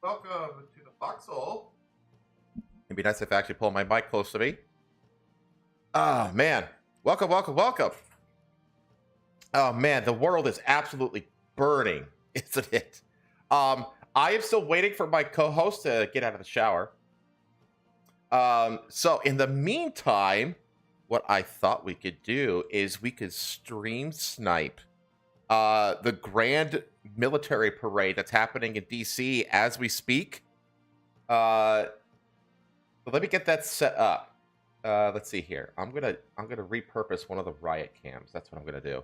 welcome to the Foxhole. It'd be nice if I actually pull my mic close to me. Oh, man. Welcome. Oh, man, the world is absolutely burning, isn't it? I am still waiting for my co-host to get out of the shower. So in the meantime, what I thought we could do is we could stream snipe the grand military parade that's happening in DC as we speak. So let me get that set up. Let's see here. I'm gonna repurpose one of the riot cams. That's what I'm gonna do.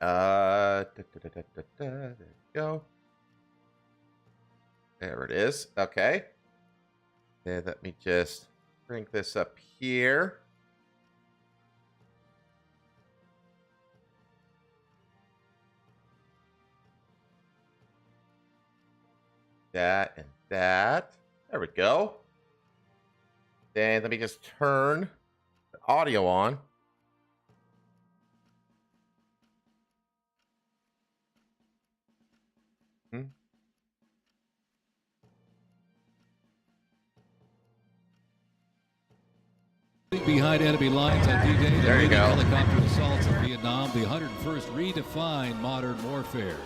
There we go. There it is. Okay. And let me just bring this up here. That and that. There we go. Then let me just turn the audio on. Behind enemy lines on D-Day, there you go. Helicopter assaults in Vietnam, the 101st redefined modern warfare.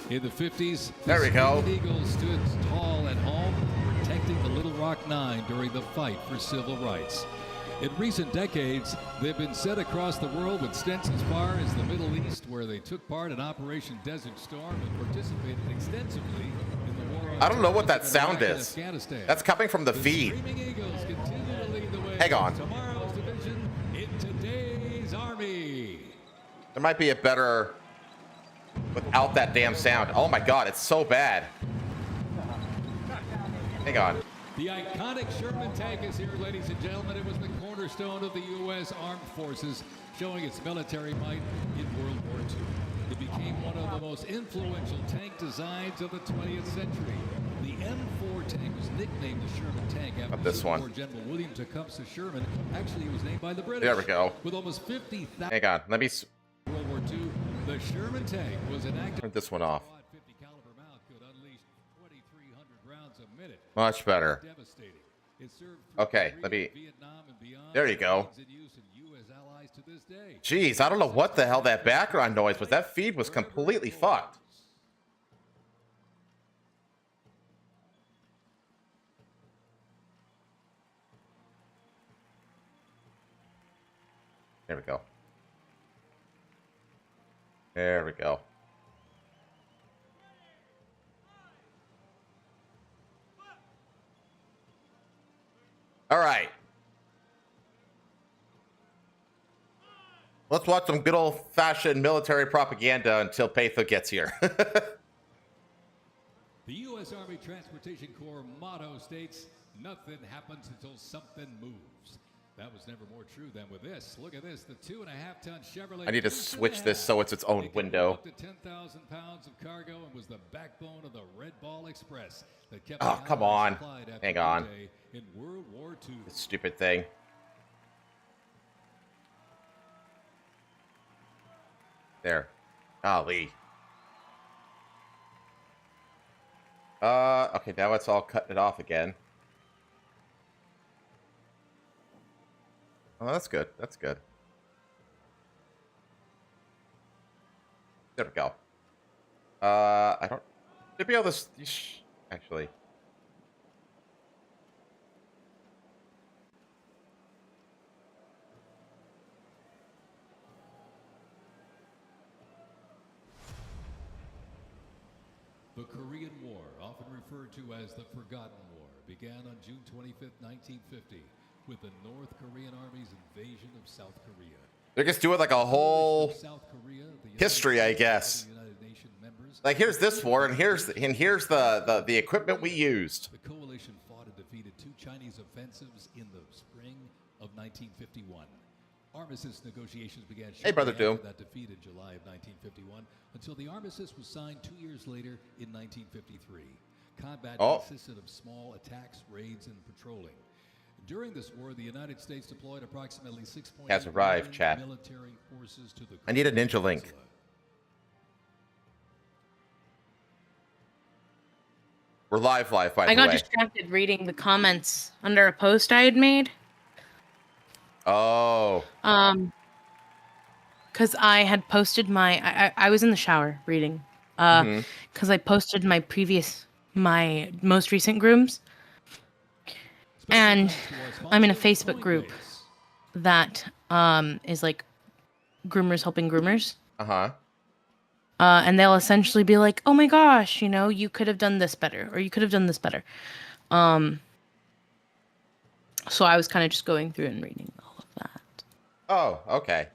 In the 50s, there we go. Eagles stood tall at home, protecting the Little Rock Nine during the fight for civil rights. In recent decades, they've been sent across the world with stints as far as the Middle East, where they took part in Operation Desert Storm and participated extensively in the war on I don't know what that sound is. That's coming from the feed. Eagles continue to lead the way. Hang on. Tomorrow's division in today's Army. There might be a better without that damn sound. Oh my god, it's so bad. Hang on. The iconic Sherman tank is here, ladies and gentlemen. It was the cornerstone of the U.S. Armed Forces, showing its military might in World War II. It became one of the most influential tank designs of the 20th century. The M4 tank was nicknamed the Sherman tank after this one. General William Tecumseh Sherman. Actually, it was named by the British. There we go. With almost 50,000. Hang on, let me. World War II, the Sherman tank was enacted. Turn this one off. 50 caliber mount could unleash 2,300 rounds a minute. Much better. Devastating. It served okay, let me. There you go. Jeez, I don't know what the hell that background noise was. That feed was completely fucked. There we go. There we go. All right. Let's watch some good old-fashioned military propaganda until Peitho gets here. The U.S. Army Transportation Corps motto states, "Nothing happens until something moves." That was never more true than with this. Look at this, the 2.5-ton Chevrolet. I need to switch this so it's its own window. Up to 10,000 pounds of cargo and was the backbone of the Red Ball Express that kept. Oh, come on. Hang on. In World War II. This stupid thing. There. Golly. Okay, now it's all cutting it off again. Oh, that's good. That's good. There we go. I don't... Should be able to... Actually... The Korean War, often referred to as the Forgotten War, began on June 25th, 1950, with the North Korean Army's invasion of South Korea. They're just doing like a whole history, I guess. Like here's this war, and here's the equipment we used. The coalition fought and defeated 2 Chinese offensives in the spring of 1951. Armistice negotiations began shortly after that defeat in July of 1951 until the armistice was signed 2 years later in 1953. Combat consisted of small attacks, raids, and patrolling. During this war, the United States deployed approximately 6.8 has arrived, chat. Military forces to the I need a ninja link. We're live, by the way. I got distracted reading the comments under a post I had made. Oh. Because I had posted I was in the shower reading. Because I posted my most recent grooms. And I'm in a Facebook group that is like groomers helping groomers. And they'll essentially be like, oh my gosh, you know, you could have done this better, or you could have done this better. So I was kind of just going through and reading all of that. Oh, okay.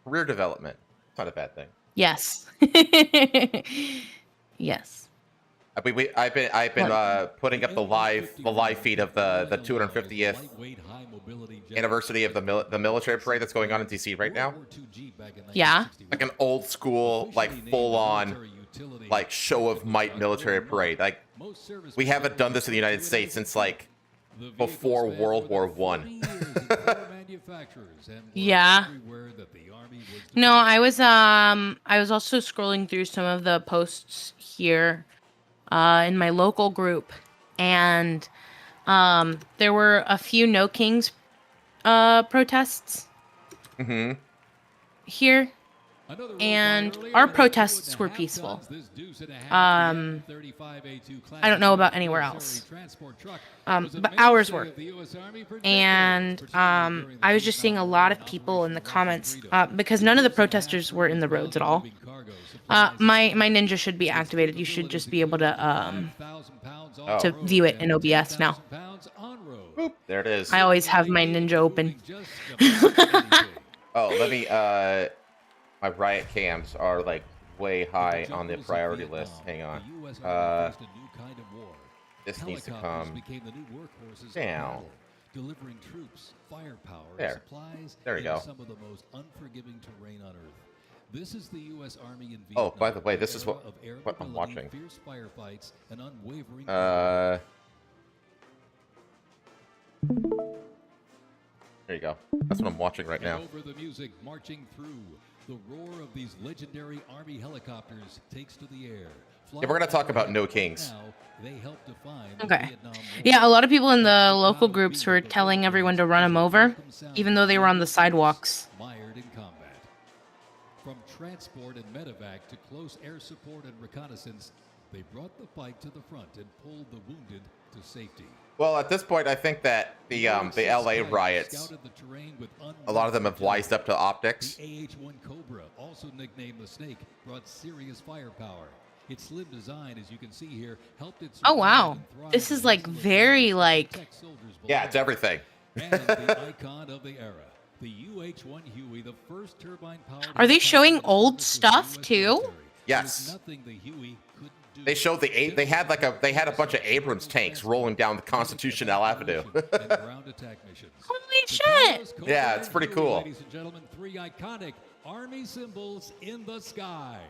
Career development. It's not a bad thing. Yes. Yes. I've been putting up the live feed of the 250th anniversary of the military parade that's going on in DC right now. Yeah. Like an old school, like full on, like show of might military parade. Like we haven't done this in the United States since like before World War I. Yeah. No, I was also scrolling through some of the posts here in my local group, and there were a few No Kings protests here, and our protests were peaceful. I don't know about anywhere else, but ours were. And I was just seeing a lot of people in the comments because none of the protesters were in the roads at all. My ninja should be activated. You should just be able to view it in OBS now. Boop, there it is. I always have my ninja open. Oh, let me my riot cams are like way high on the priority list. Hang on. This needs to come down. Delivering troops, firepower, there. Supplies, there we go. Some of the most unforgiving terrain on Earth. This is the U.S. Army in Vietnam. Oh, by the way, this is what I'm watching. Fierce firefights and unwavering there you go. That's what I'm watching right now. Over the music marching through, the roar of these legendary Army helicopters takes to the air. Yeah, we're gonna talk about No Kings. Okay. Yeah, a lot of people in the local groups were telling everyone to run them over, even though they were on the sidewalks. Mired in combat. From transport and medevac to close air support and reconnaissance, they brought the fight to the front and pulled the wounded to safety. Well, at this point, I think that the LA riots, a lot of them have wised up to optics. The AH-1 Cobra, also nicknamed the Snake, brought serious firepower. Its slim design, as you can see here, helped it. Oh wow, this is like very like. Yeah, it's everything. And the icon of the era, the UH-1 Huey, the first turbine-powered. Are they showing old stuff too? Yes. They showed they had a bunch of Abrams tanks rolling down the Constitutional Avenue. Holy shit! Yeah, it's pretty cool. Ladies and gentlemen, 3 iconic Army symbols in the sky.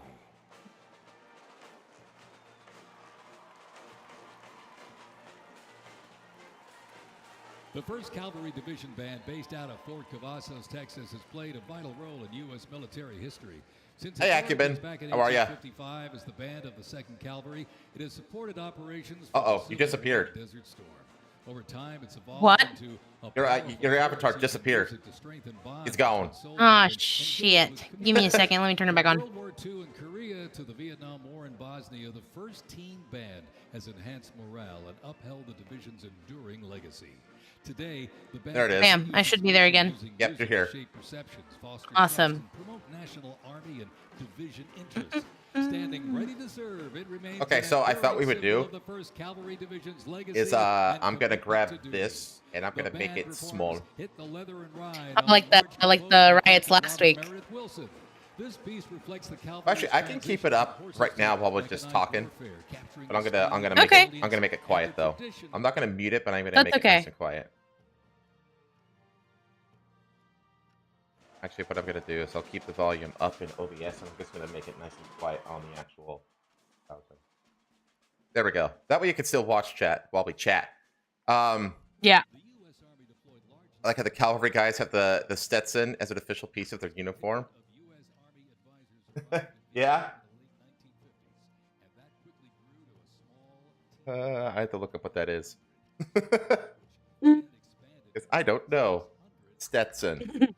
The 1st Cavalry Division Band, based out of Fort Cavazos, Texas, has played a vital role in U.S. military history. Since hey, Acuben. How are you? As the band of the 2nd Cavalry, it has supported operations. You disappeared. Desert Storm. Over time, it's evolved what? Into your avatar disappeared. He's gone. Oh shit! Give me a second. Let me turn it back on. World War II and Korea to the Vietnam War and Bosnia, the 1st Teen Band has enhanced morale and upheld the division's enduring legacy. Today, the band there it is. Bam! I should be there again. Yep, you're here. Awesome. Promote national army and division interests. Standing ready to serve, it remains. Okay, so I thought we would do is I'm gonna grab to this and I'm gonna make it small. Like the riots last week. This piece reflects the Actually, I can keep it up right now while we're just talking, but I'm gonna make it quiet though. I'm not gonna mute it, but I'm gonna make it nice and quiet. Actually, what I'm gonna do is I'll keep the volume up in OBS, and I'm just gonna make it nice and quiet on the actual browser. There we go. That way you can still watch chat while we chat. Yeah. I like how the cavalry guys have the Stetson as an official piece of their uniform. Yeah. I have to look up what that is. Because I don't know. Stetson.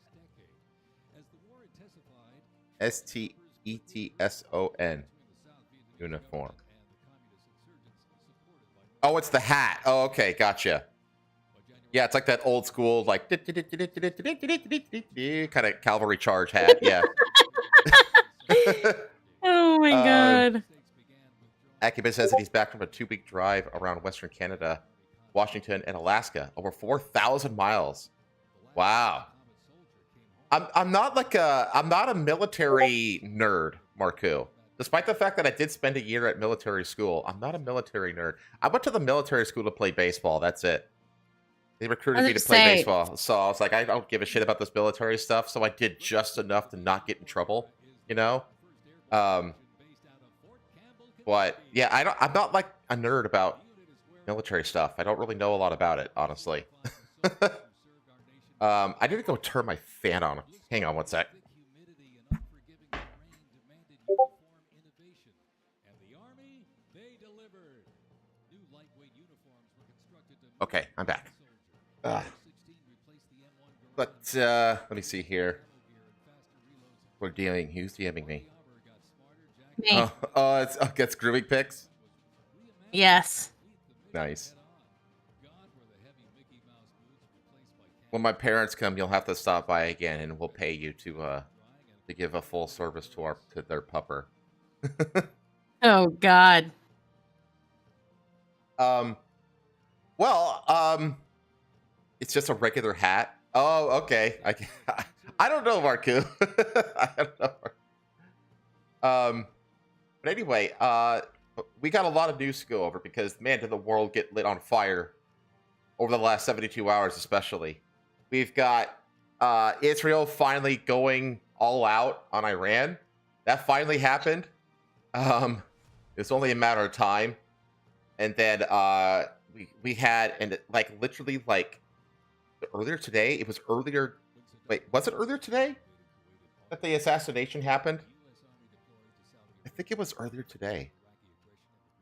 Stetson. Uniform. Oh, it's the hat. Oh, okay, gotcha. Yeah, it's like that old school, like kind of cavalry charge hat. Yeah. Oh my god. Akiba says that he's back from a 2-week drive around Western Canada, Washington, and Alaska, over 4,000 miles. Wow. I'm not a military nerd, Marku. Despite the fact that I did spend a year at military school, I'm not a military nerd. I went to the military school to play baseball. That's it. They recruited me to play baseball. So I was like, I don't give a shit about this military stuff. So I did just enough to not get in trouble, you know? But yeah, I'm not like a nerd about military stuff. I don't really know a lot about it, honestly. I need to go turn my fan on. Hang on one sec. Okay, I'm back. But let me see here. Who's DMing me? Me. It's grooving pics? Yes. Nice. When my parents come, you'll have to stop by again, and we'll pay you to give a full service to their pupper. Oh God. It's just a regular hat. Oh, okay. I don't know, Marku. I don't know. But anyway, we got a lot of news to go over because, man, did the world get lit on fire over the last 72 hours, especially. We've got Israel finally going all out on Iran. That finally happened. It's only a matter of time. And then we had, and like literally like earlier today, it was earlier. Wait, was it earlier today that the assassination happened? I think it was earlier today.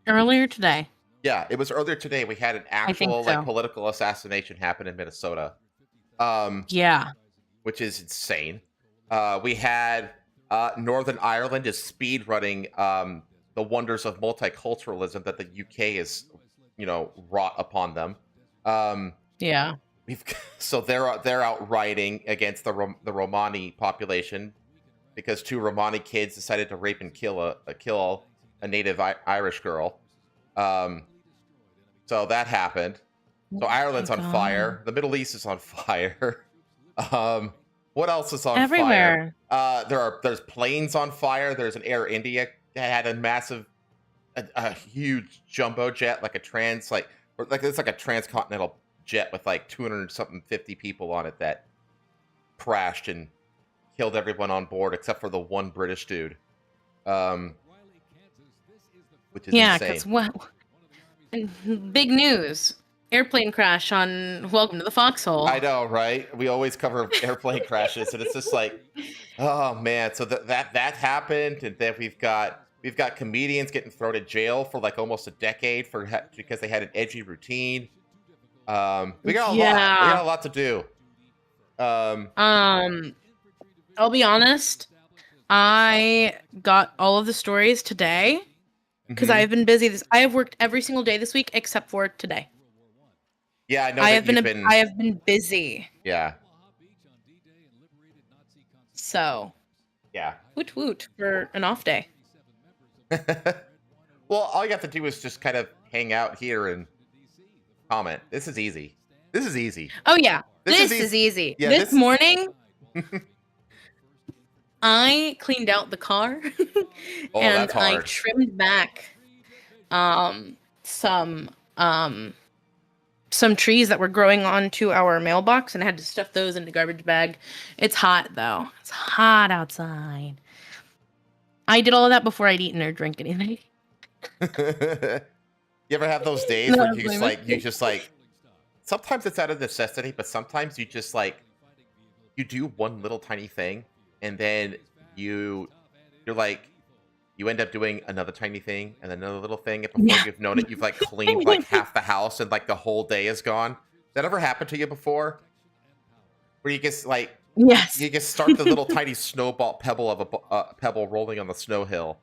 Earlier today. Yeah, it was earlier today. We had an actual like political assassination happen in Minnesota. Yeah. Which is insane. We had Northern Ireland is speed running the wonders of multiculturalism that the UK is, wrought upon them. Yeah. So they're out rioting against the Romani population because 2 Romani kids decided to rape and kill a native Irish girl. So that happened. So Ireland's on fire. The Middle East is on fire. What else is on everywhere? Fire? There's planes on fire. There's an Air India that had a huge jumbo jet, like it's like a transcontinental jet with like 250 people on it that crashed and killed everyone on board except for the one British dude. Which is insane. Big news. Airplane crash on Welcome to the Foxhole. I know, right? We always cover airplane crashes, and it's just like, oh man. So that happened, and then we've got comedians getting thrown in jail for like almost a decade because they had an edgy routine. We got a lot to do. I'll be honest. I got all of the stories today because I've been busy. I have worked every single day this week except for today. Yeah, I know. I have been busy. Yeah. So. Yeah. Woot woot for an off day. Well, all you have to do is just kind of hang out here and comment. This is easy. Oh yeah, this is easy. Yeah, this morning, I cleaned out the car and I trimmed back some trees that were growing onto our mailbox, and I had to stuff those in the garbage bag. It's hot though. It's hot outside. I did all of that before I'd eaten or drink anything. You ever have those days where you just like sometimes it's out of necessity, but sometimes you just like you do one little tiny thing and then you're like you end up doing another tiny thing and another little thing, and before you've known it, you've like cleaned like half the house, and like the whole day is gone. That ever happened to you before? Where you just like Yes. you just start the little tiny snowball pebble of a pebble rolling on the snow hill,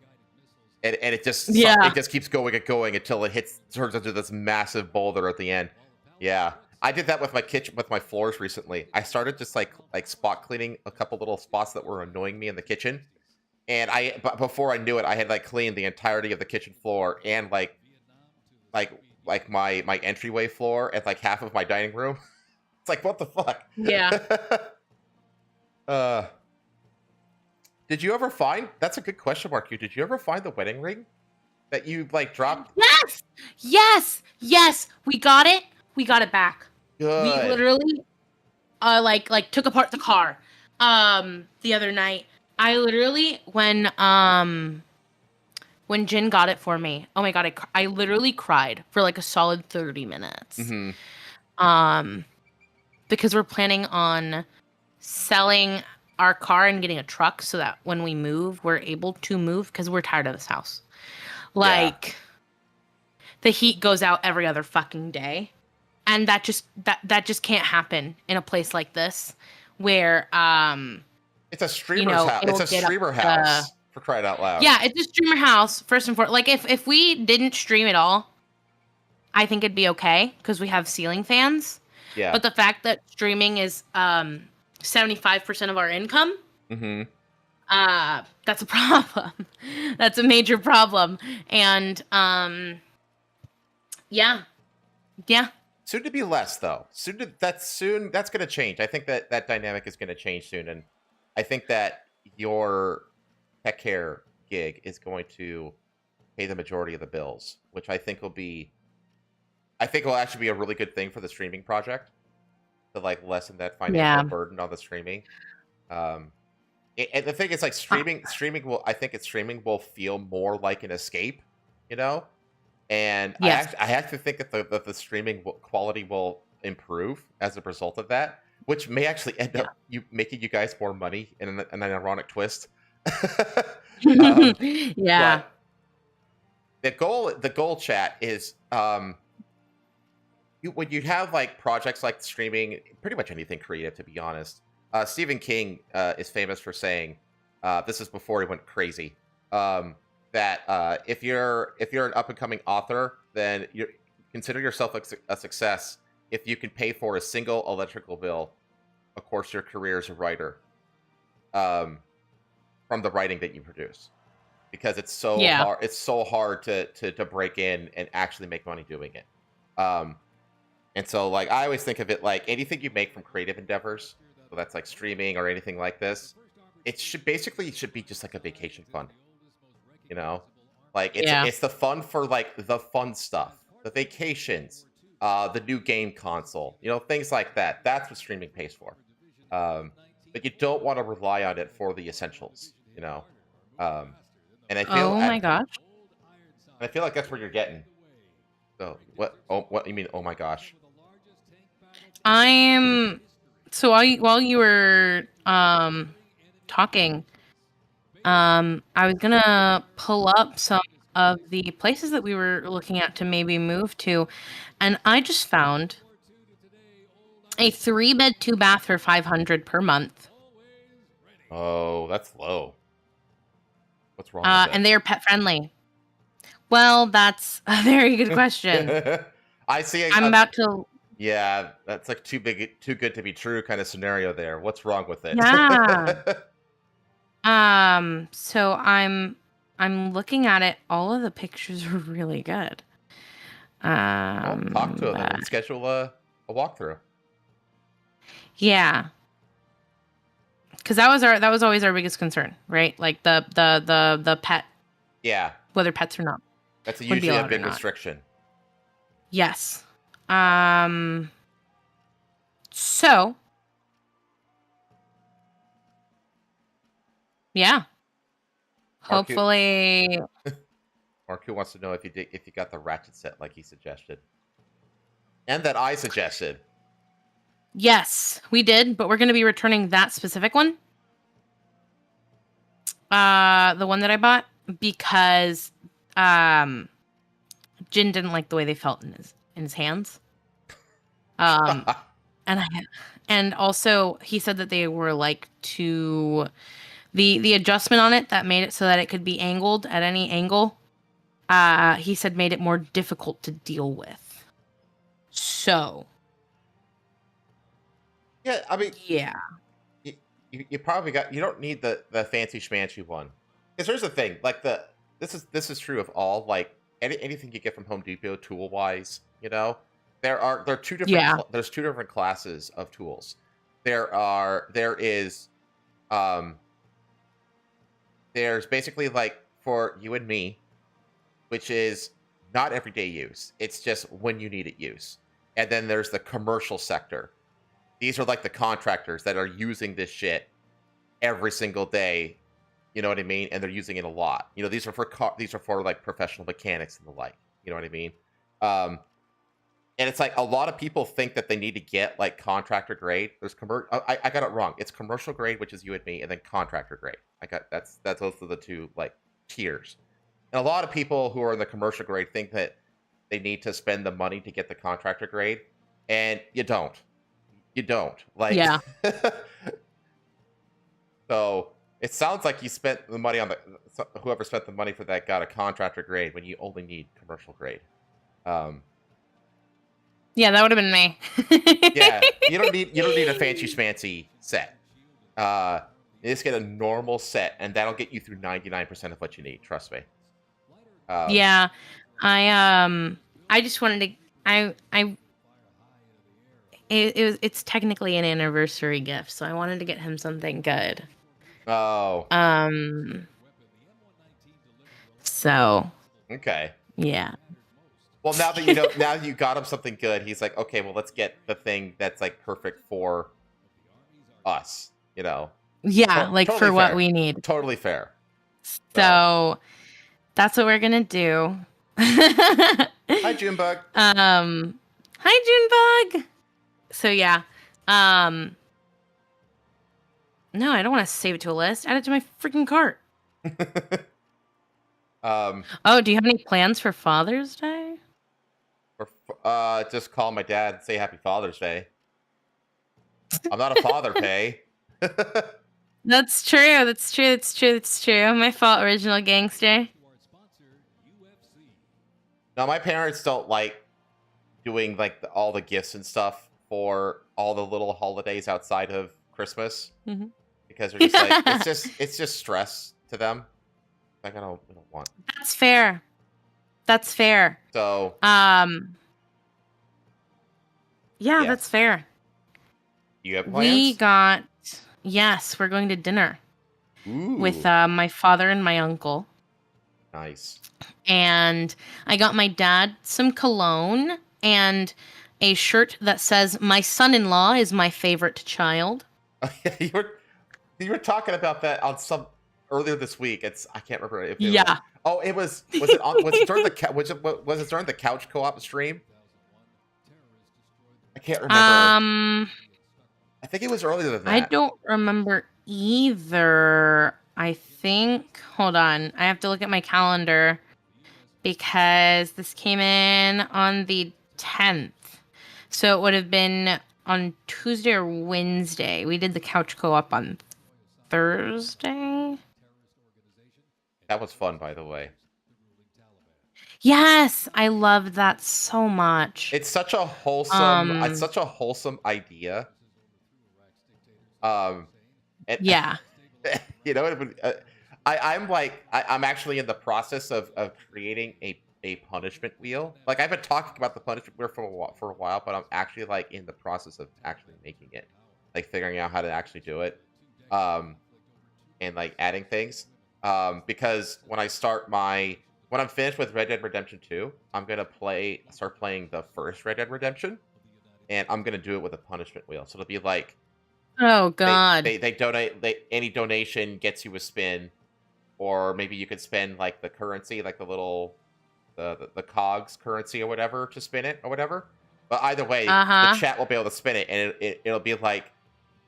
and it just keeps going and going until it turns into this massive boulder at the end. Yeah, I did that with my kitchen, with my floors recently. I started just like spot cleaning a couple little spots that were annoying me in the kitchen, and but before I knew it, I had like cleaned the entirety of the kitchen floor and like my entryway floor and like half of my dining room. It's like, what the fuck? Yeah. Did you ever find? That's a good question, Mark. Did you ever find the wedding ring that you like dropped? Yes. We got it. We got it back. Good. We literally, like took apart the car, the other night. I literally when Jin got it for me. Oh my god, I literally cried for like a solid 30 minutes. Mm-hmm. Because we're planning on selling our car and getting a truck so that when we move, we're able to move because we're tired of this house. Like, the heat goes out every other fucking day. And that just can't happen in a place like this where, it's a streamer's house. It's a streamer house, for crying out loud. Yeah, it's a streamer house, first and foremost. Like, if we didn't stream at all, I think it'd be okay because we have ceiling fans. Yeah. But the fact that streaming is 75% of our income, that's a problem. That's a major problem. And yeah. Soon to be less, though. That's going to change. I think that dynamic is going to change soon, and I think that your pet care gig is going to pay the majority of the bills, which I think will actually be a really good thing for the streaming project to like lessen that financial burden on the streaming. And the thing is, like, streaming will feel more like an escape, you know. And I actually think that the streaming quality will improve as a result of that, which may actually end up making you guys more money in an ironic twist. Yeah. The goal, chat, is when you have like projects like streaming, pretty much anything creative, to be honest. Stephen King is famous for saying, this is before he went crazy, that if you're an up and coming author, then you consider yourself a success if you can pay for a single electrical bill. Of course, your career as a writer, from the writing that you produce, because it's so hard. It's so hard to break in and actually make money doing it. And so, like, I always think of it like anything you make from creative endeavors, so that's like streaming or anything like this, it should be just like a vacation fund, you know? Like, it's the fun for like the fun stuff, the vacations, the new game console, you know, things like that. That's what streaming pays for. But you don't want to rely on it for the essentials, you know? And I feel, my gosh. I feel like that's where you're getting. So what? Oh, what you mean? Oh my gosh. So while you were talking, I was gonna pull up some of the places that we were looking at to maybe move to, and I just found a 3-bed, 2-bath for $500 per month. Oh, that's low. What's wrong with that? And they are pet friendly. Well, that's a very good question. I see. I'm about to. Yeah, that's like too good to be true kind of scenario there. What's wrong with it? Yeah. So I'm looking at it. All of the pictures are really good. Talk to them and schedule a walkthrough. Yeah. Because that was always our biggest concern, right? Like the pet. Yeah. Whether pets or not. That's usually a big restriction. Yes. So. Yeah. Hopefully. Marku wants to know if you got the ratchet set like he suggested, and that I suggested. Yes, we did, but we're going to be returning that specific one. The one that I bought. because Jin didn't like the way they felt in his hands. And also he said that they were like too the adjustment on it that made it so that it could be angled at any angle. He said made it more difficult to deal with. So. Yeah, I mean. Yeah. You probably you don't need the fancy schmancy one. Because here's the thing, like this is true of all, like anything you get from Home Depot tool wise, you know, there are two different there's two different classes of tools. There's basically like for you and me, which is not everyday use. It's just when you need it use. And then there's the commercial sector. These are like the contractors that are using this shit every single day. You know what I mean? And they're using it a lot. You know, these are for like professional mechanics and the like. You know what I mean? And it's like a lot of people think that they need to get like contractor grade. There's I got it wrong. It's commercial grade, which is you and me, and then contractor grade. That's those are the two like tiers. And a lot of people who are in the commercial grade think that they need to spend the money to get the contractor grade, and you don't. You don't. Like, yeah. So it sounds like you spent the money on whoever spent the money for that got a contractor grade when you only need commercial grade. Yeah, that would have been me. Yeah, you don't need a fancy schmancy set. You just get a normal set, and that'll get you through 99% of what you need. Trust me. Yeah, I just wanted to. It's technically an anniversary gift, so I wanted to get him something good. Oh. So. Okay. Yeah. Well, now that you know, now you got him something good, he's like, okay, well, let's get the thing that's like perfect for us. You know. Yeah, like totally for fair. What we need. Totally fair. So that's what we're gonna do. Hi, Junebug. Hi, Junebug. So yeah, no, I don't want to save it to a list. Add it to my freaking cart. Oh, do you have any plans for Father's Day? Just call my dad and say Happy Father's Day. I'm not a father, Pay. That's true. That's true. My fault, original gangster. No, my parents don't like doing like all the gifts and stuff for all the little holidays outside of Christmas, because they're just like it's just stress to them. Like I don't want. That's fair. So yeah, that's fair. You have plans? Yes, we're going to dinner. Ooh. With my father and my uncle. Nice. And I got my dad some cologne and a shirt that says "My son-in-law is my favorite child." You were talking about that on some earlier this week. I can't remember if it was it during the couch co-op stream? I can't remember. I think it was earlier than that. I don't remember either. I think. Hold on. I have to look at my calendar because this came in on the 10th. So it would have been on Tuesday or Wednesday. We did the couch co-op on Thursday. That was fun, by the way. Yes, I loved that so much. It's such a wholesome idea. Yeah. You know, I'm actually in the process of creating a punishment wheel. Like I've been talking about the punishment wheel for a while, but I'm actually like in the process of actually making it, like figuring out how to actually do it, and like adding things. Because when I'm finished with Red Dead Redemption 2, I'm gonna start playing the first Red Dead Redemption, and I'm gonna do it with a punishment wheel. So it'll be like, oh god, they donate. Any donation gets you a spin, or maybe you could spend like the currency, like the little the cogs currency or whatever to spin it or whatever. But either way, the chat will be able to spin it, and it'll be like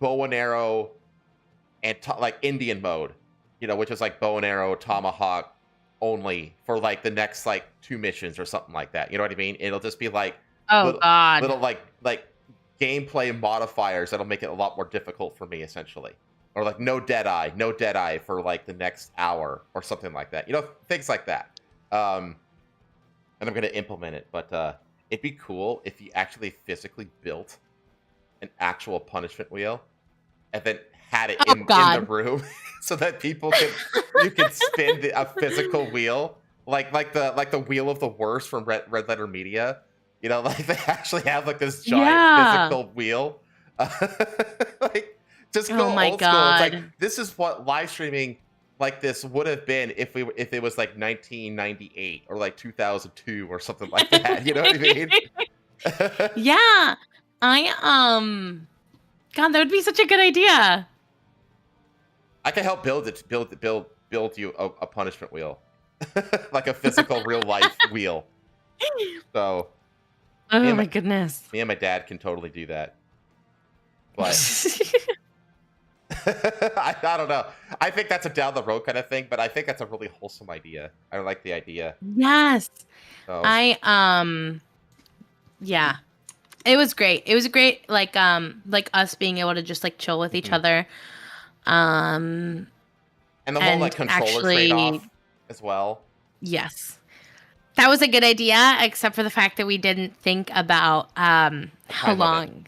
bow and arrow and like Indian mode, you know, which is like bow and arrow, tomahawk, only for like the next like 2 missions or something like that. You know what I mean? It'll just be like little like gameplay modifiers that'll make it a lot more difficult for me, essentially. Or like no Deadeye for like the next hour or something like that. You know, things like that. And I'm gonna implement it, but it'd be cool if you actually physically built an actual punishment wheel and then had it in the room so that you could spin a physical wheel like the wheel of the worst from Red Letter Media. You know, like they actually have like this giant physical wheel. Like just go old school. It's like this is what live streaming like this would have been if it was like 1998 or like 2002 or something like that. You know what I mean? Yeah. God, that would be such a good idea. I can help build you a punishment wheel. Like a physical real life wheel. So my goodness. Me and my dad can totally do that. But I don't know. I think that's a down the road kind of thing, but I think that's a really wholesome idea. I like the idea. Yes. So. Yeah. It was great. It was great, like us being able to just like chill with each other. And the whole like controller trade-off as well. Yes. That was a good idea, except for the fact that we didn't think about how long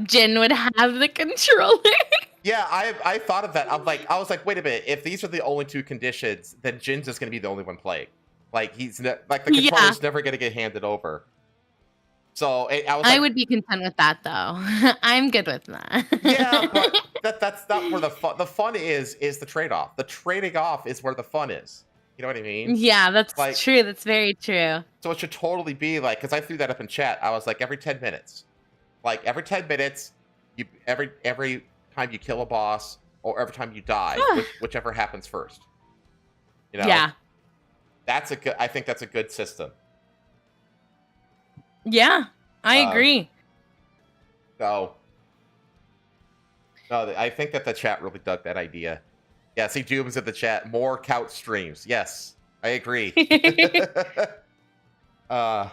Jin would have the controller. Yeah, I thought of that. I was like, wait a minute. If these are the only 2 conditions, then Jin's just gonna be the only one playing. Like the controller's never gonna get handed over. So I would be content with that, though. I'm good with that. Yeah, but that's not where the fun is the trade-off. The trading off is where the fun is. You know what I mean? Yeah, that's like, true. That's very true. So it should totally be like, because I threw that up in chat. I was like, every 10 minutes, every time you kill a boss or every time you die, whichever happens first. You know? Yeah. I think that's a good system. Yeah, I agree. So, no, I think that the chat really dug that idea. Yeah, see, Doom's in the chat. More couch streams. Yes, I agree. Yeah,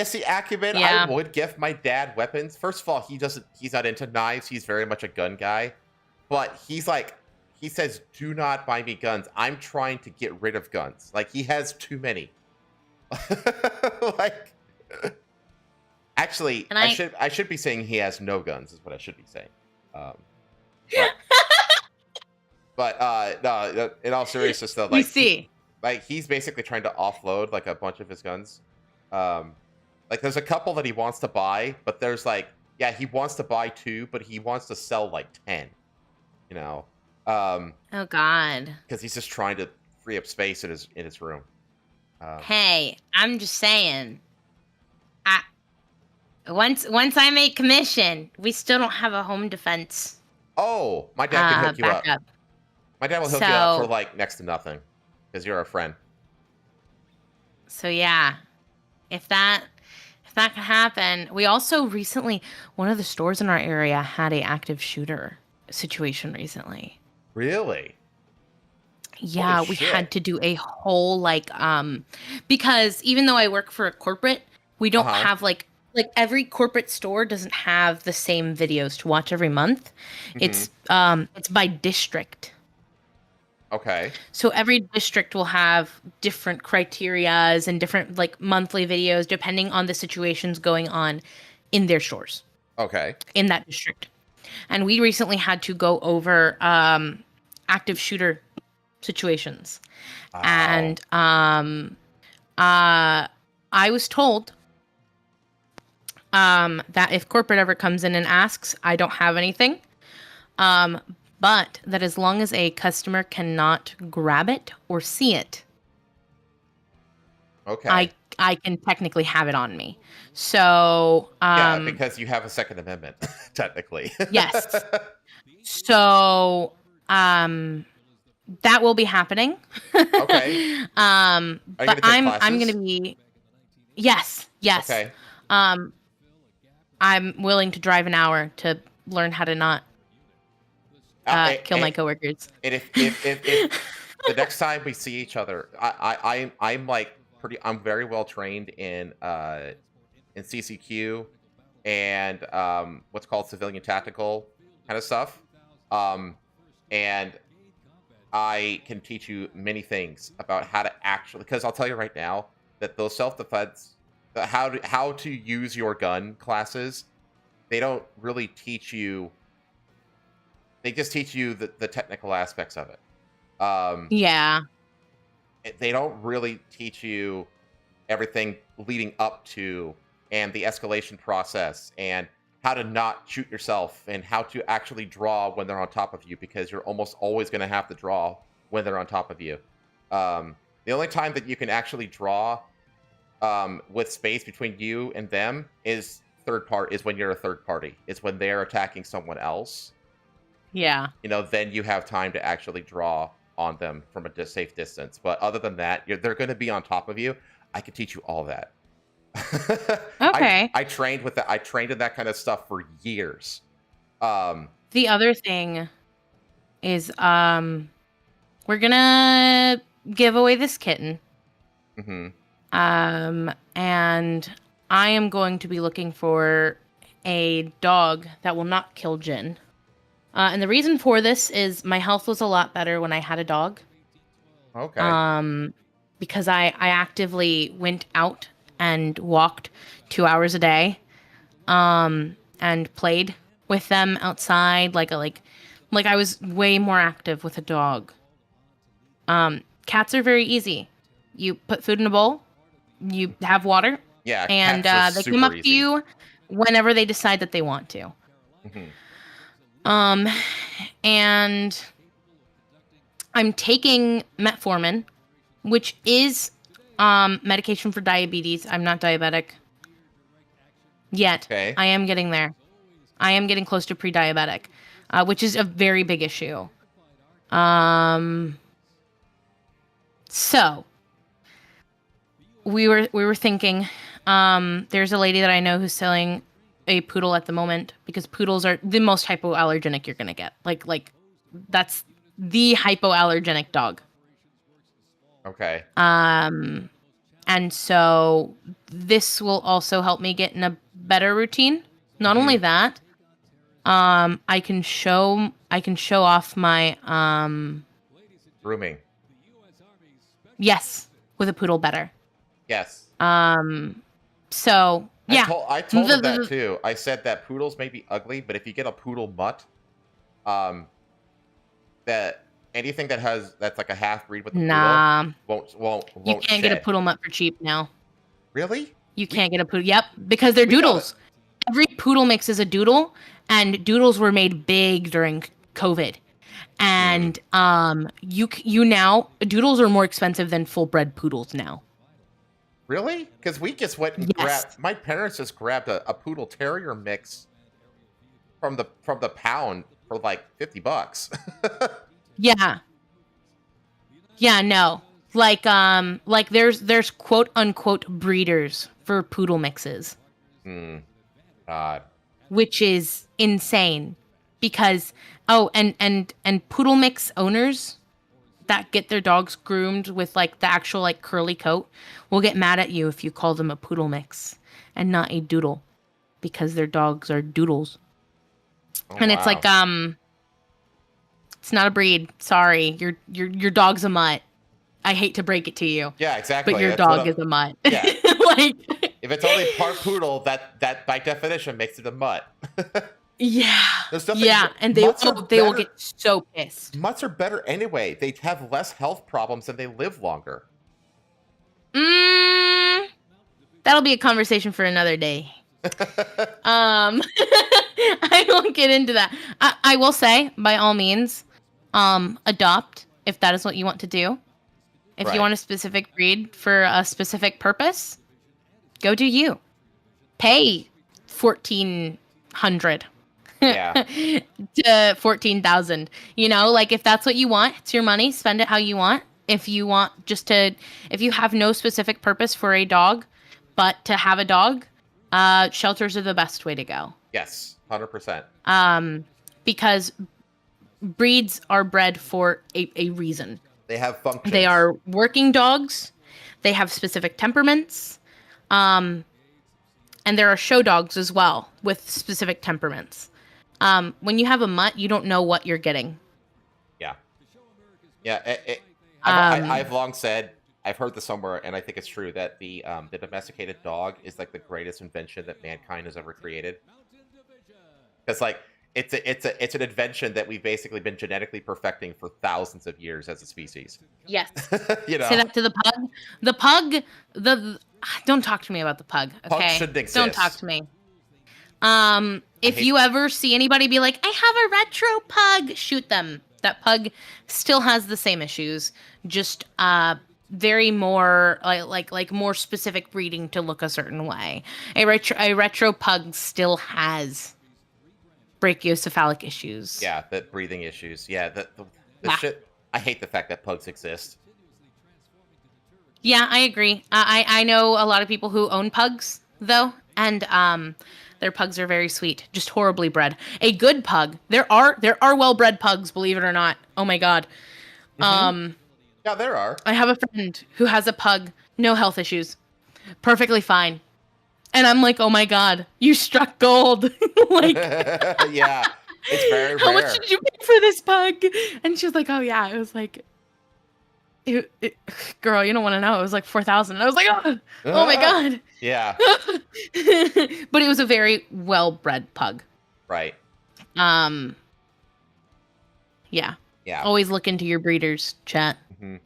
see, Acumen, I would gift my dad weapons. First of all, he's not into knives. He's very much a gun guy. But he says, do not buy me guns. I'm trying to get rid of guns. Like, he has too many. Like, actually, I should be saying he has no guns, is what I should be saying. But no, in all seriousness, though, like, he's basically trying to offload like a bunch of his guns. Like, there's a couple that he wants to buy, but there's like, he wants to buy 2, but he wants to sell like 10. You know. Oh God. Because he's just trying to free up space in his room. Hey, I'm just saying. Once I make commission, we still don't have a home defense. Oh, my dad can hook you up. My dad will hook you up for like next to nothing, because you're a friend. So yeah, if that can happen, we also recently, one of the stores in our area had an active shooter situation recently. Really? Yeah, we had to do a whole like because even though I work for a corporate, we don't have like every corporate store doesn't have the same videos to watch every month. It's by district. Okay. So every district will have different criterias and different like monthly videos depending on the situations going on in their stores. Okay. In that district. And we recently had to go over active shooter situations. Wow. And I was told that if corporate ever comes in and asks, I don't have anything. But that as long as a customer cannot grab it or see it, okay, I can technically have it on me. So yeah, because you have a Second Amendment, technically. Yes. So that will be happening. Okay. But I'm gonna be yes. Okay. I'm willing to drive an hour to learn how to not kill my coworkers. And if the next time we see each other, I'm like I'm very well trained in CCQ and what's called civilian tactical kind of stuff. And I can teach you many things about how to actually, because I'll tell you right now that those self-defense, how to use your gun classes, they don't really teach you. They just teach you the technical aspects of it. Yeah. They don't really teach you everything leading up to and the escalation process and how to not shoot yourself and how to actually draw when they're on top of you, because you're almost always going to have to draw when they're on top of you. The only time that you can actually draw with space between you and them is when you're a third party. It's when they're attacking someone else. Yeah. Then you have time to actually draw on them from a safe distance. But other than that, they're going to be on top of you. I can teach you all that. Okay. I trained with that. I trained in that kind of stuff for years. The other thing is we're gonna give away this kitten. Mm-hmm. And I am going to be looking for a dog that will not kill Jin. And the reason for this is my health was a lot better when I had a dog. Okay. Because I actively went out and walked 2 hours a day, and played with them outside. Like I was way more active with a dog. Cats are very easy. You put food in a bowl, you have water, yeah, and they come up to you whenever they decide that they want to. Mm-hmm. And I'm taking metformin, which is medication for diabetes. I'm not diabetic yet. Okay. I am getting there. I am getting close to pre-diabetic, which is a very big issue. So we were thinking, there's a lady that I know who's selling a poodle at the moment, because poodles are the most hypoallergenic you're gonna get. Like that's the hypoallergenic dog. Okay. And so this will also help me get in a better routine. Not only that, I can show off my grooming. Yes, with a poodle better. Yes. So yeah, I told him that too. I said that poodles may be ugly, but if you get a poodle mutt, that anything that's like a half breed with a poodle won't you can't get a poodle mutt for cheap now. Really? You can't get a poodle. Yep, because they're doodles. Every poodle mix is a doodle, and doodles were made big during COVID. And you now, doodles are more expensive than full bred poodles now. Really? Because we just went and grabbed. My parents just grabbed a poodle terrier mix from the pound for like $50. Yeah. Yeah. No. Like there's quote unquote breeders for poodle mixes. God. Which is insane, because and poodle mix owners that get their dogs groomed with like the actual like curly coat will get mad at you if you call them a poodle mix and not a doodle, because their dogs are doodles. And it's like it's not a breed. Sorry, your dog's a mutt. I hate to break it to you. Yeah, exactly. But your dog is a mutt. Yeah. Like, if it's only part poodle, that by definition makes it a mutt. Yeah. Yeah, and they will get so pissed. Mutts are better anyway. They have less health problems and they live longer. That'll be a conversation for another day. I won't get into that. I will say, by all means, adopt if that is what you want to do. If you want a specific breed for a specific purpose, go do you. Pay $1,400. Yeah. To 14,000. You know, like if that's what you want, it's your money. Spend it how you want. If you want if you have no specific purpose for a dog, but to have a dog, shelters are the best way to go. Yes, 100%. Because breeds are bred for a reason. They have functions. They are working dogs. They have specific temperaments. And there are show dogs as well with specific temperaments. When you have a mutt, you don't know what you're getting. Yeah. Yeah. I've long said, I've heard this somewhere, and I think it's true, that the domesticated dog is like the greatest invention that mankind has ever created. Because like it's an invention that we've basically been genetically perfecting for thousands of years as a species. Yes. You know? Say that to the pug. The pug. Don't talk to me about the pug. Okay. Pug shouldn't exist. Don't talk to me. If you ever see anybody be like, I have a retro pug, shoot them. That pug still has the same issues, just very more like more specific breeding to look a certain way. A retro pug still has brachiocephalic issues. Yeah, the breathing issues. Yeah, the shit. I hate the fact that pugs exist. Yeah, I agree. I know a lot of people who own pugs though, and their pugs are very sweet, just horribly bred. A good pug. There are well-bred pugs, believe it or not. Oh my god. Mm-hmm. Yeah, there are. I have a friend who has a pug, no health issues, perfectly fine. And I'm like, oh my god, you struck gold. Like, yeah, it's very rare. How much did you pay for this pug? And she was like, oh yeah, it was like, girl, you don't want to know. It was like 4,000. And I was like, oh my god. Yeah. But it was a very well-bred pug. Right. Yeah. Yeah. Always look into your breeders, chat. Mm-hmm.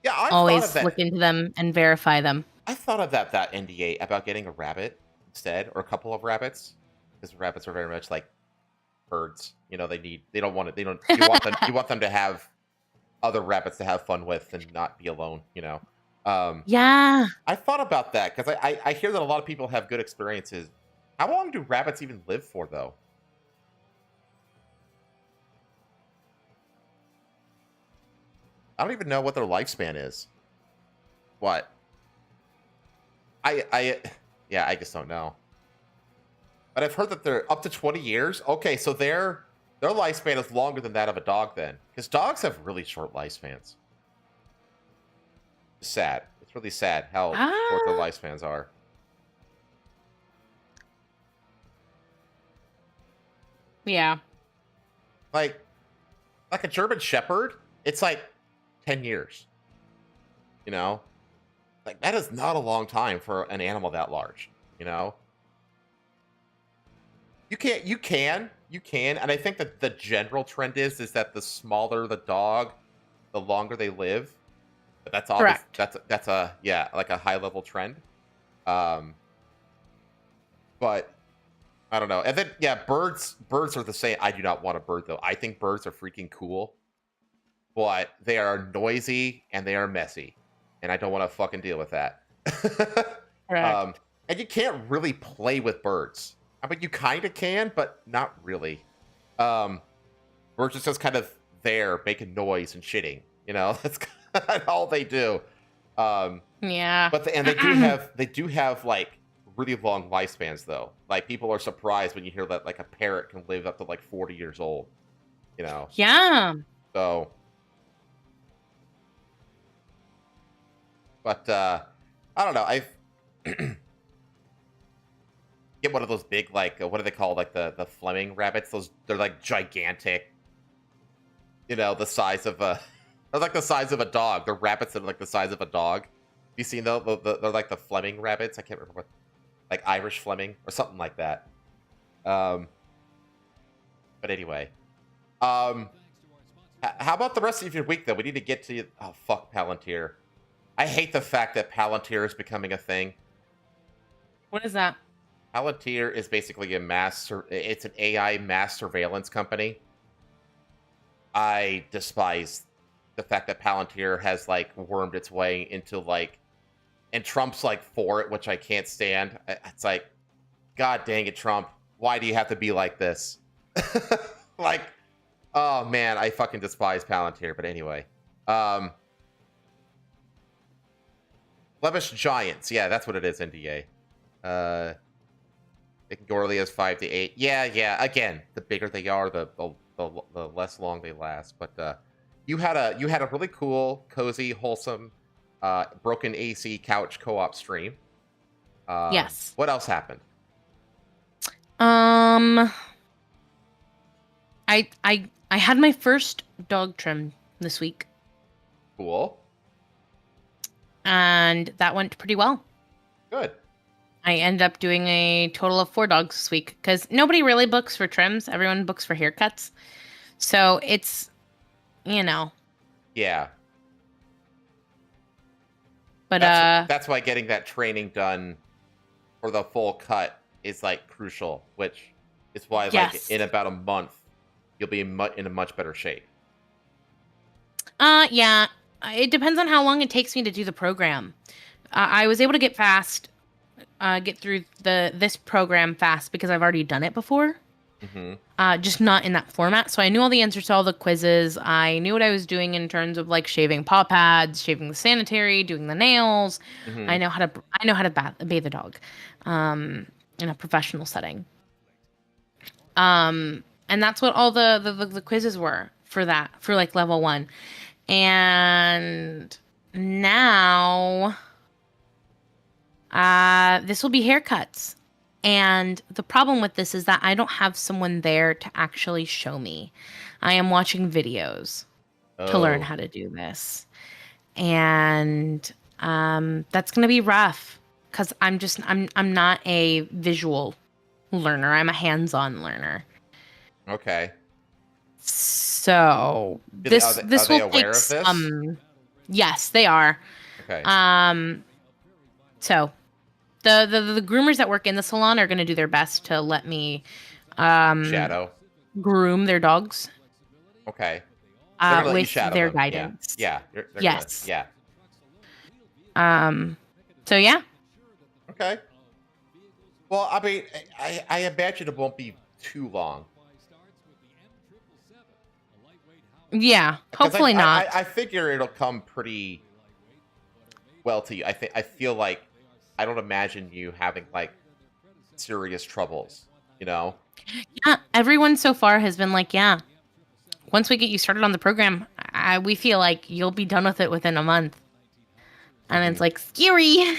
Yeah, I've always look into them and verify them. I thought of that NDA about getting a rabbit instead, or a couple of rabbits, because rabbits are very much like birds. You know, you want them to have other rabbits to have fun with and not be alone. You know. Yeah. I thought about that because I hear that a lot of people have good experiences. How long do rabbits even live for, though? I don't even know what their lifespan is. What? I just don't know. But I've heard that they're up to 20 years. Okay, so their lifespan is longer than that of a dog then. Because dogs have really short lifespans. It's sad. It's really sad how short their lifespans are. Yeah. Like a German Shepherd, it's like 10 years. You know? Like, that is not a long time for an animal that large, you know? You can, and I think that the general trend is that the smaller the dog, the longer they live. But that's obvious. That's a high level trend. But I don't know. And then birds are the same. I do not want a bird though. I think birds are freaking cool, but they are noisy and they are messy. And I don't want to fucking deal with that. And you can't really play with birds. I mean, you kind of can, but not really. Birds are just kind of there making noise and shitting. You know, that's kind of all they do. Yeah. But they do have like really long lifespans though. Like people are surprised when you hear that like a parrot can live up to like 40 years old. You know. Yeah. So. But I don't know. I've get one of those big like what do they call like the Fleming rabbits? They're like gigantic. You know, the size of they're like the size of a dog. They're rabbits that are like the size of a dog. You seen those? They're like the Fleming rabbits. I can't remember what, like Irish Fleming or something like that. But anyway, how about the rest of your week though? We need to get to fuck Palantir. I hate the fact that Palantir is becoming a thing. What is that? Palantir is basically it's an AI mass surveillance company. I despise the fact that Palantir has like wormed its way into like, and Trump's like for it, which I can't stand. It's like, God dang it, Trump. Why do you have to be like this? Like, oh man, I fucking despise Palantir. But anyway, Flemish Giants. Yeah, that's what it is, NDA. They can go early as 5 to 8. Yeah. Again, the bigger they are, the less long they last. But you had a really cool, cozy, wholesome, broken AC couch co-op stream. Yes. What else happened? I had my first dog trim this week. Cool. And that went pretty well. Good. I ended up doing a total of 4 dogs this week because nobody really books for trims. Everyone books for haircuts. So it's, Yeah. But that's why getting that training done for the full cut is like crucial, which is why like in about a month you'll be in a much better shape. Yeah. It depends on how long it takes me to do the program. I was able to get through this program fast because I've already done it before. Just not in that format. So I knew all the answers to all the quizzes. I knew what I was doing in terms of like shaving paw pads, shaving the sanitary, doing the nails. I know how to bathe a dog, in a professional setting. And that's what all the quizzes were for like level 1. And now, this will be haircuts. And the problem with this is that I don't have someone there to actually show me. I am watching videos to learn how to do this. And that's going to be rough because I'm not a visual learner. I'm a hands-on learner. Okay. So this will take some. Yes, they are. Okay. So the groomers that work in the salon are going to do their best to let me shadow groom their dogs. Okay. With their guidance. Yeah. Yes. Yeah. So yeah. Okay. Well, I mean, I imagine it won't be too long. Yeah. Hopefully not. I figure it'll come pretty well to you. I feel like I don't imagine you having like serious troubles, you know? Yeah, everyone so far has been like, yeah, once we get you started on the program, we feel like you'll be done with it within a month. And it's like, scary.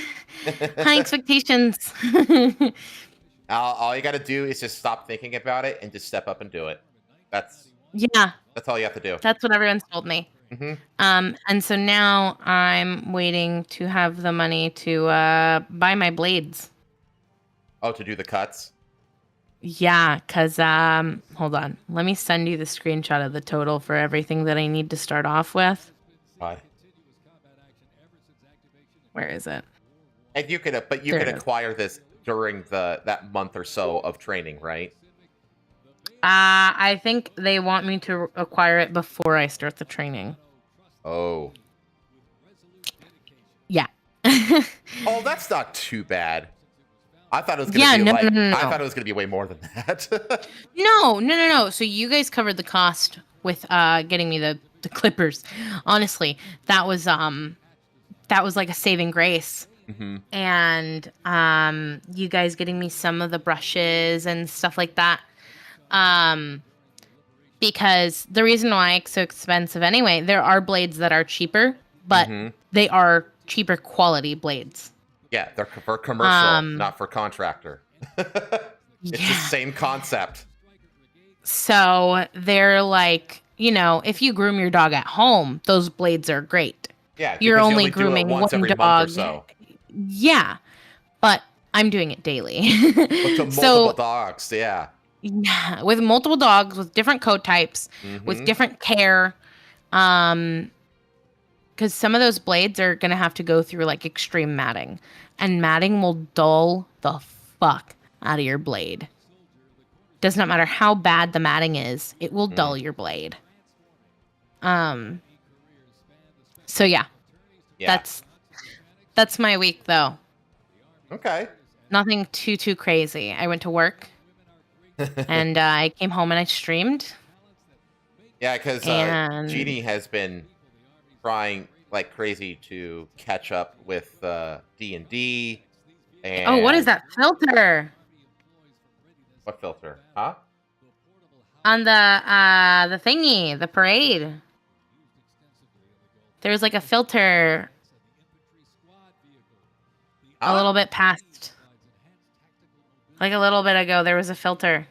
High expectations. All you got to do is just stop thinking about it and just step up and do it. That's all you have to do. That's what everyone's told me. And so now I'm waiting to have the money to buy my blades. Oh, to do the cuts? Yeah, because, hold on. Let me send you the screenshot of the total for everything that I need to start off with. What? Where is it? And you can acquire this during that month or so of training, right? I think they want me to acquire it before I start the training. Oh. Yeah. Oh, that's not too bad. I thought it was gonna be I thought it was gonna be way more than that. No. So you guys covered the cost with getting me the clippers. Honestly, that was like a saving grace. And you guys getting me some of the brushes and stuff like that. Because the reason why it's so expensive anyway, there are blades that are cheaper, but they are cheaper quality blades. Yeah, they're for commercial, not for contractor. It's the same concept. So they're like, if you groom your dog at home, those blades are great. Yeah, you're only grooming once one every dog. Month or so. Yeah, but I'm doing it daily. With multiple dogs, yeah. Yeah, with multiple dogs, with different coat types, with different care. Because some of those blades are going to have to go through like extreme matting. And matting will dull the fuck out of your blade. Does not matter how bad the matting is, it will dull your blade. So yeah. That's my week though. Okay. Nothing too crazy. I went to work. And I came home and I streamed. Yeah, because Jeannie has been trying like crazy to catch up with D&D. And oh, what is that filter? What filter? Huh? On the thingy, the parade. There was like a filter a little bit past. Like a little bit ago, there was a filter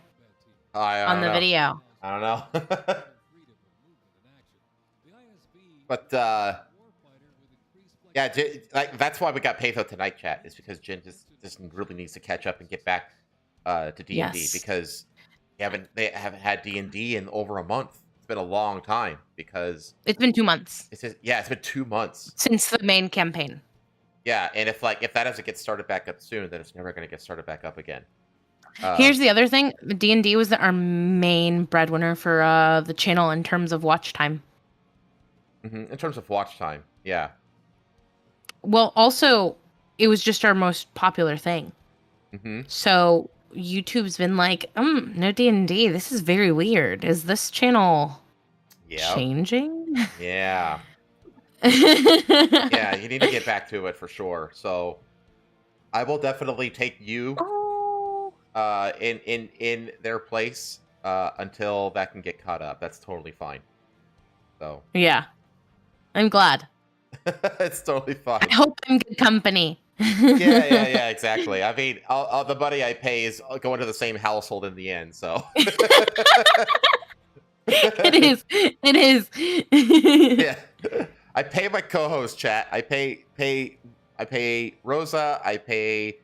on the video. I don't know. But yeah, like that's why we got Peitho tonight, chat, is because Jin just really needs to catch up and get back to D&D because they haven't had D&D in over a month. It's been a long time because it's been 2 months. It's been 2 months since the main campaign. Yeah, and if that doesn't get started back up soon, then it's never going to get started back up again. Here's the other thing: D&D was our main breadwinner for the channel in terms of watch time. In terms of watch time, yeah. Well, also, it was just our most popular thing. So YouTube's been like, no D&D. This is very weird. Is this channel changing? Yeah. Yeah, you need to get back to it for sure. So I will definitely take you in their place until that can get caught up. That's totally fine. So yeah, I'm glad. It's totally fine. I hope I'm good company. yeah, exactly. I mean, the money I pay is going to the same household in the end, so. It is. Yeah. I pay my co-host, chat. I pay Rosa, I pay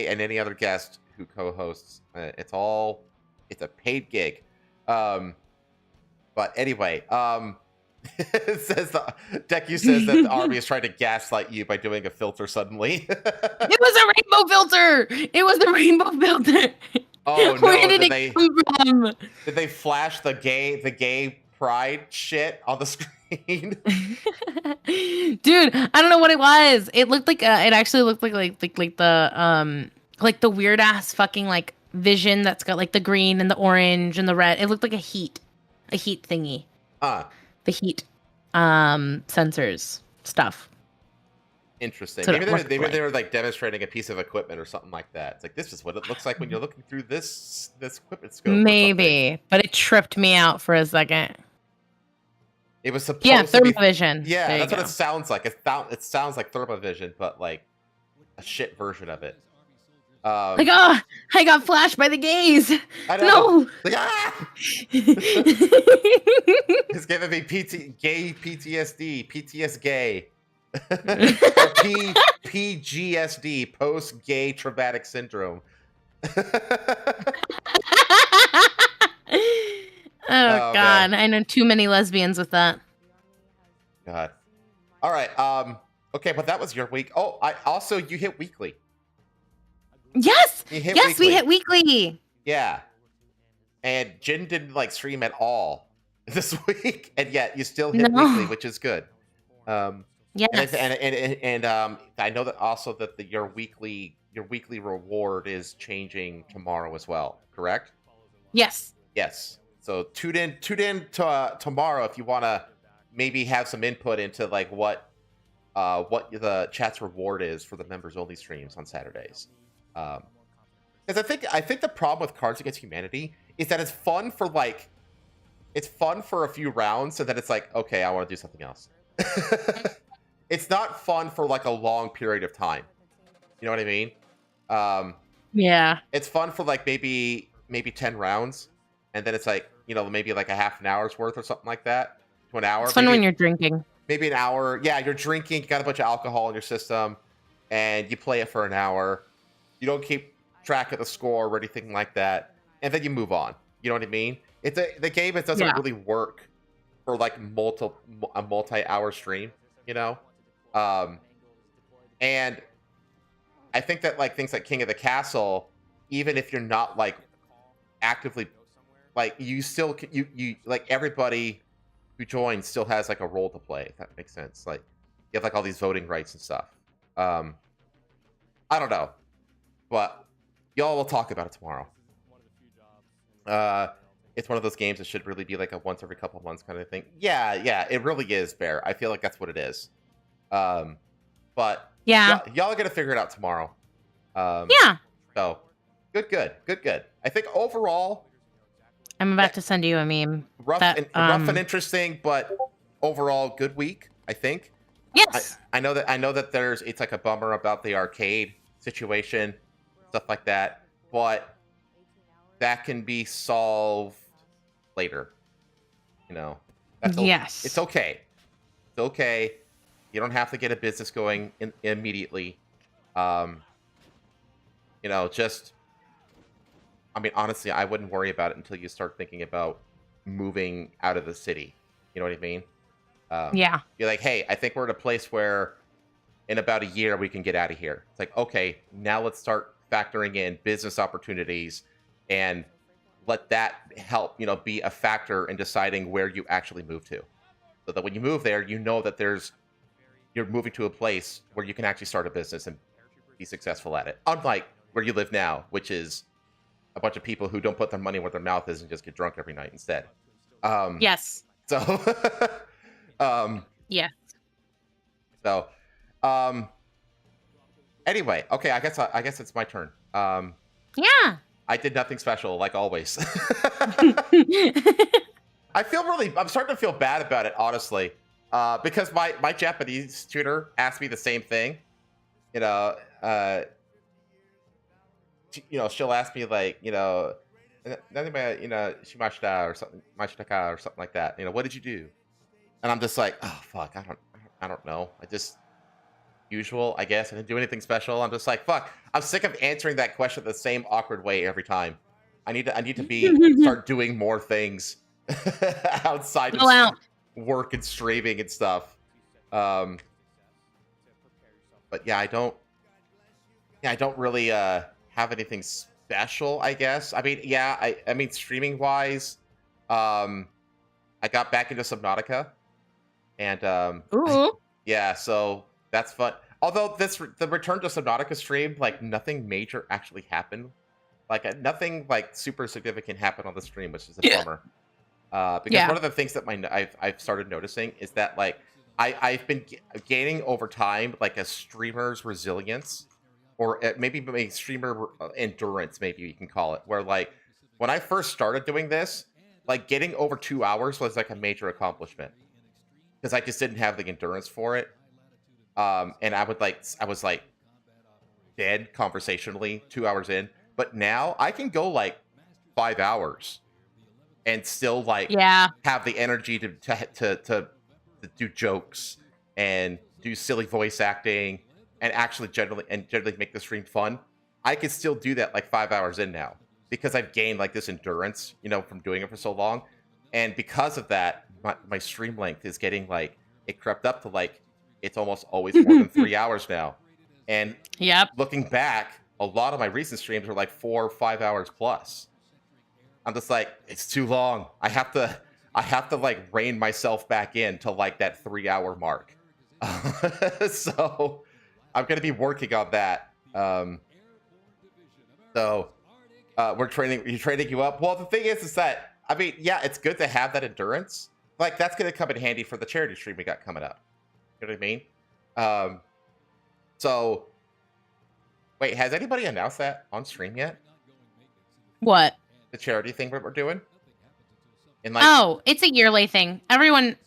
and any other guest who co-hosts. It's a paid gig. But anyway, it says Deku says that the army is trying to gaslight you by doing a filter suddenly. It was a rainbow filter. Oh no! Where did it come from? Did they flash the gay pride shit on the screen? Dude, I don't know what it was. It looked like it actually looked like the weird ass fucking like vision that's got like the green and the orange and the red. It looked like a heat thingy. The heat sensors stuff. Interesting. Maybe they were like demonstrating a piece of equipment or something like that. It's like, this is what it looks like when you're looking through this equipment scope. Maybe, but it tripped me out for a second. It was supposed to be thermovision. Yeah, that's what it sounds like. It sounds like thermovision, but like a shit version of it. I got flashed by the gays. I know. No. Like, It's giving me gay PTSD, PTS gay. Or PGSD, post gay traumatic syndrome. Oh God, man. I know too many lesbians with that. God. All right. Okay, but that was your week. Oh, you hit weekly. Yes. We hit weekly. Yeah. And Jin didn't like stream at all this week, and yet you still hit weekly, which is good. Yes. And I know that also that your weekly reward is changing tomorrow as well. Correct? Yes. Yes. So tune in tomorrow if you want to maybe have some input into like what the chat's reward is for the members only streams on Saturdays. Because I think the problem with Cards Against Humanity is that it's fun for a few rounds, and then it's like, okay, I want to do something else. It's not fun for like a long period of time. You know what I mean? Yeah. It's fun for like maybe 10 rounds, and then it's like, maybe like a half an hour's worth or something like that to an hour. It's fun when you're drinking. Maybe an hour. Yeah, you're drinking, you got a bunch of alcohol in your system, and you play it for an hour. You don't keep track of the score or anything like that, and then you move on. You know what I mean? The game doesn't really work for like a multi-hour stream, and I think that like things like King of the Castle, even if you're not like actively, like you still you like everybody who joins still has like a role to play, if that makes sense. Like you have like all these voting rights and stuff. I don't know, but y'all will talk about it tomorrow. It's one of those games that should really be like a once every couple of months kind of thing. Yeah, it really is, Bear. I feel like that's what it is. But yeah, y'all are gonna figure it out tomorrow. Yeah. So good. I think overall, I'm about to send you a meme. Rough and interesting, but overall good week, I think. Yes. I know that it's like a bummer about the arcade situation, stuff like that, but that can be solved later. Yes. It's okay. It's okay. You don't have to get a business going immediately. Just, I mean, honestly, I wouldn't worry about it until you start thinking about moving out of the city. You know what I mean? Yeah. You're like, hey, I think we're at a place where in about a year we can get out of here. It's like, okay, now let's start factoring in business opportunities and let that help, be a factor in deciding where you actually move to. So that when you move there, you know that you're moving to a place where you can actually start a business and be successful at it. Unlike where you live now, which is a bunch of people who don't put their money where their mouth is and just get drunk every night instead. Yes. So, yeah. So, anyway, okay, I guess it's my turn. Yeah. I did nothing special, like always. I'm starting to feel bad about it, honestly, because my Japanese tutor asked me the same thing. She'll ask me like, shimashita or something, mashitaka or something like that. What did you do? And I'm just like, oh fuck, I don't know. I just usual, I guess. I didn't do anything special. I'm just like, fuck. I'm sick of answering that question the same awkward way every time. I need to start doing more things outside of work and streaming and stuff. But yeah, I don't really have anything special, I guess. I mean, yeah, I mean streaming wise, I got back into Subnautica, and yeah, so that's fun. Although the return to Subnautica stream, like nothing major actually happened. Like nothing like super significant happened on the stream, which is a bummer. Because one of the things that I've started noticing is that like I've been gaining over time like a streamer's resilience, or maybe a streamer endurance, maybe you can call it. Where like when I first started doing this, like getting over 2 hours was like a major accomplishment because I just didn't have the endurance for it. And I was like dead conversationally 2 hours in, but now I can go like 5 hours and still like have the energy to do jokes and do silly voice acting and actually generally make the stream fun. I can still do that like 5 hours in now because I've gained like this endurance, from doing it for so long. And because of that, my stream length is getting like, it crept up to like, it's almost always more than 3 hours now. And looking back, a lot of my recent streams are like 4 or 5 hours plus. I'm just like, it's too long. I have to like rein myself back in to like that 3 hour mark. So I'm going to be working on that. You're training you up. Well, the thing is that, I mean, yeah, it's good to have that endurance. Like that's going to come in handy for the charity stream we got coming up. You know what I mean? So wait, has anybody announced that on stream yet? What? The charity thing that we're doing? It's a yearly thing. Everyone,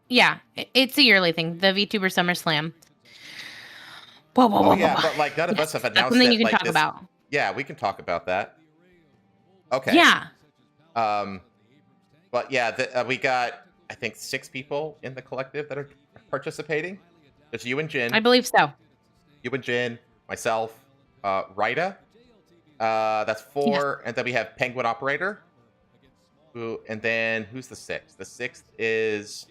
yeah, it's a yearly thing. The VTuber Summer Slam. Whoa, but like none of us have announced that's something that, you can like, talk about. Yeah, we can talk about that. Okay. Yeah. But yeah, we got, I think, 6 people in the collective that are participating. There's you and Jin. I believe so. You and Jin, myself, Rita. That's 4, and then we have Penguin Operator. And then who's the 6th? The 6th is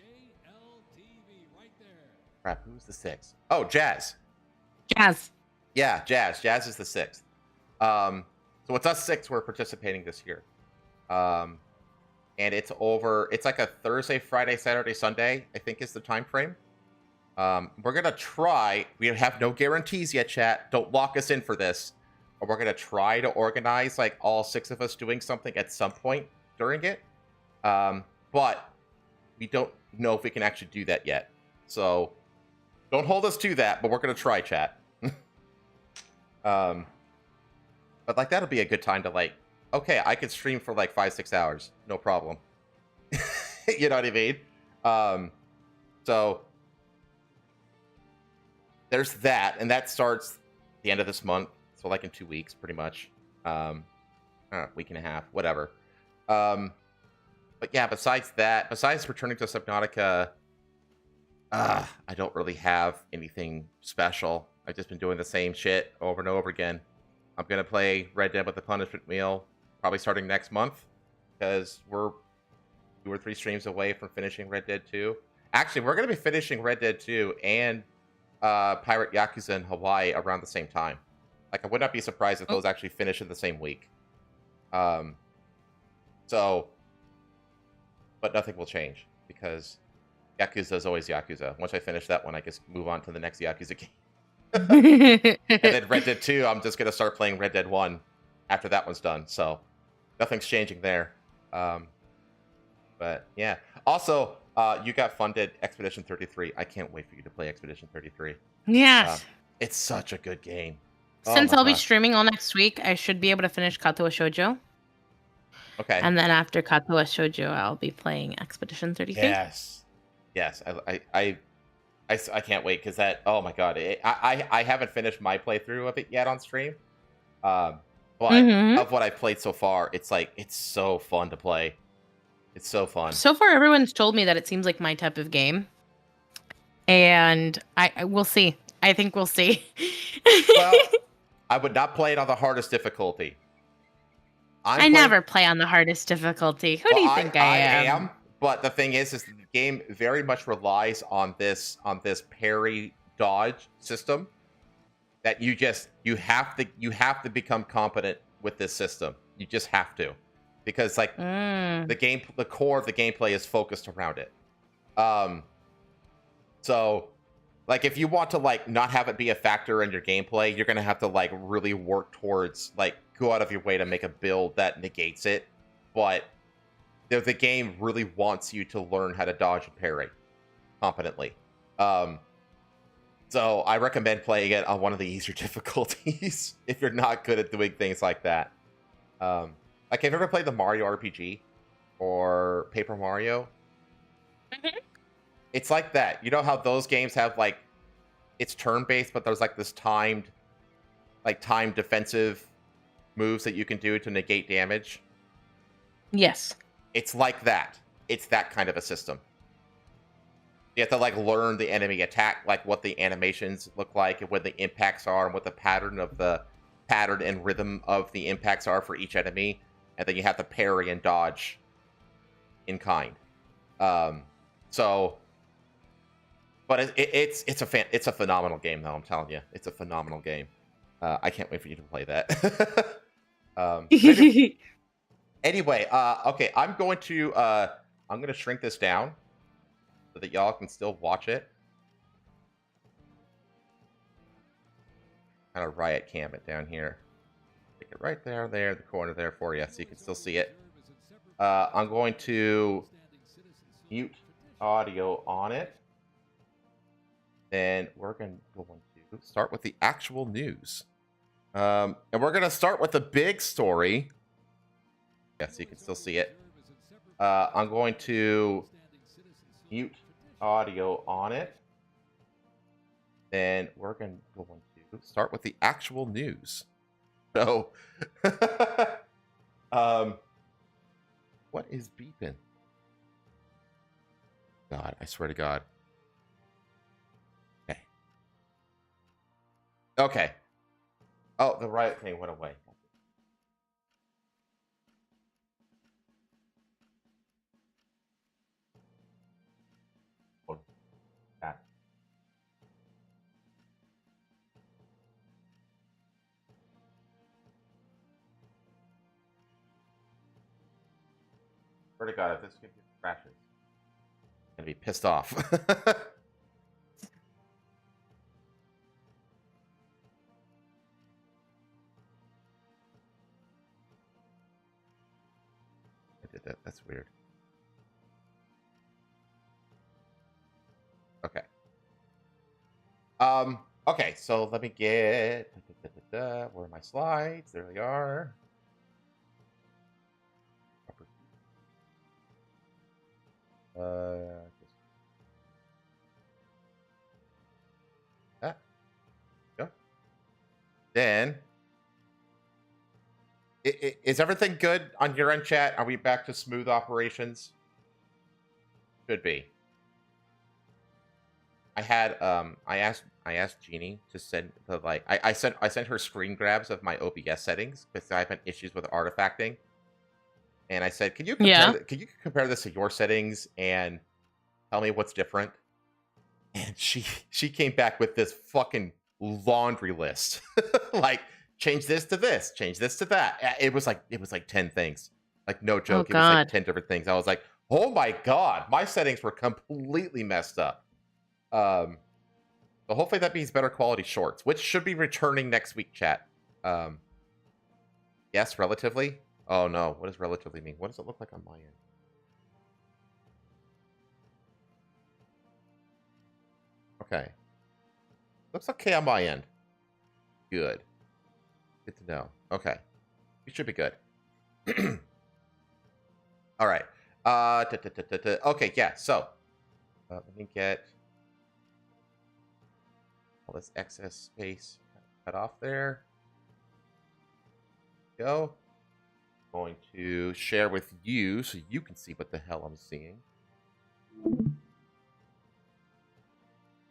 crap. Who's the 6th? Oh, Jazz. Yeah, Jazz. Jazz is the 6th. So it's us 6 who are participating this year. And it's like a Thursday, Friday, Saturday, Sunday, I think is the time frame. We're gonna try. We have no guarantees yet, chat. Don't lock us in for this. But we're gonna try to organize like all 6 of us doing something at some point during it. But we don't know if we can actually do that yet. So don't hold us to that, but we're gonna try, chat. But like that'll be a good time to like, okay, I could stream for like 5-6 hours, no problem. You know what I mean? So there's that, and that starts the end of this month, so like in 2 weeks, pretty much. Week and a half, whatever. But yeah, besides returning to Subnautica, I don't really have anything special. I've just been doing the same shit over and over again. I'm gonna play Red Dead with the Punishment Wheel, probably starting next month, because we're 2 or 3 streams away from finishing Red Dead 2. Actually, we're gonna be finishing Red Dead 2 and Pirate Yakuza in Hawaii around the same time. Like, I would not be surprised if those actually finish in the same week. But nothing will change, because Yakuza is always Yakuza. Once I finish that one, I just move on to the next Yakuza game. And then Red Dead 2, I'm just going to start playing Red Dead 1 after that one's done. So nothing's changing there. But yeah. Also, you got funded Expedition 33. I can't wait for you to play Expedition 33. Yes. It's such a good game. Since I'll be streaming all next week, I should be able to finish Kato Shoujo. Okay. And then after Kato Shoujo, I'll be playing Expedition 33. Yes. I can't wait, because that, oh my god, I haven't finished my playthrough of it yet on stream. But of what I've played so far, it's so fun to play. It's so fun. So far, everyone's told me that it seems like my type of game. And I will see. I think we'll see. Well, I would not play it on the hardest difficulty. I never play on the hardest difficulty. Who do you think I am? But the thing is the game very much relies on this parry dodge system. That you have to become competent with this system. You just have to, because the core of the gameplay is focused around it. So, like, if you want to not have it be a factor in your gameplay, you're gonna have to really work towards go out of your way to make a build that negates it. But the game really wants you to learn how to dodge and parry competently. So I recommend playing it on one of the easier difficulties if you're not good at doing things like that. Have you ever played the Mario RPG or Paper Mario? Mm-hmm. It's like that. You know how those games have it's turn-based, but there's this timed defensive moves that you can do to negate damage? Yes. It's like that. It's that kind of a system. You have to learn the enemy attack, what the animations look like and what the impacts are and what the pattern and rhythm of the impacts are for each enemy, and then you have to parry and dodge in kind. But it's a phenomenal game, though. I'm telling you, it's a phenomenal game. I can't wait for you to play that. Anyway, okay, I'm going to shrink this down so that y'all can still watch it. Kind of riot cam it down here. Stick it right there, the corner there for you, so you can still see it. I'm going to mute audio on it. Then we're going to start with the actual news. And we're going to start with the big story. Yeah, so you can still see it. I'm going to mute audio on it. Then we're going to start with the actual news. So, what is beeping? God, I swear to God. Okay. Oh, the riot thing went away. Swear to God, if this computer crashes, I'm gonna be pissed off. Did that. That's weird. Okay. Okay, so let me get where are my slides? There they are. Just then, is everything good on your end, chat? Are we back to smooth operations? Should be. I had I asked Jeannie to send the I sent her screen grabs of my OBS settings because I've had issues with artifacting, and I said, can you compare this to your settings and tell me what's different? And she came back with this fucking laundry list, like change this to this, change this to that. It was like 10 things, like no joke. It was like 10 different things. I was like, oh my god, my settings were completely messed up. So hopefully that means better quality shorts, which should be returning next week, chat. Yes, relatively. Oh no, what does relatively mean? What does it look like on my end? Okay. Looks okay on my end. Good. Good to know. Okay. We should be good. All right. Okay, yeah, so let me get all this excess space cut off there. Go. Going to share with you so you can see what the hell I'm seeing.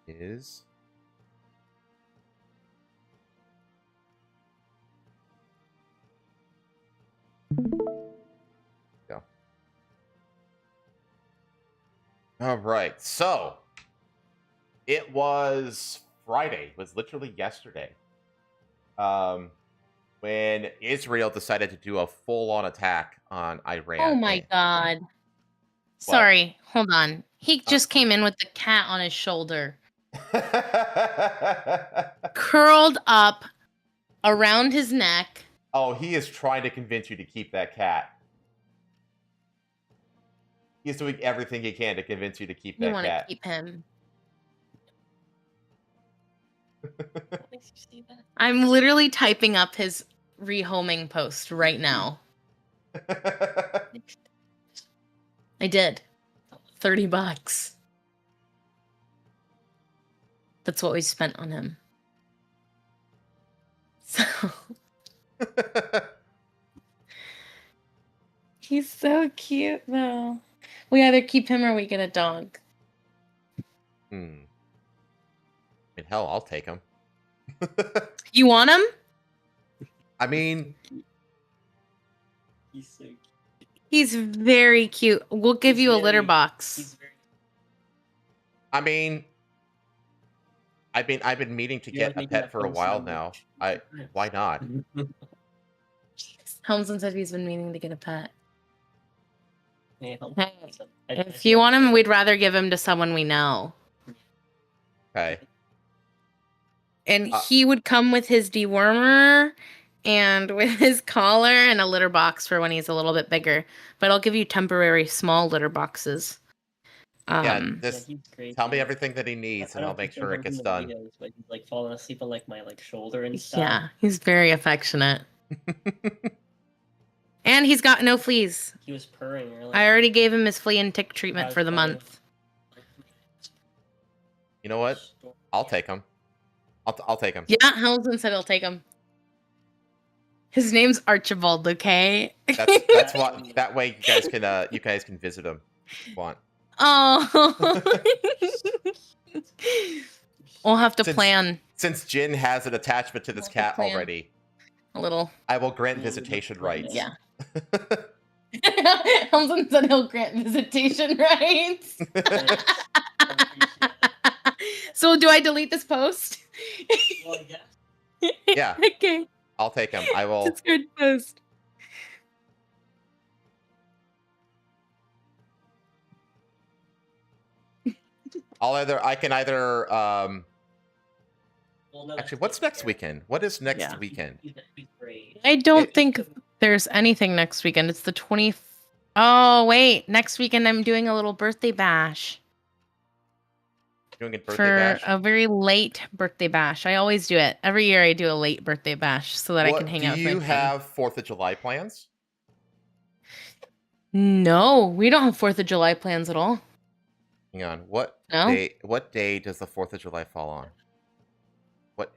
Is go. All right, so it was Friday. It was literally yesterday, when Israel decided to do a full-on attack on Iran. Oh my god! Sorry, hold on. He just came in with the cat on his shoulder. Curled up around his neck. Oh, he is trying to convince you to keep that cat. He's doing everything he can to convince you to keep that cat. You want to keep him. I'm literally typing up his rehoming post right now. I did. $30. That's what we spent on him. So he's so cute though. We either keep him or we get a dog. I mean, hell, I'll take him. You want him? I mean, he's so cute. He's very cute. We'll give you a litter box. I mean, I've been meaning to get a pet for a while now. Why not? Helmson said he's been meaning to get a pet. Hey, if you want him, we'd rather give him to someone we know. Okay. And he would come with his dewormer and with his collar and a litter box for when he's a little bit bigger. But I'll give you temporary small litter boxes. Tell me everything that he needs, and I'll make sure it gets done. Videos, but he's like falling asleep on like my shoulder and stuff. Yeah, he's very affectionate. And he's got no fleas. He was purring earlier. I already gave him his flea and tick treatment for the month. You know what? I'll take him. I'll take him. Yeah, Helmson said he'll take him. His name's Archibald, okay? That's what. That way you guys can visit him if you want. Oh. We'll have to plan. Since Jin has an attachment to this cat already. A little. I will grant visitation rights. Yeah. Helmson said he'll grant visitation rights. So do I delete this post? Well, yeah. Yeah. Okay. I'll take him. I will. It's a good post. I can either actually, what's next weekend? What is next weekend? I don't think there's anything next weekend. It's the 20th. Oh, wait. Next weekend I'm doing a little birthday bash. Doing a birthday bash? A very late birthday bash. I always do it. Every year I do a late birthday bash so that I can hang out with my friends. Do you have 4th of July plans? No, we don't have 4th of July plans at all. Hang on. What day does the 4th of July fall on? What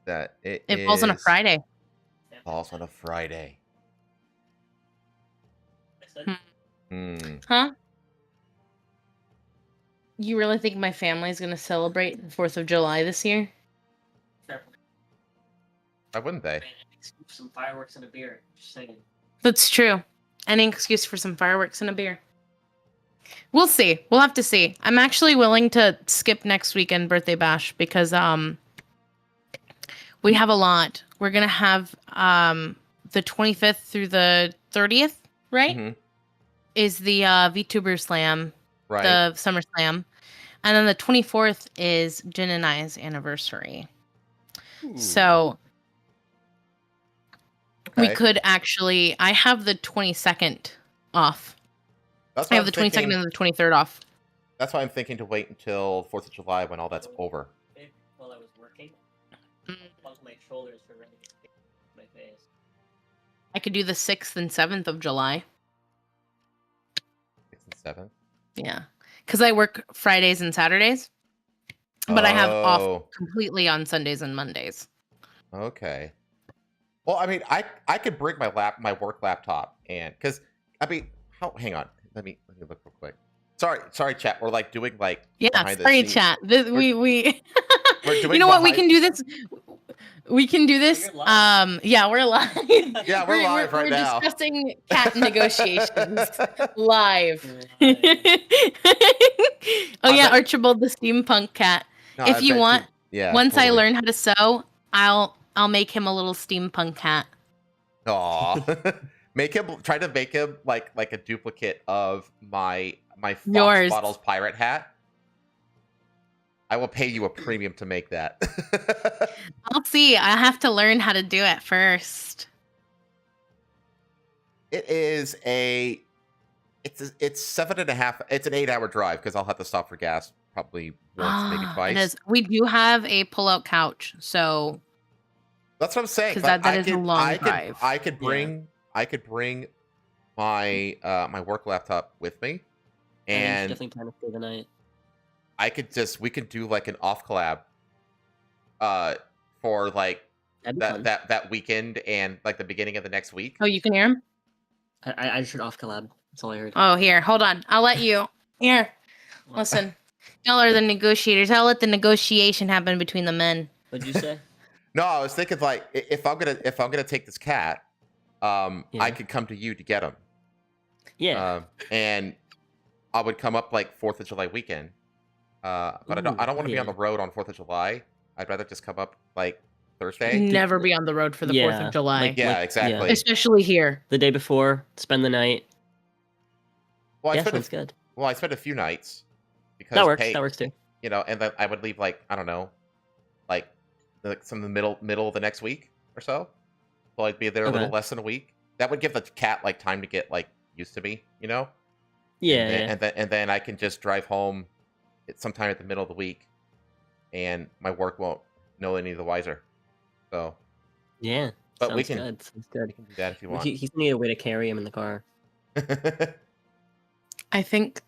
that. It falls on a Friday. Falls on a Friday. Huh? You really think my family's gonna celebrate the 4th of July this year? Why wouldn't they? Some fireworks and a beer. Just saying. That's true. Any excuse for some fireworks and a beer. We'll see. We'll have to see. I'm actually willing to skip next weekend birthday bash because we have a lot. We're gonna have the 25th through the 30th, right? Mm-hmm. Is the VTuber Slam, Right. the Summer Slam, and then the 24th is Jin and I's anniversary. Ooh. So Okay. we could actually. I have the 22nd off. That's I why have the I'm 22nd thinking- and the 23rd off. That's why I'm thinking to wait until 4th of July when all that's over. While I was working, bumped my shoulders for running my face. I could do the 6th and 7th of July. 6th and 7th. Yeah, because I work Fridays and Saturdays, but I have Oh. off completely on Sundays and Mondays. Okay. Well, I mean, I could bring my work laptop, and because I mean, hang on, let me look real quick. Sorry, chat. We're like doing like Yeah, behind the sorry, scenes. chat. This, we We're doing you know what? We behind- can do this. We can do this. You're live. Yeah, we're live. Yeah, we're live right now. We're discussing cat negotiations live. Right. Oh I yeah, bet- Archibald the steampunk cat. No, If I you bet want, yeah. once I totally. learn how to sew, I'll make him a little steampunk cat. Aw. Try to make him like a duplicate of my Fox Yours. Bottles pirate hat. I will pay you a premium to make that. I'll see. I have to learn how to do it first. It's 7.5. It's an 8-hour drive because I'll have to stop for gas probably once, maybe It twice. is. We do have a pull-out couch, so That's what I'm saying. 'Cause but that is a long drive. I could bring my my work laptop with me, and definitely plan to stay the night. we could do like an off collab for like That'd be fun. that weekend and like the beginning of the next week. oh, you can hear him. I just heard off collab. That's all I heard. Oh, here, hold on. I'll let you. Here, listen. Y'all are the negotiators. I'll let the negotiation happen between the men. What'd you say? No, I was thinking like if I'm gonna take this cat, I Yeah. could come to you to get him. Yeah. And I would come up like 4th of July weekend. But I don't want to be on yeah. the road on 4th of July. I'd rather just come up like Thursday. Never be on the road for the 4th Yeah, of July, like- Yeah, exactly. especially here. The day before, spend the night. Well, Yeah, sounds good. I spent a few nights because That works. pay, That works too. you know, and then I would leave like I don't know, like some of the middle of the next week or so. So I'd be there a little Okay. less than a week. That would give the cat like time to get like used to me, you know. Yeah. And then I can just drive home at sometime at the middle of the week, and my work won't know any the wiser. So, Yeah. but Sounds we can good. Sounds good. do that if you want. He's gonna need a way to carry him in the car. I think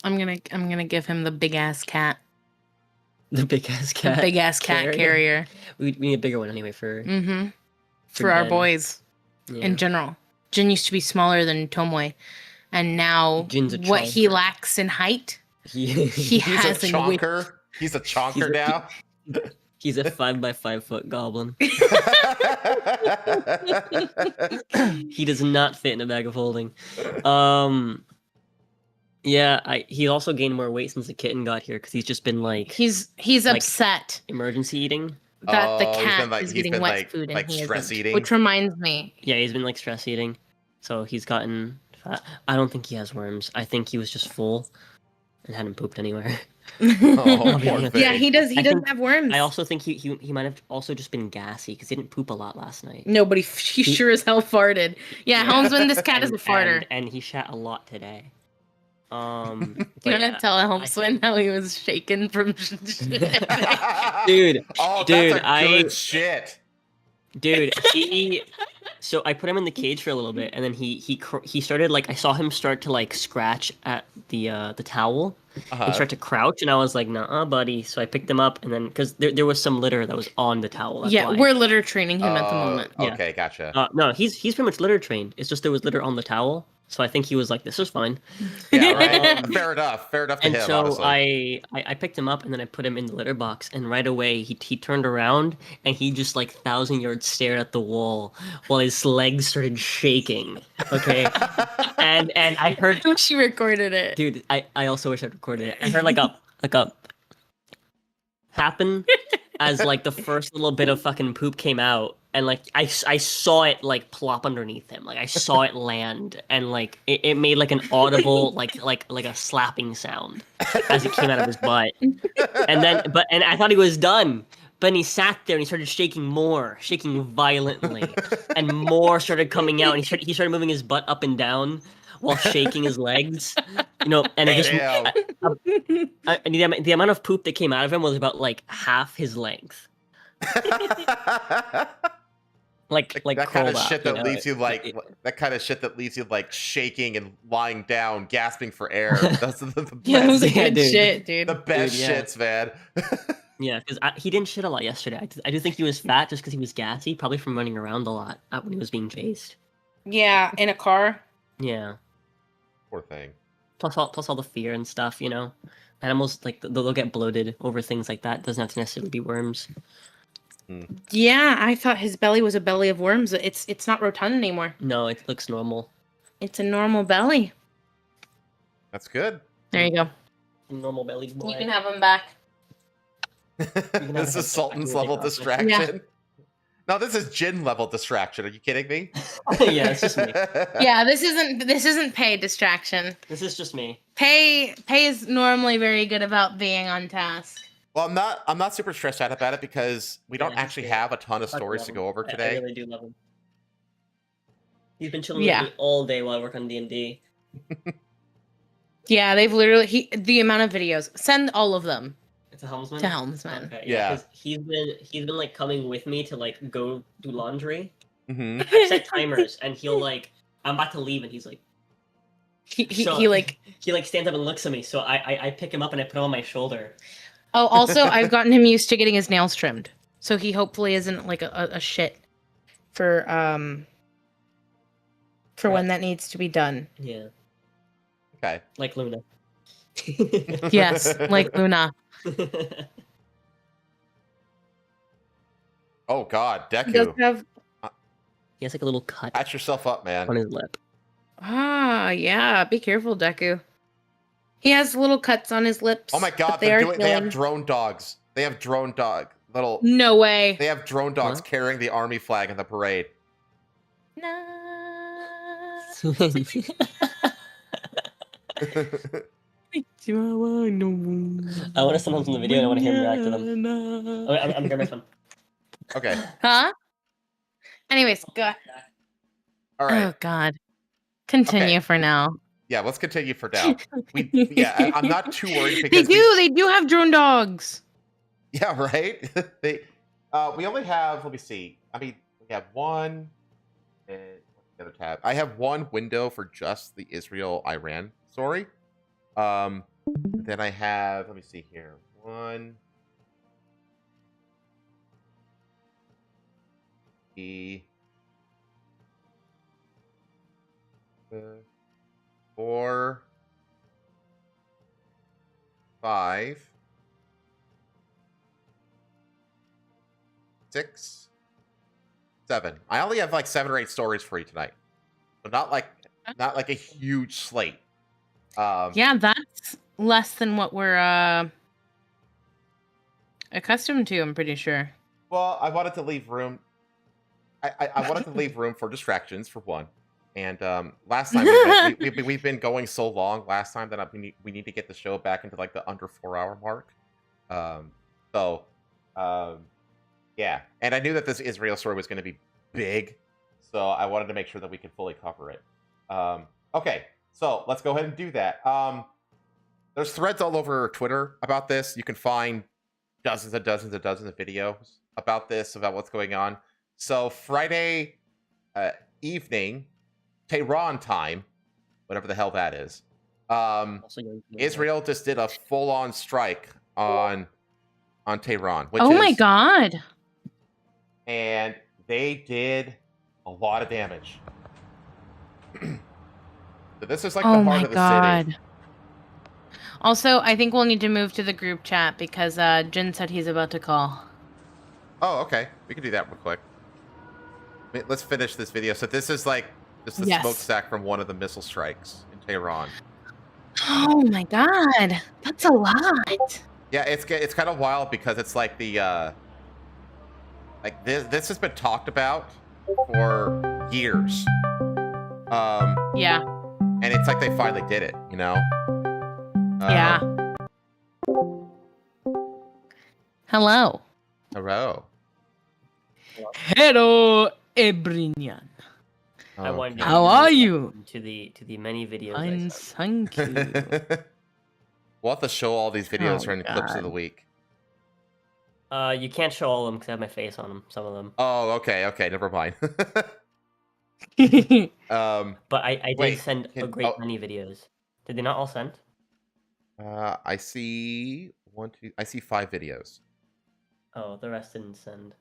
I'm gonna give him the big ass cat, The big ass the cat. big ass cat carrier. We need a bigger one anyway for. Mm-hmm. For our Ben. boys Yeah. in general. Jin used to be smaller than Tomoe, and now Jin's a what he chonker. lacks in height, He, he He's has a in width. chonker. He's a chonker He's a- now. he's a 5x5 foot goblin. He does not fit in a bag of holding. Yeah, he also gained more weight since the kitten got here because he's just been like He's Like- upset emergency eating. that the Oh, he's cat been, like- is he's getting been, wet like- food and like he stress isn't. eating? Which reminds me, Yeah, he's been like stress eating, so he's gotten fat. I don't think he has worms. I think he was just full and hadn't pooped anywhere. Oh, poor Yeah, thing. yeah, he does. He I does think- have worms. I also think he might have also just been gassy because he didn't poop a lot last night. Nobody. He sure as hell farted. Yeah, Helmsman, this cat is a farter. And he shat a lot today. You but want to yeah, tell I Helmsman how he was shaken from? Dude, Oh, dude, that's a I- good shit. dude, so I put him in the cage for a little bit, and then he started like I saw him start to like scratch at the towel, and start to crouch, and I was like, "Nah, buddy." So I picked him up, and then because there was some litter that was on the towel. That's why. we're litter training him at the moment. Okay, gotcha. No, he's pretty much litter trained. It's just there was litter on the towel, so I think he was like, "This is fine." Yeah, right. Fair enough. Fair enough to And him. so Honestly. I picked him up, and then I put him in the litter box, and right away he turned around and he just like 1,000 yard stared at the wall while his legs started shaking. Okay, and I heard She recorded it. dude. I also wish I'd recorded it. I heard like a happen as like the first little bit of fucking poop came out, and like I saw it like plop underneath him. Like I saw it land, and like it made like an audible like a slapping sound as it came out of his butt. And then and I thought he was done. But then he sat there and he started shaking violently, and more started coming out. And he started moving his butt up and down while shaking his legs, and it just the amount of poop that came out of him was about like half his length. like that kind of up, shit that leaves you like that kind of shit that leaves you like shaking and lying down, gasping for air. That's the best. Yeah, it was good shit, dude. The best shits, man. Yeah, because he didn't shit a lot yesterday. I do think he was fat just because he was gassy, probably from running around a lot when he was being chased. Yeah, in a car. Yeah. Poor thing. Plus all the fear and stuff, Animals, like, they'll get bloated over things like that. Doesn't have to necessarily be worms. Yeah, I thought his belly was a belly of worms. It's not rotund anymore. No, it looks normal. It's a normal belly. That's good. There you go. Normal belly boy. You can have him back. This is Sultan's level distraction. Yeah. No, this is Jin level distraction. Are you kidding me? Yeah, it's just me. Yeah, this isn't Pei distraction. This is just me. Pei is normally very good about being on task. Well, I'm not super stressed out about it because we don't actually have a ton of stories to go over today. I really do love him. He's been chilling with me all day while I work on D&D. Yeah, they've literally the amount of videos. Send all of them. To Helmsman? To Helmsman. Okay, yeah. He's been like coming with me to like go do laundry. Mm-hmm. I set timers, and he'll like, I'm about to leave, and he's like, he stands up and looks at me. So I pick him up and I put him on my shoulder. Oh, also I've gotten him used to getting his nails trimmed, so he hopefully isn't like a shit for when that needs to be done. Yeah. Okay. Like Luna. Yes, like Luna. Oh God, Deku. He does have. He has like a little cut. Patch yourself up, man. On his lip. Ah, yeah. Be careful, Deku. He has little cuts on his lips. Oh my God, they have drone dogs. They have drone dog. No way. They have drone dogs carrying the army flag in the parade. No. I want to send them from the video and I want to hear him react to them. Okay, I'm grabbing my phone. Okay. Huh? Anyways, go. All right. Oh God. Continue for now. Yeah, let's continue for now. I'm not too worried because they do have drone dogs. Yeah, right. We only have. Let me see. I mean, we have one. And the other tab. I have one window for just the Israel-Iran story. Then I have. Let me see here. One. Four. 5. 6. 7. I only have like 7 or 8 stories for you tonight, but not like a huge slate. Yeah, that's less than what we're accustomed to. I'm pretty sure. Well, I wanted to leave room. I wanted to leave room for distractions for one, and last time we've been going so long. Last time that we need to get the show back into like the under 4-hour mark. Yeah, and I knew that this Israel story was going to be big, so I wanted to make sure that we could fully cover it. Okay, so let's go ahead and do that. There's threads all over Twitter about this. You can find dozens and dozens and dozens of videos about this, about what's going on. So Friday evening, Tehran time, whatever the hell that is, Israel just did a full-on strike on Tehran, which oh is, my god. and they did a lot of damage. So this is like Oh the heart my of the god. city. Also, I think we'll need to move to the group chat because Jin said he's about to call. Oh, okay. We can do that real quick. Let's finish this video. So this is like just the Yes. smokestack from one of the missile strikes in Tehran. Oh my god, that's a lot. Yeah, it's kind of wild because it's like the like this has been talked about for years. Yeah. And it's like they finally did it, you know? Yeah. Hello. Hello. Hello, Ebrinian. I wanted How are you? To the many videos. Fine, thank you. We'll have to show all these videos Oh, or clips of the God. week. You can't show all of them because I have my face on them. Some of them. Oh, okay, never mind. But I did wait, send a great many videos. Did they not all send? I see I see 5 videos. Oh, the rest didn't send.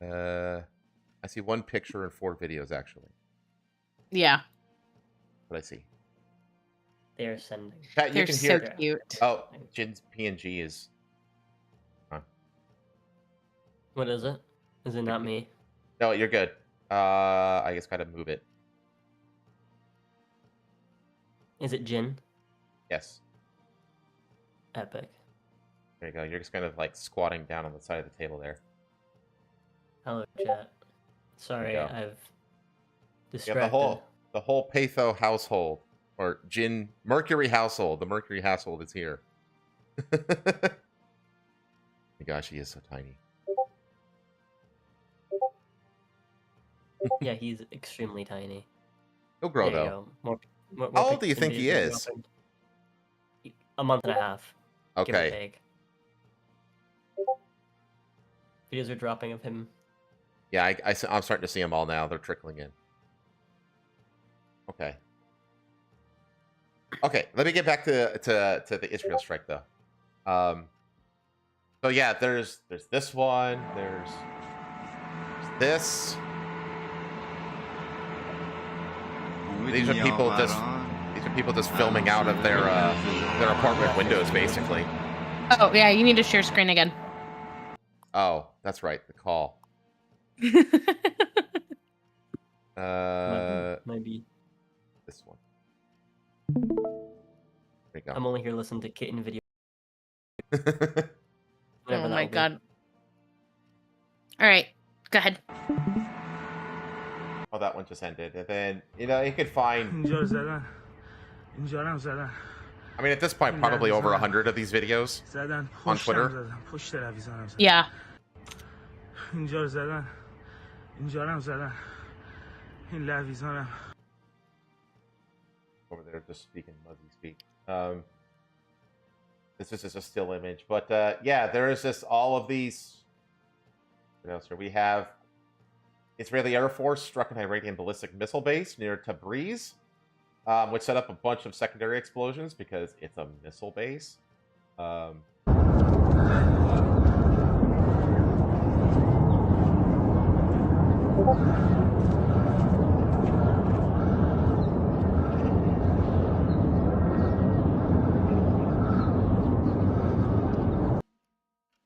I see 1 picture and 4 videos actually. Yeah. What I see. They are sending. Pat, you They're can so hear. cute. Oh, Jin's PNG is. Huh. What is it? Is it not me? No, you're good. I just gotta move it. Is it Jin? Yes. Epic. There you go. You're just kind of like squatting down on the side of the table there. Hello, chat. Sorry, go. I've Yeah, distracted. the whole Peitho household, or Jin Mercury household. The Mercury household is here. My gosh, he is so tiny. Yeah, he's extremely tiny. He'll grow There you though. go. More How old do you pictures and think he videos are is? dropping. A month and a half. Give or Okay. take. Videos are dropping of him. Yeah, I'm starting to see them all now. They're trickling in. Okay. Okay, let me get back to the Israel strike though. So yeah, there's this one. There's this. These are people just filming out of their apartment windows, basically. Oh, yeah, you need to share screen again. Oh, that's right, the call. Maybe. This one. There you go. I'm only here listening to kitten video. Oh my god. All right, go ahead. Oh, that one just ended. And then, you know, you could find... I mean, at this point, probably over 100 of these videos on Twitter. Yeah. Over there, just speaking as we speak. This is just a still image. But, yeah, there is just all of these... What else here? We have... Israeli Air Force struck an Iranian ballistic missile base near Tabriz, which set up a bunch of secondary explosions because it's a missile base.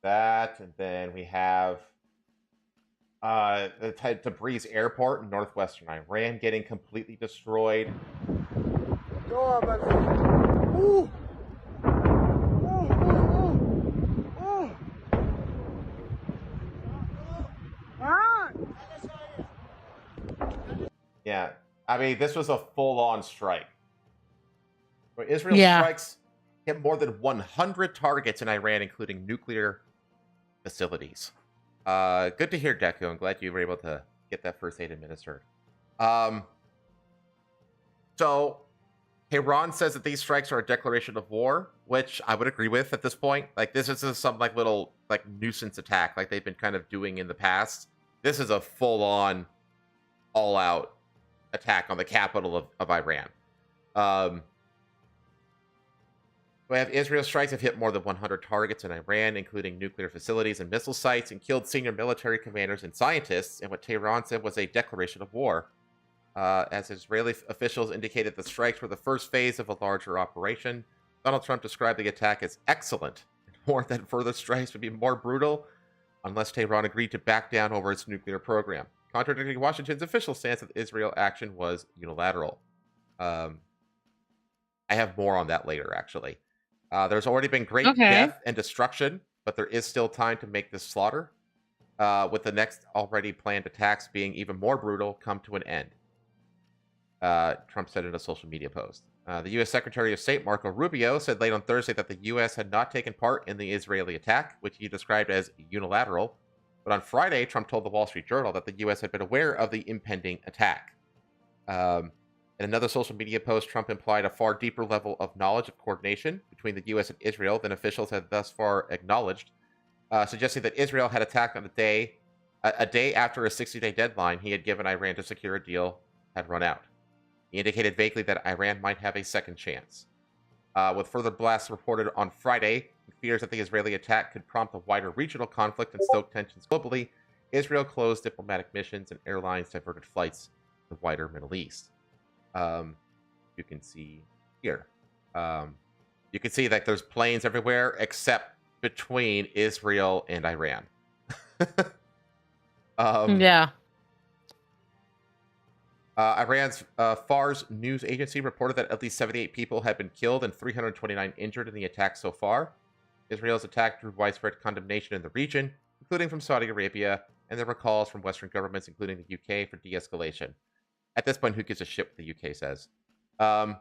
That, and then we have the Tabriz Airport in northwestern Iran getting completely destroyed. Yeah, I mean, this was a full-on strike. Israel strikes hit more than 100 targets in Iran, including nuclear facilities. Good to hear, Deku. I'm glad you were able to get that first aid administered. So, Tehran says that these strikes are a declaration of war, which I would agree with at this point. Like, this isn't some, like, little, like, nuisance attack like they've been kind of doing in the past. This is a full-on, all-out attack on the capital of Iran. We have Israel strikes have hit more than 100 targets in Iran, including nuclear facilities and missile sites, and killed senior military commanders and scientists in what Tehran said was a declaration of war. As Israeli officials indicated, the strikes were the first phase of a larger operation. Donald Trump described the attack as excellent and warned that further strikes would be more brutal unless Tehran agreed to back down over its nuclear program, contradicting Washington's official stance that Israel action was unilateral. I have more on that later, actually. There's already been great death and destruction, but there is still time to make this slaughter, with the next already planned attacks being even more brutal, come to an end. Trump said in a social media post. The U.S. Secretary of State Marco Rubio said late on Thursday that the U.S. had not taken part in the Israeli attack, which he described as unilateral. But on Friday, Trump told the Wall Street Journal that the U.S. had been aware of the impending attack. In another social media post, Trump implied a far deeper level of knowledge of coordination between the U.S. and Israel than officials had thus far acknowledged, suggesting that Israel had attacked on a day after a 60-day deadline he had given Iran to secure a deal had run out. He indicated vaguely that Iran might have a second chance. With further blasts reported on Friday, fears that the Israeli attack could prompt a wider regional conflict and stoke tensions globally, Israel closed diplomatic missions and airlines diverted flights to the wider Middle East. You can see here. You can see that there's planes everywhere except between Israel and Iran. Yeah. Iran's Fars news agency reported that at least 78 people had been killed and 329 injured in the attack so far. Israel's attack drew widespread condemnation in the region, including from Saudi Arabia, and there were calls from Western governments, including the UK, for de-escalation. At this point, who gives a shit what the UK says? The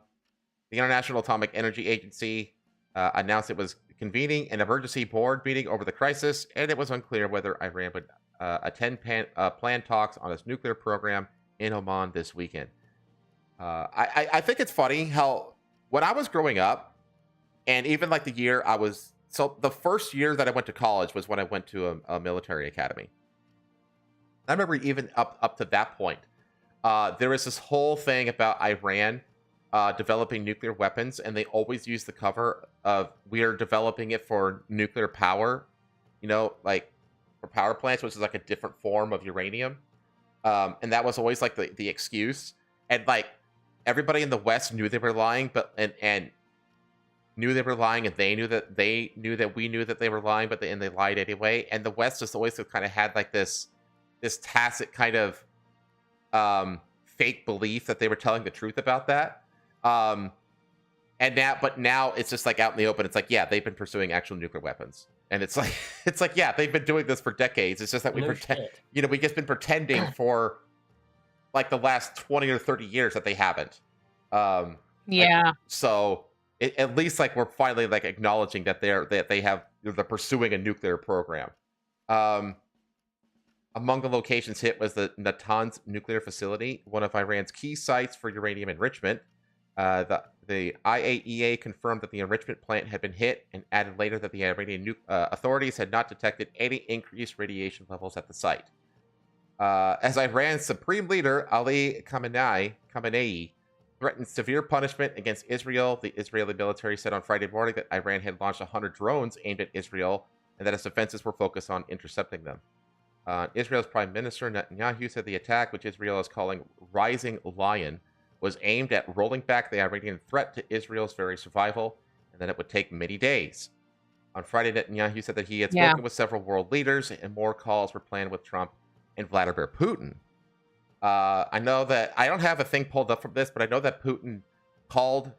International Atomic Energy Agency announced it was convening an emergency board meeting over the crisis, and it was unclear whether Iran would attend planned talks on its nuclear program in Oman this weekend. I think it's funny how when I was growing up, and even like the year I was, so the first year that I went to college was when I went to a military academy. I remember even up to that point, there was this whole thing about Iran developing nuclear weapons, and they always use the cover of we are developing it for nuclear power, like for power plants, which is like a different form of uranium. And that was always like the excuse. And like everybody in the West knew they were lying, and knew they were lying, and they knew that we knew that they were lying, but they lied anyway. And the West just always kind of had like this tacit kind of fake belief that they were telling the truth about that. And now it's just like out in the open. It's like, yeah, they've been pursuing actual nuclear weapons. And it's like, yeah, they've been doing this for decades. It's just that we pretend, we've just been pretending for like the last 20 or 30 years that they haven't. Yeah. So at least like we're finally like acknowledging that they're pursuing a nuclear program. Among the locations hit was the Natanz nuclear facility, one of Iran's key sites for uranium enrichment. The IAEA confirmed that the enrichment plant had been hit and added later that the Iranian authorities had not detected any increased radiation levels at the site. As Iran's supreme leader, Ali Khamenei, threatened severe punishment against Israel, the Israeli military said on Friday morning that Iran had launched 100 drones aimed at Israel and that its offenses were focused on intercepting them. Israel's Prime Minister Netanyahu said the attack, which Israel is calling Rising Lion, was aimed at rolling back the Iranian threat to Israel's very survival, and that it would take many days. On Friday, Netanyahu said that he had spoken with several world leaders, and more calls were planned with Trump and Vladimir Putin. I know that I don't have a thing pulled up from this, but I know that Putin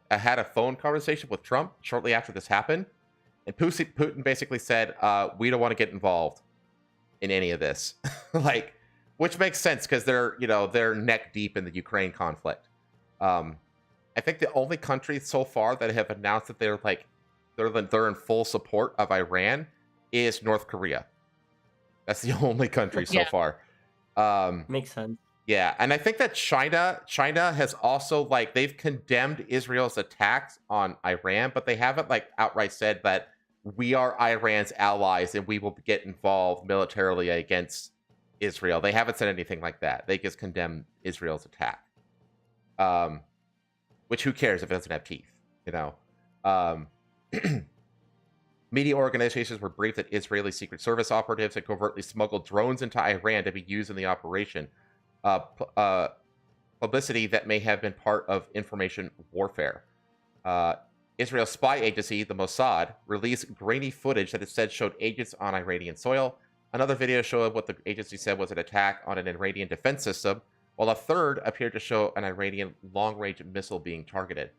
had a phone conversation with Trump shortly after this happened, and Putin basically said, "We don't want to get involved in any of this," which makes sense because they're neck deep in the Ukraine conflict. I think the only country so far that have announced that they're in full support of Iran is North Korea. That's the only country so far. Makes sense. Yeah, and I think that China has also they've condemned Israel's attacks on Iran, but they haven't outright said that we are Iran's allies and we will get involved militarily against Israel. They haven't said anything like that. They just condemn Israel's attack. Which who cares if it doesn't have teeth, Media organizations were briefed that Israeli Secret Service operatives had covertly smuggled drones into Iran to be used in the operation. Publicity that may have been part of information warfare. Israel's spy agency, the Mossad, released grainy footage that it said showed agents on Iranian soil. Another video showed what the agency said was an attack on an Iranian defense system, while a third appeared to show an Iranian long-range missile being targeted.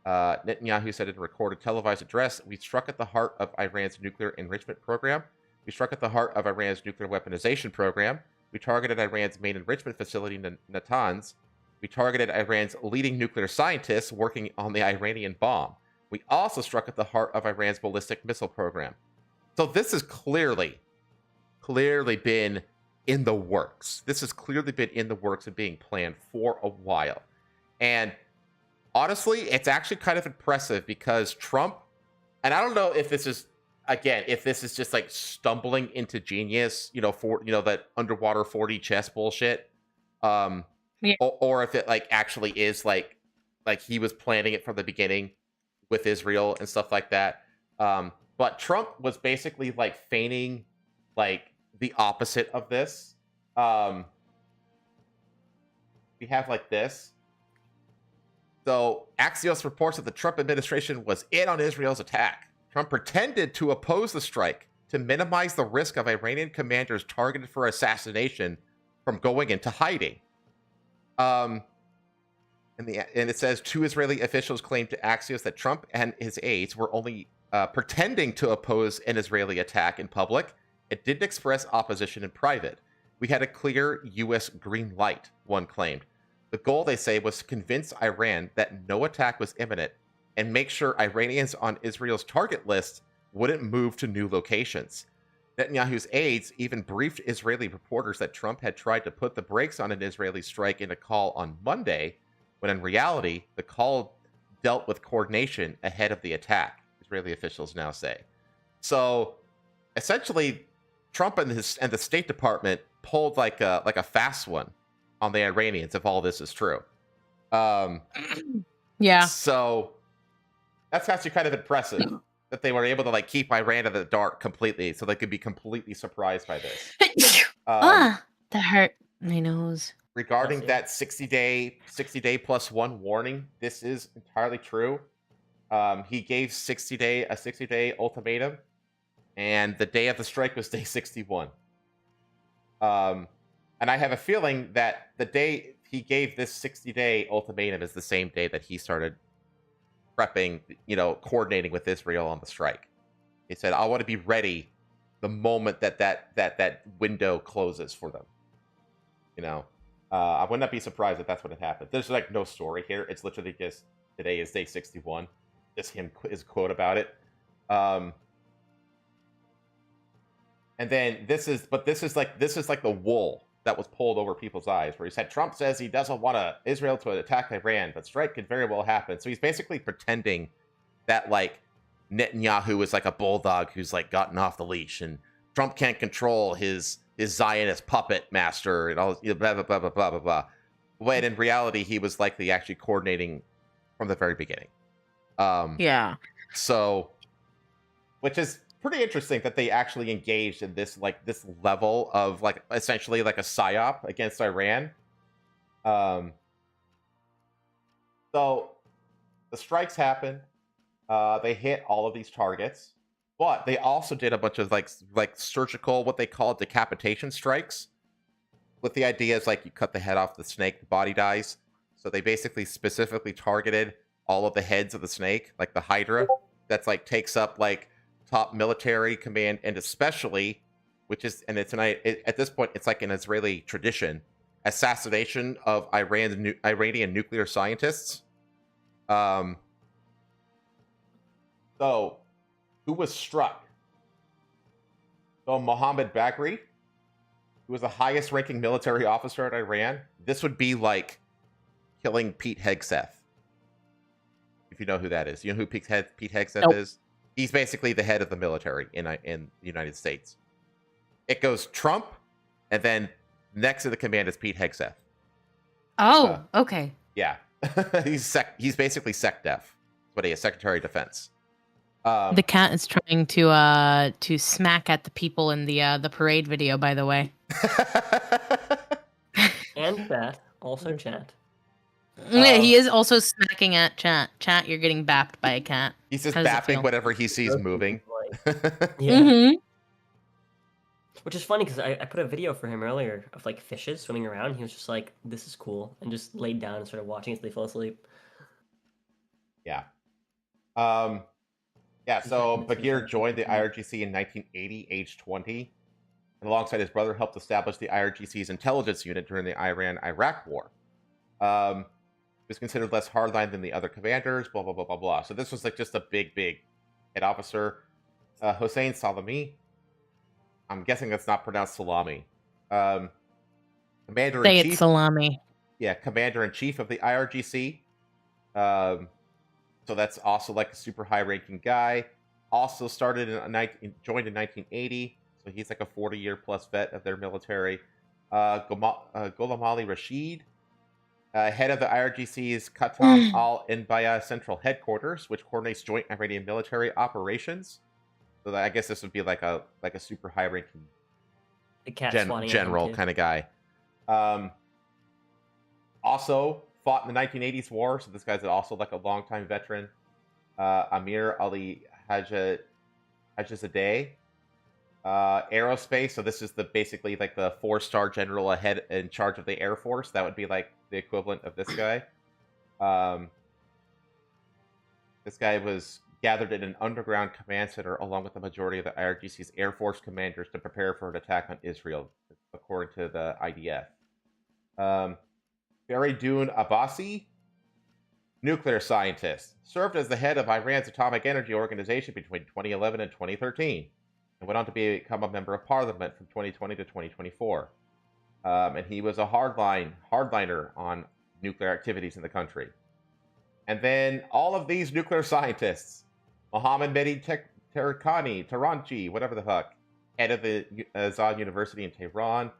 Netanyahu said in a recorded televised address, "We struck at the heart of Iran's nuclear enrichment program. We struck at the heart of Iran's nuclear weaponization program. We targeted Iran's main enrichment facility, Natanz. We targeted Iran's leading nuclear scientists working on the Iranian bomb. We also struck at the heart of Iran's ballistic missile program." So this has clearly been in the works. This has clearly been in the works and being planned for a while. And honestly, it's actually kind of impressive because Trump, and I don't know if this is, again, if this is just like stumbling into genius, for, that underwater 4D chess bullshit, yeah. or if it like actually is like he was planning it from the beginning with Israel and stuff like that. But Trump was basically like feigning like the opposite of this. We have like this. So Axios reports that the Trump administration was in on Israel's attack. Trump pretended to oppose the strike to minimize the risk of Iranian commanders targeted for assassination from going into hiding. And it says 2 Israeli officials claimed to Axios that Trump and his aides were only pretending to oppose an Israeli attack in public. It didn't express opposition in private. We had a clear U.S. green light, one claimed. The goal, they say, was to convince Iran that no attack was imminent and make sure Iranians on Israel's target list wouldn't move to new locations. Netanyahu's aides even briefed Israeli reporters that Trump had tried to put the brakes on an Israeli strike in a call on Monday, when in reality, the call dealt with coordination ahead of the attack, Israeli officials now say. So, essentially, Trump and the State Department pulled like a fast one on the Iranians, if all this is true. Yeah. So that's actually kind of impressive that they were able to like keep Iran in the dark completely, so they could be completely surprised by this. That hurt my nose. Regarding that 60-day plus 1 warning, this is entirely true. He gave a 60-day ultimatum, and the day of the strike was day 61. And I have a feeling that the day he gave this 60-day ultimatum is the same day that he started prepping, coordinating with Israel on the strike. He said, "I want to be ready the moment that window closes for them." I would not be surprised if that's what had happened. There's like no story here. It's literally just today is day 61. Just his quote about it. And then this is like the wool that was pulled over people's eyes, where he said Trump says he doesn't want Israel to attack Iran, but strike could very well happen. So he's basically pretending that like Netanyahu is like a bulldog who's like gotten off the leash, and Trump can't control his Zionist puppet master and all blah blah blah blah blah blah blah. When in reality, he was likely actually coordinating from the very beginning. Yeah. So, which is pretty interesting that they actually engaged in this level of like essentially like a psyop against Iran. So the strikes happened. They hit all of these targets, but they also did a bunch of like surgical, what they call decapitation strikes. With the idea is like you cut the head off the snake, the body dies. So they basically specifically targeted all of the heads of the snake, like the Hydra, that's like takes up like top military command, and especially, at this point, it's like an Israeli tradition, assassination of Iranian nuclear scientists. So, who was struck? So, Mohammed Bagheri, who was the highest-ranking military officer in Iran. This would be like killing Pete Hegseth, if you know who that is. You know who Pete Hegseth is? He's basically the head of the military in the United States. It goes Trump, and then next to the command is Pete Hegseth. Oh, okay. Yeah. He's basically SecDef. What he is, Secretary of Defense. The cat is trying to smack at the people in the parade video, by the way. And chat, also chat. He is also smacking at chat. Chat, you're getting bapped by a cat. He's just bapping whatever he sees moving. Yeah. Which is funny because I put a video for him earlier of like fishes swimming around. He was just like, "This is cool," and just laid down and started watching as they fell asleep. Yeah. Yeah, so Bagheer joined the IRGC in 1980, age 20, and alongside his brother helped establish the IRGC's intelligence unit during the Iran-Iraq War. He was considered less hardline than the other commanders, blah, blah, blah, blah, blah. So this was like just a big head officer. Hossein Salami. I'm guessing that's not pronounced Salami. Commander-in-Chief. Say it's Salami. Yeah, Commander-in-Chief of the IRGC. So that's also like a super high-ranking guy. Also joined in 1980. So he's like a 40-year plus vet of their military. Ghulam Ali Rashid, head of the IRGC's Khatam al-Inbaya Central Headquarters, which coordinates joint Iranian military operations. So I guess this would be like a super high-ranking general kind of guy. Also fought in the 1980s war, so this guy's also like a longtime veteran. Amir Ali Hajizadeh. Aerospace, so this is basically like the 4-star general ahead in charge of the Air Force. That would be like the equivalent of this guy. This guy was gathered in an underground command center along with the majority of the IRGC's Air Force commanders to prepare for an attack on Israel, according to the IDF. Faridun Abbasi, nuclear scientist, served as the head of Iran's Atomic Energy Organization between 2011 and 2013, and went on to become a member of parliament from 2020 to 2024. And he was a hardliner on nuclear activities in the country. And then all of these nuclear scientists, Mohammad Mehdi Taranji, whatever the fuck, head of the Azad University in Tehran,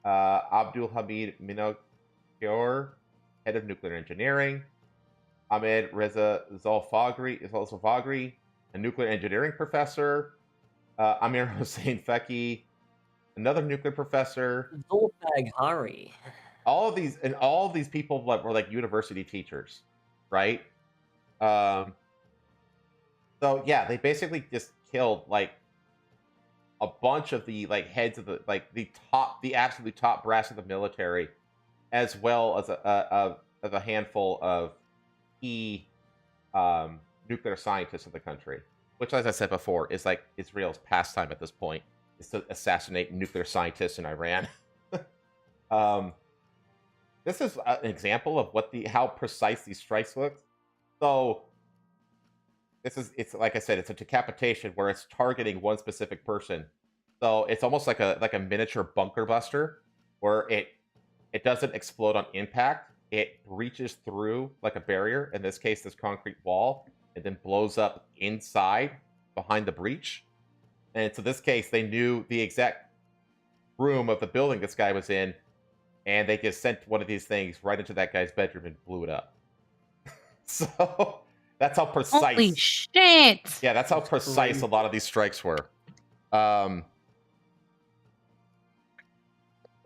Abdul Hamid Minokyor, head of nuclear engineering, Ahmed Reza Zolfagri, a nuclear engineering professor, Amir Hossein Feki, another nuclear professor. Zolfaghari. All of these people were like university teachers, right? So yeah, they basically just killed like a bunch of the like heads of the absolute top brass of the military, as well as a handful of key nuclear scientists of the country. Which, as I said before, is like Israel's pastime at this point, is to assassinate nuclear scientists in Iran. This is an example of how precise these strikes look. So it's like I said, it's a decapitation where it's targeting one specific person. So it's almost like a miniature bunker buster, where it doesn't explode on impact. It breaches through like a barrier, in this case, this concrete wall, and then blows up inside behind the breach. And so this case, they knew the exact room of the building this guy was in, and they just sent one of these things right into that guy's bedroom and blew it up. So that's how precise. Holy shit! Yeah, that's how precise a lot of these strikes were. What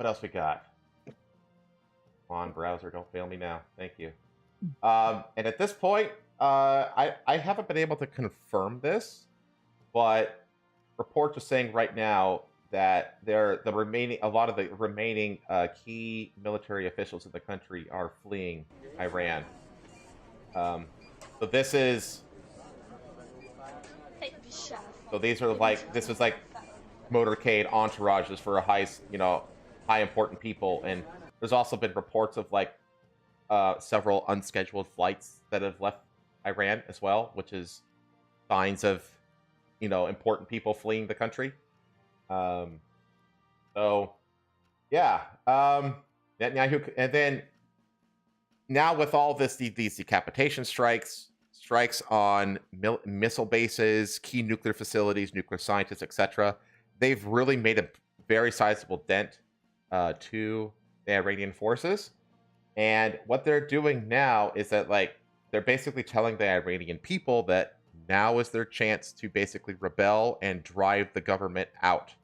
else we got? Come on, browser, don't fail me now. Thank you. And at this point, I haven't been able to confirm this, but reports are saying right now that a lot of the remaining key military officials in the country are fleeing Iran. So this is this is like motorcade entourages for high important people. And there's also been reports of like several unscheduled flights that have left Iran as well, which is signs of important people fleeing the country. So yeah, Netanyahu, and then now with all these decapitation strikes on missile bases, key nuclear facilities, nuclear scientists, etc., they've really made a very sizable dent to the Iranian forces. And what they're doing now is that they're basically telling the Iranian people that now is their chance to basically rebel and drive the government out.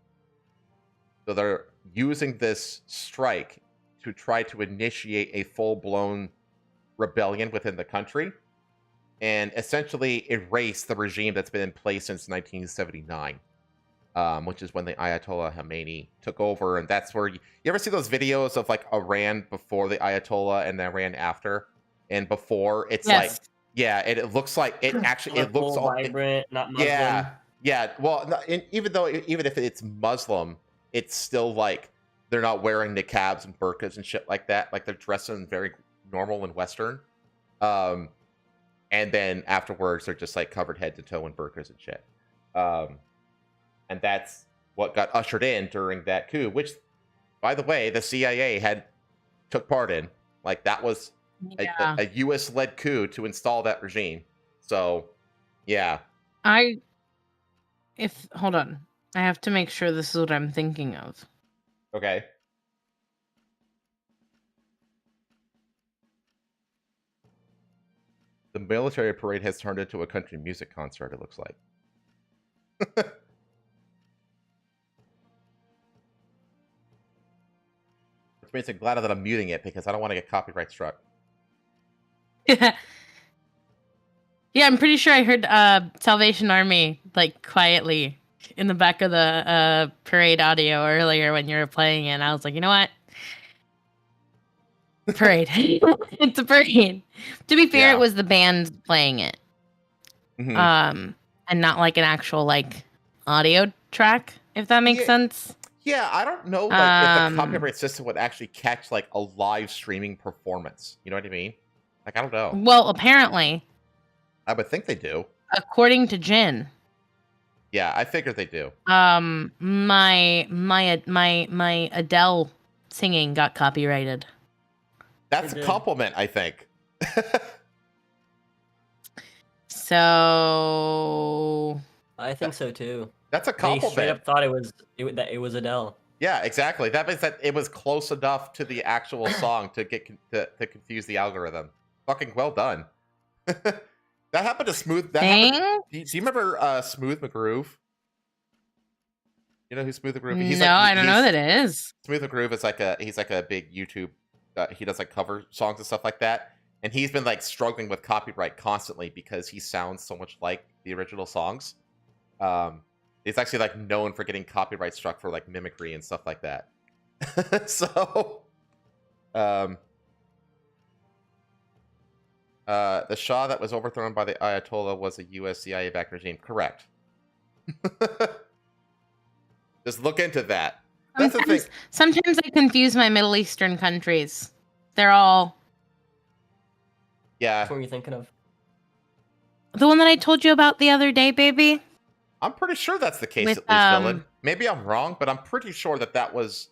So they're using this strike to try to initiate a full-blown rebellion within the country and essentially erase the regime that's been in place since 1979, which is when the Ayatollah Khomeini took over. And that's where you ever see those videos of like Iran before the Ayatollah and Iran after? And before, it's like, yeah, it looks like it actually, it looks all vibrant, not Muslim. Yeah. Well, even if it's Muslim, it's still like they're not wearing niqabs and burqas and shit like that. Like they're dressing very normal and Western. And then afterwards, they're just like covered head to toe in burqas and shit. And that's what got ushered in during that coup, which, by the way, the CIA took part in. Like that was a U.S.-led coup to install that regime. So, yeah. Hold on. I have to make sure this is what I'm thinking of. Okay. The military parade has turned into a country music concert, it looks like. Which means I'm glad that I'm muting it because I don't want to get copyright struck. Yeah, I'm pretty sure I heard Salvation Army like quietly in the back of the parade audio earlier when you were playing it. And I was like, you know what? Parade. It's a parade. To be fair, it was the band playing it. And not like an actual like audio track, if that makes sense. Yeah, I don't know like if the copyright system would actually catch like a live streaming performance. You know what I mean? Like, I don't know. Well, apparently. I would think they do. According to Jin. Yeah, I figured they do. My Adele singing got copyrighted. That's a compliment, I think. So I think so too. That's a compliment. They straight up thought it was Adele. Yeah, exactly. That means that it was close enough to the actual song to get to confuse the algorithm. Fucking well done. That happened to Smooth. Do you remember Smooth McGroove? You know who Smooth McGroove is? I don't know who that is. Smooth McGroove is he's like a big YouTube. He does like cover songs and stuff like that, and he's been like struggling with copyright constantly because he sounds so much like the original songs. He's actually like known for getting copyright struck for like mimicry and stuff like that. So, the Shah that was overthrown by the Ayatollah was a U.S. CIA-backed regime. Correct. Just look into that. That's the thing. Sometimes I confuse my Middle Eastern countries. They're all... Yeah. Which one are you thinking of? The one that I told you about the other day, baby. I'm pretty sure that's the case, at least, Dylan. Maybe I'm wrong, but I'm pretty sure that was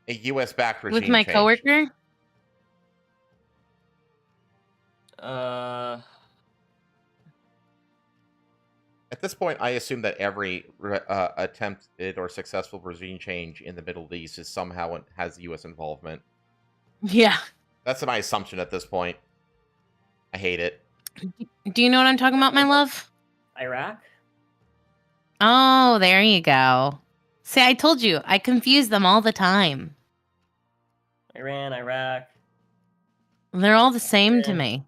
a U.S.-backed regime with my coworker? At this point, I assume that every attempted or successful regime change in the Middle East is somehow has U.S. involvement. Yeah. That's my assumption at this point. I hate it. Do you know what I'm talking about, my love? Iraq? Oh, there you go. See, I told you. I confuse them all the time. Iran, Iraq. They're all the same to me.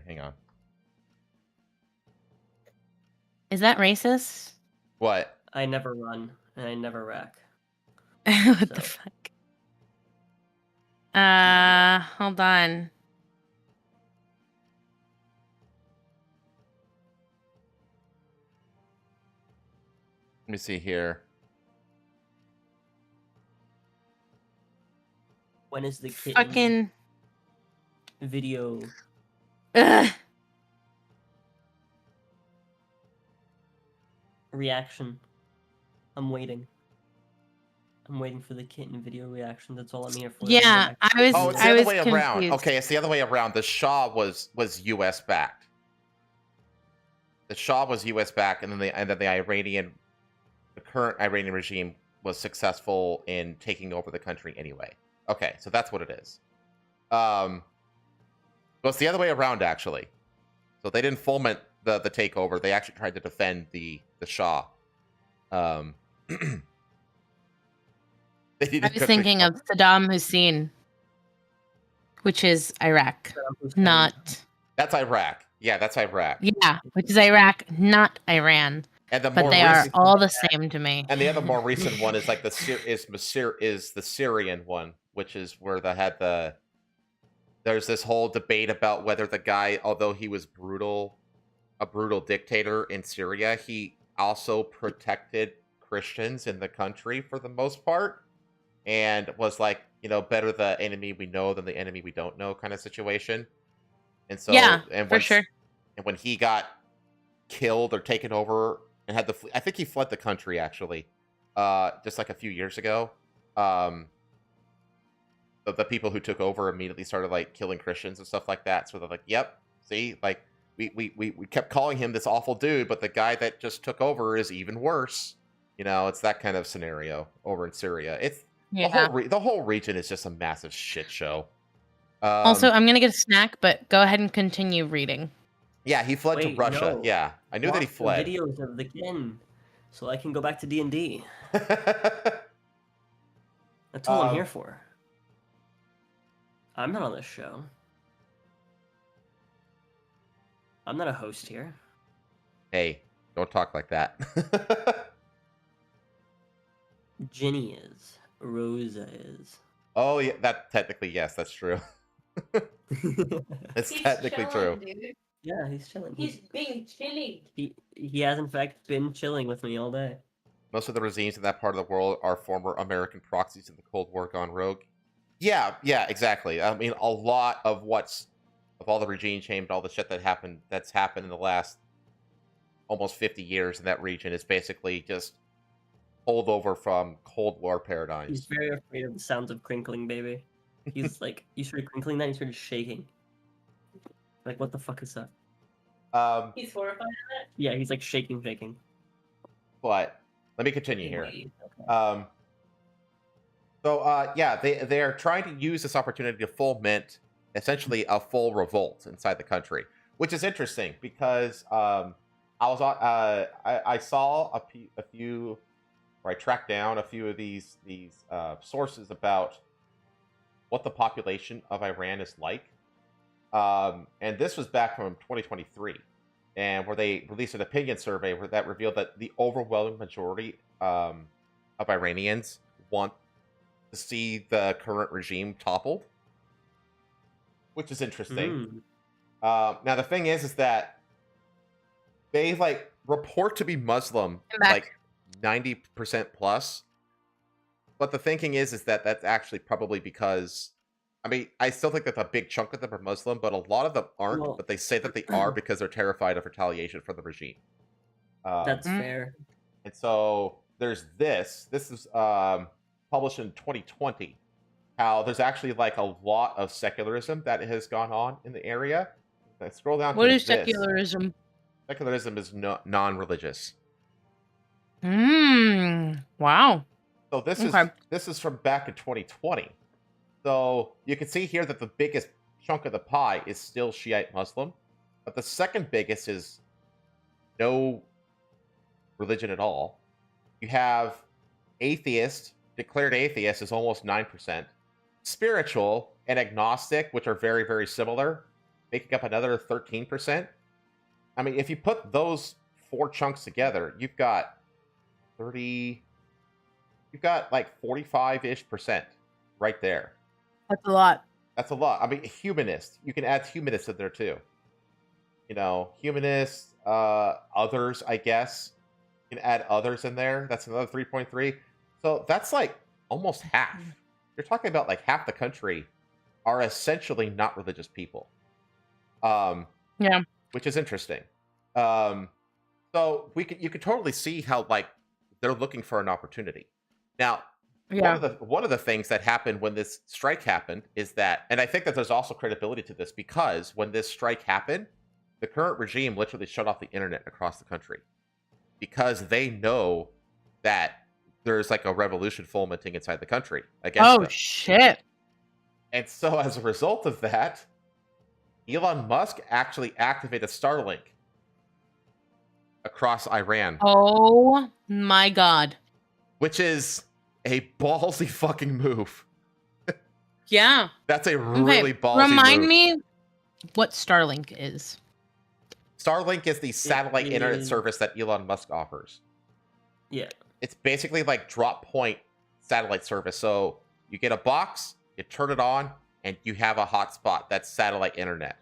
Hang on. Is that racist? What? I never run, and I never rack. What the fuck? Hold on. Let me see here. When is the kitten fucking video? Reaction. I'm waiting. I'm waiting for the kitten video reaction. That's all I'm here for. Yeah, I was. Oh, it's the other way around. Okay, it's the other way around. The Shah was U.S. backed. The Shah was U.S. backed, and then the current Iranian regime was successful in taking over the country anyway. Okay, so that's what it is. Well, it's the other way around, actually. So they didn't foment the takeover. They actually tried to defend the Shah. I was thinking of Saddam Hussein, which is Iraq, not... That's Iraq. Yeah, that's Iraq. Yeah, which is Iraq, not Iran. And the but more they are all the same to me. And the other more recent one is like the Syrian one, which is where there's this whole debate about whether the guy, although he was a brutal dictator in Syria, he also protected Christians in the country for the most part, and was like, better the enemy we know than the enemy we don't know kind of situation. And so, yeah, and for sure. And when he got killed or taken over and had I think he fled the country actually, just like a few years ago. The people who took over immediately started like killing Christians and stuff like that. So they're like, "Yep, see, like we kept calling him this awful dude, but the guy that just took over is even worse." It's that kind of scenario over in Syria. It's the whole region is just a massive shit show. Also, I'm gonna get a snack, but go ahead and continue reading. Yeah, he fled to Russia. No. Yeah, I knew that he fled. Videos of the kin, so I can go back to D&D. That's all I'm here for. I'm not on this show. I'm not a host here. Hey, don't talk like that. Ginny is. Rosa is. Oh, yeah, that technically, yes, that's true. It's technically true. Dude. Yeah, he's chilling. He's being chilling. He has, in fact, been chilling with me all day. Most of the regimes in that part of the world are former American proxies in the Cold War gone rogue. Yeah, exactly. I mean, a lot of all the regime change, all the shit that's happened in the last almost 50 years in that region is basically just pulled over from Cold War paradigms. He's very afraid of the sounds of crinkling, baby. He's like, you started crinkling that, he started shaking. Like, what the fuck is that? He's horrified of it? Yeah, he's like shaking. But let me continue here. Okay. They are trying to use this opportunity to foment essentially a full revolt inside the country, which is interesting because I saw a few, or I tracked down a few of these sources about what the population of Iran is like. And this was back from 2023, and where they released an opinion survey that revealed that the overwhelming majority of Iranians want to see the current regime toppled, which is interesting. Now the thing is that they report to be Muslim, like 90% plus, but the thinking is that that's actually probably because, I mean, I still think that a big chunk of them are Muslim, but a lot of them aren't. But they say that they are because they're terrified of retaliation from the regime. That's fair. And so there's this. This is published in 2020. How there's actually a lot of secularism that has gone on in the area. I scroll down. What is secularism? Secularism is non-religious. Wow. So this is from back in 2020. So you can see here that the biggest chunk of the pie is still Shiite Muslim, but the second biggest is no religion at all. You have declared atheist is almost 9%. Spiritual and agnostic, which are very, very similar, making up another 13%. I mean, if you put those four chunks together, you've got 45-ish% right there. That's a lot. That's a lot. I mean, humanist. You can add humanists in there too. Humanists, others, I guess. You can add others in there. That's another 3.3. So that's almost half. You're talking about half the country are essentially not religious people. Yeah. Which is interesting. So you could totally see how they're looking for an opportunity. Now, one of the things that happened when this strike happened is that, and I think that there's also credibility to this, because when this strike happened, the current regime literally shut off the internet across the country because they know that there's a revolution fomenting inside the country against them. Shit. And so as a result of that, Elon Musk actually activated Starlink across Iran. Oh my god. Which is a ballsy fucking move. Yeah. That's a really ballsy Remind move. me what Starlink is. Starlink is the satellite internet service that Elon Musk offers. Yeah. It's basically like drop point satellite service. So you get a box, you turn it on, and you have a hotspot that's satellite internet.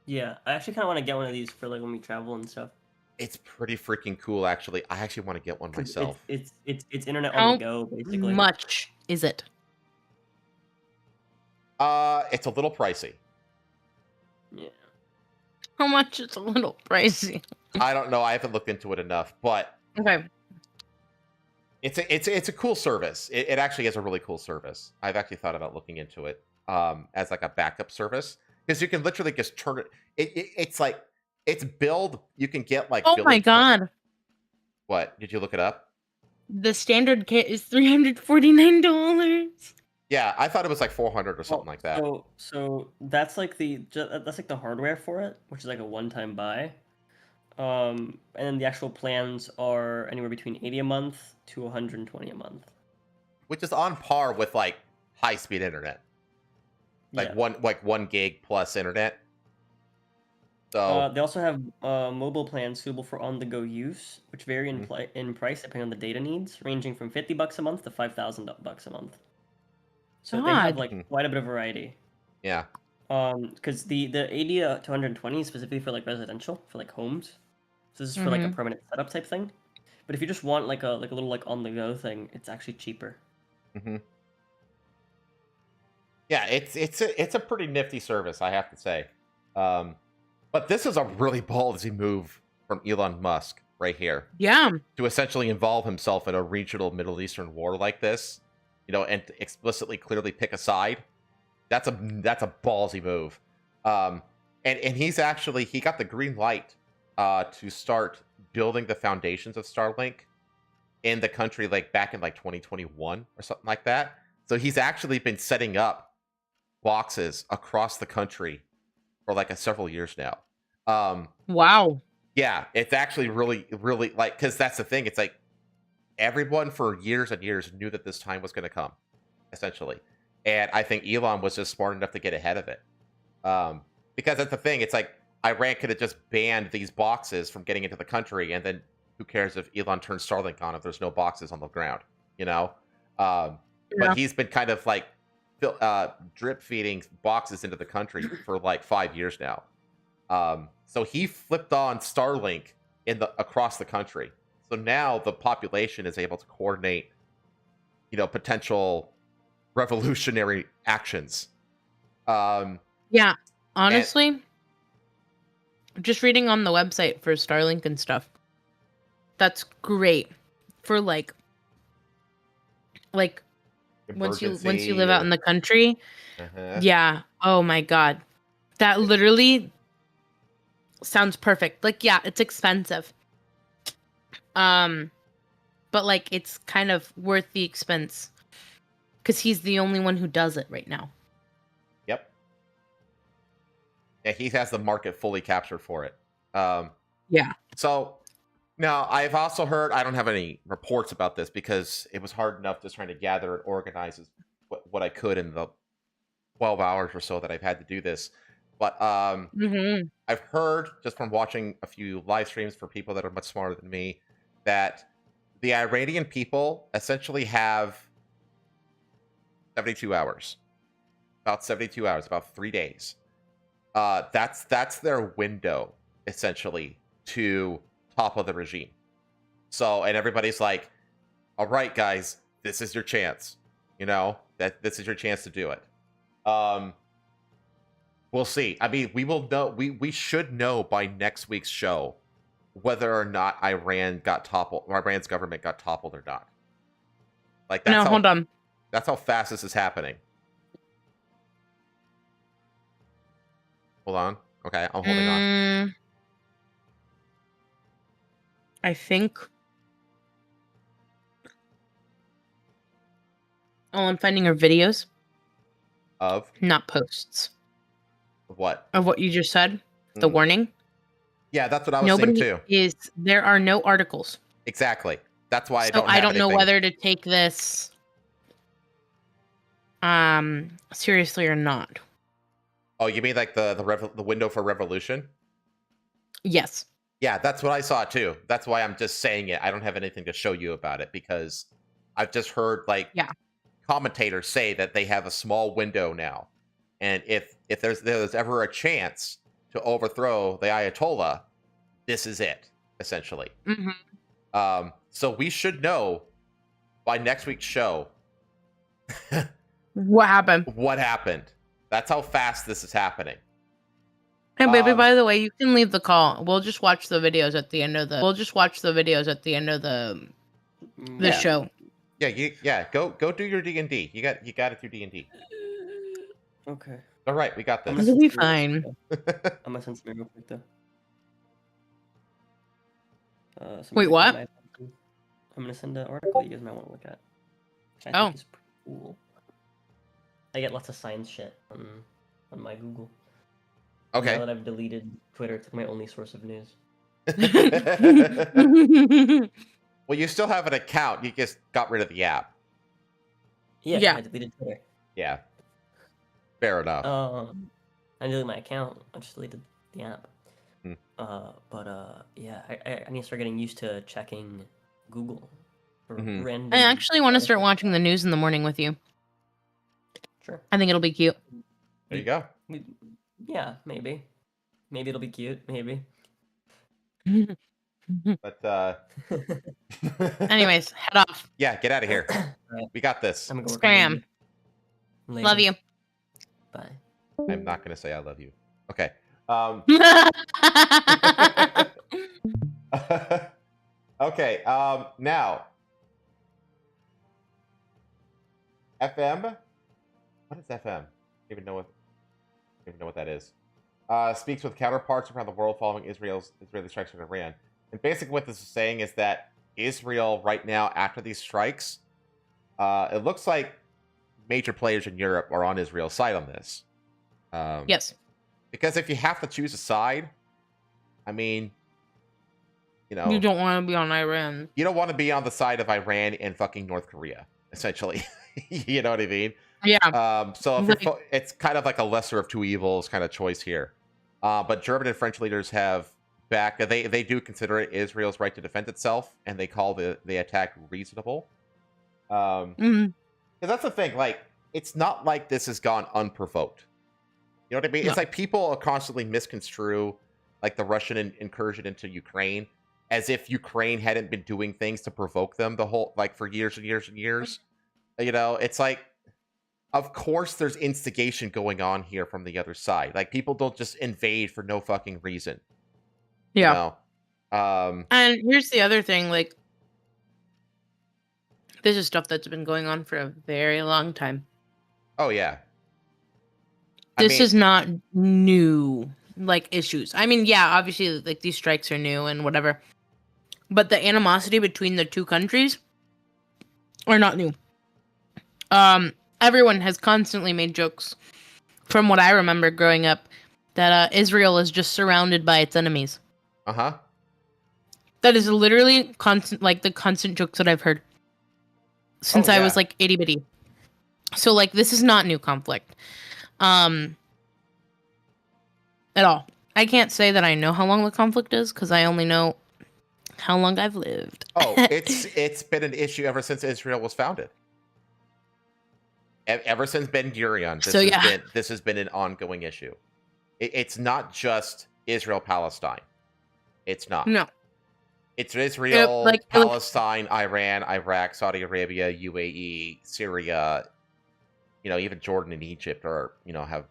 Yeah, I actually kind of want to get one of these for like when we travel and stuff. It's pretty freaking cool, actually. I actually want to get one myself. It's internet on the go, basically. How much is it? It's a little pricey. Yeah. How much? It's a little pricey. I don't know. I haven't looked into it enough, but okay. It's a cool service. It actually is a really cool service. I've actually thought about looking into it as like a backup service because you can literally just turn it. It's like it's billed. You can get like. Oh my god! What did you look it up? The standard kit is $349. Yeah, I thought it was like 400 or something like that. So that's like the hardware for it, which is like a one-time buy. And then the actual plans are anywhere between 80 a month to 120 a month, which is on par with like high-speed internet, like one gig plus internet. So they also have mobile plans suitable for on-the-go use, which vary in price depending on the data needs, ranging from $50 a month to $5,000 a month. So they have like quite a bit of variety. Yeah. Because the 80 to 120 is specifically for like residential, for like homes. So this is for like a permanent setup type thing. But if you just want like a little like on the go thing, it's actually cheaper. Yeah, it's a pretty nifty service, I have to say. But this is a really ballsy move from Elon Musk right here. Yeah. To essentially involve himself in a regional Middle Eastern war like this, and to explicitly clearly pick a side. That's a ballsy move. And he's actually he got the green light to start building the foundations of Starlink in the country like back in like 2021 or something like that. So he's actually been setting up boxes across the country for like several years now. Wow. Yeah, it's actually really like because that's the thing. It's like everyone for years and years knew that this time was going to come, essentially. And I think Elon was just smart enough to get ahead of it. Because that's the thing. It's like Iran could have just banned these boxes from getting into the country, and then who cares if Elon turns Starlink on if there's no boxes on the ground, But he's been kind of like drip feeding boxes into the country for like 5 years now. So he flipped on Starlink across the country. So now the population is able to coordinate, potential revolutionary actions. Yeah, honestly, just reading on the website for Starlink and stuff, that's great for like once you live out in the country. Yeah. Oh my god, that literally sounds perfect. Like, yeah, it's expensive. But like it's kind of worth the expense because he's the only one who does it right now. Yep. Yeah, he has the market fully captured for it. Yeah. So now I've also heard, I don't have any reports about this because it was hard enough just trying to gather and organize what I could in the 12 hours or so that I've had to do this. But I've heard just from watching a few live streams for people that are much smarter than me that the Iranian people essentially have 72 hours. About 72 hours, about 3 days. That's their window, essentially, to topple the regime. So, and everybody's like, all right, guys, this is your chance. That this is your chance to do it. We'll see. I mean, we will know. We should know by next week's show whether or not Iran's government got toppled or not. Like that's hold on. That's how fast this is happening. Hold on. Okay, I'm holding on. I think. Oh, I'm finding her videos. Of? Not posts. What? Of what you just said, the warning. Yeah, that's what I was saying too. There are no articles. Exactly. That's why I don't know whether to take this seriously or not. Oh, you mean like the window for revolution? Yes. Yeah, that's what I saw too. That's why I'm just saying it. I don't have anything to show you about it because I've just heard commentators say that they have a small window now, and if there's ever a chance to overthrow the Ayatollah, this is it essentially. Mm-hmm. So we should know by next week's show what happened. What happened? That's how fast this is happening. And baby, by the way, you can leave the call. We'll just watch the videos at the end of the. Show. Yeah, Go do your D&D. You got it through D&D. Okay. All right, we got this. It'll be fine. I'm gonna send something real quick though. Wait, what? I'm gonna send an article you guys might want to look at. Which I think is pretty cool. I get lots of science shit on my Google. Okay. Now that I've deleted Twitter, it's my only source of news. Well, you still have an account. You just got rid of the app. Yeah. I deleted Twitter. Yeah. Fair enough. I deleted my account. I just deleted the app. Yeah, I need to start getting used to checking Google for random. I actually want to start watching the news in the morning with you. Sure. I think it'll be cute. There you go. Yeah, maybe. Maybe it'll be cute. Maybe. But anyways, head off. Yeah, get out of here. We got this. I'm gonna go Scram. Love you. Bye. I'm not gonna say I love you. Okay. Okay. Now, FM. What is FM? Even know what that is. Speaks with counterparts around the world following Israeli strikes on Iran. And basically, what this is saying is that Israel right now, after these strikes, it looks like major players in Europe are on Israel's side on this. Yes. Because if you have to choose a side, I mean, you don't want to be on Iran. You don't want to be on the side of Iran and fucking North Korea, essentially. You know what I mean? Yeah. So if it's kind of like a lesser of two evils kind of choice here. But German and French leaders have they do consider it Israel's right to defend itself, and they call the attack reasonable. Because that's the thing, like, it's not like this has gone unprovoked. You know what I mean? No. It's like people constantly misconstrue like the Russian incursion into Ukraine as if Ukraine hadn't been doing things to provoke them for years and years and years. You know, it's like, of course there's instigation going on here from the other side. Like, people don't just invade for no fucking reason. Yeah. You know? And here's the other thing, like, this is stuff that's been going on for a very long time. Oh, yeah. This is not new, like, issues. I mean, yeah, obviously, like, these strikes are new and whatever. But the animosity between the two countries are not new. Everyone has constantly made jokes, from what I remember growing up, that Israel is just surrounded by its enemies. Uh-huh. That is literally the constant jokes that I've heard since I was, like, itty-bitty. So, like, this is not new conflict. At all. I can't say that I know how long the conflict is, because I only know how long I've lived. Oh, it's been an issue ever since Israel was founded. Ever since Ben Gurion, this has been an ongoing issue. It's not just Israel-Palestine. It's not. No. It's Israel, Palestine, Iran, Iraq, Saudi Arabia, UAE, Syria. You know, even Jordan and Egypt are, have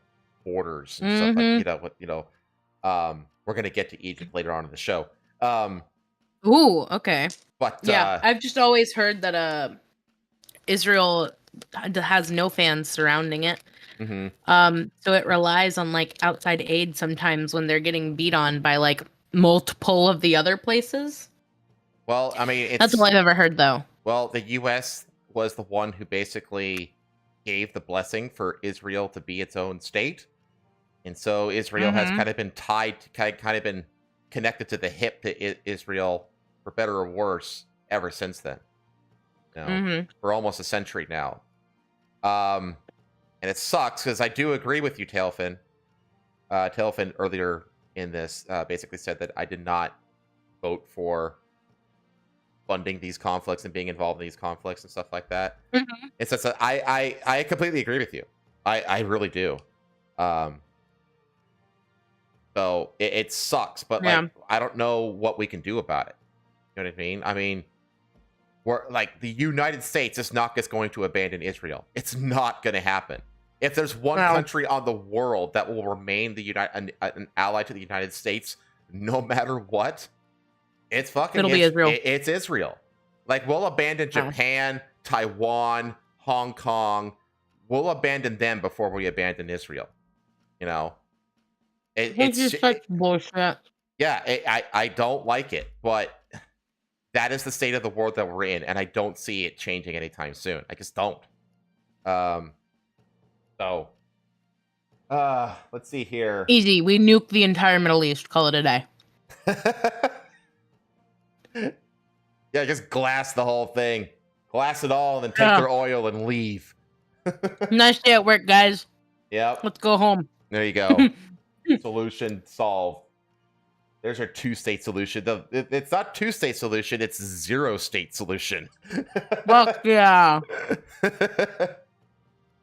borders and stuff like, we're going to get to Egypt later on in the show. Ooh, okay. But yeah, I've just always heard that Israel has no fans surrounding it. So it relies on, like, outside aid sometimes when they're getting beat on by, like, multiple of the other places. Well, I mean, that's all I've ever heard, though. Well, the U.S. was the one who basically gave the blessing for Israel to be its own state. And so Israel has kind of been tied, kind of been connected to the hip to Israel, for better or worse, ever since then. You know, for almost a century now. And it sucks because I do agree with you, Tailfin. Tailfin earlier in this basically said that I did not vote for funding these conflicts and being involved in these conflicts and stuff like that. It's just I completely agree with you. I really do. So it sucks, but like I don't know what we can do about it. You know what I mean? I mean, we're like the United States is not just going to abandon Israel. It's not going to happen. If there's one country on the world that will remain an ally to the United States, no matter what, it's fucking It'll be Israel. It's Israel. Like we'll abandon Japan, Taiwan, Hong Kong. We'll abandon them before we abandon Israel. You know, it's just such bullshit. Yeah, I don't like it, but that is the state of the world that we're in, and I don't see it changing anytime soon. I just don't. So, let's see here. Easy. We nuke the entire Middle East. Call it a day. Yeah, just glass the whole thing. Glass it all, and then take their oil and leave. Nice day at work, guys. Yep. Let's go home. There you go. Solution solved. There's our two-state solution. It's not two-state solution, it's zero-state solution. Fuck yeah.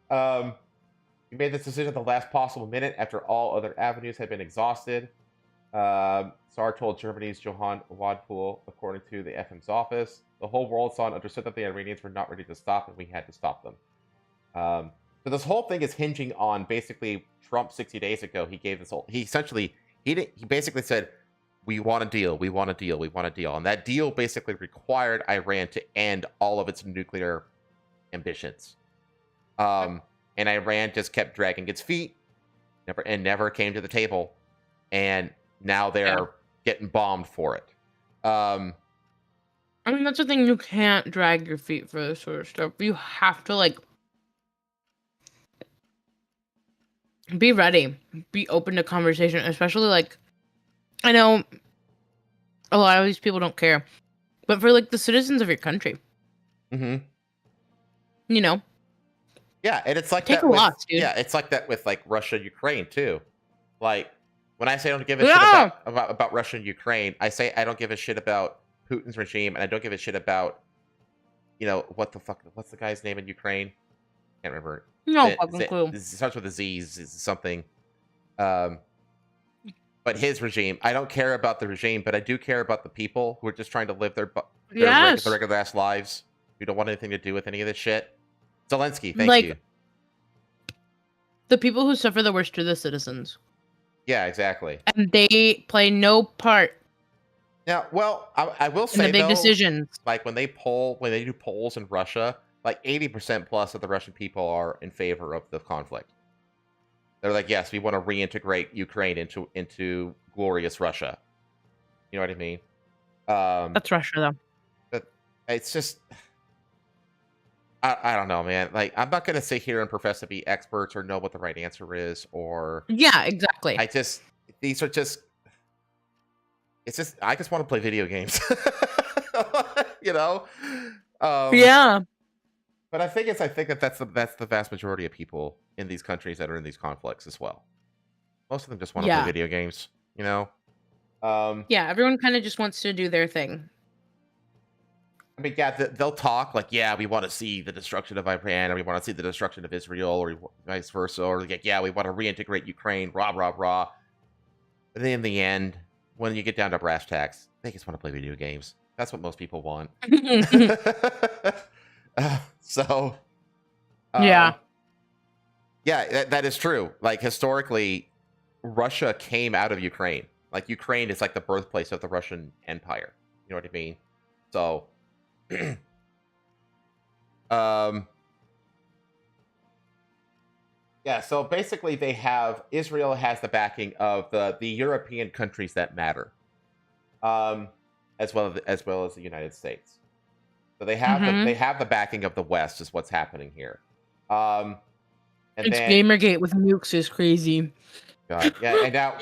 We made this decision at the last possible minute after all other avenues had been exhausted. Tsar told Germany's Johann Wadpool, according to the FM's office. The whole world saw and understood that the Iranians were not ready to stop, and we had to stop them. So this whole thing is hinging on basically Trump 60 days ago. He gave this whole. He basically said, "We want a deal. We want a deal. We want a deal." And that deal basically required Iran to end all of its nuclear ambitions. And Iran just kept dragging its feet, never came to the table, and now they're getting bombed for it. I mean, that's the thing. You can't drag your feet for this sort of stuff. You have to like be ready, be open to conversation, especially like I know a lot of these people don't care, but for like the citizens of your country, you know. Yeah, and it's like Take that a loss, dude. Yeah, it's like that with like Russia, Ukraine too. Like when I say I don't give a shit about Russia and Ukraine, I say I don't give a shit about Putin's regime, and I don't give a shit about, you know, what's the guy's name in Ukraine? Can't remember. No fucking clue. It starts with a Z, something. But his regime, I don't care about the regime, but I do care about the people who are just trying to live their regular ass lives, who don't want anything to do with any of this shit. Zelensky, thank you. The people who suffer the worst are the citizens. Yeah, exactly. And they play no part. Now, well, I will say in the big decisions. Like when they do polls in Russia, like 80% plus of the Russian people are in favor of the conflict. They're like, yes, we want to reintegrate Ukraine into glorious Russia. You know what I mean? That's Russia, though. But it's just, I don't know, man. Like, I'm not going to sit here and profess to be experts or know what the right answer is, or yeah, exactly. I just want to play video games. You know? Yeah. But I think that's the vast majority of people in these countries that are in these conflicts as well. Most of them just want to play video games, you know? Yeah, everyone kind of just wants to do their thing. I mean, yeah, they'll talk like, yeah, we want to see the destruction of Iran, or we want to see the destruction of Israel, or vice versa, or like, yeah, we want to reintegrate Ukraine, rah, rah, rah. But then in the end, when you get down to brass tacks, they just want to play video games. That's what most people want. Yeah, that is true. Like, historically, Russia came out of Ukraine. Like, Ukraine is like the birthplace of the Russian Empire. You know what I mean? So, yeah, so basically Israel has the backing of the European countries that matter, as well as the United States. So they have the backing of the West, is what's happening here. And it's Gamergate with nukes is crazy. God, yeah, and now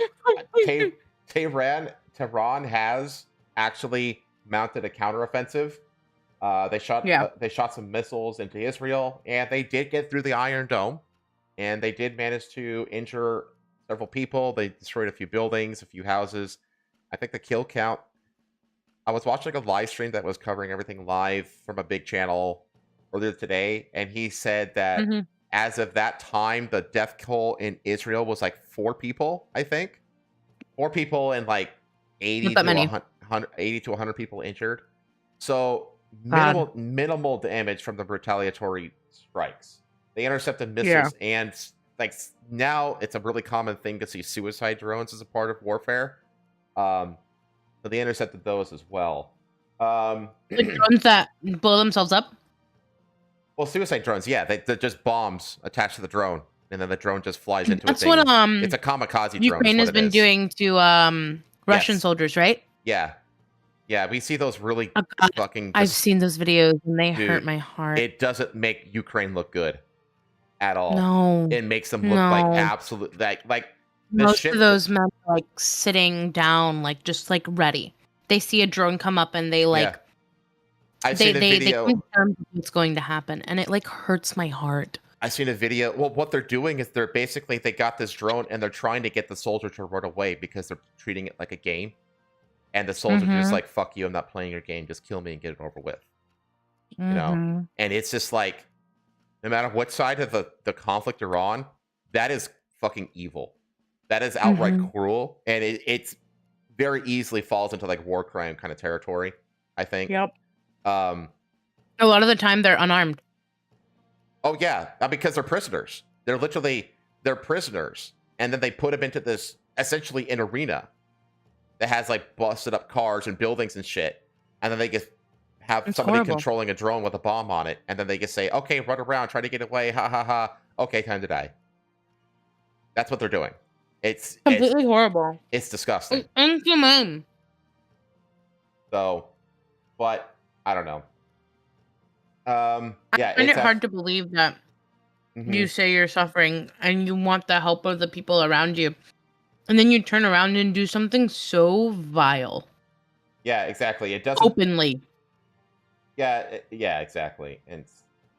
Tehran has actually mounted a counteroffensive. They shot some missiles into Israel, and they did get through the Iron Dome, and they did manage to injure several people. They destroyed a few buildings, a few houses. I think the kill count. I was watching a live stream that was covering everything live from a big channel earlier today, and he said that as of that time, the death toll in Israel was like 4 people, I think. 4 people and like 80 to 100 people injured. So minimal damage from the retaliatory strikes. They intercepted missiles, and like now it's a really common thing to see suicide drones as a part of warfare. So they intercepted those as well. The drones that blow themselves up? Well, suicide drones, yeah, they're just bombs attached to the drone, and then the drone just flies into That's a thing. what It's a kamikaze drone. Ukraine has been doing to Russian soldiers, right? Yeah, yeah, we see those really fucking. I've seen those videos, and they hurt my heart. It doesn't make Ukraine look good at all. No, it makes them look like absolute like. Most of those men are like sitting down, like just like ready. They see a drone come up and they like they confirm what's going to happen, and it like hurts my heart. I've seen a video. Well, what they're doing is they got this drone and they're trying to get the soldier to run away because they're treating it like a game, and the soldier just like, fuck you, I'm not playing your game, just kill me and get it over with. You know, and it's just like, no matter what side of the conflict you're on, that is fucking evil. That is outright cruel, and it's very easily falls into like war crime kind of territory, I think. Yep. A lot of the time they're unarmed. Oh yeah, because they're prisoners. They're prisoners, and then they put them into this essentially an arena that has like busted up cars and buildings and shit, and then they just have somebody controlling a drone with a bomb on it, and then they just say, "Okay, run around, try to get away, ha ha ha. Okay, time to die." That's what they're doing. It's completely horrible. It's disgusting. It's inhumane. So, but I don't know. Yeah, I find it hard to believe that you say you're suffering and you want the help of the people around you, and then you turn around and do something so vile. Yeah, exactly. It doesn't openly. Yeah, exactly. And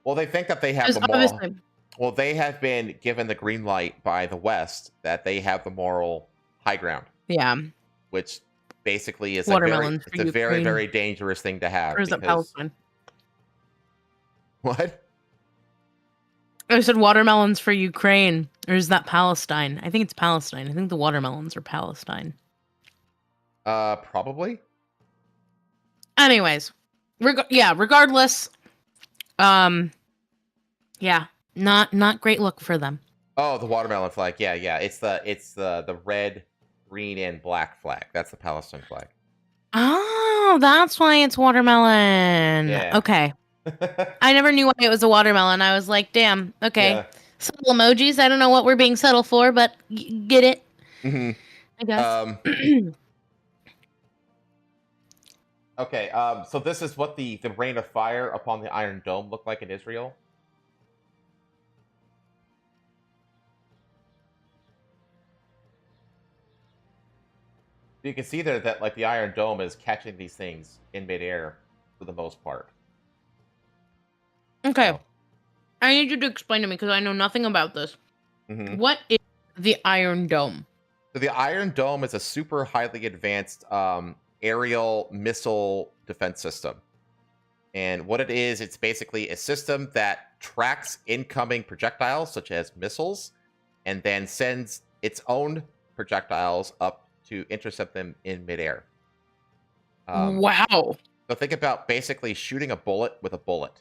well, they think that they have the moral. Well, they have been given the green light by the West that they have the moral high ground. Yeah. Which basically is a very, very dangerous thing to have. Or is it Palestine? What? I said watermelons for Ukraine. Or is that Palestine? I think it's Palestine. I think the watermelons are Palestine. Probably. Anyways. Regardless. Yeah. Not great look for them. Oh, the watermelon flag. Yeah. It's the red, green, and black flag. That's the Palestine flag. Oh, that's why it's watermelon. Yeah. Okay. I never knew why it was a watermelon. I was like, damn, okay. Yeah. Subtle emojis. I don't know what we're being subtle for, but get it. I guess. Okay, so this is what the rain of fire upon the Iron Dome looked like in Israel. You can see there that like the Iron Dome is catching these things in midair for the most part. Okay. So. I need you to explain to me because I know nothing about this. What is the Iron Dome? So the Iron Dome is a super highly advanced aerial missile defense system. And what it is, it's basically a system that tracks incoming projectiles, such as missiles, and then sends its own projectiles up to intercept them in midair. Wow. So think about basically shooting a bullet with a bullet.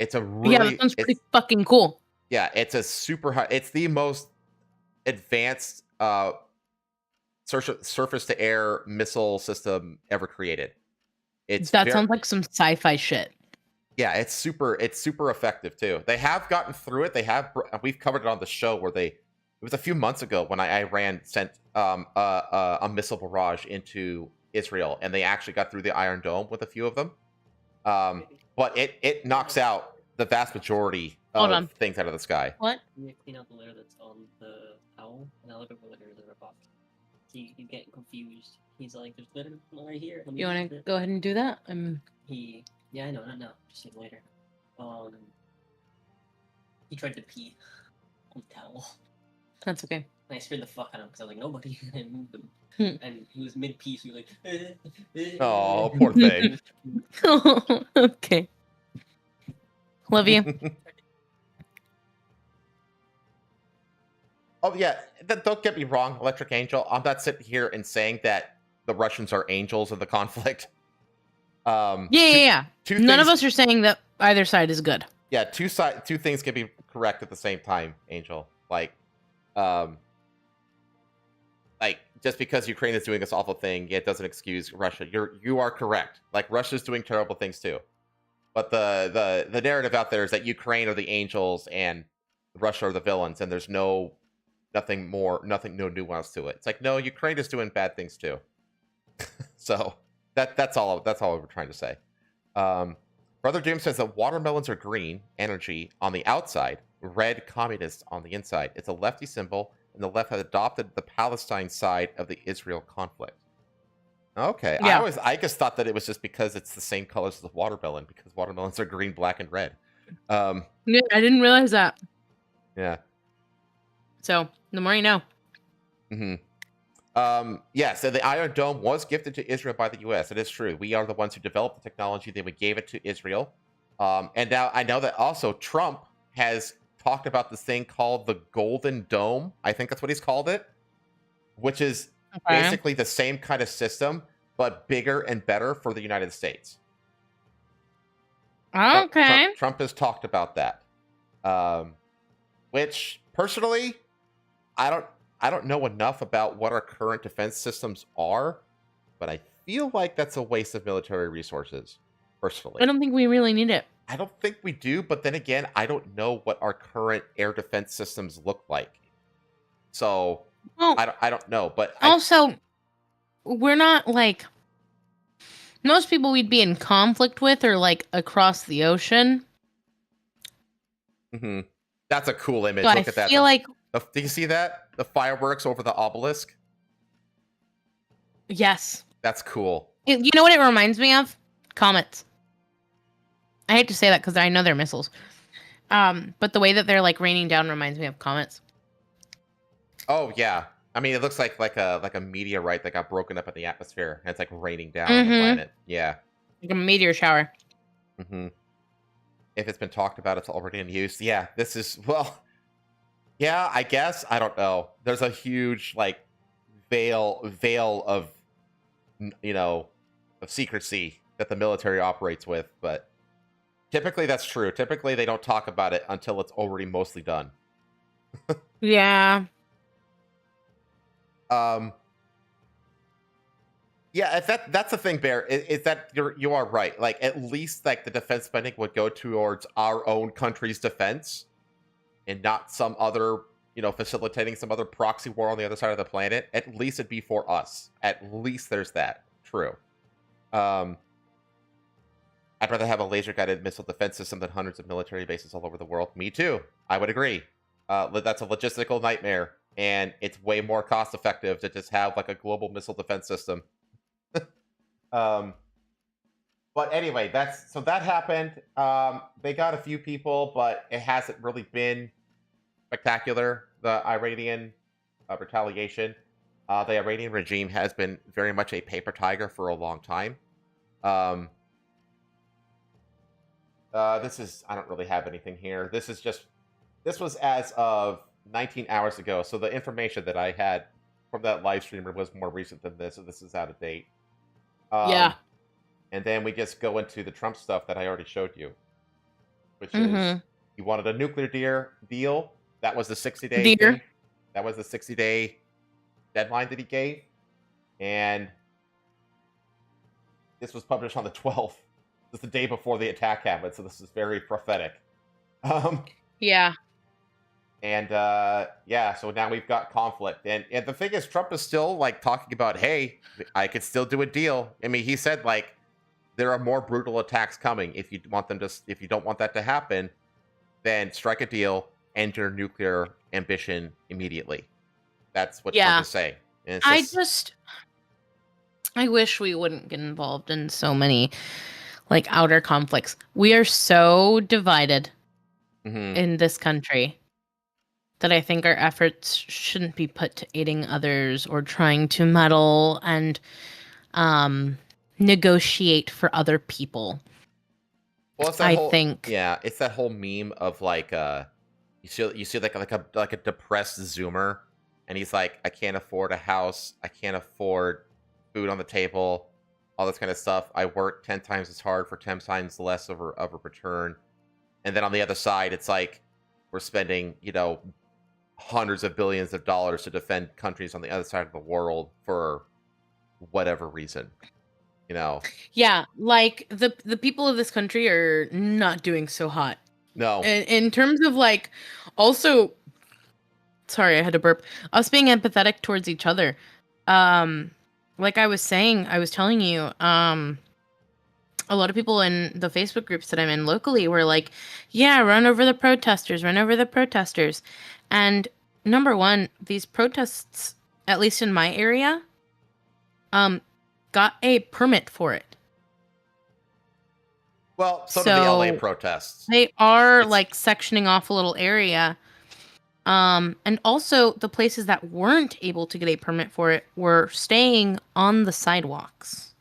It's a really... Yeah, that sounds pretty fucking cool. Yeah, it's a super high... It's the most advanced surface-to-air missile system ever created. Sounds like some sci-fi shit. Yeah, it's super effective too. They have gotten through it. We've covered it on the show where it was a few months ago when Iran sent a missile barrage into Israel, and they actually got through the Iron Dome with a few of them. But it knocks out the vast majority Hold on. things out of the sky. What? You clean out the layer that's on the owl, and I'll look over the layer that rip off. So you get confused. He's like, "There's glitter right here." You want to go ahead and do that? Yeah, I know, not now. Just like later. He tried to pee on the towel. That's okay. And I scared the fuck out of him because I was like, nobody, and I moved him. And he was mid-pee, so he was like, Oh, poor thing. Okay. Love you. Oh yeah, don't get me wrong, Electric Angel. I'm not sitting here and saying that the Russians are angels of the conflict. Yeah. None of us are saying that either side is good. Yeah, two things can be correct at the same time, Angel. Like just because Ukraine is doing this awful thing, it doesn't excuse Russia. You are correct. Like, Russia's doing terrible things too. But the narrative out there is that Ukraine are the angels and Russia are the villains, and there's no nuance to it. It's like, no, Ukraine is doing bad things too. So that's all we're trying to say. Brother Doom says that watermelons are green energy on the outside, red communist on the inside. It's a lefty symbol, and the left has adopted the Palestine side of the Israel conflict. Okay, yeah. I just thought that it was just because it's the same colors as the watermelon, because watermelons are green, black, and red. Yeah, I didn't realize that. Yeah. So the more you know. Yeah, so the Iron Dome was gifted to Israel by the U.S. It is true. We are the ones who developed the technology. Then we gave it to Israel. And now I know that also Trump has talked about this thing called the Golden Dome. I think that's what he's called it, which is basically the same kind of system, but bigger and better for the United States. Okay. Trump has talked about that. Which, personally, I don't know enough about what our current defense systems are, but I feel like that's a waste of military resources, personally. I don't think we really need it. I don't think we do, but then again, I don't know what our current air defense systems look like. So, well, I don't know, but also, we're not like most people we'd be in conflict with are like across the ocean. That's a cool image. So Look at that. I feel like... Do you see that? The fireworks over the obelisk? Yes. That's cool. You know what it reminds me of? Comets. I hate to say that because I know they're missiles. But the way that they're like raining down reminds me of comets. Oh yeah. I mean, it looks like a meteorite that got broken up in the atmosphere, and it's like raining down on the planet. Yeah. Like a meteor shower. If it's been talked about, it's already in use. Yeah, this is, well, yeah, I guess. I don't know. There's a huge like veil of of secrecy that the military operates with, but typically that's true. Typically they don't talk about it until it's already mostly done. Yeah. Yeah, if that's the thing, Bear, is that you are right. Like, at least like the defense spending would go towards our own country's defense and not some other, facilitating some other proxy war on the other side of the planet. At least it'd be for us. At least there's that. True. I'd rather have a laser-guided missile defense system than hundreds of military bases all over the world. Me too. I would agree. That's a logistical nightmare, and it's way more cost-effective to just have like a global missile defense system. But anyway, that happened. They got a few people, but it hasn't really been spectacular. The Iranian retaliation. The Iranian regime has been very much a paper tiger for a long time. I don't really have anything here. This was as of 19 hours ago. So the information that I had from that live streamer was more recent than this. So this is out of date. Yeah. And then we just go into the Trump stuff that I already showed you, which is he wanted a nuclear deal. That was the 60-day thing. That was the 60-day deadline that he gave. And this was published on the 12th. This is the day before the attack happened, so this is very prophetic. Yeah. And so now we've got conflict. And the thing is, Trump is still like talking about, hey, I could still do a deal. I mean, he said like there are more brutal attacks coming. If you don't want that to happen, then strike a deal, end your nuclear ambition immediately. That's what Yeah. Trump is saying. And it's just... I wish we wouldn't get involved in so many like outer conflicts. We are so divided in this country that I think our efforts shouldn't be put to aiding others or trying to meddle and negotiate for other people. Well, it's that it's that whole meme of like you see like a depressed Zoomer, and he's like, I can't afford a house, I can't afford food on the table, all this kind of stuff. I work 10 times as hard for 10 times less of a return. And then on the other side, it's like we're spending, hundreds of billions of dollars to defend countries on the other side of the world for whatever reason. Yeah, like the people of this country are not doing so hot. No. In terms of like, also, sorry, I had to burp. Us being empathetic towards each other. Like I was telling you, a lot of people in the Facebook groups that I'm in locally were like, yeah, run over the protesters. And number one, these protests, at least in my area, got a permit for it. Well, so did the LA protests. They are like sectioning off a little area. And also the places that weren't able to get a permit for it were staying on the sidewalks.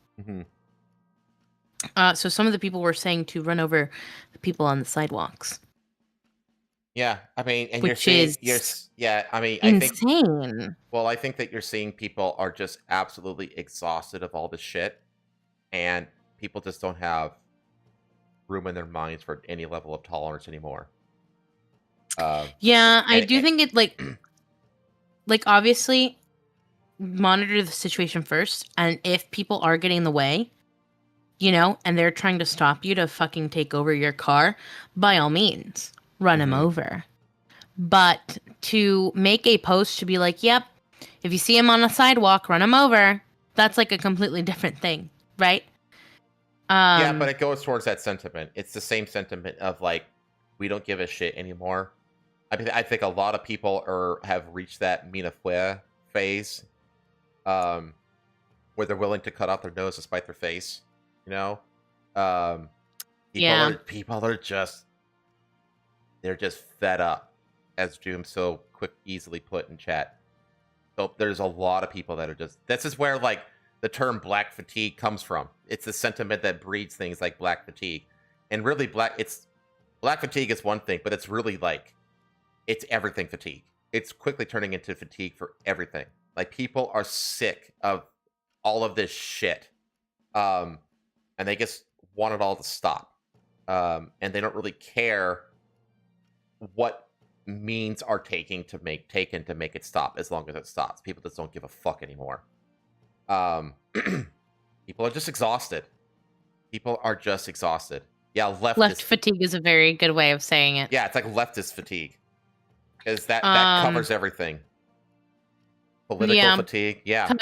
So some of the people were saying to run over the people on the sidewalks. Yeah, I mean, and Which I is insane. I think that you're seeing people are just absolutely exhausted of all this shit, and people just don't have room in their minds for any level of tolerance anymore. I do think it like obviously monitor the situation first, and if people are getting in the way, and they're trying to stop you to fucking take over your car, by all means, run them over. But to make a post to be like, yep, if you see him on a sidewalk, run him over, that's like a completely different thing, right? Yeah, but it goes towards that sentiment. It's the same sentiment of like, we don't give a shit anymore. I think a lot of people have reached that Mina Fue phase, where they're willing to cut off their nose to spite their face. People are just, they're just fed up, as Doom so easily put in chat. So there's a lot of people that are just, this is where like the term black fatigue comes from. It's the sentiment that breeds things like black fatigue. And really black fatigue is one thing, but it's really like, it's everything fatigue. It's quickly turning into fatigue for everything. Like people are sick of all of this shit. And they just want it all to stop. And they don't really care what means are taken to make it stop, as long as it stops. People just don't give a fuck anymore. People are just exhausted. Yeah, left fatigue is a very good way of saying it. Yeah, it's like leftist fatigue. Because that covers everything. Political fatigue, yeah.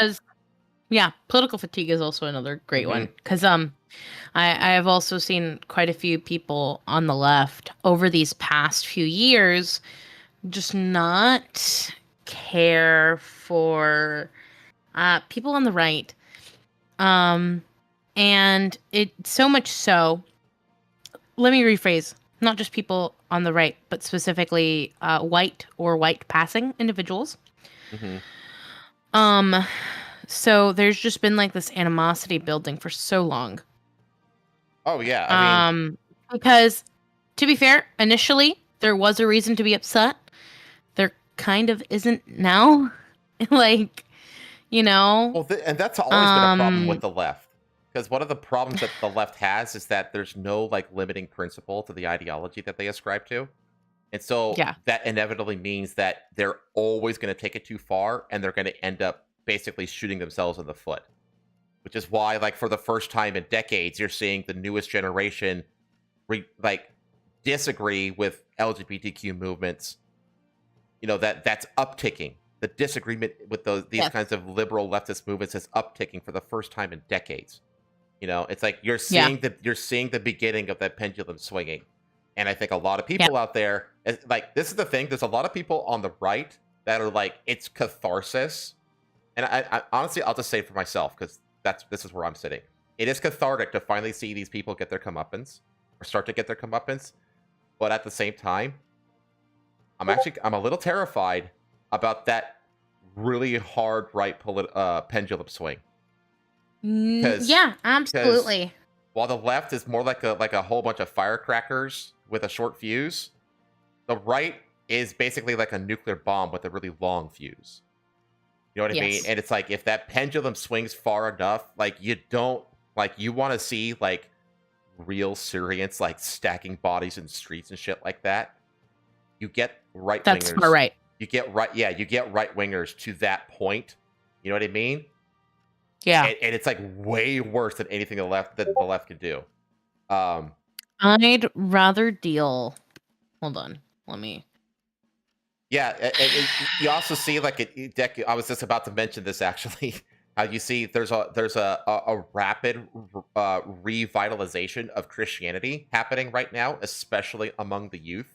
Political fatigue is also another great one. Because I have also seen quite a few people on the left over these past few years just not care for people on the right. And it so much so, let me rephrase, not just people on the right, but specifically white or white passing individuals. So there's just been like this animosity building for so long. Oh yeah, I mean, because to be fair, initially there was a reason to be upset. There kind of isn't now. Like, Well, and that's always been a problem with the left. Because one of the problems that the left has is that there's no like limiting principle to the ideology that they ascribe to. And so that inevitably means that they're always going to take it too far, and they're going to end up basically shooting themselves in the foot. Which is why, like, for the first time in decades, you're seeing the newest generation disagree with LGBTQ movements. That's upticking. The disagreement with these kinds of liberal leftist movements is upticking for the first time in decades. It's like you're seeing the beginning of that pendulum swinging, And I think a lot of people out there, like, this is the thing. There's a lot of people on the right that are like, it's catharsis. And I honestly, I'll just say for myself, because this is where I'm sitting. It is cathartic to finally see these people get their comeuppance, or start to get their comeuppance. But at the same time, I'm a little terrified about that really hard right pendulum swing. Yeah, absolutely. While the left is more like a whole bunch of firecrackers with a short fuse, the right is basically like a nuclear bomb with a really long fuse. You know what I mean? And it's like, if that pendulum swings far enough, like, you want to see like real Syrians like stacking bodies in streets and shit like that. You get right wingers. That's far right. You get right wingers to that point. You know what I mean? Yeah. And it's like way worse than anything the left can do. I'd rather deal. Hold on. Let me. Yeah, and you also see like I was just about to mention this actually. How you see there's a rapid revitalization of Christianity happening right now, especially among the youth.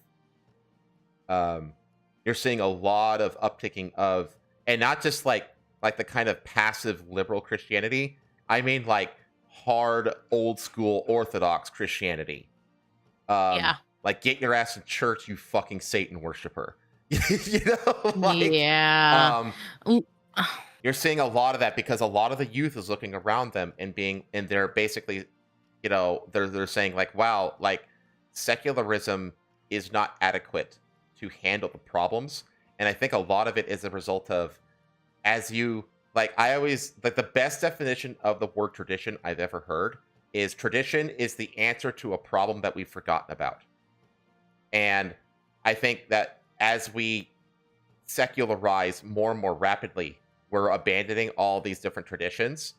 You're seeing a lot of upticking of, and not just like the kind of passive liberal Christianity. I mean like hard old school Orthodox Christianity. Like, get your ass in church, you fucking Satan worshiper. You know, like, you're seeing a lot of that because a lot of the youth is looking around them and they're basically, you know, they're saying like, wow, like, secularism is not adequate to handle the problems. And I think a lot of it is a result of, I always like, the best definition of the word tradition I've ever heard is tradition is the answer to a problem that we've forgotten about. And I think that as we secularize more and more rapidly, we're abandoning all these different traditions,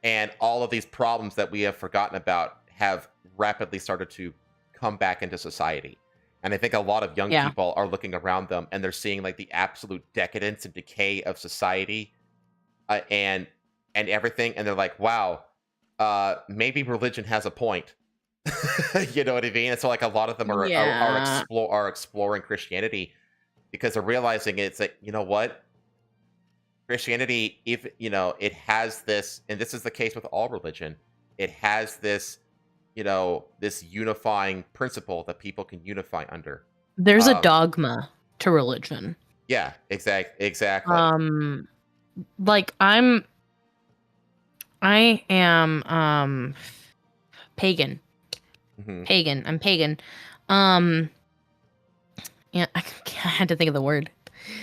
and all of these problems that we have forgotten about have rapidly started to come back into society. And I think a lot of young people are looking around them and they're seeing like the absolute decadence and decay of society, and everything, and they're like, wow, maybe religion has a point. You know what I mean? And so like a lot of them are exploring Christianity because they're realizing it's like, you know what? Christianity, if you know, it has this, and this is the case with all religion, it has this, you know, this unifying principle that people can unify under. There's a dogma to religion. Yeah, exactly. Like I am pagan. Mm-hmm. I'm pagan. Yeah, I had to think of the word.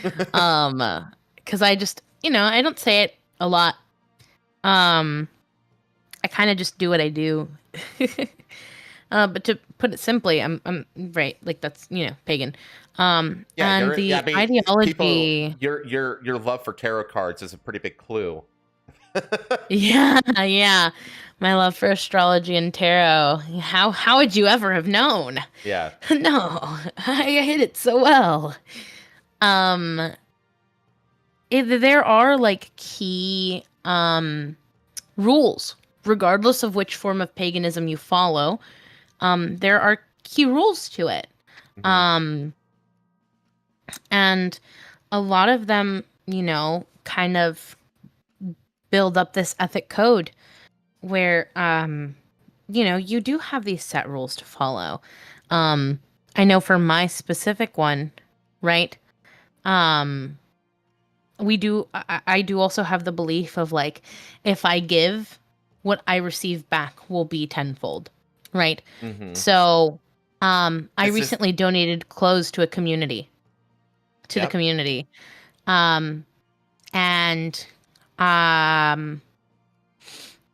Because I just, you know, I don't say it a lot. I kind of just do what I do. But to put it simply, I'm right. Like, that's, you know, pagan. And the ideology. Your love for tarot cards is a pretty big clue. Yeah. My love for astrology and tarot. How would you ever have known? Yeah. No, I hit it so well. There are like key rules, regardless of which form of paganism you follow. There are key rules to it. Mm-hmm. And a lot of them, you know, kind of build up this ethic code where, you know, you do have these set rules to follow. I know for my specific one, right? I do also have the belief of like, if I give, what I receive back will be tenfold, right? Mm-hmm. So, I recently donated clothes to a community, the community.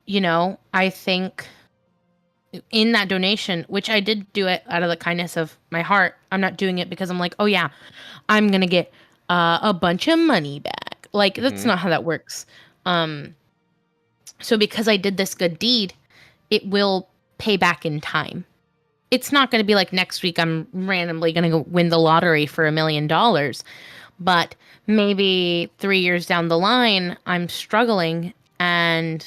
You know, I think in that donation, which I did do it out of the kindness of my heart, I'm not doing it because I'm like, oh yeah, I'm going to get a bunch of money back. Like, that's not how that works. So because I did this good deed, it will pay back in time. It's not going to be like next week I'm randomly going to win the lottery for $1 million. But maybe 3 years down the line, I'm struggling and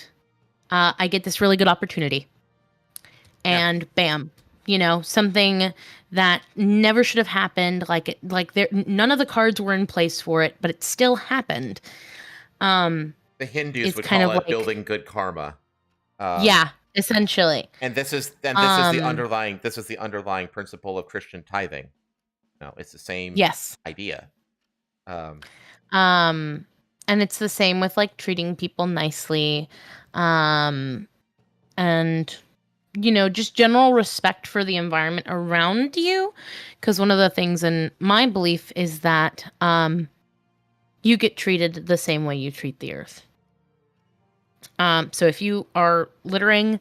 I get this really good opportunity. And bam, something that never should have happened. None of the cards were in place for it, but it still happened. The Hindus would call it building good karma. Yeah, essentially. And this is the underlying principle of Christian tithing. No, it's the same idea. And it's the same with like treating people nicely, and just general respect for the environment around you. Because one of the things in my belief is that you get treated the same way you treat the earth. So if you are littering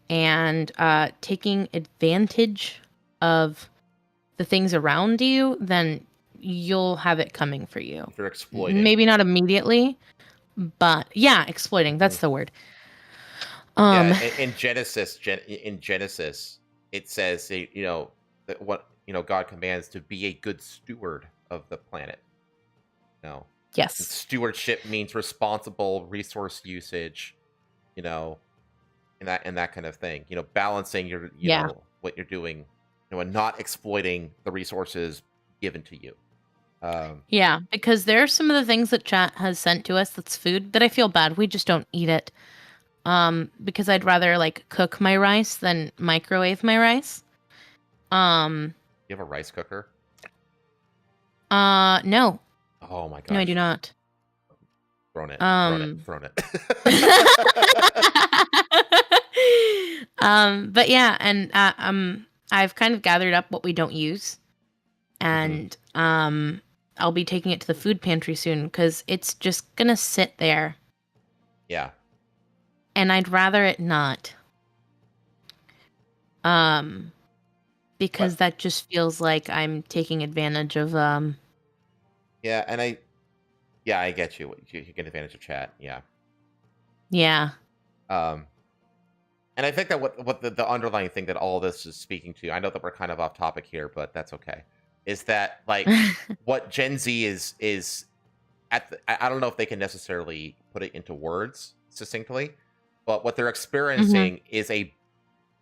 and taking advantage of the things around you, then you'll have it coming for you. If you're exploiting. Maybe not immediately, but yeah, exploiting. That's the word. In Genesis, it says, that what God commands to be a good steward of the planet. No. Yes. And stewardship means responsible resource usage, and that kind of thing. Balancing your, what you're doing, and not exploiting the resources given to you. Yeah, because there are some of the things that chat has sent to us that's food that I feel bad. We just don't eat it. Because I'd rather like cook my rice than microwave my rice. You have a rice cooker? No. Oh my god. No, I do not. Thrown it. But yeah, and I've kind of gathered up what we don't use, and I'll be taking it to the food pantry soon because it's just gonna sit there. Yeah. And I'd rather it not. Because that just feels like I'm taking advantage of Yeah, and I get you. You get advantage of chat. Yeah. Yeah. And I think that what the underlying thing that all this is speaking to, I know that we're kind of off topic here, but that's okay, is that like what Gen Z is I don't know if they can necessarily put it into words succinctly, but what they're experiencing is a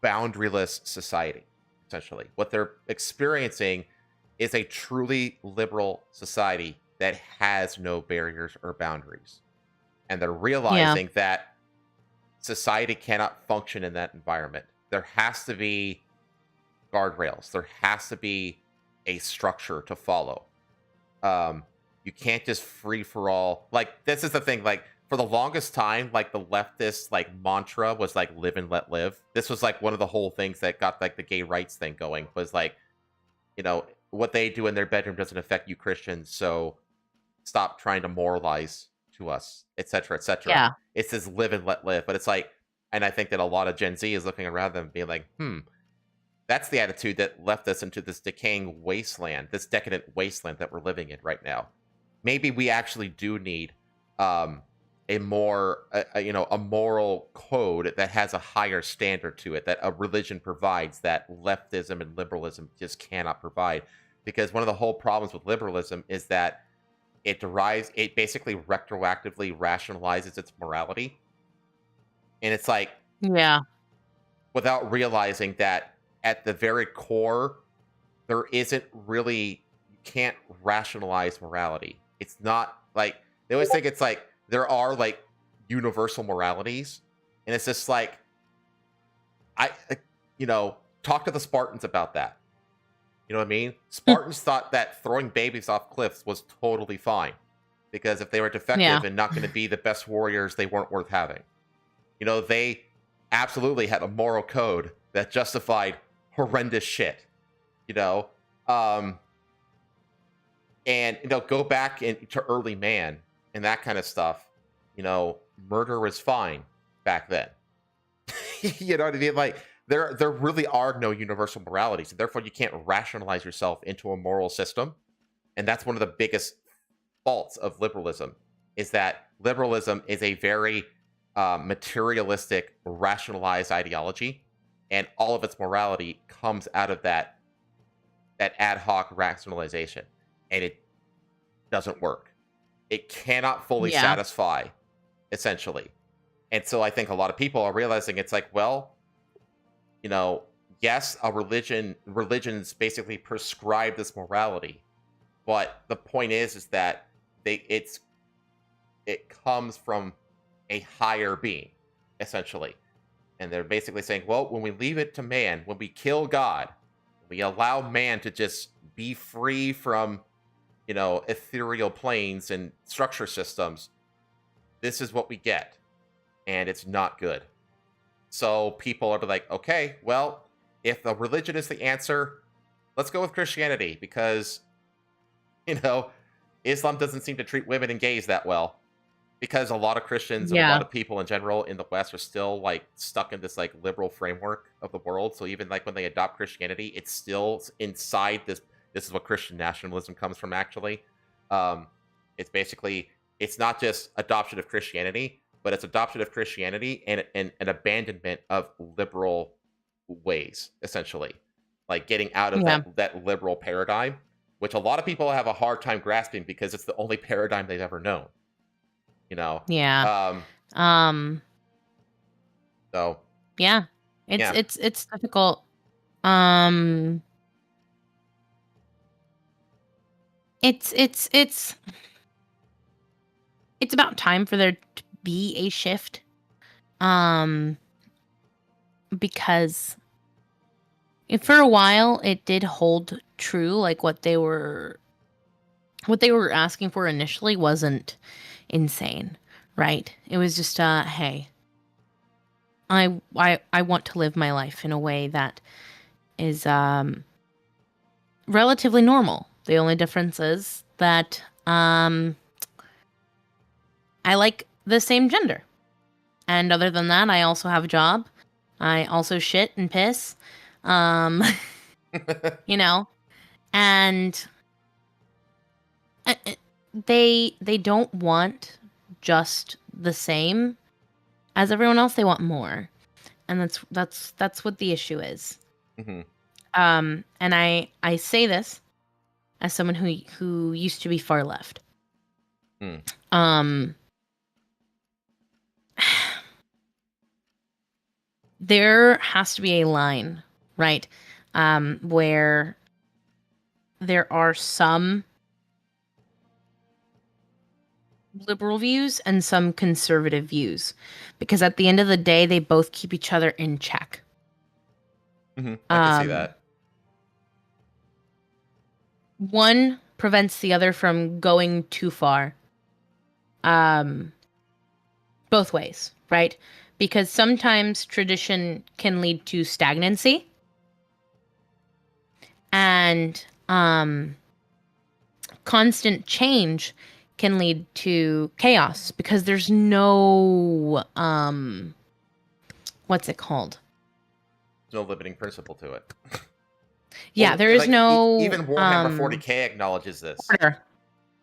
boundaryless society, essentially. What they're experiencing is a truly liberal society that has no barriers or boundaries. And they're realizing that society cannot function in that environment. There has to be guardrails. There has to be a structure to follow. You can't just free for all. Like, this is the thing, like, for the longest time, like the leftist like mantra was like live and let live. This was like one of the whole things that got like the gay rights thing going, was like, what they do in their bedroom doesn't affect you Christians, so stop trying to moralize to us, etc., etc. Yeah. It says live and let live, but it's like, and I think that a lot of Gen Z is looking around them being like, that's the attitude that left us into this decaying wasteland, this decadent wasteland that we're living in right now. Maybe we actually do need a more, a moral code that has a higher standard to it, that a religion provides, that leftism and liberalism just cannot provide. Because one of the whole problems with liberalism is that it basically retroactively rationalizes its morality. And it's like, without realizing that at the very core, there isn't really, you can't rationalize morality. It's not like, they always think it's like, there are like universal moralities, and it's just like, talk to the Spartans about that. You know what I mean? Spartans thought that throwing babies off cliffs was totally fine, because if they were defective and not going to be the best warriors, they weren't worth having. They absolutely had a moral code that justified horrendous shit. And go back to early man and that kind of stuff. Murder was fine back then. You know what I mean? Like, there really are no universal moralities, and therefore you can't rationalize yourself into a moral system. And that's one of the biggest faults of liberalism, is that liberalism is a very materialistic, rationalized ideology, and all of its morality comes out of that ad hoc rationalization, and it doesn't work. It cannot fully satisfy, essentially. And so I think a lot of people are realizing it's like, well, yes, religions basically prescribe this morality, but the point is that it comes from a higher being, essentially. And they're basically saying, well, when we leave it to man, when we kill God, we allow man to just be free from, ethereal planes and structure systems, this is what we get. And it's not good. So people are like, okay, well, if the religion is the answer, let's go with Christianity, because, Islam doesn't seem to treat women and gays that well. Because a lot of Christians and a lot of people in general in the West are still like stuck in this like liberal framework of the world. So even like when they adopt Christianity, it's still inside this. This is what Christian nationalism comes from, actually. It's basically, it's not just adoption of Christianity, but it's adoption of Christianity and an abandonment of liberal ways, essentially. Like getting out of that liberal paradigm, which a lot of people have a hard time grasping because it's the only paradigm they've ever known. So yeah, it's difficult. It's about time for there to be a shift, because for a while it did hold true. Like what they were asking for initially wasn't insane, right? It was just hey, I want to live my life in a way that is relatively normal. The only difference is that I like the same gender, and other than that, I also have a job. I also shit and piss, and they don't want just the same as everyone else. They want more, and that's what the issue is. Mm-hmm. And I say this as someone who used to be far left. There has to be a line, right? Where there are some liberal views and some conservative views, because at the end of the day, they both keep each other in check. Mm-hmm. I can see that. One prevents the other from going too far. Both ways, right? Because sometimes tradition can lead to stagnancy, and constant change can lead to chaos, because there's no what's it called? There's no limiting principle to it. Yeah, there is no even Warhammer 40K acknowledges this. Order.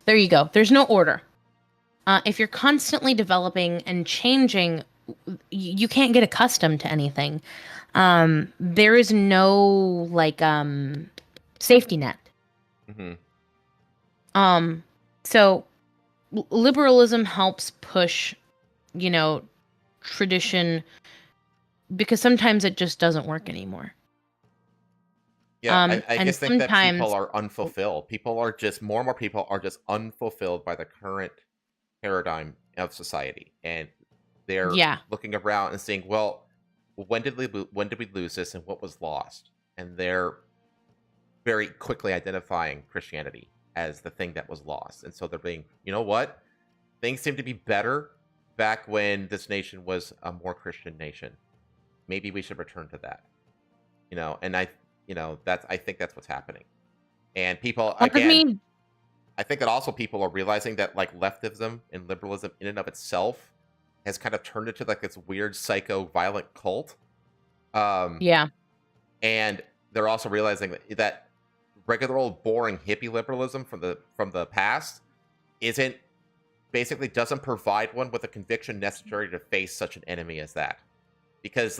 There you go. There's no order. If you're constantly developing and changing, you can't get accustomed to anything. There is no safety net. Mm-hmm. So liberalism helps push, tradition, because sometimes it just doesn't work anymore. Yeah, I just think that people are unfulfilled. More and more people are just unfulfilled by the current paradigm of society, and they're looking around and saying, well, when did we lose this, and what was lost? And they're very quickly identifying Christianity as the thing that was lost. And so they're being, you know what? Things seem to be better back when this nation was a more Christian nation. Maybe we should return to that. And I think that's what's happening. And people, again, I think that also people are realizing that leftism and liberalism in and of itself has kind of turned into this weird psycho violent cult. Yeah. And they're also realizing that regular old boring hippie liberalism from the past doesn't provide one with the conviction necessary to face such an enemy as that. Because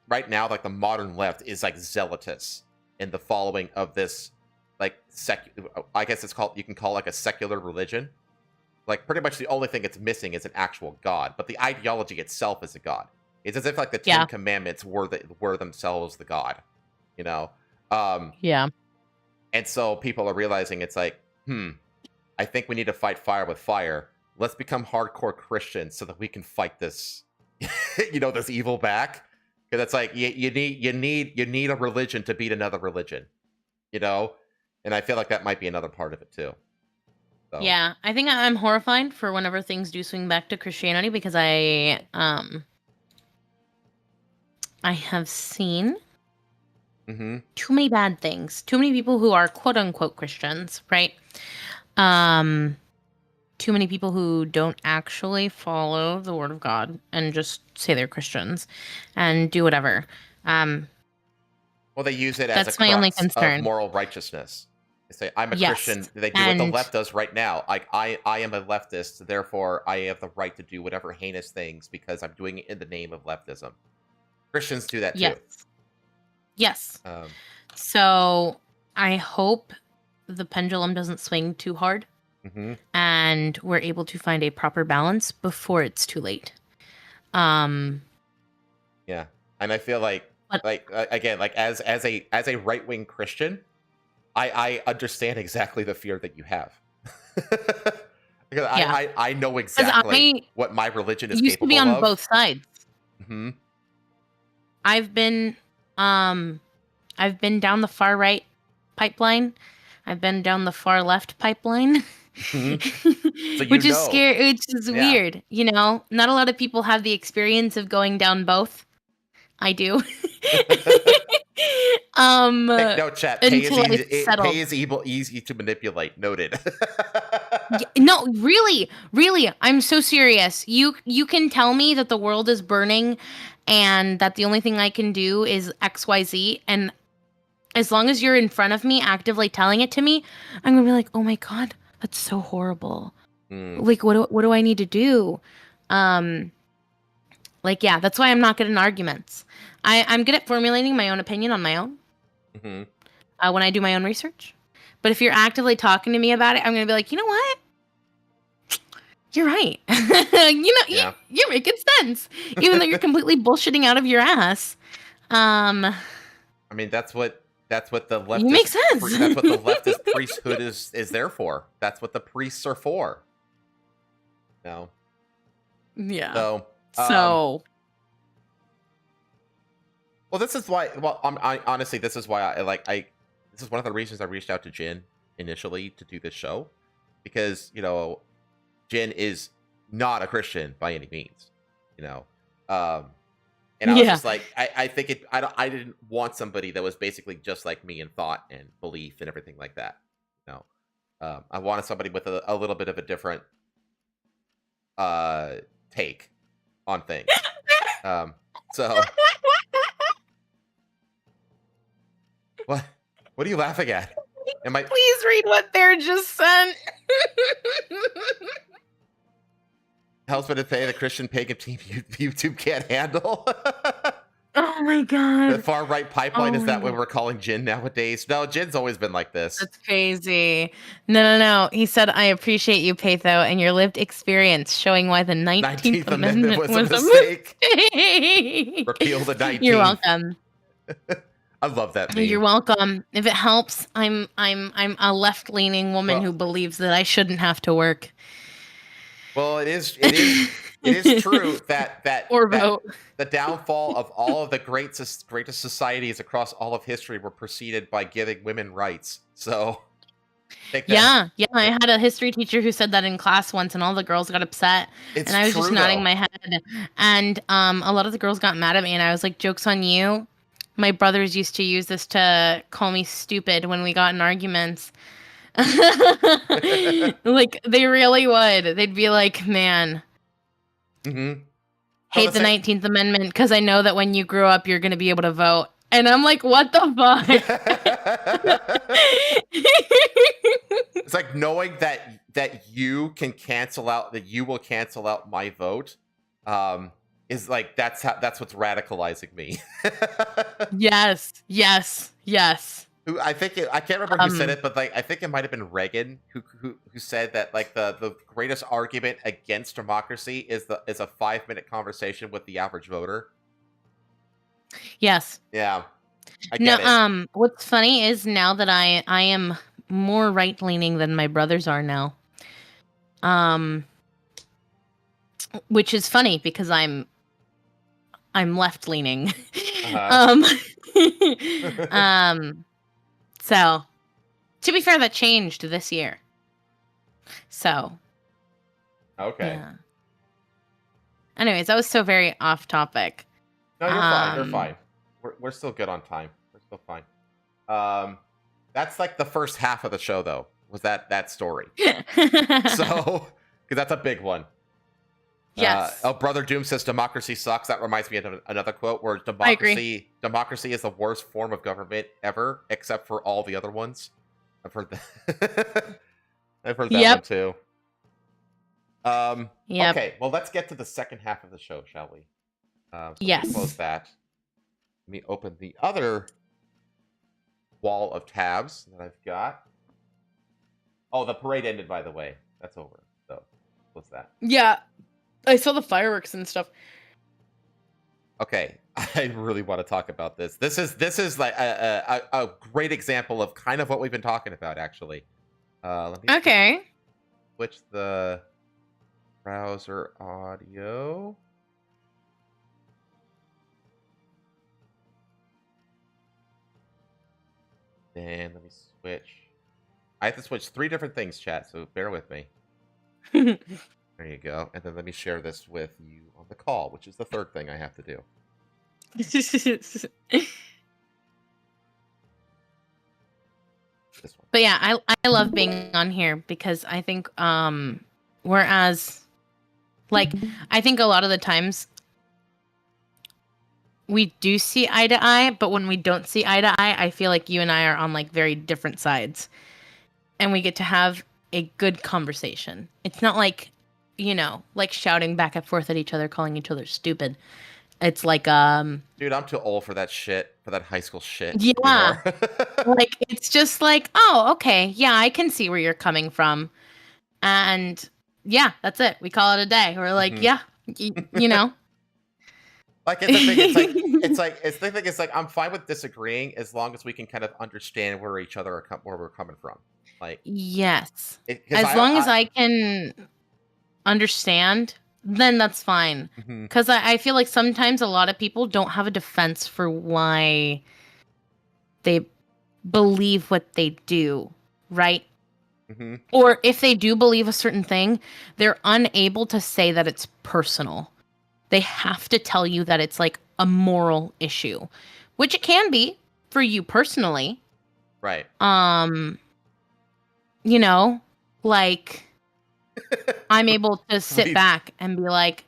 right now, the modern left is zealotous in the following of this I guess you can call a secular religion. Pretty much the only thing it's missing is an actual god, but the ideology itself is a god. It's as if the Ten Commandments were themselves the god. you know? Yeah. And so people are realizing it's like, I think we need to fight fire with fire. Let's become hardcore Christians so that we can fight this, this evil back. Because it's like you need a religion to beat another religion, And I feel like that might be another part of it too. So. Yeah, I think I'm horrified for whenever things do swing back to Christianity because I have seen too many bad things. Too many people who are quote unquote Christians, right? Too many people who don't actually follow the word of God and just say they're Christians and do whatever. Well, they use it as that's a my only crux concern. of moral righteousness. They say, I'm a Christian. They do what the left does right now. Like, I am a leftist, therefore I have the right to do whatever heinous things because I'm doing it in the name of leftism. Christians do that too. Yes. So I hope the pendulum doesn't swing too hard and we're able to find a proper balance before it's too late. Yeah. And I feel like again, like as a right-wing Christian, I understand exactly the fear that you have. Because I know exactly what my religion is used capable to be on of. both sides. I've been down the far right pipeline. I've been down the far left pipeline. So which is scary. Which is weird. Not a lot of people have the experience of going down both. I do. No, chat. Pay is easy to manipulate. Noted. No, really, I'm so serious. You can tell me that the world is burning and that the only thing I can do is XYZ, and as long as you're in front of me actively telling it to me, I'm gonna be like, oh my God, that's so horrible. Like, what do I need to do? That's why I'm not good in arguments. I'm good at formulating my own opinion on my own when I do my own research. But if you're actively talking to me about it, I'm going to be like, you know what? You're right. You're making sense. Even though you're completely bullshitting out of your ass. I mean, that's what the leftist... You make sense. That's what the leftist priesthood is there for. That's what the priests are for. No. Yeah. So... Well, this is why... Well, honestly, this is why this is one of the reasons I reached out to Jin initially to do this show. Because, Jin is not a Christian by any means. And I was just like, I think I didn't want somebody that was basically just like me in thought and belief and everything like that. I wanted somebody with a little bit of a different take on things. So what are you laughing at? Please read what they're just sent. Husband and Pay, the Christian pagan team YouTube can't handle. Oh my God. The far right pipeline, is that what we're calling Jin nowadays? No, Jin's always been like this. That's crazy. No. He said, I appreciate you, Peitho, and your lived experience showing why the 19th Amendment was a mistake. Repeal the 19th. You're welcome. I love that meme. You're welcome. If it helps, I'm a left-leaning woman who believes that I shouldn't have to work. Well, it is true that or vote. The downfall of all of the greatest societies across all of history were preceded by giving women rights. So, yeah, I had a history teacher who said that in class once, and all the girls got upset, and I was just nodding my head. And a lot of the girls got mad at me, and I was like, "Joke's on you." My brothers used to use this to call me stupid when we got in arguments. Like, they really would. They'd be like, man, hate the 19th Amendment because I know that when you grow up, you're going to be able to vote. And I'm like, what the fuck? It's like knowing that you can cancel out, that you will cancel out my vote. Is like, that's what's radicalizing me. Yes. Who I can't remember who said it, but like I think it might have been Reagan who said that like the greatest argument against democracy is a 5-minute conversation with the average voter. Yes. Yeah. I No, get it. what's funny is now that I am more right leaning than my brothers are now. Which is funny because I'm left leaning. So to be fair, that changed this year. So Okay. yeah. Anyways, that was so very off topic. No, you're fine. You're fine. We're still good on time. We're still fine. That's like the first half of the show, though. Was that story? So, because that's a big one. Yes. Brother Doom says democracy sucks. That reminds me of another quote where democracy is the worst form of government ever, except for all the other ones. I've heard that. I've heard that one too. Okay, well, let's get to the second half of the show, shall we? So yes. Close that. Let me open the other wall of tabs that I've got. Oh, the parade ended, by the way. That's over. So, what's that? Yeah, I saw the fireworks and stuff. Okay, I really want to talk about this. This is like a great example of kind of what we've been talking about, actually. Let me switch the browser audio. And let me switch. I have to switch 3 different things, chat, so bear with me. There you go. And then let me share this with you on the call, which is the third thing I have to do. This one. But yeah, I love being on here because I think whereas like I think a lot of the times we do see eye to eye, but when we don't see eye to eye, I feel like you and I are on like very different sides. And we get to have a good conversation. It's not like, you know, like shouting back and forth at each other, calling each other stupid. It's like dude, I'm too old for that shit, for that high school shit. Yeah. Like it's just like, oh, okay, yeah, I can see where you're coming from. And yeah, that's it. We call it a day. We're like, yeah, you know. Like it's the thing. It's like I'm fine with disagreeing as long as we can kind of understand where each other are where we're coming from. Like yes, as long as I can understand, then that's fine. Because I feel like sometimes a lot of people don't have a defense for why they believe what they do, right? Or if they do believe a certain thing, they're unable to say that it's personal. They have to tell you that it's like a moral issue, which it can be for you personally. Right. You know, like I'm able to sit back and be like,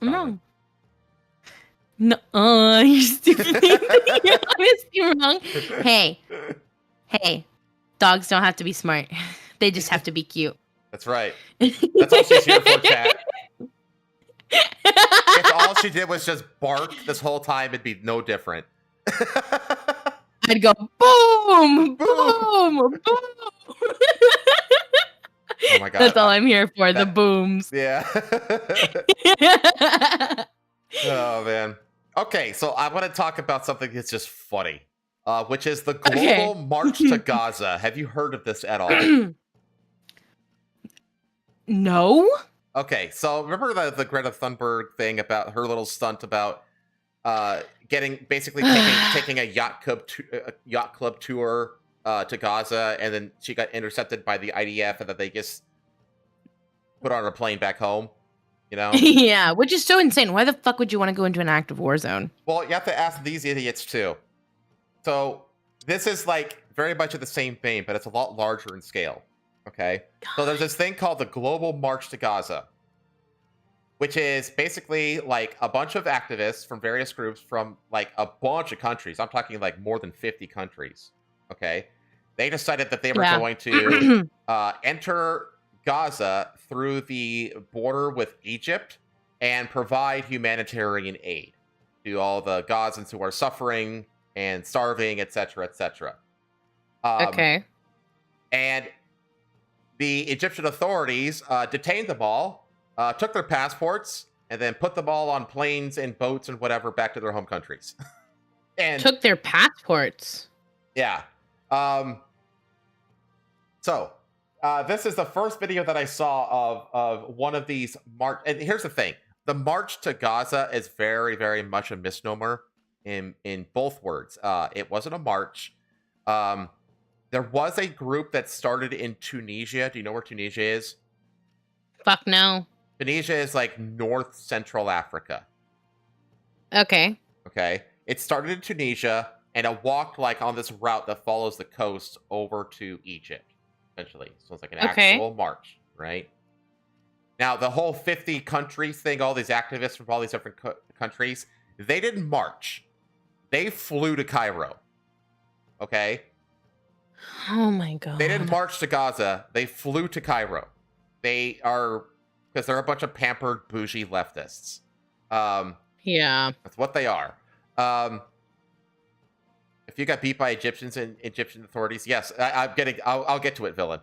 I'm wrong. No, you're stupid. You're honestly wrong. Hey, dogs don't have to be smart. They just have to be cute. That's right. That's all she's here for, chat. If all she did was just bark this whole time, it'd be no different. I'd go boom, boom, boom. Oh my god. That's all I'm here for, the booms. Yeah. Oh man. Okay, so I want to talk about something that's just funny, which is the global march to Gaza. Have you heard of this at all? No. Okay, so remember the Greta Thunberg thing about her little stunt about taking a yacht club tour to Gaza, and then she got intercepted by the IDF, and then they just put her on a plane back home. You know? Yeah, which is so insane. Why the fuck would you want to go into an active war zone? Well, you have to ask these idiots too. So this is like very much of the same vein, but it's a lot larger in scale. Okay, so there's this thing called the Global March to Gaza, which is basically like a bunch of activists from various groups from like a bunch of countries. I'm talking like more than 50 countries. Okay, they decided that they were going to enter Gaza through the border with Egypt and provide humanitarian aid to all the Gazans who are suffering and starving, etc., etc. And the Egyptian authorities detained them all, took their passports, and then put them all on planes and boats and whatever back to their home countries. And took their passports. Yeah. So, this is the first video that I saw of one of these march. And here's the thing: the march to Gaza is very, very much a misnomer in both words. It wasn't a march. There was a group that started in Tunisia. Do you know where Tunisia is? Fuck no. Tunisia is like North Central Africa. Okay. Okay. It started in Tunisia, and it walked like on this route that follows the coast over to Egypt, essentially. So it's like an actual march, right? Now, the whole 50 countries thing, all these activists from all these different countries, they didn't march. They flew to Cairo. Okay? Oh my god. They didn't march to Gaza. They flew to Cairo. They are, because they're a bunch of pampered, bougie leftists. Yeah. That's what they are. If you got beat by Egyptians and Egyptian authorities, yes, I'll get to it, villain.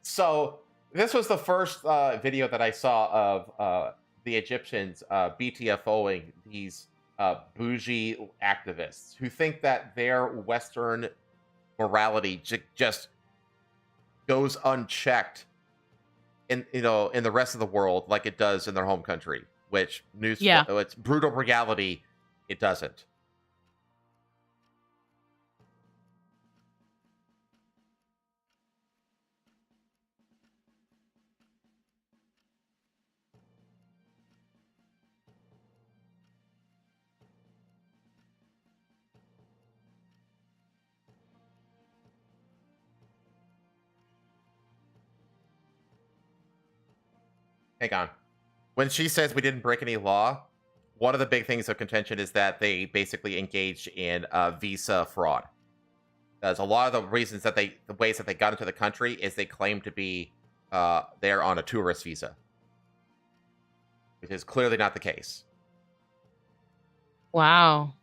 So this was the first video that I saw of the Egyptians BTFO'ing these bougie activists who think that their Western morality just goes unchecked in the rest of the world like it does in their home country, which it's brutal reality, it doesn't. Hang on. When she says we didn't break any law, one of the big things of contention is that they basically engaged in visa fraud. Because a lot of the reasons that the ways that they got into the country is they claim to be there on a tourist visa, which is clearly not the case. Wow.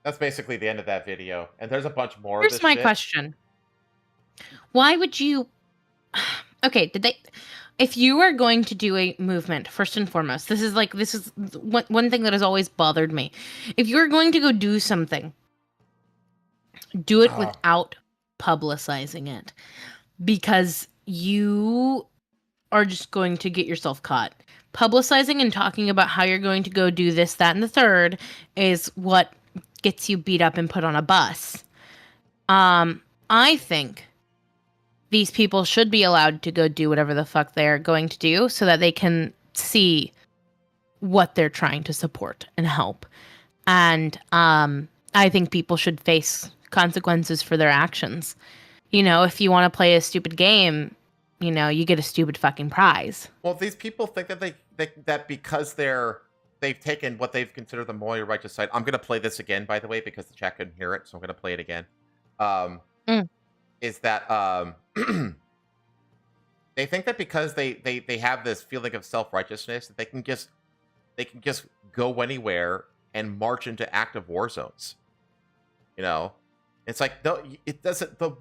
That's basically the end of that video. And there's a bunch more. Here's of this my shit. question. Why would you... Okay, if you are going to do a movement, first and foremost, this is one thing that has always bothered me. If you're going to go do something, do it without publicizing it. Because you are just going to get yourself caught. Publicizing and talking about how you're going to go do this, that, and the third is what gets you beat up and put on a bus. I think these people should be allowed to go do whatever the fuck they're going to do so that they can see what they're trying to support and help. And I think people should face consequences for their actions. You know, if you want to play a stupid game, you know, you get a stupid fucking prize. Well, these people think that that because they've taken what they've considered the morally righteous side. I'm going to play this again, by the way, because the chat couldn't hear it, so I'm going to play it again. Is that they think that because they have this feeling of self-righteousness that they can just go anywhere and march into active war zones. You know, it's like, no, it doesn't. The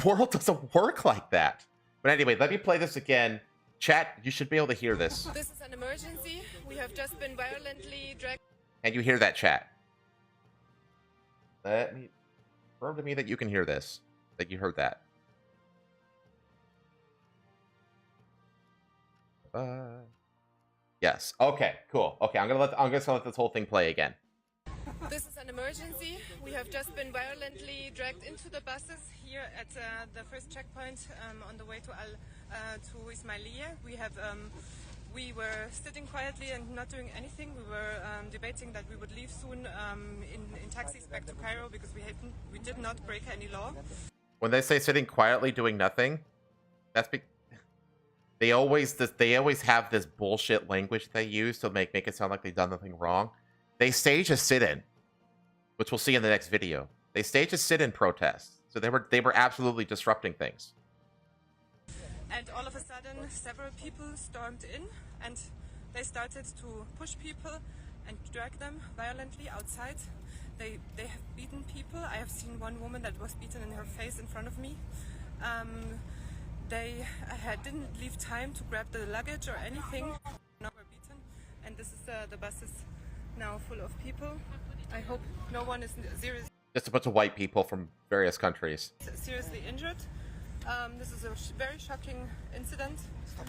world doesn't work like that. But anyway, let me play this again. Chat, you should be able to hear this. This is an emergency. We have just been violently dragged. Can you hear that, chat? Let me confirm to me that you can hear this. That you heard that. Yes. Okay. Cool. Okay. I'm just gonna let this whole thing play again. This is an emergency. We have just been violently dragged into the buses here at the first checkpoint on the way to Ismailia. We were sitting quietly and not doing anything. We were debating that we would leave soon in taxis back to Cairo because we did not break any law. When they say sitting quietly doing nothing, that's they always have this bullshit language they use to make it sound like they've done nothing wrong. They stage a sit-in, which we'll see in the next video. They staged a sit-in protest, so they were absolutely disrupting things. And all of a sudden, several people stormed in, and they started to push people and drag them violently outside. They have beaten people. I have seen one woman that was beaten in her face in front of me. They didn't leave time to grab the luggage or anything. Now we're beaten, and this is the bus is now full of people. I hope no one is seriously. Just a bunch of white people from various countries. Seriously injured. This is a very shocking incident. Stop.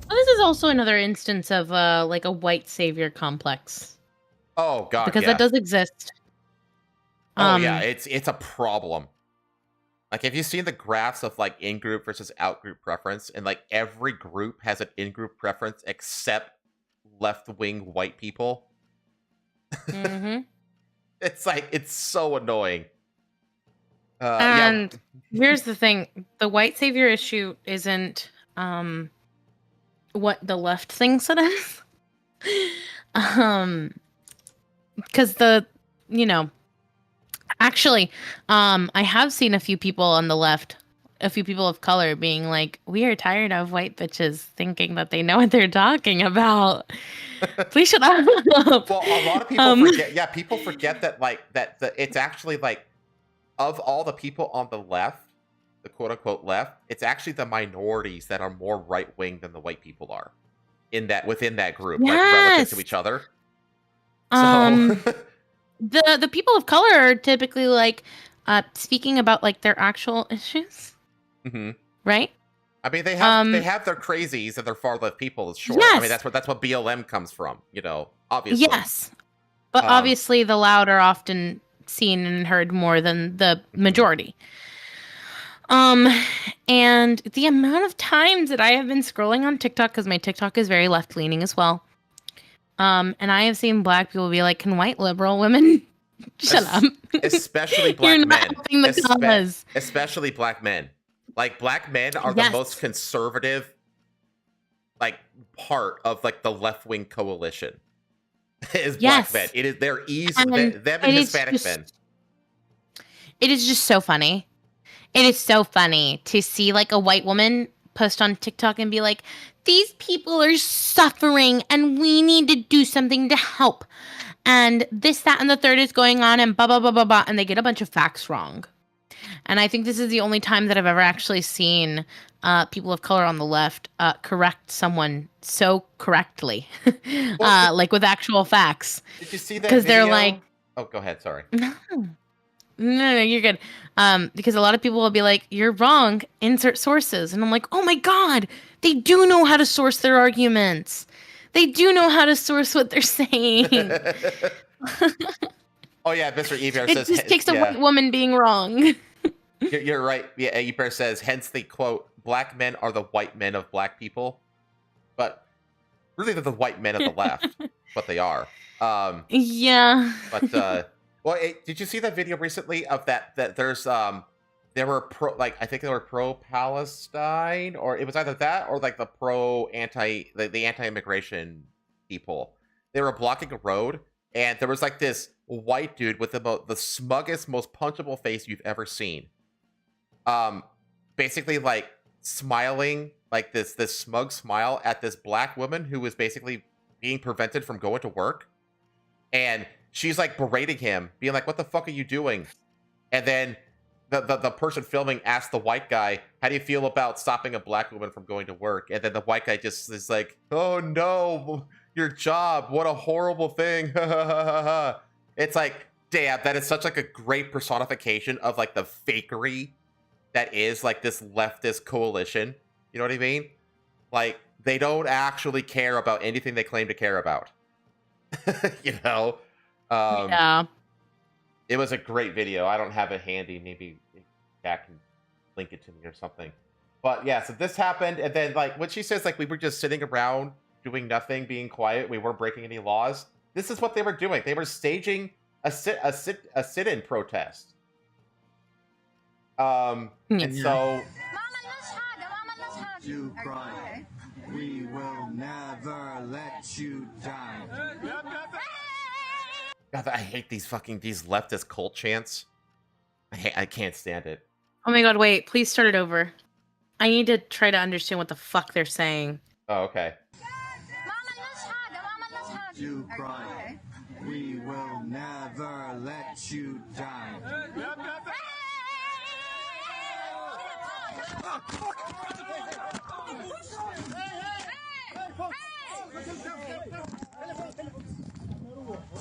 Well, this is also another instance of like a white savior complex. Oh God, because that does exist. Oh yeah, it's a problem. Like, have you seen the graphs of like in-group versus out-group preference? And like every group has an in-group preference except left-wing white people. Mm-hmm. It's like, it's so annoying. And here's the thing: the white savior issue isn't what the left thinks it is. Because actually, I have seen a few people on the left, a few people of color being like, we are tired of white bitches thinking that they know what they're talking about. Please shut up. Well, a lot of people forget. Yeah, people forget that it's actually like, of all the people on the left, the quote unquote left, it's actually the minorities that are more right wing than the white people are within that group, like relative to each other. So the people of color are typically like speaking about like their actual issues. Mm-hmm. Right? I mean, they have their crazies and their far left people. Sure. Yes. I mean, that's what BLM comes from. Obviously. Yes, but obviously the loud are often seen and heard more than the majority. And the amount of times that I have been scrolling on TikTok, because my TikTok is very left leaning as well. And I have seen black people be like, "Can white liberal women shut up?" Especially black You're men. not helping the cause. Especially black men. Like, black men are the most conservative, like, part of like the left wing coalition. Is black men. It is them and Hispanic men. It is just so funny. It is so funny to see like a white woman post on TikTok and be like, these people are suffering and we need to do something to help. And this, that, and the third is going on and blah, blah, blah, blah, blah. And they get a bunch of facts wrong. And I think this is the only time that I've ever actually seen people of color on the left correct someone so correctly, like with actual facts. Did you see that? Because they're like, oh, go ahead. Sorry. No, you're good. Because a lot of people will be like, you're wrong, insert sources. And I'm like, oh my God, they do know how to source their arguments. They do know how to source what they're saying. Oh yeah, Mr. Eber it says... It just takes a white woman being wrong. You're right. Yeah, Eber says, hence the quote, black men are the white men of black people. But really they're the white men of the left. What they are. Yeah. But... well, did you see that video recently of that there's there were I think they were pro-Palestine, or it was either that or like the anti-immigration people. They were blocking a road, and there was like this white dude with the smuggest, most punchable face you've ever seen. Basically like smiling like this smug smile at this black woman who was basically being prevented from going to work, and she's like berating him, being like, "What the fuck are you doing?" And then the person filming asked the white guy, "How do you feel about stopping a black woman from going to work?" And then the white guy just is like, "Oh no, your job, what a horrible thing." It's like, damn, that is such like a great personification of like the fakery that is like this leftist coalition. You know what I mean? Like, they don't actually care about anything they claim to care about. Yeah. It was a great video. I don't have it handy. Maybe Jack can link it to me or something. But yeah, so this happened, and then like when she says like we were just sitting around doing nothing, being quiet, we weren't breaking any laws. This is what they were doing. They were staging a sit-in protest. And so you cry. We will never let you die. God, I hate these leftist cult chants. I can't stand it. Oh my god, wait, please start it over. I need to try to understand what the fuck they're saying. Oh, okay. You cry. We will never let you die.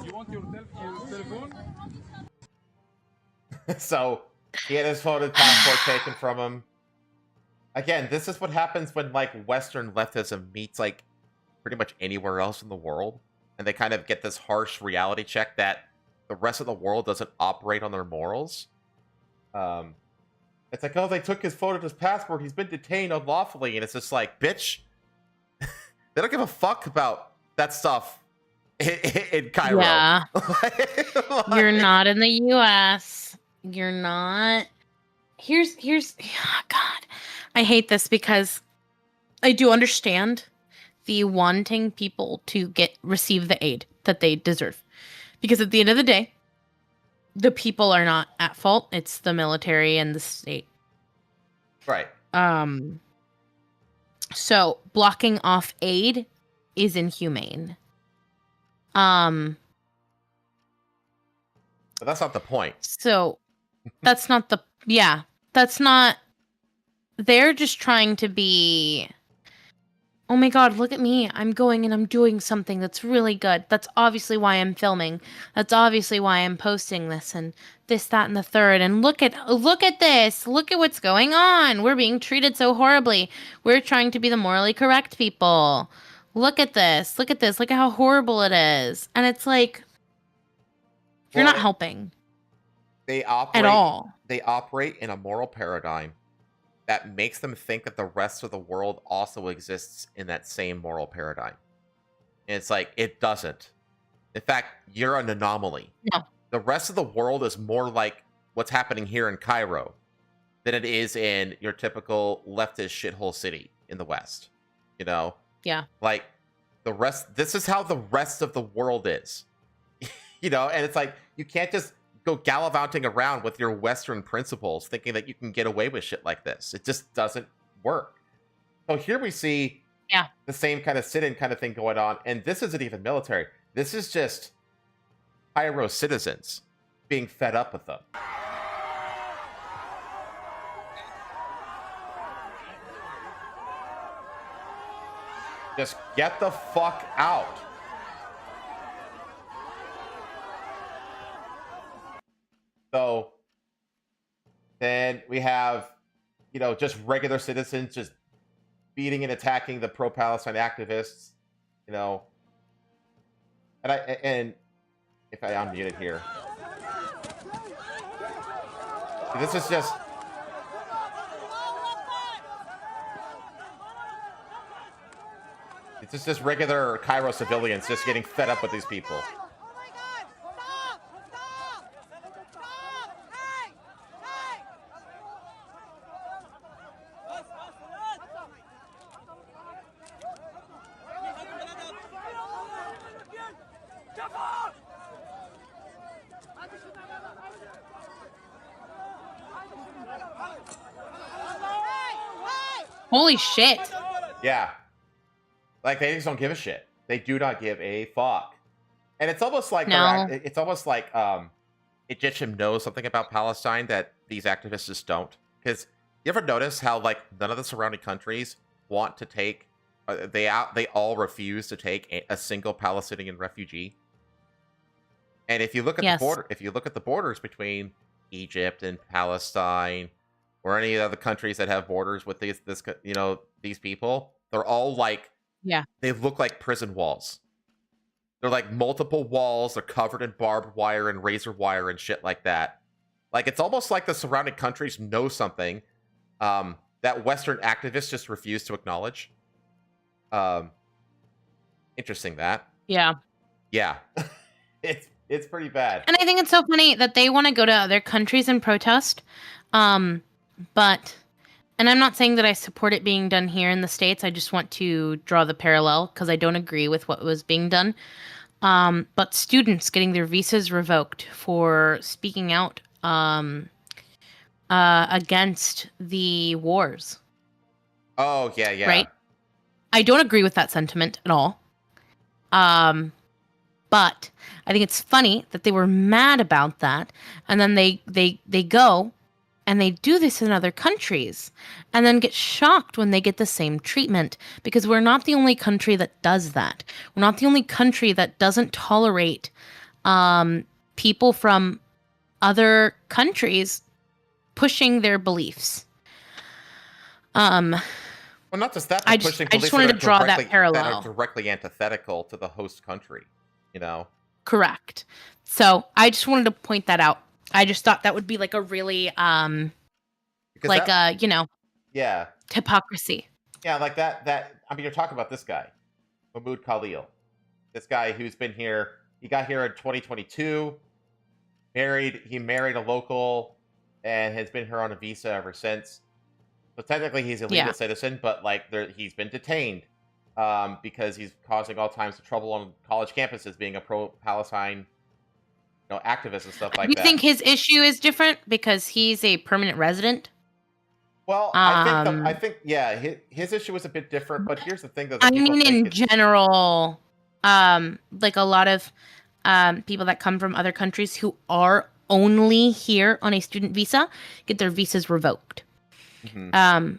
You want your telephone? So he had his phone and passport taken from him. Again, this is what happens when like Western leftism meets like pretty much anywhere else in the world, and they kind of get this harsh reality check that the rest of the world doesn't operate on their morals. It's like, oh, they took his phone and his passport. He's been detained unlawfully, and it's just like, bitch, they don't give a fuck about that stuff in Cairo. Yeah. You're not in the U.S. You're not. Here's. Oh God, I hate this because I do understand the wanting people to receive the aid that they deserve, because at the end of the day, the people are not at fault. It's the military and the state. Right. So blocking off aid is inhumane. But that's not the point. So that's not that's not, they're just trying to be, oh my god, look at me. I'm going and I'm doing something that's really good. That's obviously why I'm filming. That's obviously why I'm posting this and this, that, and the third. And look at this. Look at what's going on. We're being treated so horribly. We're trying to be the morally correct people. Look at this. Look at this. Look at how horrible it is. And it's like, you're not helping. They operate at all. They operate in a moral paradigm that makes them think that the rest of the world also exists in that same moral paradigm. And it's like, it doesn't. In fact, you're an anomaly. No. The rest of the world is more like what's happening here in Cairo than it is in your typical leftist shithole city in the West. You know? Yeah. Like, this is how the rest of the world is. You know? And it's like, you can't just go gallivanting around with your Western principles thinking that you can get away with shit like this. It just doesn't work. So here we see the same kind of sit-in kind of thing going on, and this isn't even military. This is just Cairo citizens being fed up with them. Just get the fuck out. So then we have, just regular citizens just beating and attacking the pro-Palestine activists, And if I unmute it here, this is just. It's just regular Cairo civilians just getting fed up with these people. Holy shit. Yeah. Like, they just don't give a shit. They do not give a fuck. And it's almost like Egyptian knows something about Palestine that these activists just don't. Because you ever notice how, like, none of the surrounding countries want to take, they all refuse to take a single Palestinian refugee? And if you look at the borders between Egypt and Palestine, or any other countries that have borders with these people, they're all like, they look like prison walls. They're like multiple walls. They're covered in barbed wire and razor wire and shit like that. Like, it's almost like the surrounding countries know something that Western activists just refuse to acknowledge. Interesting that. Yeah. Yeah. It's pretty bad. And I think it's so funny that they want to go to other countries and protest. And I'm not saying that I support it being done here in the States. I just want to draw the parallel because I don't agree with what was being done. but students getting their visas revoked for speaking out against the wars. Oh, yeah, yeah. Right? I don't agree with that sentiment at all. But I think it's funny that they were mad about that, and then they go and they do this in other countries, and then get shocked when they get the same treatment, because we're not the only country that does that. We're not the only country that doesn't tolerate people from other countries pushing their beliefs. Well, not just that, I but pushing just beliefs wanted that to are draw that directly- parallel. that are directly antithetical to the host country, you know? Correct. So I just wanted to point that out. I just thought that would be like a really Because like that- you know, Yeah. hypocrisy. Yeah, like that I mean, you're talking about this guy, Mahmoud Khalil. This guy who's been here, he got here in 2022, he married a local and has been here on a visa ever since. So technically he's a legal citizen, but like he's been detained because he's causing all kinds of trouble on college campuses, being a pro-Palestine, activist and stuff like that. You think his issue is different because he's a permanent resident? Well, I think yeah, his issue is a bit different, but here's the thing that I mean, in general, like a lot of people that come from other countries who are only here on a student visa get their visas revoked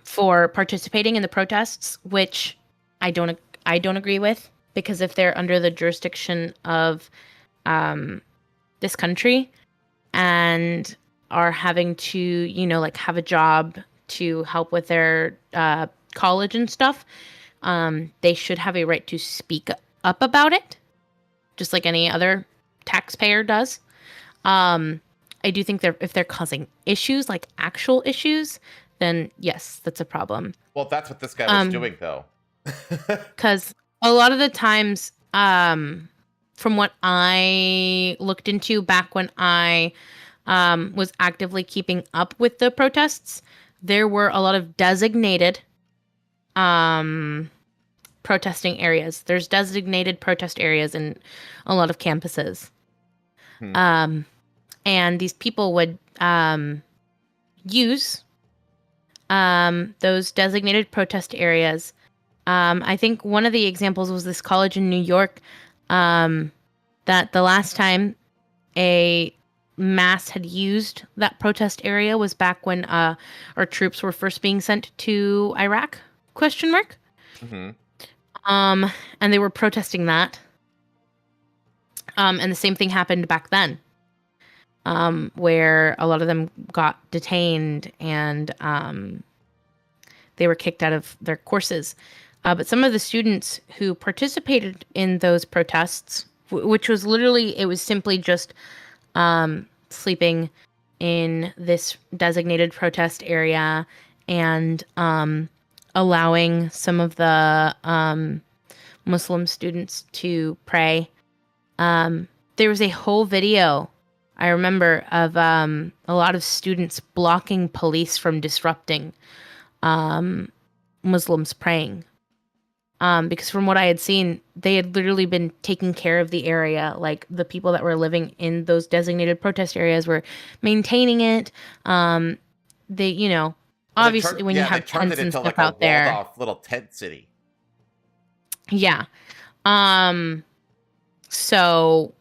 for participating in the protests, which I don't agree with, because if they're under the jurisdiction of this country and are having to, like have a job to help with their college and stuff, they should have a right to speak up about it, just like any other taxpayer does. I do think if they're causing issues, like actual issues, then yes, that's a problem. Well, that's what this guy was doing, though. Because a lot of the times, from what I looked into back when I was actively keeping up with the protests, there were a lot of designated protesting areas. There's designated protest areas in a lot of campuses. And these people would use those designated protest areas. I think one of the examples was this college in New York, that the last time a mass had used that protest area was back when our troops were first being sent to Iraq, ? And they were protesting that. And the same thing happened back then, where a lot of them got detained and they were kicked out of their courses. But some of the students who participated in those protests, which was literally, it was simply just sleeping in this designated protest area and allowing some of the Muslim students to pray. There was a whole video, I remember, of a lot of students blocking police from disrupting Muslims praying. Because from what I had seen, they had literally been taking care of the area. Like, the people that were living in those designated protest areas were maintaining it. They, obviously when you have tents and stuff out there. Walled off little tent city. Yeah. So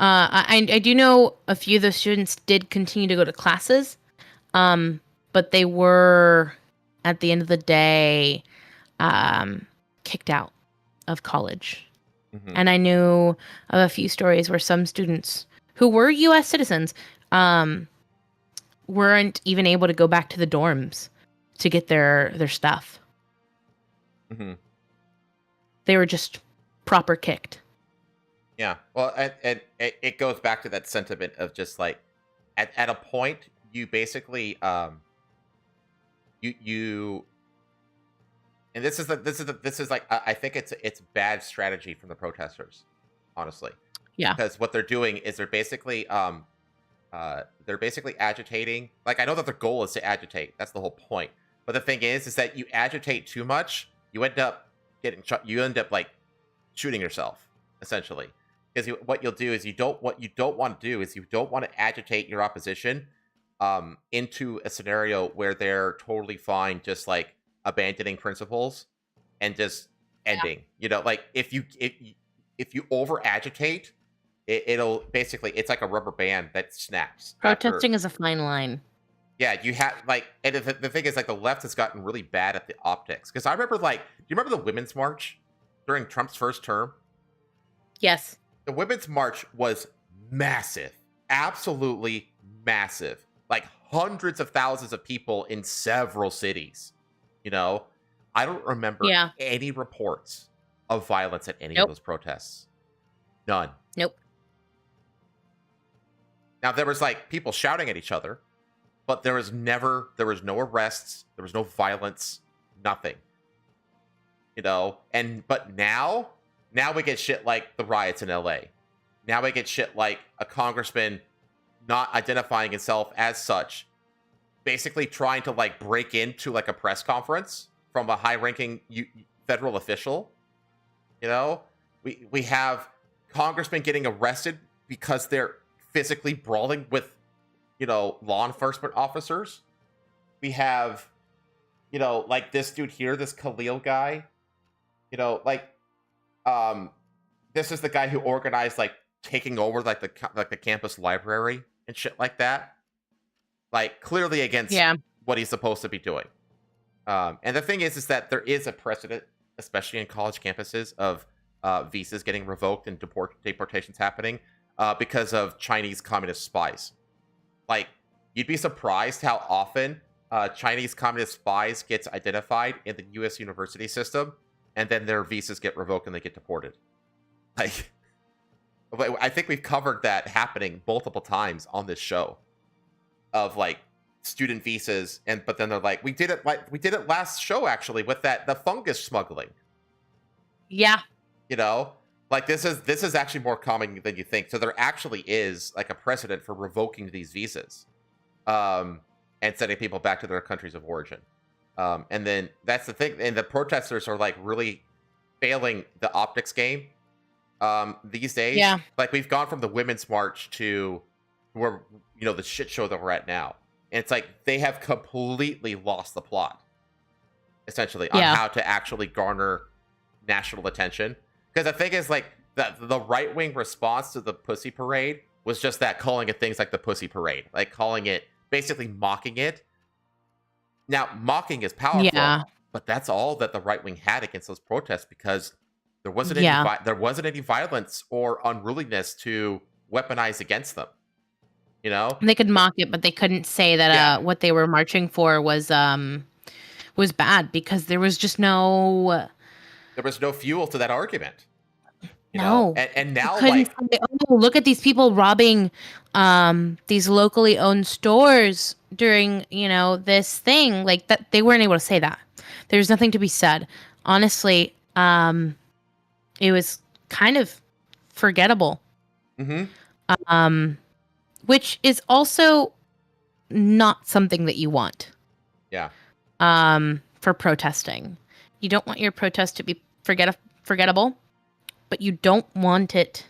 I do know a few of the students did continue to go to classes, but they were, at the end of the day, kicked out of college. And I knew of a few stories where some students who were U.S. citizens weren't even able to go back to the dorms to get their stuff. They were just proper kicked. Yeah, well, and it goes back to that sentiment of just like, at a point, you basically you and this is like, I think it's bad strategy from the protesters, honestly. Yeah, because what they're doing is they're basically agitating. Like, I know that their goal is to agitate. That's the whole point. But the thing is that you agitate too much, you end up like shooting yourself, essentially. Because what you'll do is you don't want to agitate your opposition into a scenario where they're totally fine just like abandoning principles and just ending. You know, like if you over agitate, it'll basically, it's like a rubber band that snaps. Protesting is a fine line. Yeah, you have like, and the thing is, like, the left has gotten really bad at the optics. Because I remember, like, do you remember the Women's March during Trump's first term? Yes. The Women's March was massive, absolutely massive. Like hundreds of thousands of people in several cities. You know, I don't remember any reports of violence at any of those protests. None. Nope. Now there was like people shouting at each other, but there was no arrests, there was no violence, nothing. You know, but now we get shit like the riots in LA. Now we get shit like a congressman not identifying himself as such, basically trying to like break into like a press conference from a high-ranking federal official. You know, we have congressmen getting arrested because they're physically brawling with, you know, law enforcement officers. We have, you know, like this dude here, this Khalil guy, you know, like, this is the guy who organized like taking over like the campus library and shit like that. Like clearly against what he's supposed to be doing. And the thing is that there is a precedent, especially in college campuses, of visas getting revoked and deportations happening because of Chinese communist spies. Like, you'd be surprised how often Chinese communist spies gets identified in the U.S. university system, and then their visas get revoked and they get deported. Like, I think we've covered that happening multiple times on this show, of like student visas, but then they're like, we did it last show actually with the fungus smuggling. Yeah. You know, like this is actually more common than you think. So there actually is like a precedent for revoking these visas, and sending people back to their countries of origin. And then that's the thing. And the protesters are like really failing the optics game these days. Yeah. Like we've gone from the Women's March to where, you know, the shit show that we're at now. And it's like they have completely lost the plot, essentially, on how to actually garner national attention. Because the thing is, like, the right-wing response to the Pussy Parade was just that, calling it things like the Pussy Parade. Like, calling it, basically mocking it. Now, mocking is powerful, but that's all that the right-wing had against those protests, because there wasn't any violence or unruliness to weaponize against them. You know? They could mock it, but they couldn't say that what they were marching for was bad, because there was just no... There was no fuel to that argument. You know? And now, like... Say, oh, look at these people robbing these locally owned stores during, you know, this thing. Like, that, they weren't able to say that. There's nothing to be said. Honestly, it was kind of forgettable. Mm-hmm. Which is also not something that you want. Yeah. For protesting. You don't want your protest to be forgettable, but you don't want it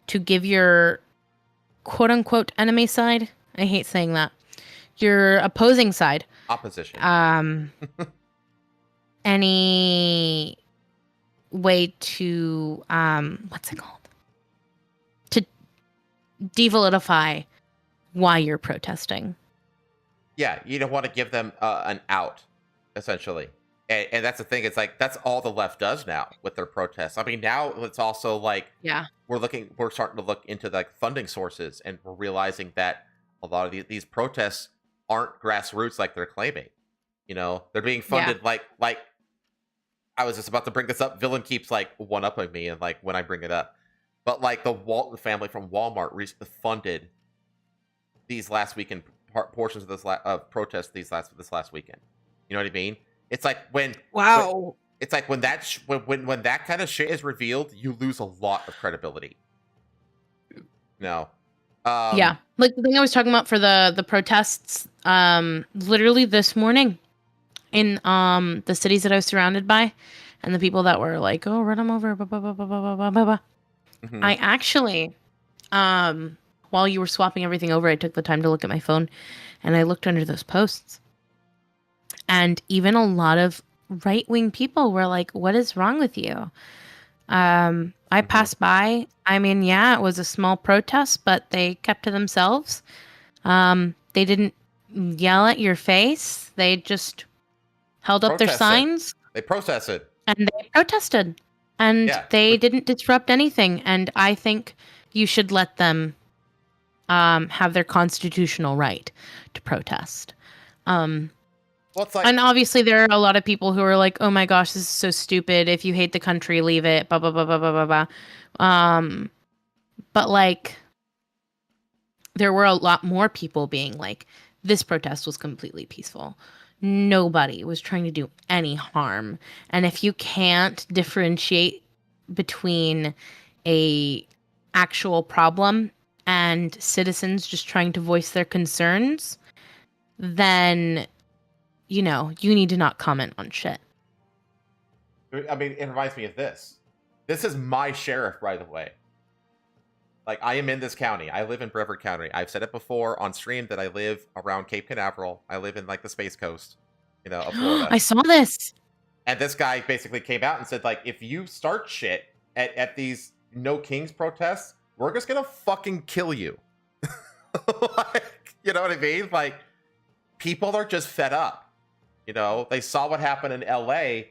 to give your quote-unquote enemy side, I hate saying that, your opposing side, opposition, any way to what's it called, to devalidify why you're protesting. Yeah, you don't want to give them an out, essentially. And that's the thing. It's like, that's all the left does now with their protests. I mean, now it's also like, we're starting to look into like funding sources, and we're realizing that a lot of these protests aren't grassroots like they're claiming. You know, they're being funded like I was just about to bring this up. Villain keeps like one-upping me, and like when I bring it up, but like the Walton family from Walmart recently funded these last weekend portions of this protests this last weekend. You know what I mean? It's like when that kind of shit is revealed, you lose a lot of credibility. No. Like the thing I was talking about for the protests, literally this morning in the cities that I was surrounded by, and the people that were like, "Oh, run them over," blah, blah, blah, blah, blah, blah, blah, blah. Mhm. I actually, while you were swapping everything over, I took the time to look at my phone, and I looked under those posts, and even a lot of right-wing people were like, "What is wrong with you?" I passed by. I mean, yeah, it was a small protest, but they kept to themselves. They didn't yell at your face. They just held up their Protested. signs. They protested. And they protested. And they didn't disrupt anything. And I think you should let them have their constitutional right to protest. And obviously there are a lot of people who are like, "Oh my gosh, this is so stupid. If you hate the country, leave it, blah, blah, blah, blah, blah, blah, blah." But like, there were a lot more people being like, this protest was completely peaceful. Nobody was trying to do any harm. And if you can't differentiate between a actual problem and citizens just trying to voice their concerns, then, you know, you need to not comment on shit. I mean, it reminds me of this. This is my sheriff, by the way. Like, I am in this county. I live in Brevard County. I've said it before on stream that I live around Cape Canaveral. I live in, like, the Space Coast, you know, of Florida. I saw this. And this guy basically came out and said, like, if you start shit at these No Kings protests, we're just gonna fucking kill you. Like, you know what I mean? Like, people are just fed up. You know, they saw what happened in LA,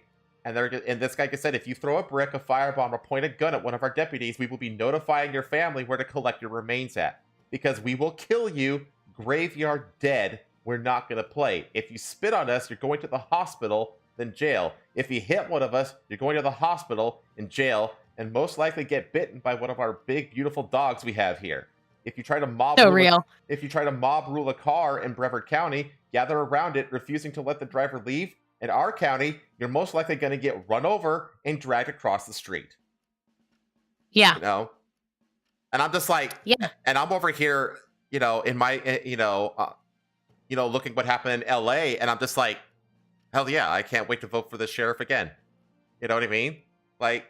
and this guy said, if you throw a brick, a firebomb, or point a gun at one of our deputies, we will be notifying your family where to collect your remains at. Because we will kill you, graveyard dead. We're not going to play. If you spit on us, you're going to the hospital, then jail. If you hit one of us, you're going to the hospital and jail, and most likely get bitten by one of our big, beautiful dogs we have here. If you try to mob rule a car in Brevard County, gather around it, refusing to let the driver leave, in our county, you're most likely going to get run over and dragged across the street. Yeah. You know? And I'm just like, yeah. And I'm over here, you know, in my, looking what happened in LA, and I'm just like, hell yeah, I can't wait to vote for the sheriff again. You know what I mean? Like,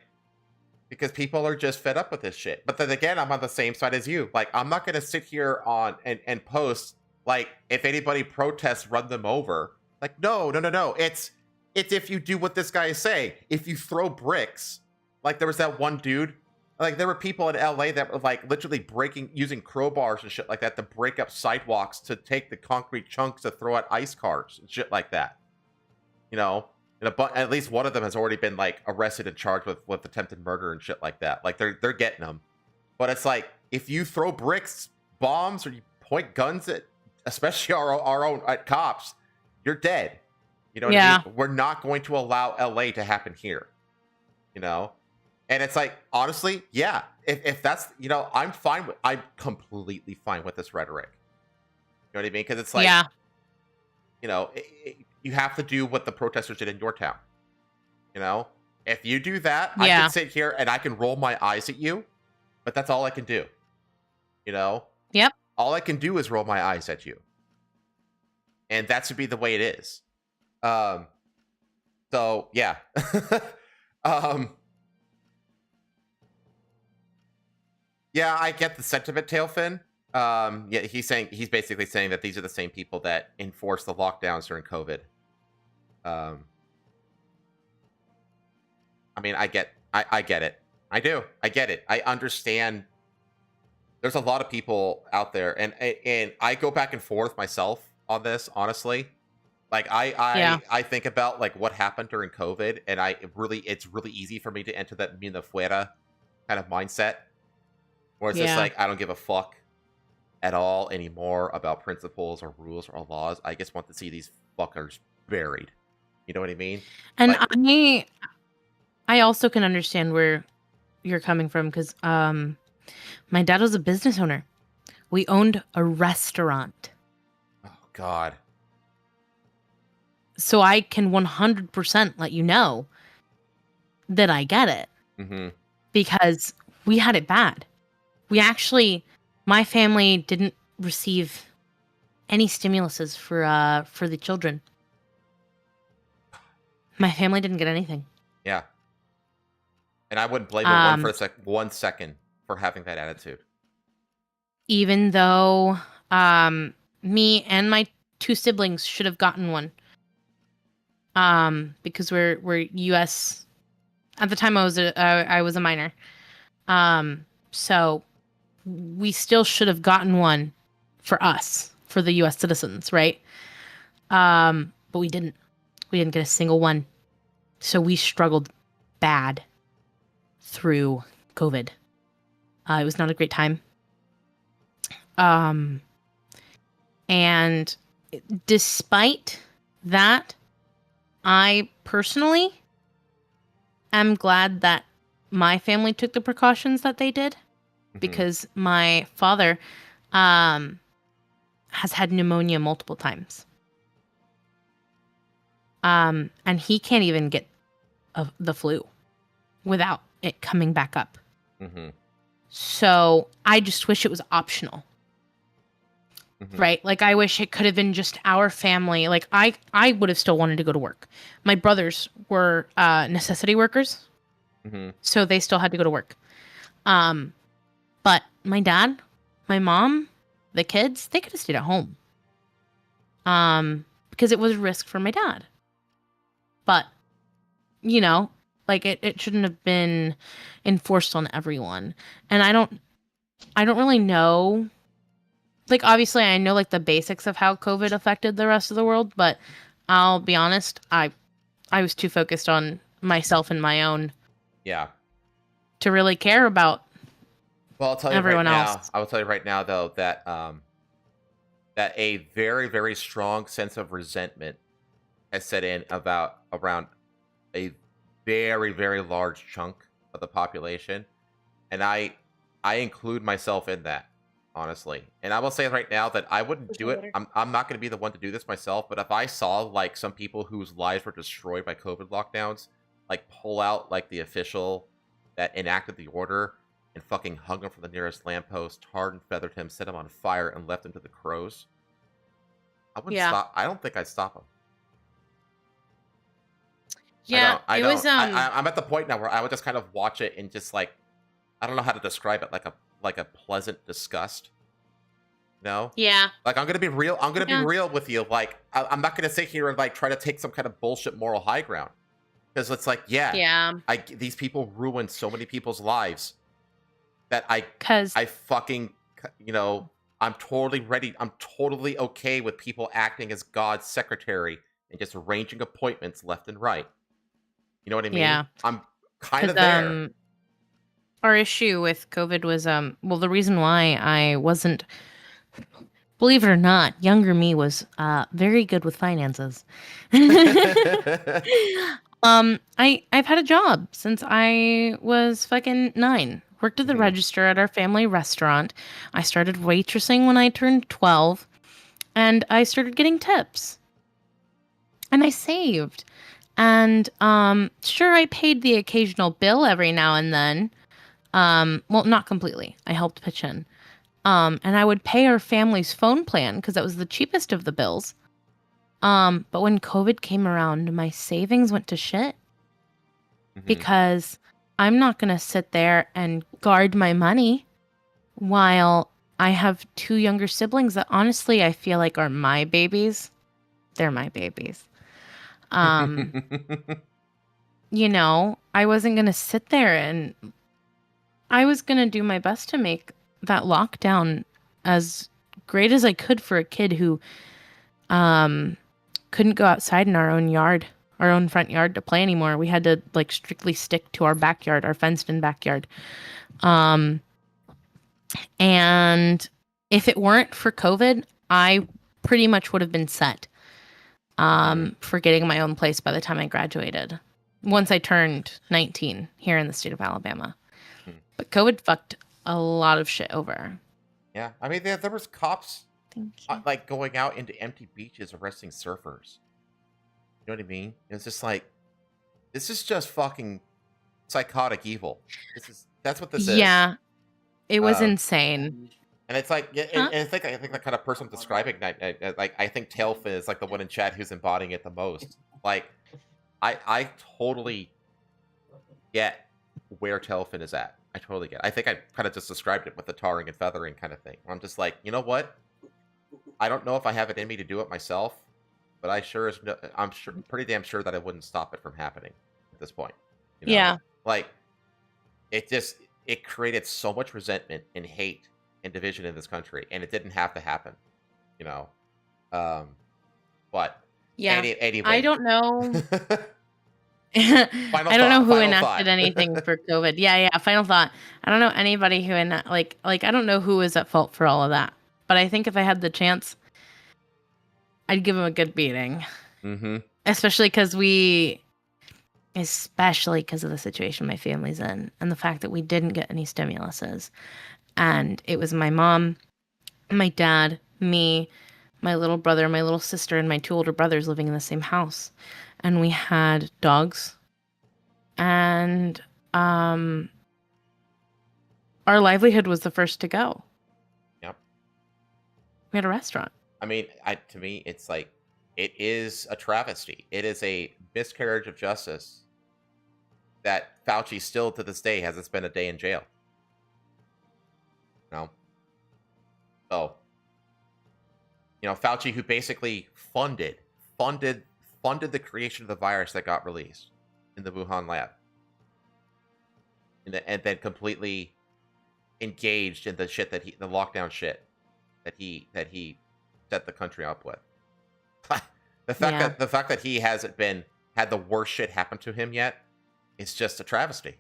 because people are just fed up with this shit. But then again, I'm on the same side as you. Like, I'm not going to sit here on and post, like, if anybody protests, run them over. Like, no. It's if you do what this guy is saying. If you throw bricks, like there was that one dude, like there were people in LA that were like literally using crowbars and shit like that to break up sidewalks to take the concrete chunks to throw at ice cars and shit like that. You know, and at least one of them has already been like arrested and charged with attempted murder and shit like that. Like they're getting them. But it's like, if you throw bricks, bombs, or you point guns at, especially our own cops, you're dead. You know what I mean? We're not going to allow LA to happen here. You know? And it's like, honestly, yeah. If that's, you know, I'm completely fine with this rhetoric. You know what I mean? Because it's like, you know, you have to do what the protesters did in your town. You know? If you do that, I can sit here and I can roll my eyes at you, but that's all I can do. You know? Yep. All I can do is roll my eyes at you. And that should be the way it is. So yeah. Yeah, I get the sentiment, Tailfin. Yeah, he's basically saying that these are the same people that enforced the lockdowns during COVID. I mean, I get it. I do. I get it. I understand. There's a lot of people out there, and I go back and forth myself on this, honestly. Like I think about like what happened during COVID, and it's really easy for me to enter that mina fuera kind of mindset, where it's just like, I don't give a fuck at all anymore about principles or rules or laws. I just want to see these fuckers buried. You know what I mean? And like, I also can understand where you're coming from, because my dad was a business owner. We owned a restaurant. Oh God. So I can 100% let you know that I get it. Mm-hmm. Because we had it bad. My family didn't receive any stimuluses for the children. My family didn't get anything. Yeah. And I wouldn't blame him for 1 second for having that attitude. Even though me and my 2 siblings should have gotten one. Because we're U.S. At the time, I was a minor. So we still should have gotten one for us, for the U.S. citizens, right? But we didn't. We didn't get a single one. So we struggled bad through COVID. It was not a great time. And despite that, I personally am glad that my family took the precautions that they did, because my father has had pneumonia multiple times. And he can't even get the flu without it coming back up. So I just wish it was optional. Right? Like, I wish it could have been just our family. Like, I would have still wanted to go to work. My brothers were necessity workers. So they still had to go to work. But my dad, my mom, the kids, they could have stayed at home. Because it was a risk for my dad. But, you know, like, it shouldn't have been enforced on everyone. And I don't really know. Like, obviously, I know, like, the basics of how COVID affected the rest of the world, but I'll be honest, I was too focused on myself and my own. Yeah. To really care about I'll tell you everyone right else. now. I will tell you right now, though, that that a very, very strong sense of resentment has set in around a very, very large chunk of the population, and I include myself in that. Honestly. And I will say right now that I wouldn't do it. I'm not going to be the one to do this myself, but if I saw, like, some people whose lives were destroyed by COVID lockdowns, like, pull out, like, the official that enacted the order and fucking hung him from the nearest lamppost, tarred and feathered him, set him on fire, and left him to the crows, I wouldn't stop. I don't think I'd stop him. Yeah, I'm at the point now where I would just kind of watch it and just, like, I don't know how to describe it, like a pleasant disgust. No? Yeah. Like, I'm gonna be real. I'm gonna be real with you. Like, I'm not gonna sit here and, like, try to take some kind of bullshit moral high ground, because it's like, these people ruined so many people's lives that I fucking, you know, I'm totally ready. I'm totally okay with people acting as God's secretary and just arranging appointments left and right. You know what I mean? Yeah. I'm kind of there. Our issue with COVID was, well, the reason why I wasn't, believe it or not, younger me was very good with finances. I've had a job since I was fucking 9. Worked at the register at our family restaurant. I started waitressing when I turned 12, and I started getting tips. And I saved. And sure, I paid the occasional bill every now and then. Well, not completely. I helped pitch in. And I would pay our family's phone plan because that was the cheapest of the bills. But when COVID came around, my savings went to shit. Because I'm not going to sit there and guard my money while I have 2 younger siblings that honestly I feel like are my babies. They're my babies. You know, I wasn't going to sit there, and I was going to do my best to make that lockdown as great as I could for a kid who couldn't go outside in our own yard, our own front yard to play anymore. We had to, like, strictly stick to our backyard, our fenced-in backyard. And if it weren't for COVID, I pretty much would have been set for getting my own place by the time I graduated, once I turned 19 here in the state of Alabama. But COVID fucked a lot of shit over. Yeah, I mean, there was cops like going out into empty beaches arresting surfers. You know what I mean? It's just like, this is just fucking psychotic evil. That's what this is. Yeah, it was insane. And it's like, and it's like, I think the kind of person I'm describing, like, I think Tailfin is like the one in chat who's embodying it the most. Like, I totally get where Telfin is at. I totally get it. I think I kind of just described it with the tarring and feathering kind of thing. I'm just like, you know what? I don't know if I have it in me to do it myself, but I'm pretty damn sure that I wouldn't stop it from happening at this point. You know? Yeah. Like, it created so much resentment and hate and division in this country, and it didn't have to happen. You know? But Yeah. Anyway. I don't know. I don't know who enacted anything for COVID. Yeah. Final thought. I don't know anybody who like I don't know who is at fault for all of that. But I think if I had the chance, I'd give him a good beating. Mm-hmm. Especially because of the situation my family's in, and the fact that we didn't get any stimuluses, and it was my mom, my dad, me, my little brother, my little sister, and my 2 older brothers living in the same house. And we had dogs, and our livelihood was the first to go. Yep. We had a restaurant. I mean, to me, it's like, it is a travesty. It is a miscarriage of justice that Fauci still to this day hasn't spent a day in jail. No. So, Fauci, who basically funded the creation of the virus that got released in the Wuhan lab, and then completely engaged in the lockdown shit that he set the country up with. the fact that he hasn't had the worst shit happen to him yet is just a travesty,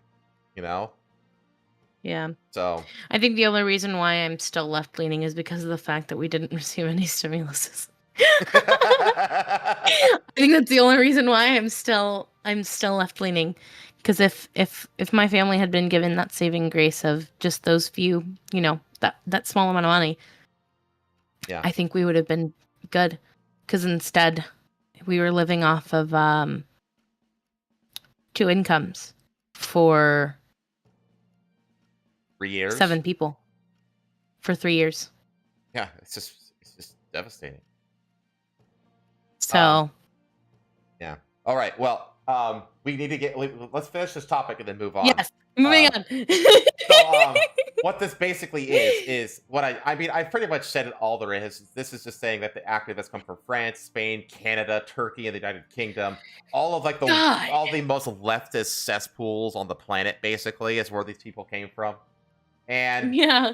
Yeah. So I think the only reason why I'm still left leaning is because of the fact that we didn't receive any stimuluses. I think that's the only reason why I'm still left leaning. Because if my family had been given that saving grace of just those few, that small amount of money, yeah, I think we would have been good. Because instead, we were living off of 2 incomes for 3 years, 7 people for 3 years. Yeah, it's just devastating. So, yeah. All right. Well, we need to let's finish this topic and then move on. Yes, moving on. So, what this basically is what I pretty much said it all there is. This is just saying that the activists come from France, Spain, Canada, Turkey, and the United Kingdom. All of all the most leftist cesspools on the planet, basically, is where these people came from. And yeah.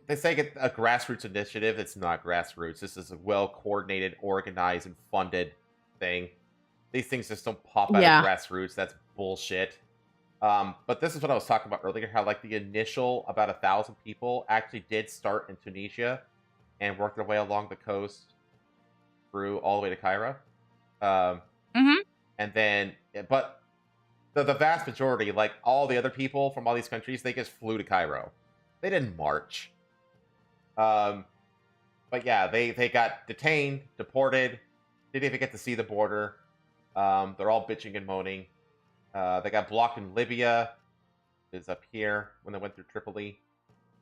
They say it's a grassroots initiative. It's not grassroots. This is a well-coordinated, organized, and funded thing. These things just don't pop out of grassroots. That's bullshit. But this is what I was talking about earlier, how the initial about 1,000 people actually did start in Tunisia and work their way along the coast through all the way to Cairo. And then, but the vast majority, all the other people from all these countries, they just flew to Cairo. They didn't march. But yeah, they got detained, deported, didn't even get to see the border. They're all bitching and moaning. They got blocked in Libya, is up here, when they went through Tripoli.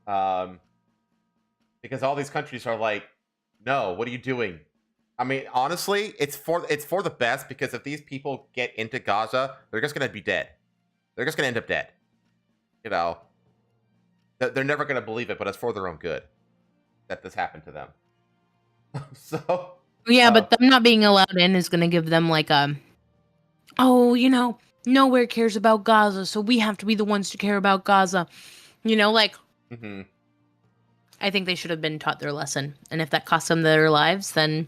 Because all these countries are like, no, what are you doing? I mean, honestly, it's for the best, because if these people get into Gaza, they're just going to be dead. They're just going to end up dead. They're never going to believe it, but it's for their own good that this happened to them. So yeah, but them not being allowed in is going to give them nowhere cares about Gaza, so we have to be the ones to care about Gaza. Mm-hmm. I think they should have been taught their lesson, and if that cost them their lives, then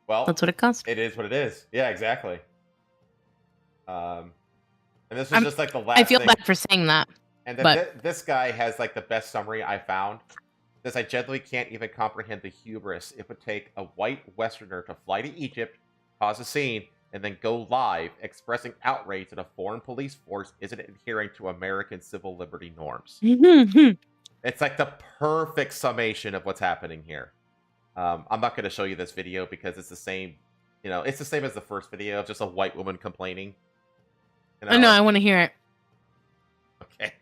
that's what it cost. It is what it is. Yeah, exactly. And this was just the last. I feel thing. bad for saying that. And then this guy has the best summary I found. Says, I generally can't even comprehend the hubris it would take a white Westerner to fly to Egypt, cause a scene, and then go live expressing outrage that a foreign police force isn't adhering to American civil liberty norms. It's the perfect summation of what's happening here. I'm not going to show you this video because it's the same. It's the same as the first video of just a white woman complaining. No, I want to hear it. Okay.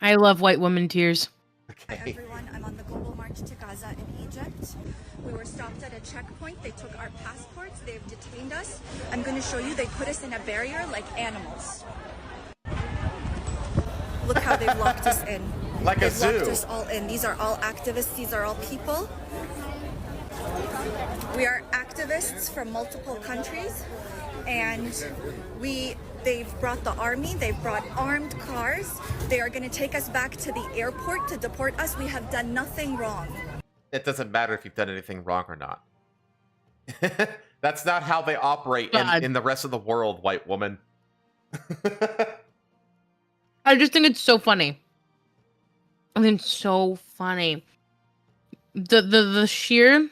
I love white woman tears. Okay. Hi everyone, I'm on the global market march to Gaza in Egypt. We were stopped at a checkpoint. They took our passports. They've detained us. I'm going to show you. They put us in a barrier like animals. Look how they've locked us in. Like a zoo. They've locked us all in. These are all activists. These are all people. We are activists from multiple countries, and they've brought the army. They've brought armed cars. They are going to take us back to the airport to deport us. We have done nothing wrong. It doesn't matter if you've done anything wrong or not. That's not how they operate in the rest of the world, white woman. I just think it's so funny. I think it's so funny. The sheer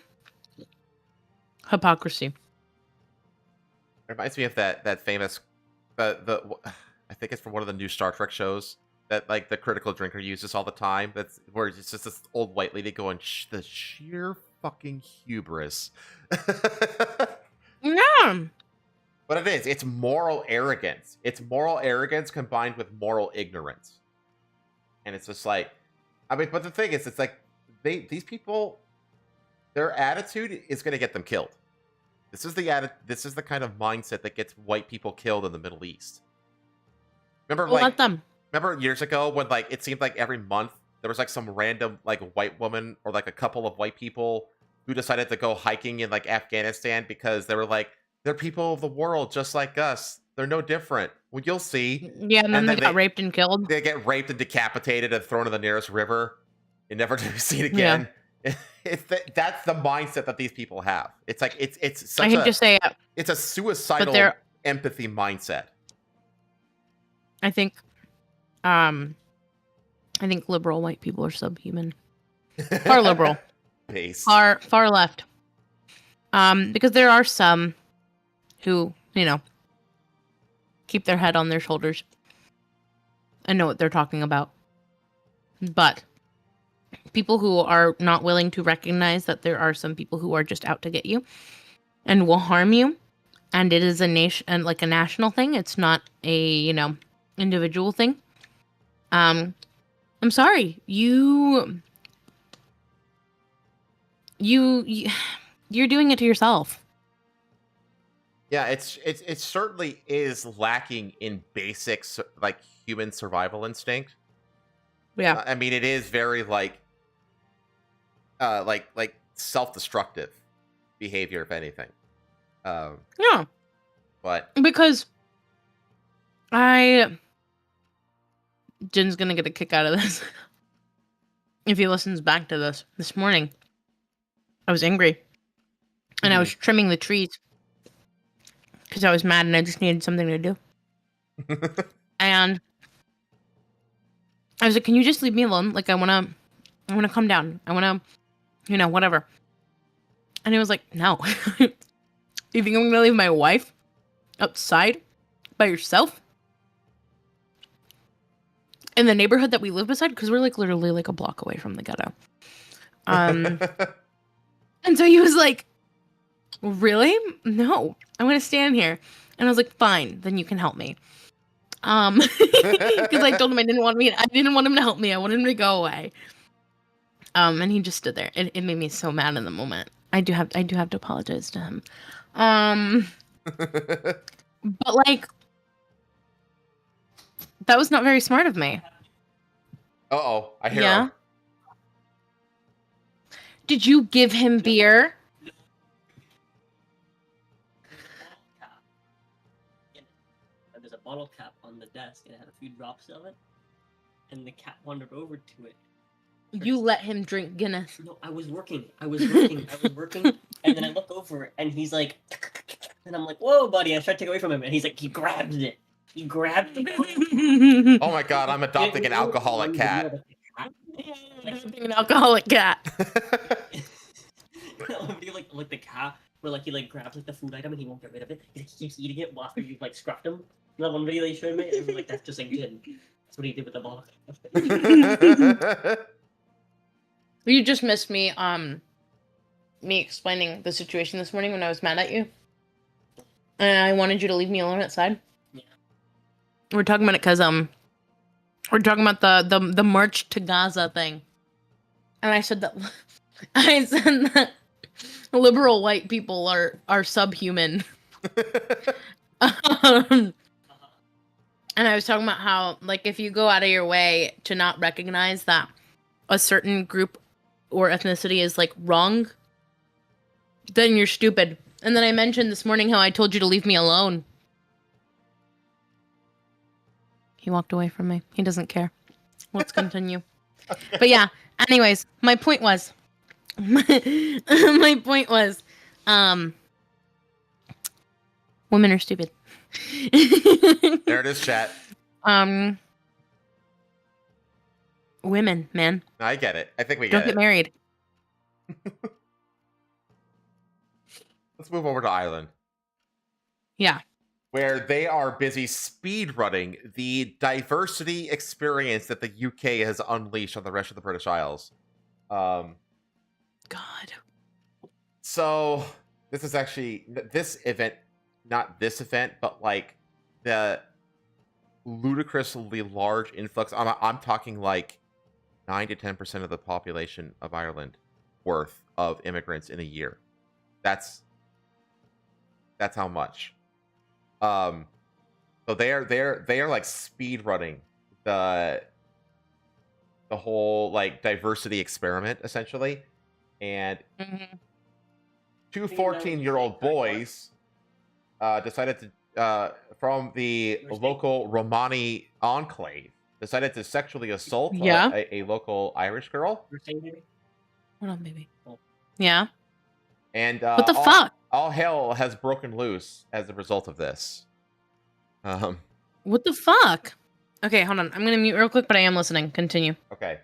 hypocrisy. It reminds me of that famous I think it's from one of the new Star Trek shows that like the critical drinker uses all the time. That's where it's just this old white lady going, the sheer fucking hubris. Yeah. But it is. It's moral arrogance. It's moral arrogance combined with moral ignorance. And it's just like, I mean, but the thing is, it's like these people, their attitude is going to get them killed. This is the kind of mindset that gets white people killed in the Middle East. Remember, remember years ago when like it seemed like every month there was like some random like white woman or like a couple of white people who decided to go hiking in like Afghanistan because they were like, they're people of the world just like us. They're no different. Well, you'll see. Yeah, and then they got raped and killed. They get raped and decapitated and thrown in the nearest river and never to be seen again. Yeah. That's the mindset that these people have. It's like it's such it's a suicidal empathy mindset. I think liberal white people are subhuman. Far liberal. Base. Far left. Because there are some who, keep their head on their shoulders and know what they're talking about. But people who are not willing to recognize that there are some people who are just out to get you and will harm you, and it is a national thing. It's not a, individual thing. I'm sorry. You're doing it to yourself. Yeah, it certainly is lacking in basic like human survival instinct. Yeah, I mean, it is very like self-destructive behavior, if anything. Yeah, but because Jin's gonna get a kick out of this if he listens back to this morning. I was angry, and I was trimming the trees because I was mad and I just needed something to do. And I was like, "Can you just leave me alone? Like, I wanna come down. I wanna, whatever." And he was like, "No, you think I'm gonna leave my wife outside by yourself in the neighborhood that we live beside? Because we're like literally like a block away from the ghetto." And so he was like, "Really? No, I'm gonna stand here." And I was like, "Fine, then you can help me." Because I told him I didn't want him to help me. I wanted him to go away. And he just stood there. It made me so mad in the moment. I do have to apologize to him. But like, that was not very smart of me. Uh-oh, I hear him. Did you give him beer? There's a bottle cap on the desk, and it had a few drops of it, and the cat wandered over to it. You let him drink Guinness. No, I was working, and then I look over, and he's like, and I'm like, "Whoa, buddy!" I tried to take it away from him, and he's like, he grabbed it. Oh my god, I'm adopting an alcoholic cat. Adopting an alcoholic cat. like the cat, where like he like grabs like the food item and he won't get rid of it. He keeps eating it after you like scruffed him. That one video they showed me, and like that's just like good. That's what he did with the ball. You just missed me me explaining the situation this morning when I was mad at you. And I wanted you to leave me alone outside. Yeah. We're talking about it because we're talking about the march to Gaza thing. And I said that liberal white people are subhuman. And I was talking about how, like, if you go out of your way to not recognize that a certain group or ethnicity is, like, wrong, then you're stupid. And then I mentioned this morning how I told you to leave me alone. He walked away from me. He doesn't care. Let's continue. But yeah, anyways, my point was, women are stupid. There it is, chat. Women, man. I get it. I think we Don't get get married. Let's move over to Ireland. Yeah. Where they are busy speed running the diversity experience that the UK has unleashed on the rest of the British Isles. God. So this is actually this event, not this event, but like the ludicrously large influx. I'm talking like 9 to 10% of the population of Ireland worth of immigrants in a year. That's how much. So they are like speed running the whole like diversity experiment essentially, and two 14-year-old boys decided to from the local Romani enclave decided to sexually assault a local Irish girl. Hold on, baby. Yeah. And what the fuck? All hell has broken loose as a result of this. What the fuck? Okay, hold on. I'm gonna mute real quick, but I am listening. Continue. Okay.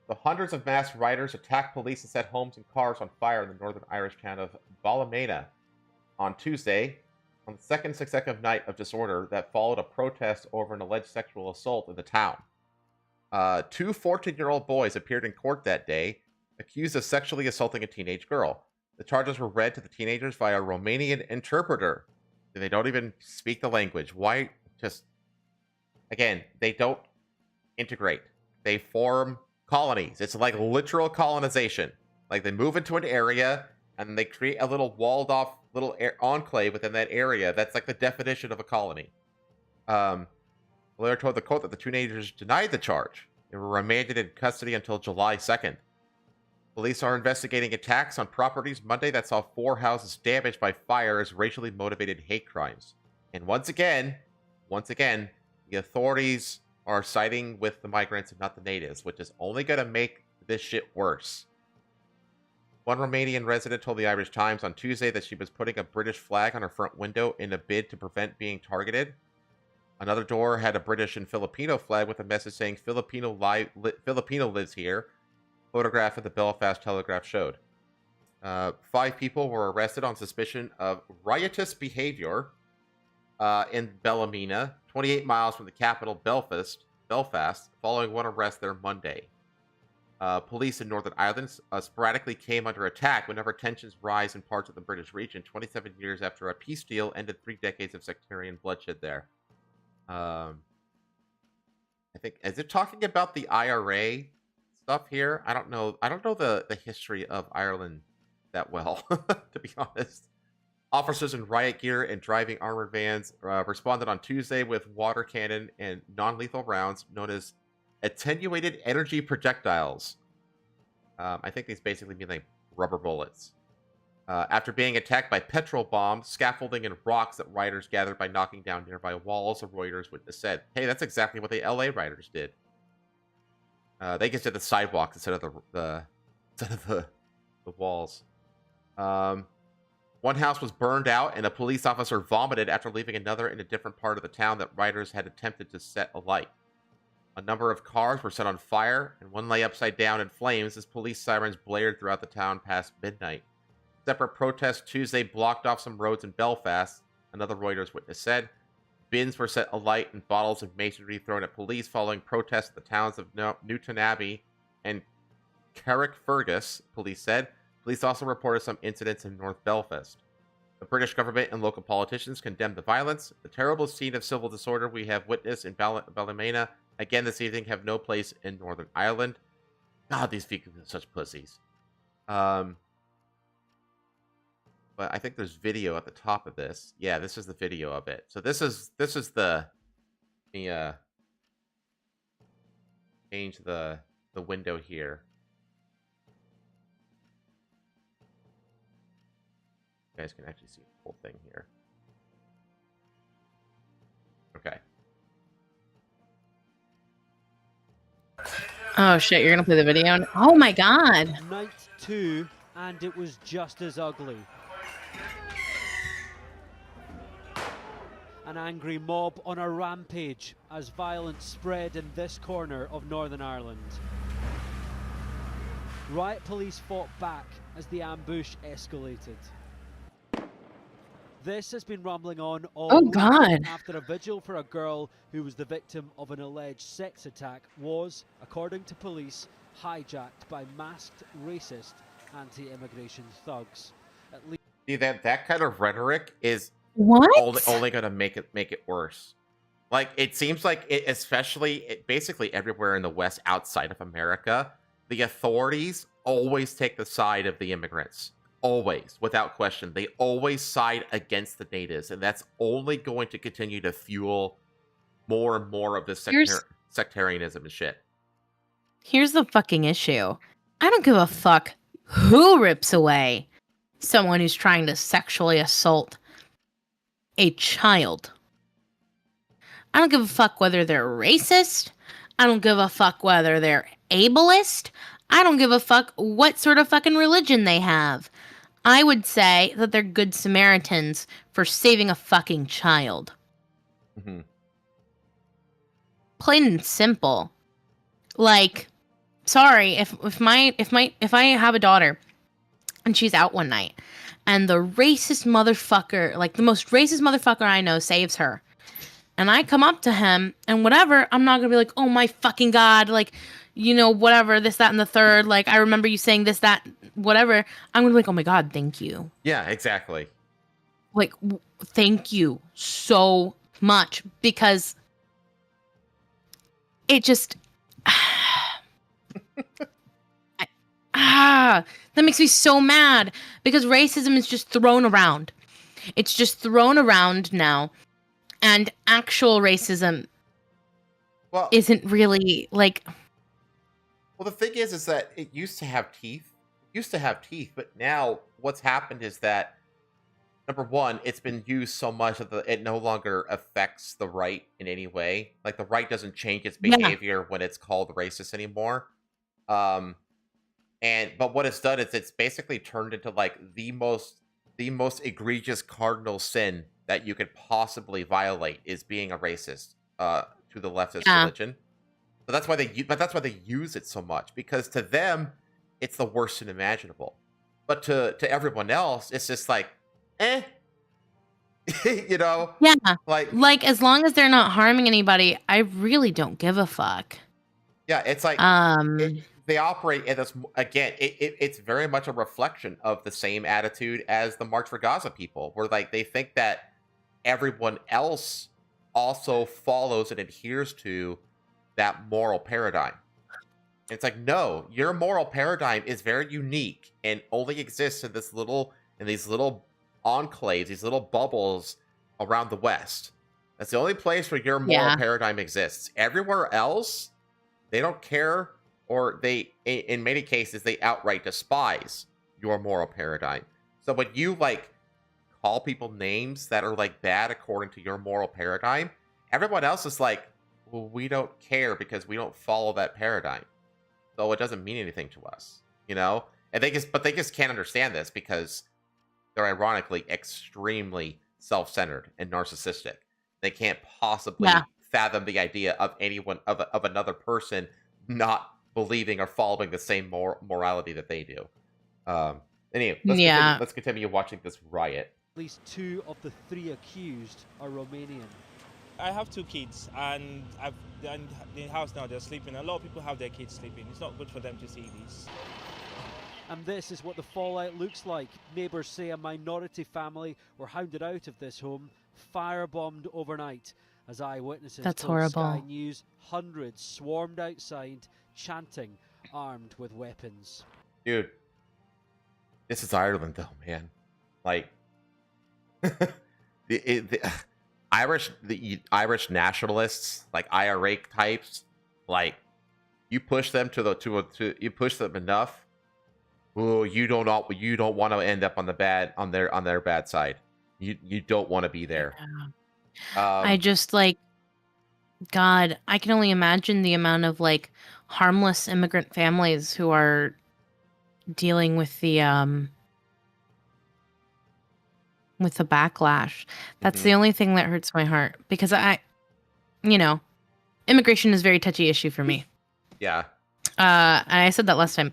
The hundreds of masked rioters attacked police and set homes and cars on fire in the northern Irish town of Ballymena on Tuesday, on the second successive night of disorder that followed a protest over an alleged sexual assault in the town. Two 14-year-old boys appeared in court that day, accused of sexually assaulting a teenage girl. The charges were read to the teenagers via a Romanian interpreter. They don't even speak the language. Why? Just, again, they don't integrate. They form colonies. It's like literal colonization. Like they move into an area and they create a little walled off little enclave within that area. That's like the definition of a colony. The lawyer told the court that the teenagers denied the charge. They were remanded in custody until July 2nd. Police are investigating attacks on properties Monday that saw 4 houses damaged by fire as racially motivated hate crimes. And once again, the authorities are siding with the migrants and not the natives, which is only going to make this shit worse. One Romanian resident told the Irish Times on Tuesday that she was putting a British flag on her front window in a bid to prevent being targeted. Another door had a British and Filipino flag with a message saying Filipino lives here. Photograph of the Belfast Telegraph showed. 5 people were arrested on suspicion of riotous behavior in Ballymena, 28 miles from the capital, Belfast, following one arrest there Monday. Police in Northern Ireland sporadically came under attack whenever tensions rise in parts of the British region, 27 years after a peace deal ended 3 decades of sectarian bloodshed there. I think, is it talking about the IRA stuff here? I don't know the history of Ireland that well, to be honest. Officers in riot gear and driving armored vans responded on Tuesday with water cannon and non-lethal rounds known as attenuated energy projectiles. I think these basically mean like rubber bullets. After being attacked by petrol bombs, scaffolding, and rocks that rioters gathered by knocking down nearby walls, a Reuters witness said. Hey, that's exactly what the LA rioters did. They just did the sidewalks instead of the walls. One house was burned out, and a police officer vomited after leaving another in a different part of the town that rioters had attempted to set alight. A number of cars were set on fire, and one lay upside down in flames as police sirens blared throughout the town past midnight. Separate protests Tuesday blocked off some roads in Belfast, another Reuters witness said. Bins were set alight and bottles of masonry thrown at police following protests at the towns of Newtownabbe and Carrickfergus, police said. Police also reported some incidents in North Belfast. The British government and local politicians condemned the violence. The terrible scene of civil disorder we have witnessed in Ballymena again this evening have no place in Northern Ireland. God, these people are such pussies. But I think there's video at the top of this. Yeah, this is the video of it. So this is the change the window here. You guys can actually see the whole thing here. Okay. Oh shit, you're gonna play the video? Oh my god. Night 2, and it was just as ugly. An angry mob on a rampage as violence spread in this corner of Northern Ireland. Riot police fought back as the ambush escalated. This has been rumbling on all week after a vigil for a girl who was the victim of an alleged sex attack was, according to police, hijacked by masked racist anti-immigration thugs. At least See, that kind of rhetoric is only going to make it worse. Like, it seems like basically everywhere in the West outside of America, the authorities always take the side of the immigrants. Always, without question. They always side against the natives, and that's only going to continue to fuel more and more of this sectarianism and shit. Here's the fucking issue. I don't give a fuck who rips away someone who's trying to sexually assault a child. I don't give a fuck whether they're racist. I don't give a fuck whether they're ableist. I don't give a fuck what sort of fucking religion they have. I would say that they're good Samaritans for saving a fucking child. Mm-hmm. Plain and simple. Like, sorry, if I have a daughter and she's out one night and the racist motherfucker, like the most racist motherfucker I know, saves her, and I come up to him and whatever, I'm not gonna be like, oh my fucking god, like, you know, whatever, this, that, and the third, like, I remember you saying this, that, whatever. I'm gonna be like, oh my god, thank you. Yeah, exactly. Like, thank you so much, because it just that makes me so mad, because racism is just thrown around. It's just thrown around now, and actual racism isn't really like. Well, the thing is that it used to have teeth. But now what's happened is that, number one, it's been used so much that it no longer affects the right in any way. Like, the right doesn't change its behavior when it's called racist anymore. But what it's done is it's basically turned into like the most egregious cardinal sin that you could possibly violate is being a racist to the leftist religion. So that's why they use it so much, because to them it's the worst sin imaginable. But to everyone else, it's just like, you know? Yeah. Like as long as they're not harming anybody, I really don't give a fuck. Yeah, it's like they operate in this, again, it's very much a reflection of the same attitude as the March for Gaza people, where like they think that everyone else also follows and adheres to that moral paradigm. It's like, no, your moral paradigm is very unique and only exists in these little enclaves, these little bubbles around the West. That's the only place where your moral paradigm exists. Everywhere else, they don't care, or they, in many cases, they outright despise your moral paradigm. So when you like call people names that are like bad according to your moral paradigm, everyone else is like, well, we don't care because we don't follow that paradigm. So it doesn't mean anything to us, you know? And they just can't understand this because they're ironically extremely self-centered and narcissistic. They can't possibly fathom the idea of anyone, of another person not believing or following the same morality that they do. Anyway, let's continue watching this riot. At least 2 of the 3 accused are Romanian. I have 2 kids, and they're in the house now, they're sleeping. A lot of people have their kids sleeping. It's not good for them to see these. And this is what the fallout looks like. Neighbours say a minority family were hounded out of this home, firebombed overnight. As eyewitnesses told Sky News, hundreds swarmed outside, chanting, armed with weapons. Dude, this is Ireland, though, man. Like, the Irish nationalists, like IRA types, like you push them you push them enough. Oh, you don't want to end up on their bad side. You don't want to be there. I just like, God, I can only imagine the amount of like harmless immigrant families who are dealing with the backlash. That's the only thing that hurts my heart, because immigration is a very touchy issue for me. Yeah. And I said that last time.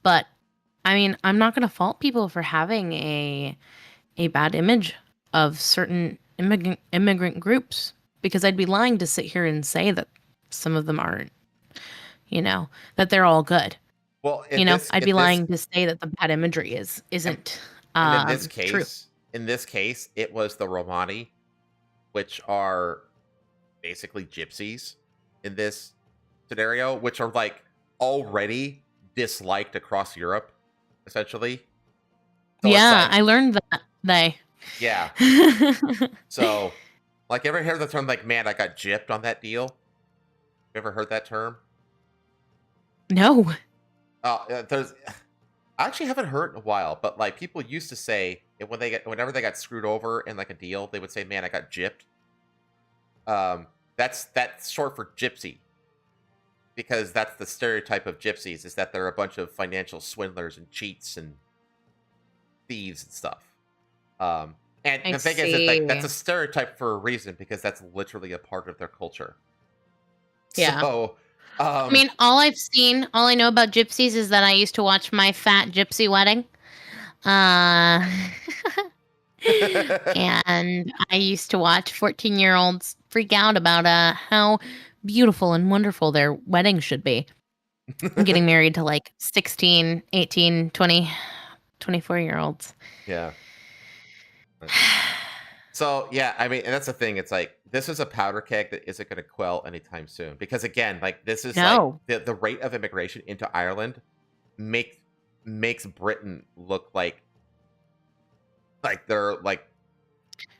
But I mean, I'm not going to fault people for having a bad image of certain immigrant groups, because I'd be lying to sit here and say that some of them aren't, that they're all good. Well, I'd be lying to say that the bad imagery isn't in this case, it was the Romani, which are basically gypsies in this scenario, which are like already disliked across Europe, essentially. So yeah, I learned that Yeah. So, like, ever heard the term like, man, I got gypped on that deal? You ever heard that term? No. I actually haven't heard in a while, but like people used to say it whenever they got screwed over in like a deal, they would say, "Man, I got gypped." That's short for gypsy, because that's the stereotype of gypsies, is that they're a bunch of financial swindlers and cheats and thieves and stuff. And the thing is that, like, that's a stereotype for a reason, because that's literally a part of their culture. Yeah. So, I mean, all I know about gypsies is that I used to watch My Fat Gypsy Wedding. And I used to watch 14-year-olds freak out about how beautiful and wonderful their wedding should be. Getting married to like 16, 18, 20, 24-year-olds. Yeah. So, yeah, I mean, and that's the thing. It's like, this is a powder keg that isn't going to quell anytime soon. Because, again, like, this is like the rate of immigration into Ireland makes Britain look like they're like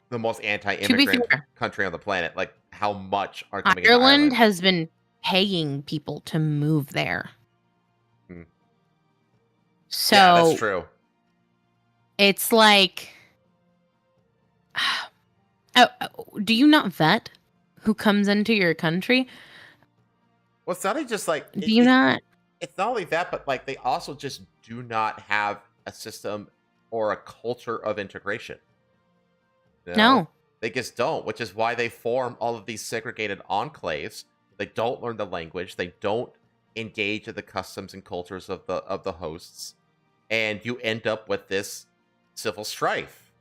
the most anti-immigrant country on the planet. Like, how much are coming into Ireland has been paying people to move there. So yeah, that's true. It's like, do you not vet who comes into your country? Well, it's not just like, do you not? It's not only that, but like they also just do not have a system or a culture of integration. No. They just don't, which is why they form all of these segregated enclaves. They don't learn the language. They don't engage in the customs and cultures of the hosts. And you end up with this civil strife.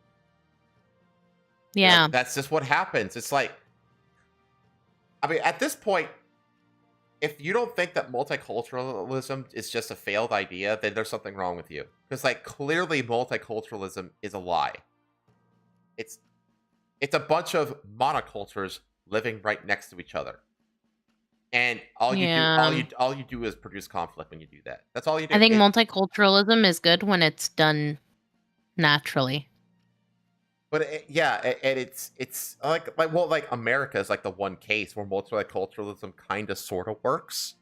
Yeah. That's just what happens. It's like, I mean, at this point, if you don't think that multiculturalism is just a failed idea, then there's something wrong with you. Because, like, clearly multiculturalism is a lie. It's a bunch of monocultures living right next to each other. And all you do is produce conflict when you do that. That's all you do. I think multiculturalism is good when it's done naturally. But it's like America is like the one case where multiculturalism kind of sort of works,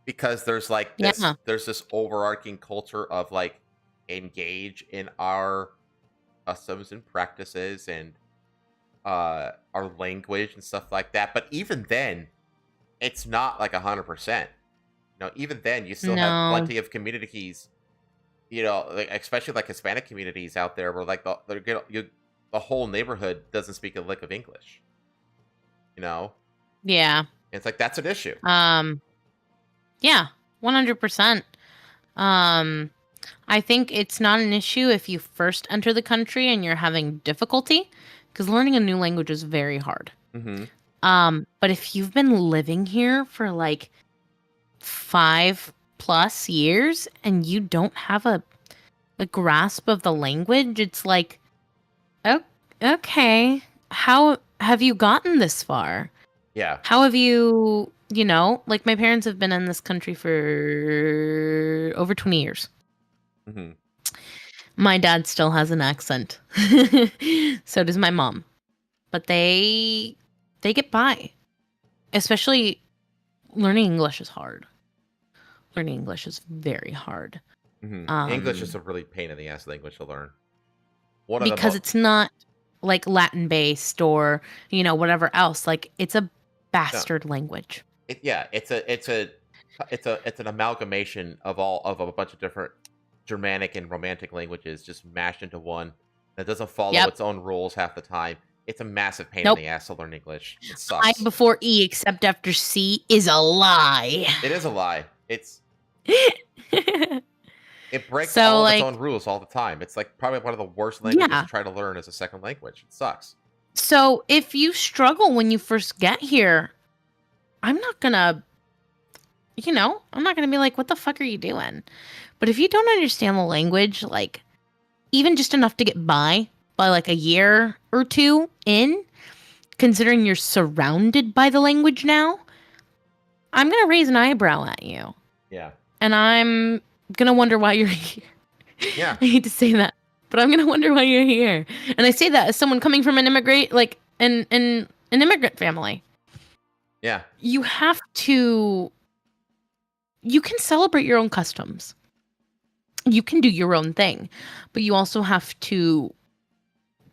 because there's like this there's this overarching culture of like engage in our customs and practices and our language and stuff like that. But even then, it's not like 100%. Even then, you still have plenty of communities, like, especially like Hispanic communities out there, where like the whole neighborhood doesn't speak a lick of English. Yeah. It's like, that's an issue. Yeah, 100%. I think it's not an issue if you first enter the country and you're having difficulty, because learning a new language is very hard. Mm-hmm. But if you've been living here for like 5+ years and you don't have a grasp of the language, it's like, okay, how have you gotten this far? Yeah. How have you, you know, like my parents have been in this country for over 20 years. Mm-hmm. My dad still has an accent. So does my mom. But they get by. Especially learning English is hard. Learning English is very hard. Mm-hmm. English is a really pain in the ass language to learn. Because it's not like Latin based or, you know, whatever else. Like it's a bastard language. It's an amalgamation of a bunch of different Germanic and Romantic languages just mashed into one. That doesn't follow its own rules half the time. It's a massive pain in the ass to learn English. It sucks. I before E except after C is a lie. It is a lie. It breaks all of its own rules all the time. It's like probably one of the worst languages to try to learn as a second language. It sucks. So if you struggle when you first get here, I'm not gonna be like, what the fuck are you doing? But if you don't understand the language, like even just enough to get by like a year or two in, considering you're surrounded by the language now, I'm gonna raise an eyebrow at you. Yeah. And I'm gonna wonder why you're here. Yeah. I hate to say that, but I'm gonna wonder why you're here. And I say that as someone coming from an immigrant family. Yeah. You can celebrate your own customs. You can do your own thing, but you also have to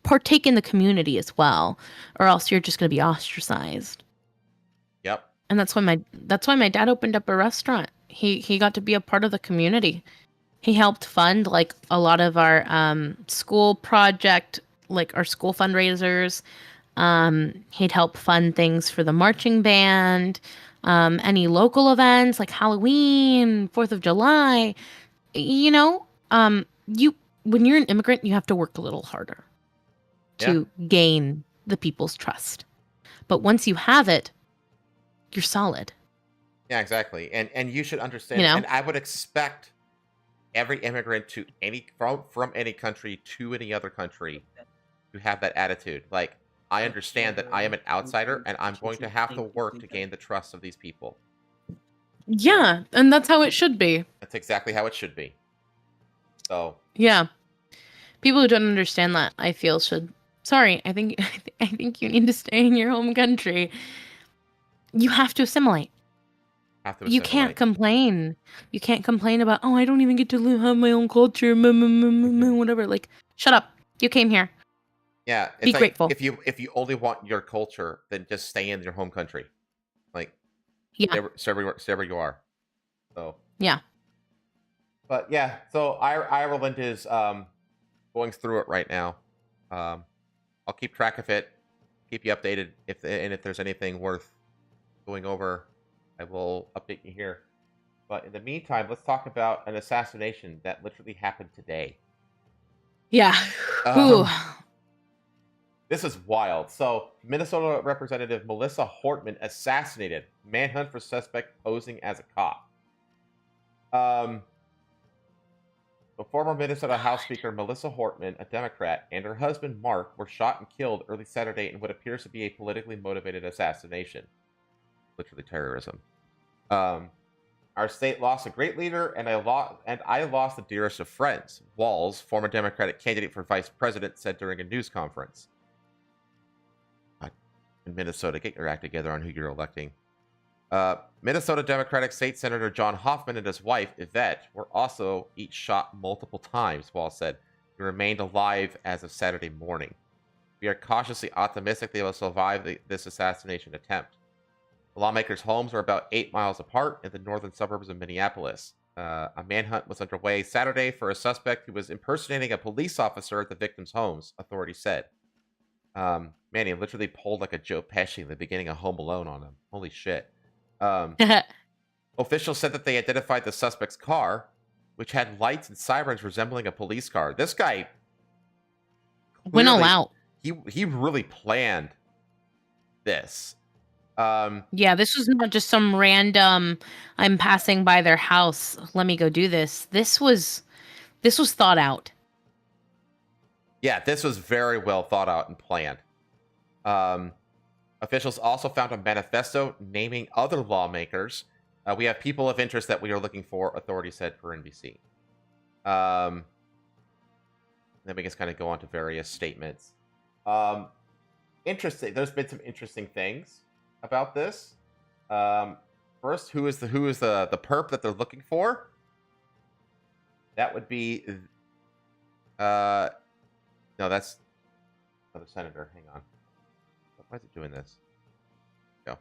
partake in the community as well, or else you're just going to be ostracized. Yep. And that's why my dad opened up a restaurant. He got to be a part of the community. He helped fund like a lot of our school project, like our school fundraisers. He'd help fund things for the marching band, any local events like Halloween, 4th of July. You know, when you're an immigrant, you have to work a little harder to gain the people's trust. But once you have it, you're solid. Yeah, exactly. And you should understand, and I would expect every immigrant from any country to any other country to have that attitude. Like, I understand that I am an outsider and I'm going to have to work to gain the trust of these people. Yeah, and that's how it should be. That's exactly how it should be. So yeah, people who don't understand that, I feel, should. Sorry, I think you need to stay in your home country. You have to assimilate. You can't complain. You can't complain about, oh, I don't even get to have my own culture, whatever. Like, shut up. You came here. Yeah, be grateful. If you only want your culture, then just stay in your home country. Like, stay wherever you are. So yeah. But yeah, so Ireland is going through it right now. I'll keep track of it, keep you updated. If there's anything worth going over, I will update you here. But in the meantime, let's talk about an assassination that literally happened today. Yeah. This is wild. So, Minnesota Representative Melissa Hortman assassinated. Manhunt for suspect posing as a cop. The former Minnesota House Speaker Melissa Hortman, a Democrat, and her husband Mark were shot and killed early Saturday in what appears to be a politically motivated assassination. Literally terrorism. Our state lost a great leader, and I lost the dearest of friends. Walz, former Democratic candidate for vice president, said during a news conference. In Minnesota, get your act together on who you're electing. Minnesota Democratic State Senator John Hoffman and his wife, Yvette, were also each shot multiple times, Walz said. They remained alive as of Saturday morning. We are cautiously optimistic they will survive this assassination attempt. The lawmakers' homes are about 8 miles apart in the northern suburbs of Minneapolis. A manhunt was underway Saturday for a suspect who was impersonating a police officer at the victim's homes, authorities said. Man, he literally pulled like a Joe Pesci in the beginning of Home Alone on him. Holy shit. Officials said that they identified the suspect's car, which had lights and sirens resembling a police car. This guy went all out. He really planned this. Yeah, this was not just some random, I'm passing by their house, let me go do this. This was thought out. Yeah, this was very well thought out and planned. Officials also found a manifesto naming other lawmakers. We have people of interest that we are looking for, authorities said for NBC. Then we just kind of go on to various statements. Interesting. There's been some interesting things about this. First, who is the perp that they're looking for? That would be no, that's another senator. Hang on. Why is it doing this? Go.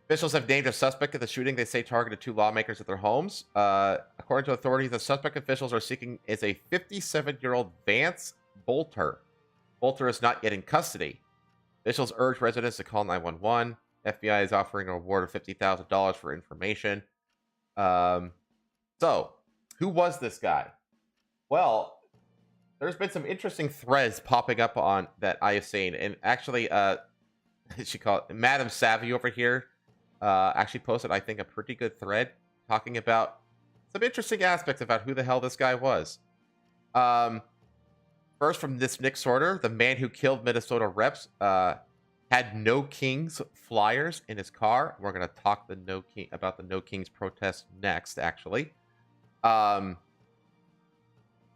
Officials have named a suspect in the shooting they say targeted 2 lawmakers at their homes. According to authorities, the suspect officials are seeking is a 57-year-old Vance Bolter. Bolter is not yet in custody. Officials urge residents to call 911. FBI is offering a reward of $50,000 for information. So, who was this guy? Well, there's been some interesting threads popping up on that I have seen, and actually, she called Madam Savvy over here. Actually posted, I think, a pretty good thread talking about some interesting aspects about who the hell this guy was. First, from this Nick Sorter, the man who killed Minnesota reps had No Kings flyers in his car. We're going to talk about the No Kings protest next, actually. And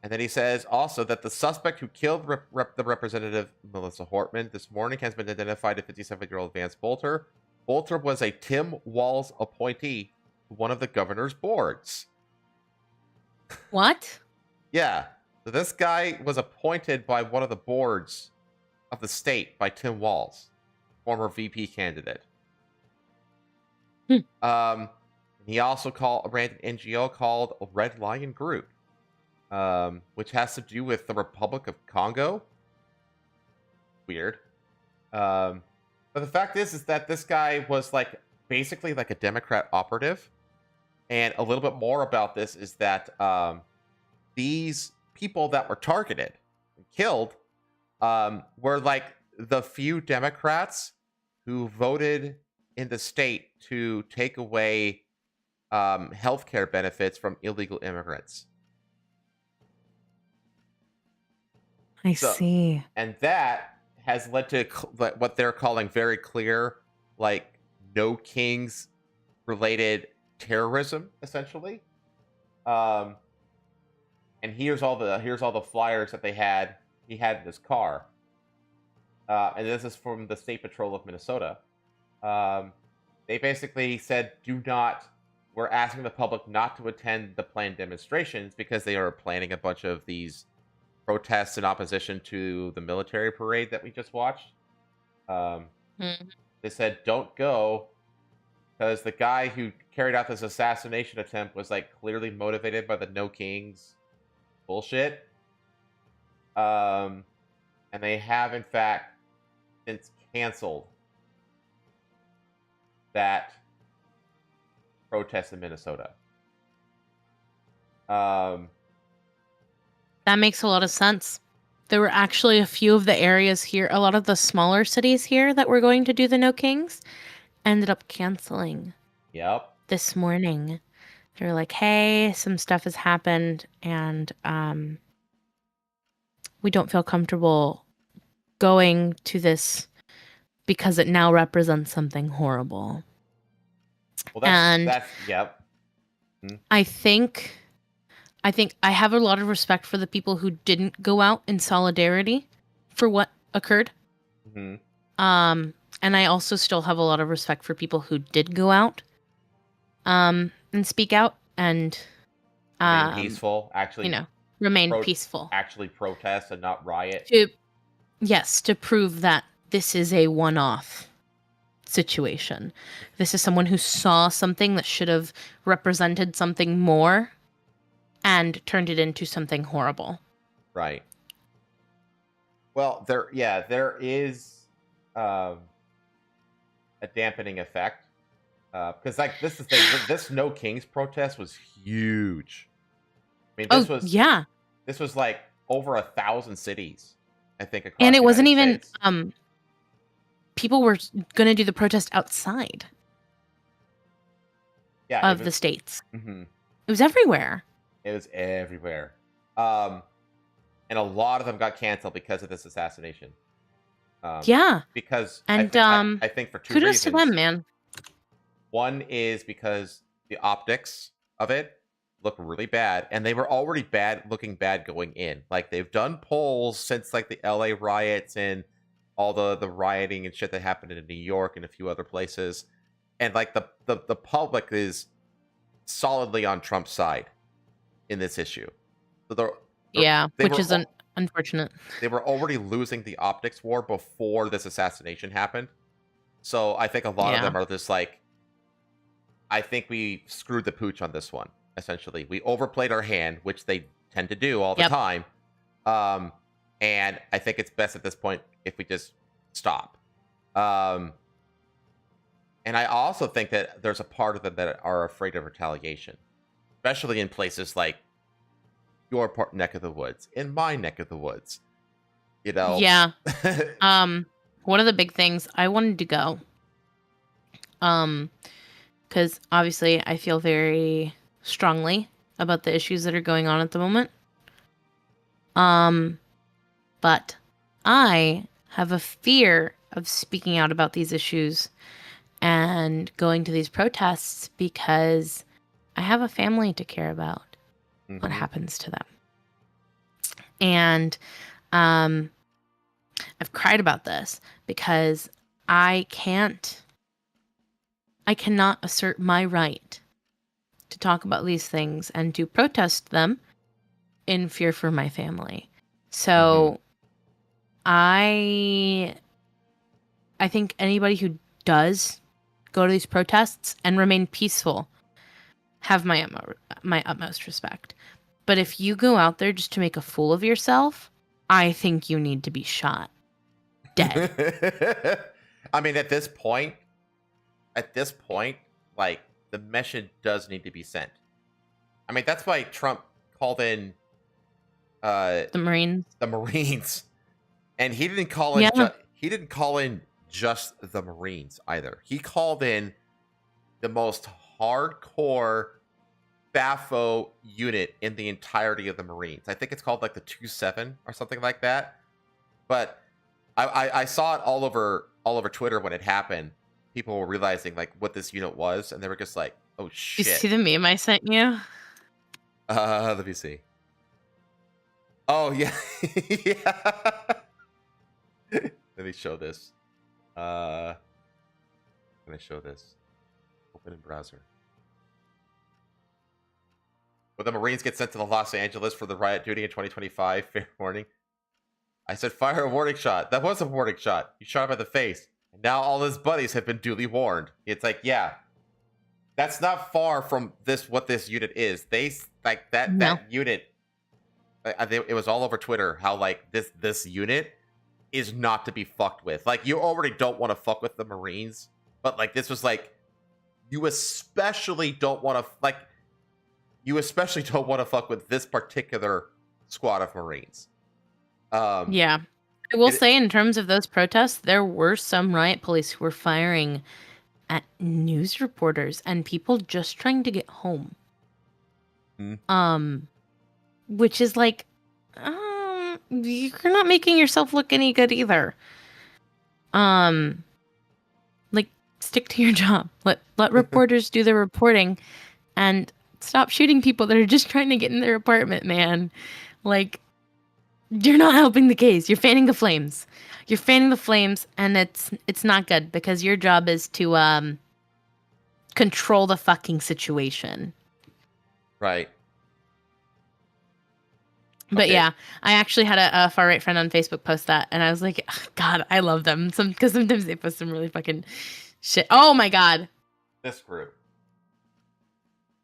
then he says also that the suspect who killed the representative Melissa Hortman this morning has been identified as 57-year-old Vance Bolter. Bolter was a Tim Walz appointee to one of the governor's boards. What? Yeah. So this guy was appointed by one of the boards of the state by Tim Walz, former VP candidate. He also ran an NGO called Red Lion Group, which has to do with the Republic of Congo. Weird. But the fact is that this guy was basically like a Democrat operative. And a little bit more about this is that these people that were targeted and killed were like the few Democrats who voted in the state to take away healthcare benefits from illegal immigrants. I see. And that has led to what they're calling very clear, No Kings related terrorism, essentially. And here's all the flyers that he had in his car. And this is from the State Patrol of Minnesota. They basically said, we're asking the public not to attend the planned demonstrations because they are planning a bunch of these protests in opposition to the military parade that we just watched. They said, don't go, because the guy who carried out this assassination attempt was clearly motivated by the No Kings bullshit. And they have, in fact, since canceled that protest in Minnesota. That makes a lot of sense. There were actually a few of the areas here, a lot of the smaller cities here that were going to do the No Kings ended up canceling. Yep. This morning. They were like, hey, some stuff has happened and we don't feel comfortable going to this because it now represents something horrible. Well, that's yep. I think I have a lot of respect for the people who didn't go out in solidarity for what occurred. Mm-hmm. And I also still have a lot of respect for people who did go out and speak out and remain peaceful, actually. Remain peaceful. Actually protest and not riot. To prove that this is a one-off situation. This is someone who saw something that should have represented something more and turned it into something horrible. Right. Well, there is a dampening effect. Because this is this No Kings protest was huge. I mean, this was over 1,000 cities, I think, across and it the wasn't United even States. People were going to do the protest outside of the states. Mm-hmm. It was everywhere. It was everywhere. And a lot of them got canceled because of this assassination. Yeah. Because And I think for two kudos reasons. to them, man. One is because the optics of it look really bad, and they were already looking bad going in. Like, they've done polls since like the LA riots and all the rioting and shit that happened in New York and a few other places, and like the public is solidly on Trump's side in this issue. So which is unfortunate. They were already losing the optics war before this assassination happened. So I think a lot of them are just like, I think we screwed the pooch on this one, essentially. We overplayed our hand, which they tend to do all the time. And I think it's best at this point if we just stop. And I also think that there's a part of them that are afraid of retaliation, especially in places like your neck of the woods, in my neck of the woods. You know? Yeah. One of the big things I wanted to go, because obviously I feel very strongly about the issues that are going on at the moment. But I have a fear of speaking out about these issues and going to these protests because I have a family to care about. What happens to them. And I've cried about this because I cannot assert my right to talk about these things and to protest them in fear for my family. So I think anybody who does go to these protests and remain peaceful have my utmost respect. But if you go out there just to make a fool of yourself, I think you need to be shot dead. I mean, at this point, like, the message does need to be sent. I mean, that's why Trump called in the Marines, and he didn't call in. He didn't call in just the Marines either. He called in the most hardcore BTFO'd unit in the entirety of the Marines. I think it's called like the 27 or something like that. But I saw it all over Twitter when it happened. People were realizing like what this unit was, and they were just like, "Oh shit!" You see the meme I sent you? Let me see. Oh yeah, yeah. Let me show this. Let me show this. Open in browser. Will the Marines get sent to the Los Angeles for the riot duty in 2025? Fair warning. I said fire a warning shot. That was a warning shot. You shot him in the face. And now all his buddies have been duly warned. It's like, yeah. That's not far from what this unit is. They like that unit. It was all over Twitter how like this unit is not to be fucked with. Like, you already don't want to fuck with the Marines, but like this was like, you especially don't want to fuck with this particular squad of Marines. Yeah. I will say, in terms of those protests, there were some riot police who were firing at news reporters and people just trying to get home. Which is like, you're not making yourself look any good either. Like, stick to your job. Let reporters do their reporting and stop shooting people that are just trying to get in their apartment, man. Like, you're not helping the case. You're fanning the flames. And it's not good because your job is to control the fucking situation. Right. But yeah, I actually had a far right friend on Facebook post that, and I was like, God, I love them. Because sometimes they post some really fucking shit. Oh my God. This group.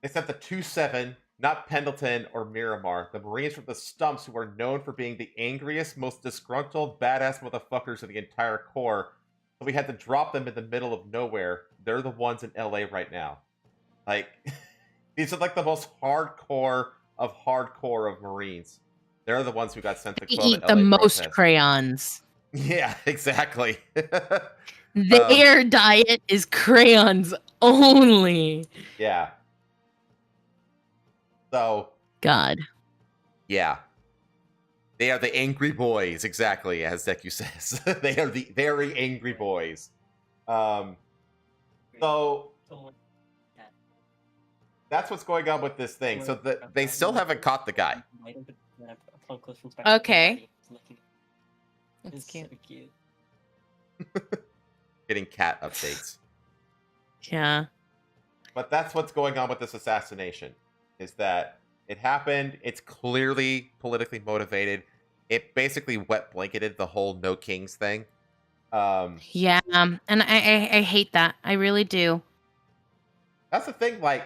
They sent the 2-7, not Pendleton or Miramar, the Marines from the Stumps, who are known for being the angriest, most disgruntled, badass motherfuckers in the entire Corps. So we had to drop them in the middle of nowhere. They're the ones in LA right now. Like, these are like the most hardcore of Marines. They're the ones who got sent to eat the most crayons. Yeah, exactly. Their diet is crayons only. Yeah. So. God. Yeah. They are the angry boys, exactly, as Deku says. They are the very angry boys. So that's what's going on with this thing. So they still haven't caught the guy. Okay. That's cute. Getting cat updates. Yeah. But that's what's going on with this assassination, is that it happened. It's clearly politically motivated. It basically wet blanketed the whole no kings thing. Yeah, and I hate that. I really do. That's the thing, like,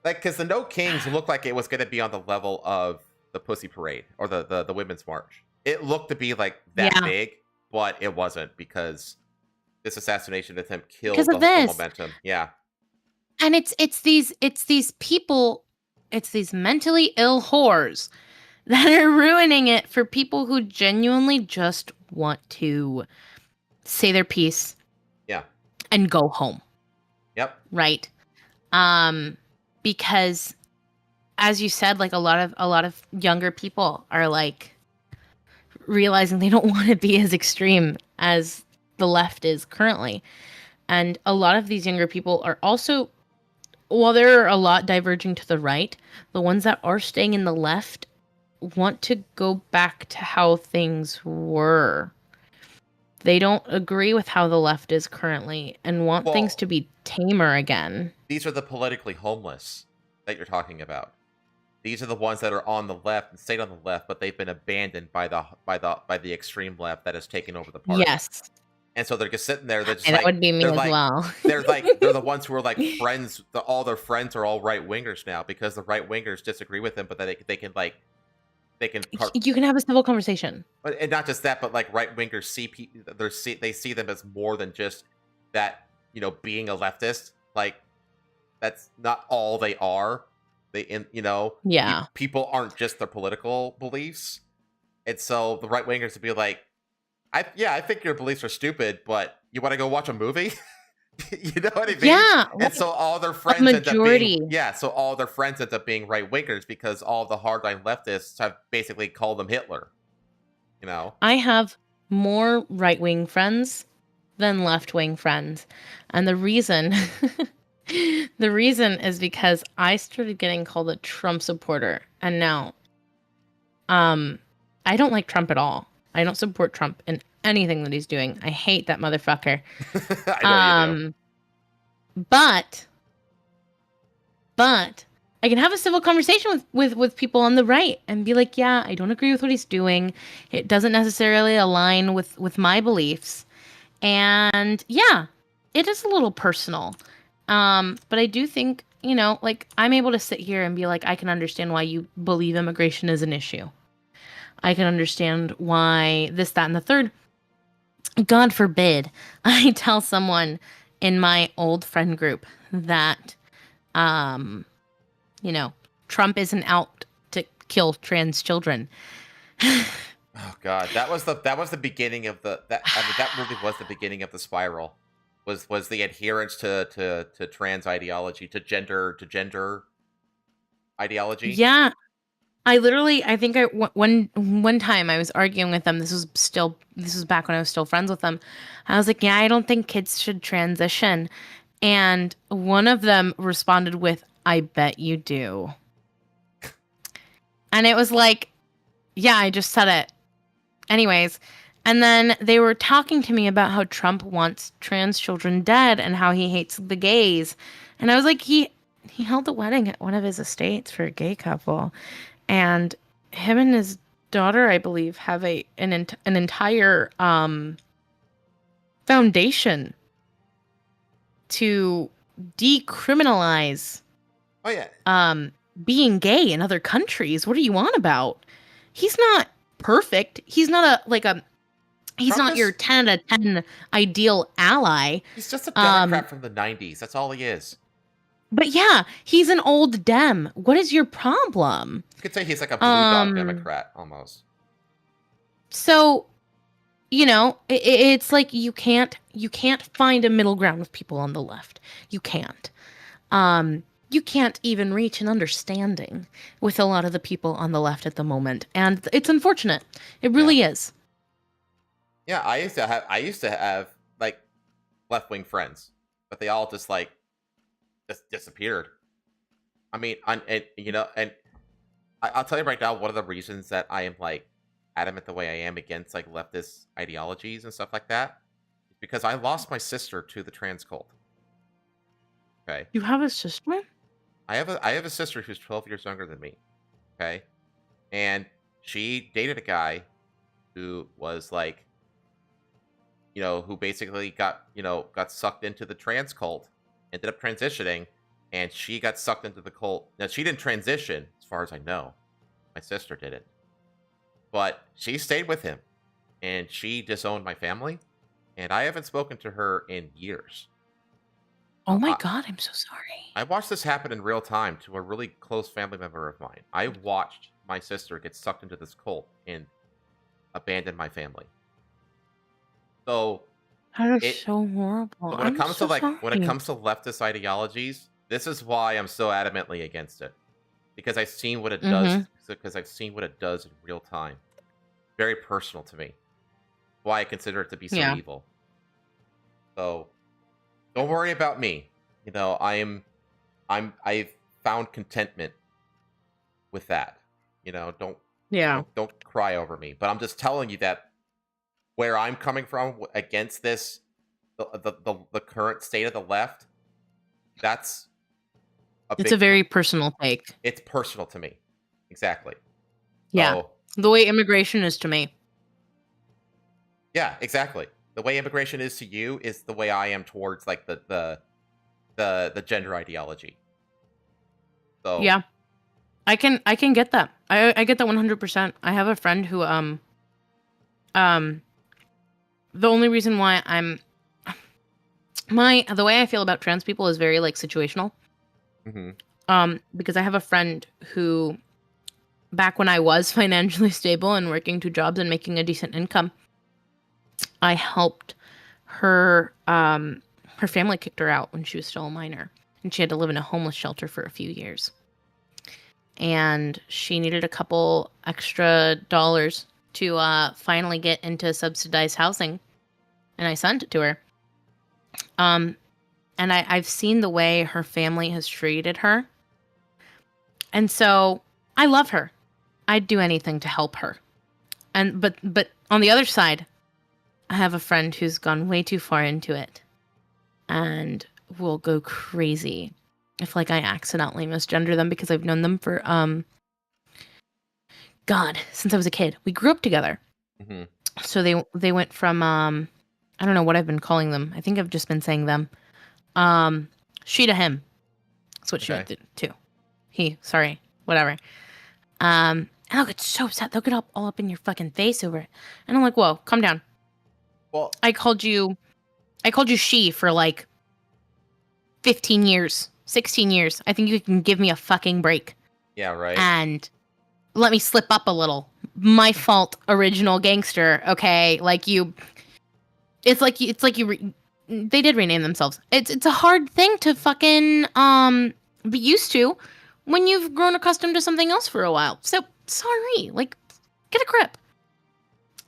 because the no kings looked like it was going to be on the level of the Pussy Parade or the Women's March. It looked to be like that big, but it wasn't, because this assassination attempt killed the whole momentum. Yeah. And it's these people, it's these mentally ill whores that are ruining it for people who genuinely just want to say their piece. Yeah. And go home. Yep. Right. Because as you said, like a lot of younger people are like realizing they don't want to be as extreme as the left is currently. And a lot of these younger people are also, while there are a lot diverging to the right, the ones that are staying in the left want to go back to how things were. They don't agree with how the left is currently and want things to be tamer again. These are the politically homeless that you're talking about. These are the ones that are on the left and stayed on the left, but they've been abandoned by the extreme left that has taken over the party. Yes. And so they're just sitting there. They're just and like, that would be me as well. they're the ones who are like friends. All their friends are all right wingers now, because the right wingers disagree with them, but that they can. You can have a civil conversation. And not just that, but like right wingers they see them as more than just that. Being a leftist, like that's not all they are. People aren't just their political beliefs, and so the right wingers would be like, I think your beliefs are stupid, but you want to go watch a movie? You know what I mean? Yeah. And so all their friends end up being right wingers, because all the hardline leftists have basically called them Hitler. I have more right wing friends than left wing friends, and the reason is because I started getting called a Trump supporter, and now, I don't like Trump at all. I don't support Trump in anything that he's doing. I hate that motherfucker. I know you do. But I can have a civil conversation with people on the right and be like, yeah, I don't agree with what he's doing. It doesn't necessarily align with my beliefs. And yeah, it is a little personal. But I do think, like I'm able to sit here and be like, I can understand why you believe immigration is an issue. I can understand why this, that, and the third. God forbid I tell someone in my old friend group that, Trump isn't out to kill trans children. Oh God, that was the beginning of that really was the beginning of the spiral. Was the adherence to trans ideology, to gender ideology? Yeah. I think one time I was arguing with them. This was back when I was still friends with them. I was like, yeah, I don't think kids should transition. And one of them responded with, I bet you do. And it was like, yeah, I just said it. Anyways. And then they were talking to me about how Trump wants trans children dead and how he hates the gays. And I was like, he held a wedding at one of his estates for a gay couple. And him and his daughter, I believe, have an entire foundation to decriminalize being gay in other countries. What are you on about? He's not perfect. He's not he's not your 10 out of 10 ideal ally. He's just a Democrat from the 90s. That's all he is. But yeah, he's an old Dem. What is your problem? You could say he's like a blue dog Democrat almost. So, it's like you can't find a middle ground with people on the left. You can't. you can't even reach an understanding with a lot of the people on the left at the moment, and it's unfortunate. It really is. Yeah, I used to have like left-wing friends, but they all just like just disappeared. I mean, and I'll tell you right now, one of the reasons that I am like adamant the way I am against like leftist ideologies and stuff like that is because I lost my sister to the trans cult. Okay. You have a sister? I have a sister who's 12 years younger than me. Okay. And she dated a guy who was like, who basically got sucked into the trans cult, ended up transitioning, and she got sucked into the cult. Now, she didn't transition, as far as I know. My sister didn't. But she stayed with him, and she disowned my family, and I haven't spoken to her in years. Oh my God, I'm so sorry. I watched this happen in real time to a really close family member of mine. I watched my sister get sucked into this cult and abandon my family. So that is so horrible. So when it comes to leftist ideologies, this is why I'm so adamantly against it. Because I've seen what it does. Because I've seen what it does in real time. Very personal to me. Why I consider it to be so evil. So don't worry about me. I've found contentment with that. Don't cry over me. But I'm just telling you that where I'm coming from against this, the current state of the left, it's a very personal take. It's personal to me. Exactly. Yeah. So, the way immigration is to me. Yeah, exactly. The way immigration is to you is the way I am towards like the gender ideology. So yeah, I can get that. I get that 100%. I have a friend who the only reason why the way I feel about trans people is very like situational. Because I have a friend who, back when I was financially stable and working 2 jobs and making a decent income, I helped her. Her family kicked her out when she was still a minor, and she had to live in a homeless shelter for a few years. And she needed a couple extra dollars to finally get into subsidized housing, and I sent it to her. And I've seen the way her family has treated her, and so I love her. I'd do anything to help her. And but on the other side, I have a friend who's gone way too far into it, and will go crazy if like I accidentally misgender them, because I've known them for since I was a kid. We grew up together. So they went from I don't know what I've been calling them. I think I've just been saying them. She to him. That's what she did too. He, sorry, whatever. And they'll get so upset. They'll get all up in your fucking face over it. And I'm like, whoa, calm down. Well, I called you she for like 15 years, 16 years. I think you can give me a fucking break. Yeah, right. And let me slip up a little. My fault, original gangster. Okay, like you. It's like you. They did rename themselves. It's a hard thing to fucking be used to when you've grown accustomed to something else for a while. So sorry, like get a grip.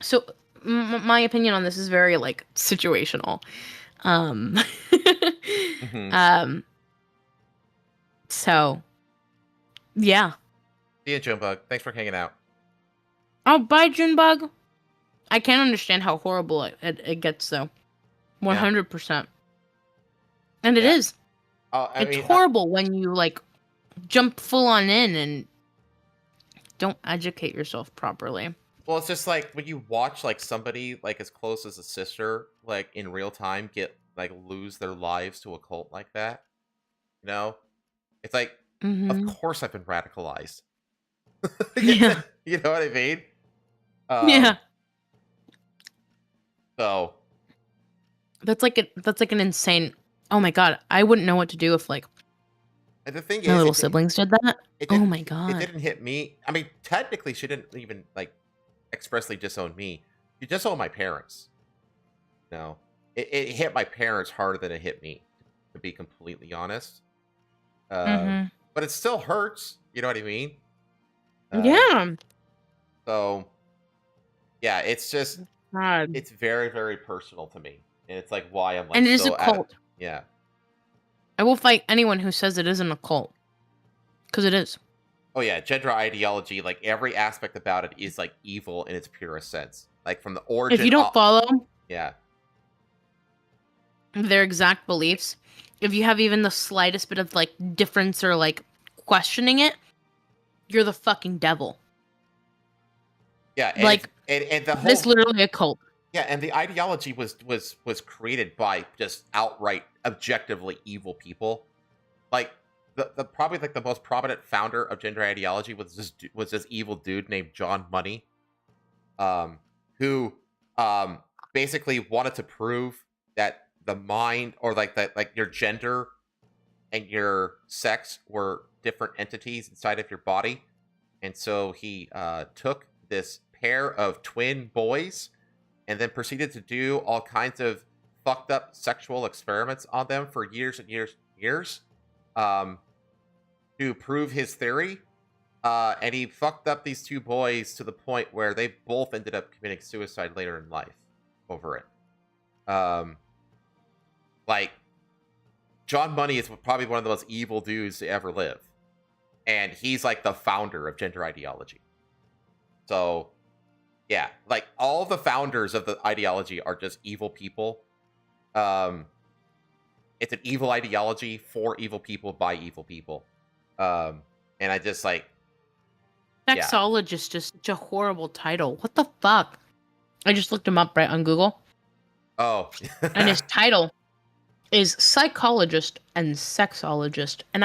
So my opinion on this is very like situational. So yeah. See ya, Junebug. Thanks for hanging out. Oh, bye, Junebug. I can't understand how horrible it gets, though. 100%. And it is. It's horrible when you, like, jump full on in and don't educate yourself properly. Well, it's just like when you watch, like, somebody, like, as close as a sister, like, in real time lose their lives to a cult like that. It's like, of course I've been radicalized. Yeah. You know what I mean? Yeah. So that's like an insane. Oh my god, I wouldn't know what to do if like and the thing my is, little siblings did that. Oh my god, it didn't hit me. I mean, technically, she didn't even like expressly disown me. She disowned my parents. No, it hit my parents harder than it hit me, to be completely honest. But it still hurts. You know what I mean? Yeah. So, yeah, it's just God. it's very, very personal to me, and it's like why I'm like And it is so a cult. yeah. I will fight anyone who says it isn't a cult, because it is. Oh yeah, gender ideology, like every aspect about it is like evil in its purest sense. Like from the origin. If you don't follow their exact beliefs, if you have even the slightest bit of like difference or like questioning it, you're the fucking devil. Yeah, and like and the whole it's literally a cult. Yeah, and the ideology was created by just outright objectively evil people. Like the probably like the most prominent founder of gender ideology was this evil dude named John Money, who basically wanted to prove that the mind or like that like your gender and your sex were different entities inside of your body, and so he took this pair of twin boys and then proceeded to do all kinds of fucked up sexual experiments on them for years and years and years to prove his theory. And he fucked up these two boys to the point where they both ended up committing suicide later in life over it. Like, John Money is probably one of the most evil dudes to ever live. And he's like the founder of gender ideology. So, yeah, like all the founders of the ideology are just evil people. It's an evil ideology for evil people by evil people. And I just like Sexologist is such a horrible title. What the fuck? I just looked him up right on Google. Oh. And his title is psychologist and sexologist. And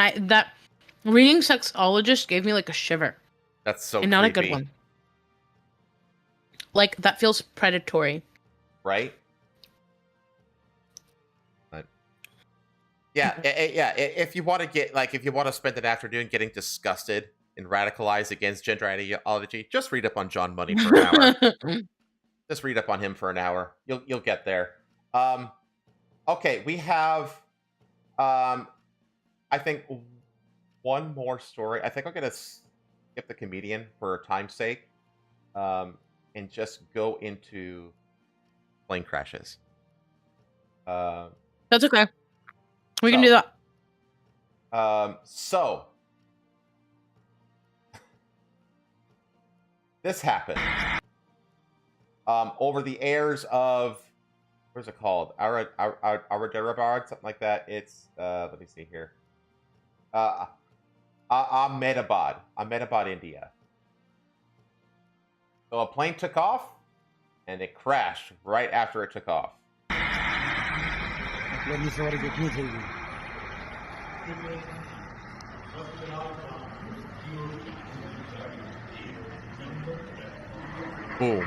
reading sexologist gave me like a shiver. That's so and not a good one. Like, that feels predatory. Right? But, yeah, if you want to spend an afternoon getting disgusted and radicalized against gender ideology, just read up on John Money for an hour. Just read up on him for an hour. You'll get there. Okay, we have I think one more story. I think I'm gonna skip the comedian for time's sake. And just go into plane crashes. That's okay. We can do that. So this happened over the airs of what's it called? Ahmedabad, something like that. It's let me see here. Ahmedabad, India. So a plane took off, and it crashed right after it took off. Boom.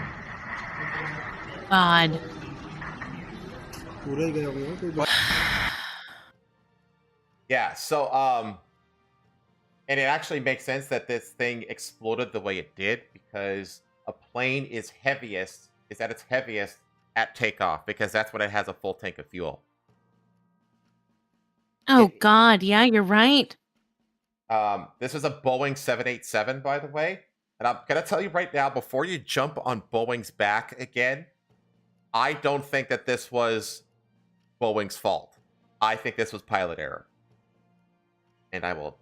God. Yeah, so and it actually makes sense that this thing exploded the way it did because a plane is at its heaviest at takeoff because that's when it has a full tank of fuel. Oh God, yeah, you're right. This is a Boeing 787, by the way. And I'm gonna tell you right now, before you jump on Boeing's back again, I don't think that this was Boeing's fault. I think this was pilot error. And I will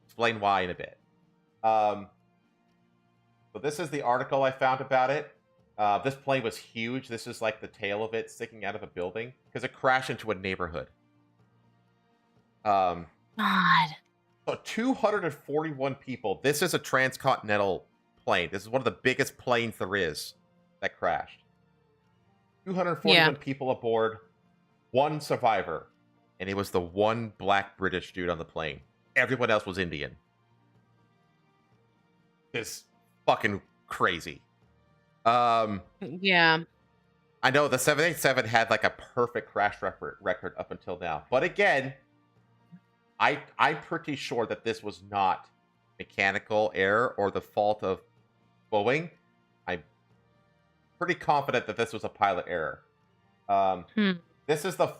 explain why in a bit. So this is the article I found about it. This plane was huge. This is like the tail of it sticking out of a building because it crashed into a neighborhood. God. So 241 people. This is a transcontinental plane. This is one of the biggest planes there is that crashed. 241 people aboard, one survivor, and it was the one black British dude on the plane. Everyone else was Indian. It's fucking crazy. Yeah. I know the 787 had like a perfect crash record up until now. But again, I'm pretty sure that this was not mechanical error or the fault of Boeing. I'm pretty confident that this was a pilot error. This is the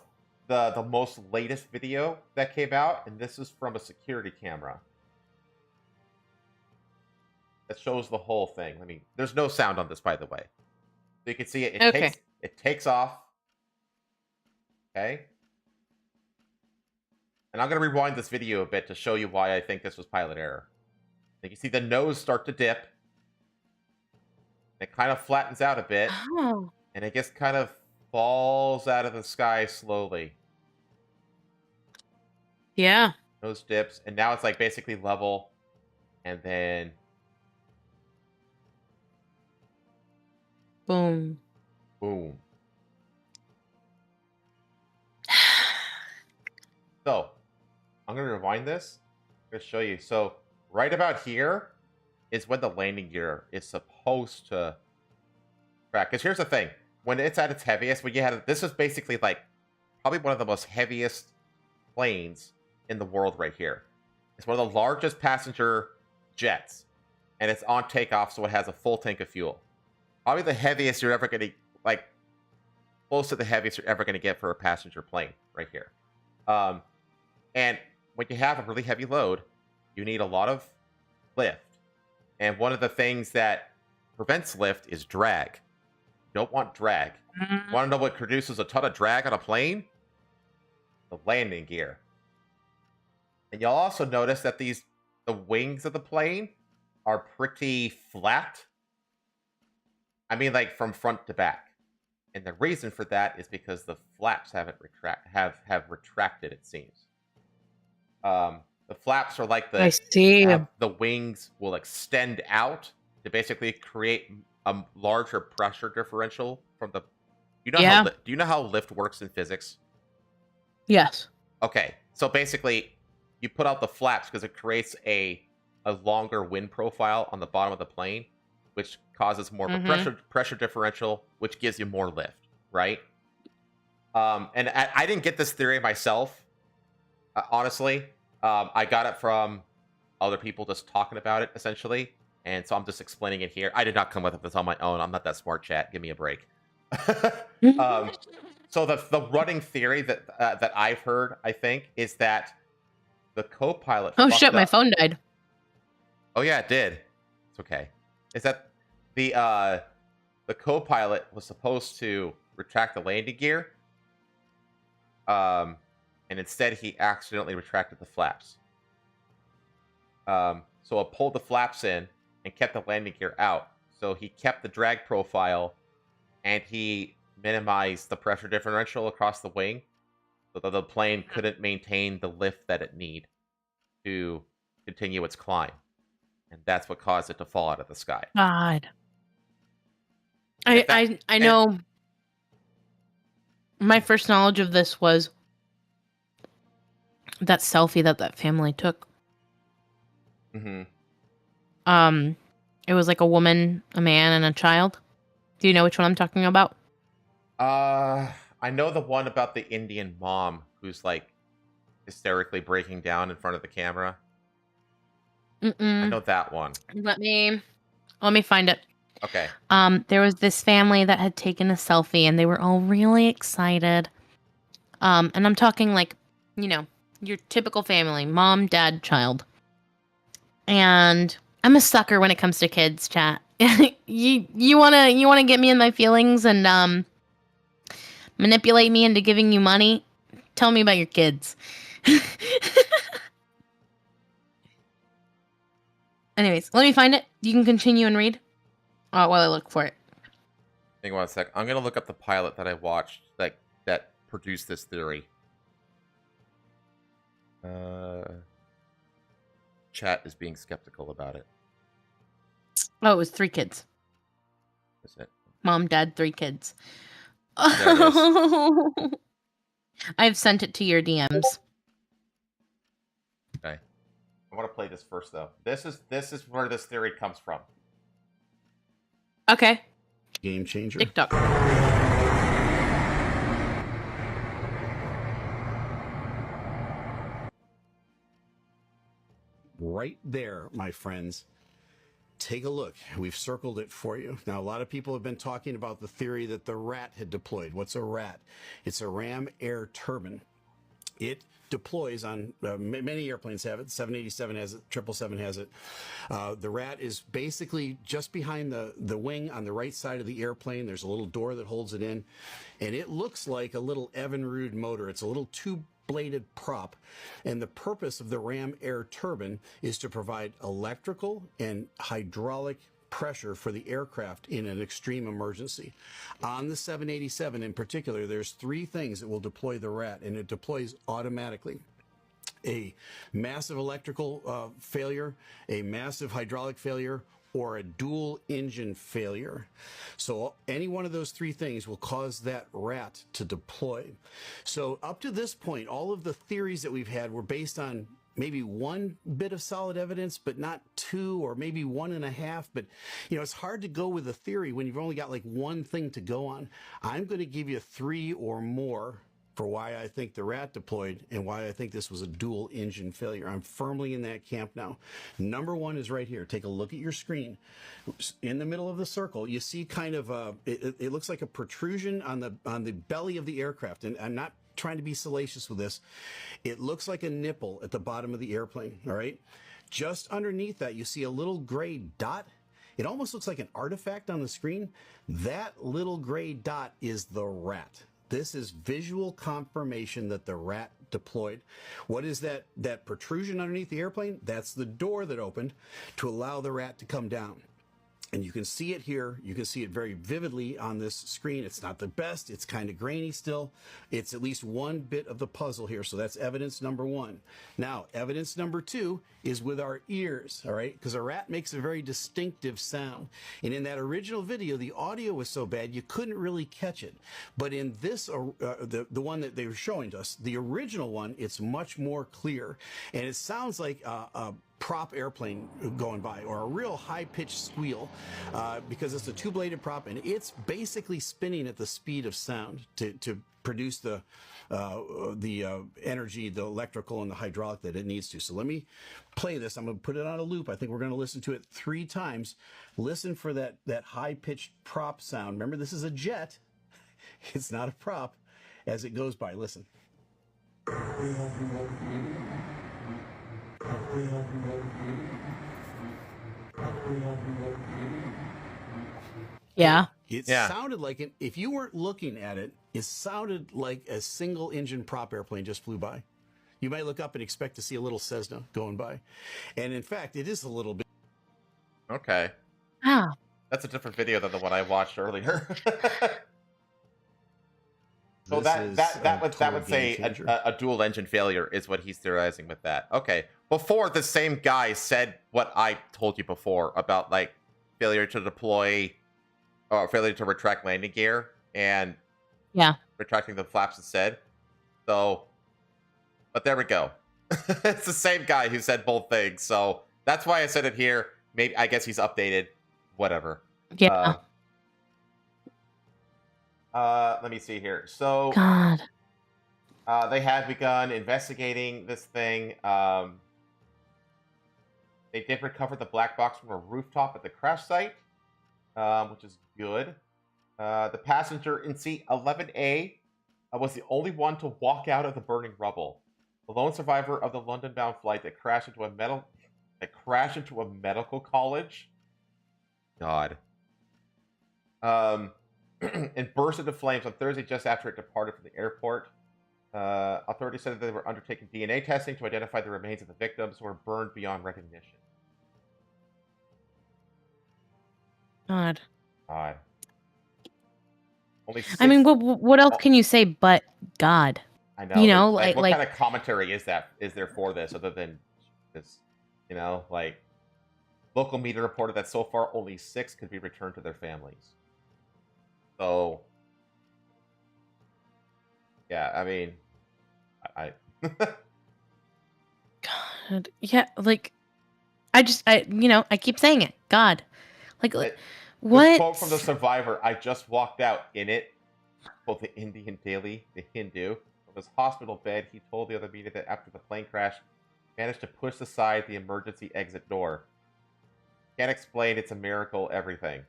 the most latest video that came out, and this is from a security camera. That shows the whole thing. I mean, there's no sound on this, by the way. So you can see it. It takes off. Okay. And I'm gonna rewind this video a bit to show you why I think this was pilot error. You can see the nose start to dip. It kind of flattens out a bit, and it just kind of falls out of the sky slowly. Yeah. Nose dips, and now it's like basically level, and then boom. Boom. So, I'm going to rewind this. I'm going to show you. So, right about here is when the landing gear is supposed to crack. Because here's the thing. When it's at its heaviest, when you had this is basically like probably one of the most heaviest planes in the world right here. It's one of the largest passenger jets. And it's on takeoff, so it has a full tank of fuel. Probably the heaviest you're ever going to, like, close to the heaviest you're ever going to get for a passenger plane right here. And when you have a really heavy load, you need a lot of lift. And one of the things that prevents lift is drag. You don't want drag. You want to know what produces a ton of drag on a plane? The landing gear. And you'll also notice that the wings of the plane are pretty flat. I mean, like from front to back. And the reason for that is because the flaps have retracted, it seems. The flaps are like the wings will extend out to basically create a larger pressure differential from the. Do you know how lift works in physics? Yes. Okay, so basically, you put out the flaps because it creates a longer wind profile on the bottom of the plane, which causes more of a pressure differential, which gives you more lift, right? And I didn't get this theory myself, honestly. I got it from other people just talking about it, essentially. And so I'm just explaining it here. I did not come up with this on my own. I'm not that smart, chat. Give me a break. So the running theory that I've heard, I think, is that the co-pilot. Oh shit! My phone died. Oh yeah, it did. It's okay. Is that the co-pilot was supposed to retract the landing gear, and instead he accidentally retracted the flaps. So it pulled the flaps in and kept the landing gear out. So he kept the drag profile, and he minimized the pressure differential across the wing, so that the plane couldn't maintain the lift that it need to continue its climb. And that's what caused it to fall out of the sky. God. I know. My first knowledge of this was that selfie that family took. It was like a woman, a man, and a child. Do you know which one I'm talking about? I know the one about the Indian mom who's like hysterically breaking down in front of the camera. I know that one. Let me find it. Okay. There was this family that had taken a selfie, and they were all really excited. And I'm talking like, you know, your typical family, mom, dad, child. And I'm a sucker when it comes to kids, chat. you wanna get me in my feelings and manipulate me into giving you money? Tell me about your kids. Anyways, let me find it. You can continue and read while I look for it. Hang on a sec. I'm gonna look up the pilot that I watched that produced this theory. Chat is being skeptical about it. Oh, it was 3 kids. Is it? Mom, dad, 3 kids. There it is. I've sent it to your DMs. Okay. I want to play this first, though. This is where this theory comes from. Okay. Game changer. TikTok. Right there, my friends, take a look. We've circled it for you. Now, a lot of people have been talking about the theory that the rat had deployed. What's a rat? It's a ram air turbine. It deploys on many airplanes have it. 787 has it. 777 has it. The rat is basically just behind the wing on the right side of the airplane. There's a little door that holds it in, and it looks like a little Evinrude motor. It's a little two-bladed prop, and the purpose of the ram air turbine is to provide electrical and hydraulic pressure for the aircraft in an extreme emergency. On the 787 in particular, there's 3 things that will deploy the rat, and it deploys automatically. A massive electrical failure, a massive hydraulic failure, or a dual engine failure. So any one of those 3 things will cause that rat to deploy. So up to this point, all of the theories that we've had were based on maybe 1 bit of solid evidence, but not 2, or maybe 1.5. But, you know, it's hard to go with a theory when you've only got like 1 thing to go on. I'm going to give you 3 or more for why I think the rat deployed and why I think this was a dual engine failure. I'm firmly in that camp now. Number 1 is right here. Take a look at your screen. In the middle of the circle, you see kind of it looks like a protrusion on the belly of the aircraft. And I'm not trying to be salacious with this. It looks like a nipple at the bottom of the airplane, all right? Just underneath that, you see a little gray dot. It almost looks like an artifact on the screen. That little gray dot is the rat. This is visual confirmation that the rat deployed. What is that protrusion underneath the airplane? That's the door that opened to allow the rat to come down. And you can see it here. You can see it very vividly on this screen. It's not the best. It's kind of grainy still. It's at least 1 bit of the puzzle here. So that's evidence number 1. Now, evidence number 2 is with our ears, all right? Because a rat makes a very distinctive sound. And in that original video, the audio was so bad you couldn't really catch it. But in this, the one that they were showing to us, the original one, it's much more clear. And it sounds like a prop airplane going by, or a real high-pitched squeal, because it's a 2-bladed prop, and it's basically spinning at the speed of sound to produce the energy, the electrical and the hydraulic that it needs to. So let me play this. I'm going to put it on a loop. I think we're going to listen to it 3 times. Listen for that high-pitched prop sound. Remember, this is a jet. It's not a prop. As it goes by, listen. Yeah. It sounded like if you weren't looking at it, it sounded like a single engine prop airplane just flew by. You might look up and expect to see a little Cessna going by. And in fact, it is a little bit. Okay. Ah. That's a different video than the one I watched earlier. So that would say a dual engine failure is what he's theorizing with that. Okay. Before, the same guy said what I told you before about like failure to deploy or failure to retract landing gear and retracting the flaps instead. So, but there we go. It's the same guy who said both things. So that's why I said it here. Maybe I guess he's updated. Whatever. Yeah. Let me see here. So, God. They had begun investigating this thing. They did recover the black box from a rooftop at the crash site, which is good. The passenger in seat 11A was the only one to walk out of the burning rubble. The lone survivor of the London-bound flight that crashed into a medical college. God. And burst into flames on Thursday just after it departed from the airport. Authorities said that they were undertaking DNA testing to identify the remains of the victims who were burned beyond recognition. God. Only I mean, what else can you say but God? I know. You know, what kind of commentary is there for this other than this? You know, like local media reported that so far only 6 could be returned to their families. So, yeah, I mean, I God, yeah, like, I keep saying it, God, like, what? This quote from the survivor: "I just walked out in it." Both the Indian Daily, the Hindu, from his hospital bed, he told the other media that after the plane crash, he managed to push aside the emergency exit door. Can't explain. It's a miracle. Everything.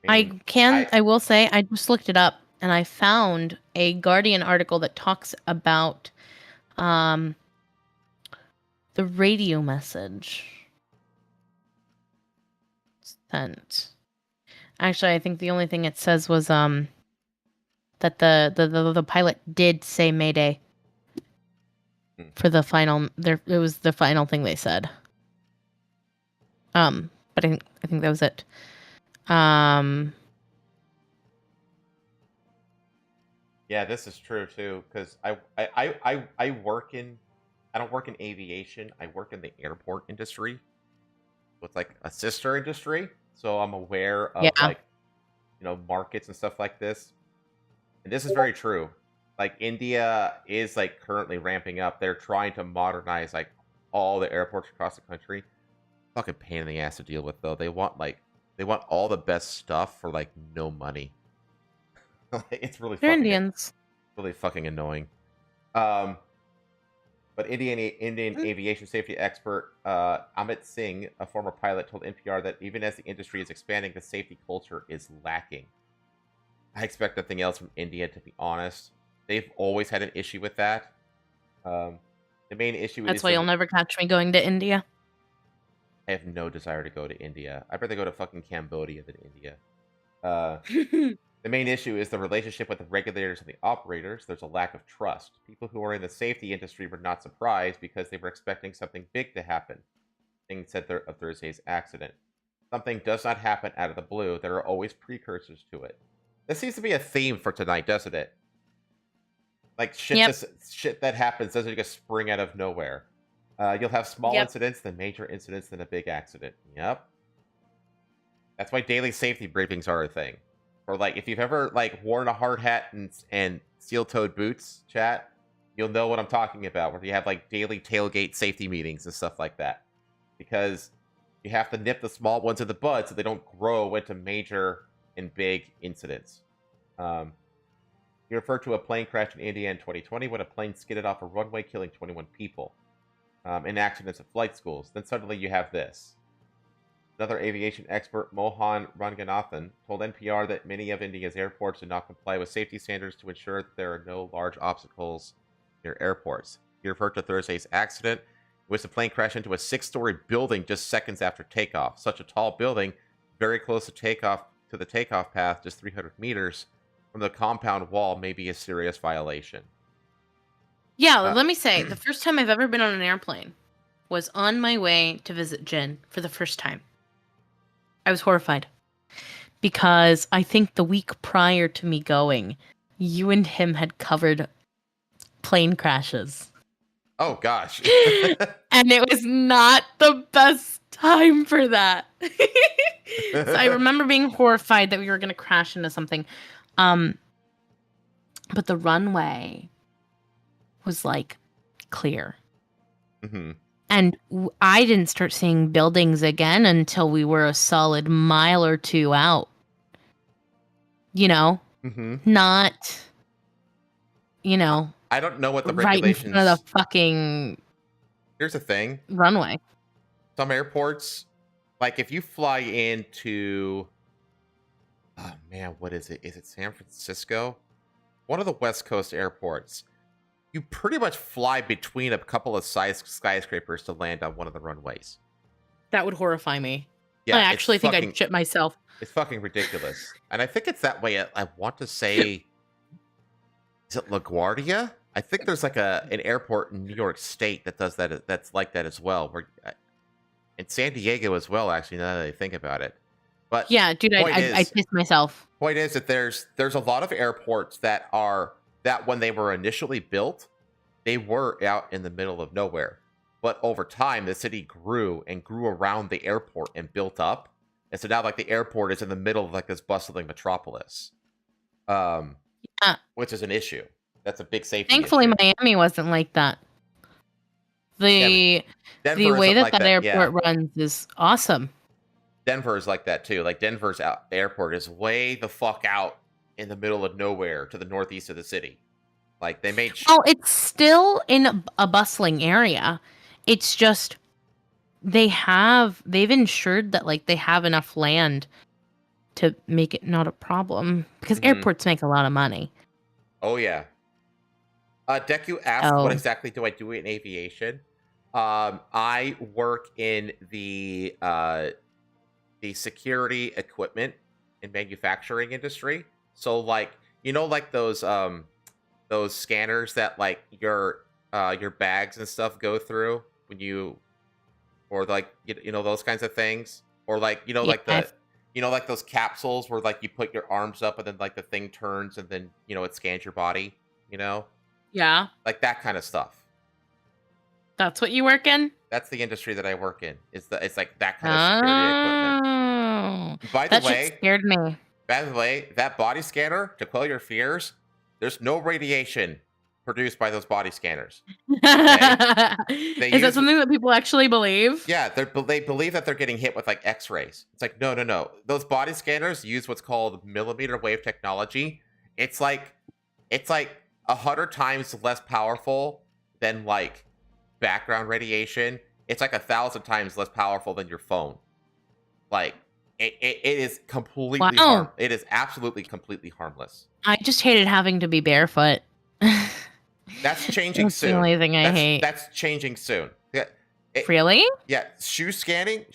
I will say, I just looked it up and I found a Guardian article that talks about the radio message sent. Actually, I think the only thing it says was that the pilot did say Mayday for the final. It was the final thing they said. But I think that was it. Yeah, this is true too, because I work in, I don't work in aviation. I work in the airport industry. So it's like a sister industry. So I'm aware of like, markets and stuff like this. And this is very true. Like India is like currently ramping up. They're trying to modernize like all the airports across the country. Fucking pain in the ass to deal with though. They want all the best stuff for like no money. It's really they're Indians. Really fucking annoying. But Indian aviation safety expert Amit Singh, a former pilot, told NPR that even as the industry is expanding, the safety culture is lacking. I expect nothing else from India, to be honest. They've always had an issue with that. The main issue That's why you'll never catch me going to India. I have no desire to go to India. I'd rather go to fucking Cambodia than India. The main issue is the relationship with the regulators and the operators. There's a lack of trust. People who are in the safety industry were not surprised because they were expecting something big to happen. Things said of Thursday's accident. Something does not happen out of the blue. There are always precursors to it. This seems to be a theme for tonight, doesn't it? Like shit that happens doesn't just spring out of nowhere. You'll have small incidents, then major incidents, then a big accident. Yep. That's why daily safety briefings are a thing. Or like if you've ever like worn a hard hat and steel-toed boots, chat, you'll know what I'm talking about. Where you have like daily tailgate safety meetings and stuff like that, because you have to nip the small ones in the bud so they don't grow into major and big incidents. He referred to a plane crash in India in 2020 when a plane skidded off a runway, killing 21 people in accidents at flight schools. Then suddenly you have this. Another aviation expert, Mohan Ranganathan, told NPR that many of India's airports do not comply with safety standards to ensure that there are no large obstacles near airports. He referred to Thursday's accident, in which the plane crashed into a 6-story building just seconds after takeoff. Such a tall building, very close to the takeoff path, just 300 meters from the compound wall, may be a serious violation. Yeah, let me say, the first time I've ever been on an airplane was on my way to visit Jin for the first time. I was horrified because I think the week prior to me going, you and him had covered plane crashes. Oh, gosh. And it was not the best time for that. So I remember being horrified that we were going to crash into something. But the runway was like clear. Mm-hmm. And I didn't start seeing buildings again until we were a solid mile or two out. You know? Mm-hmm. Not, I don't know what the right regulations... in front of the fucking... Here's the thing. Runway. Some airports, like if you fly into... Oh, man, what is it? Is it San Francisco? One of the West Coast airports. You pretty much fly between a couple of skyscrapers to land on one of the runways. That would horrify me. Yeah, I actually think I'd shit myself. It's fucking ridiculous. And I think it's that way. I want to say... Is it LaGuardia? I think there's like an airport in New York State that does that. That's like that as well. And San Diego as well, actually, now that I think about it. But yeah, dude, I pissed myself. Point is that there's a lot of airports that when they were initially built, they were out in the middle of nowhere. But over time, the city grew around the airport and built up. And so now like the airport is in the middle of like this bustling metropolis. Which is an issue. That's a big safety Thankfully, issue. Miami wasn't like that. The way that airport runs is awesome. Denver is like that too. Like Denver's airport is way the fuck out in the middle of nowhere to the northeast of the city. Like they made. Oh, it's still in a bustling area. It's just they've ensured that like they have enough land to make it not a problem because airports make a lot of money. Oh yeah. Deku asked, "What exactly do I do in aviation?" I work in the security equipment and manufacturing industry. So like like those scanners that like your bags and stuff go through when you, or like those kinds of things, or like like the like those capsules where like you put your arms up and then like the thing turns and then it scans your body, Yeah. like that kind of stuff. That's what you work in? That's the industry that I work in. It's like that kind of security equipment. By the way, shit scared me. By the way, that body scanner, to quell your fears, there's no radiation produced by those body scanners. Okay? Is that something that people actually believe? Yeah, they believe that they're getting hit with like X-rays. It's like no. Those body scanners use what's called millimeter wave technology. It's like 100 times less powerful than like background radiation. It's like 1,000 times less powerful than your phone. Like it is completely it is absolutely completely harmless. I just hated having to be barefoot. That's changing That's soon. the only thing I hate. That's changing soon. Really? Yeah, shoe scanning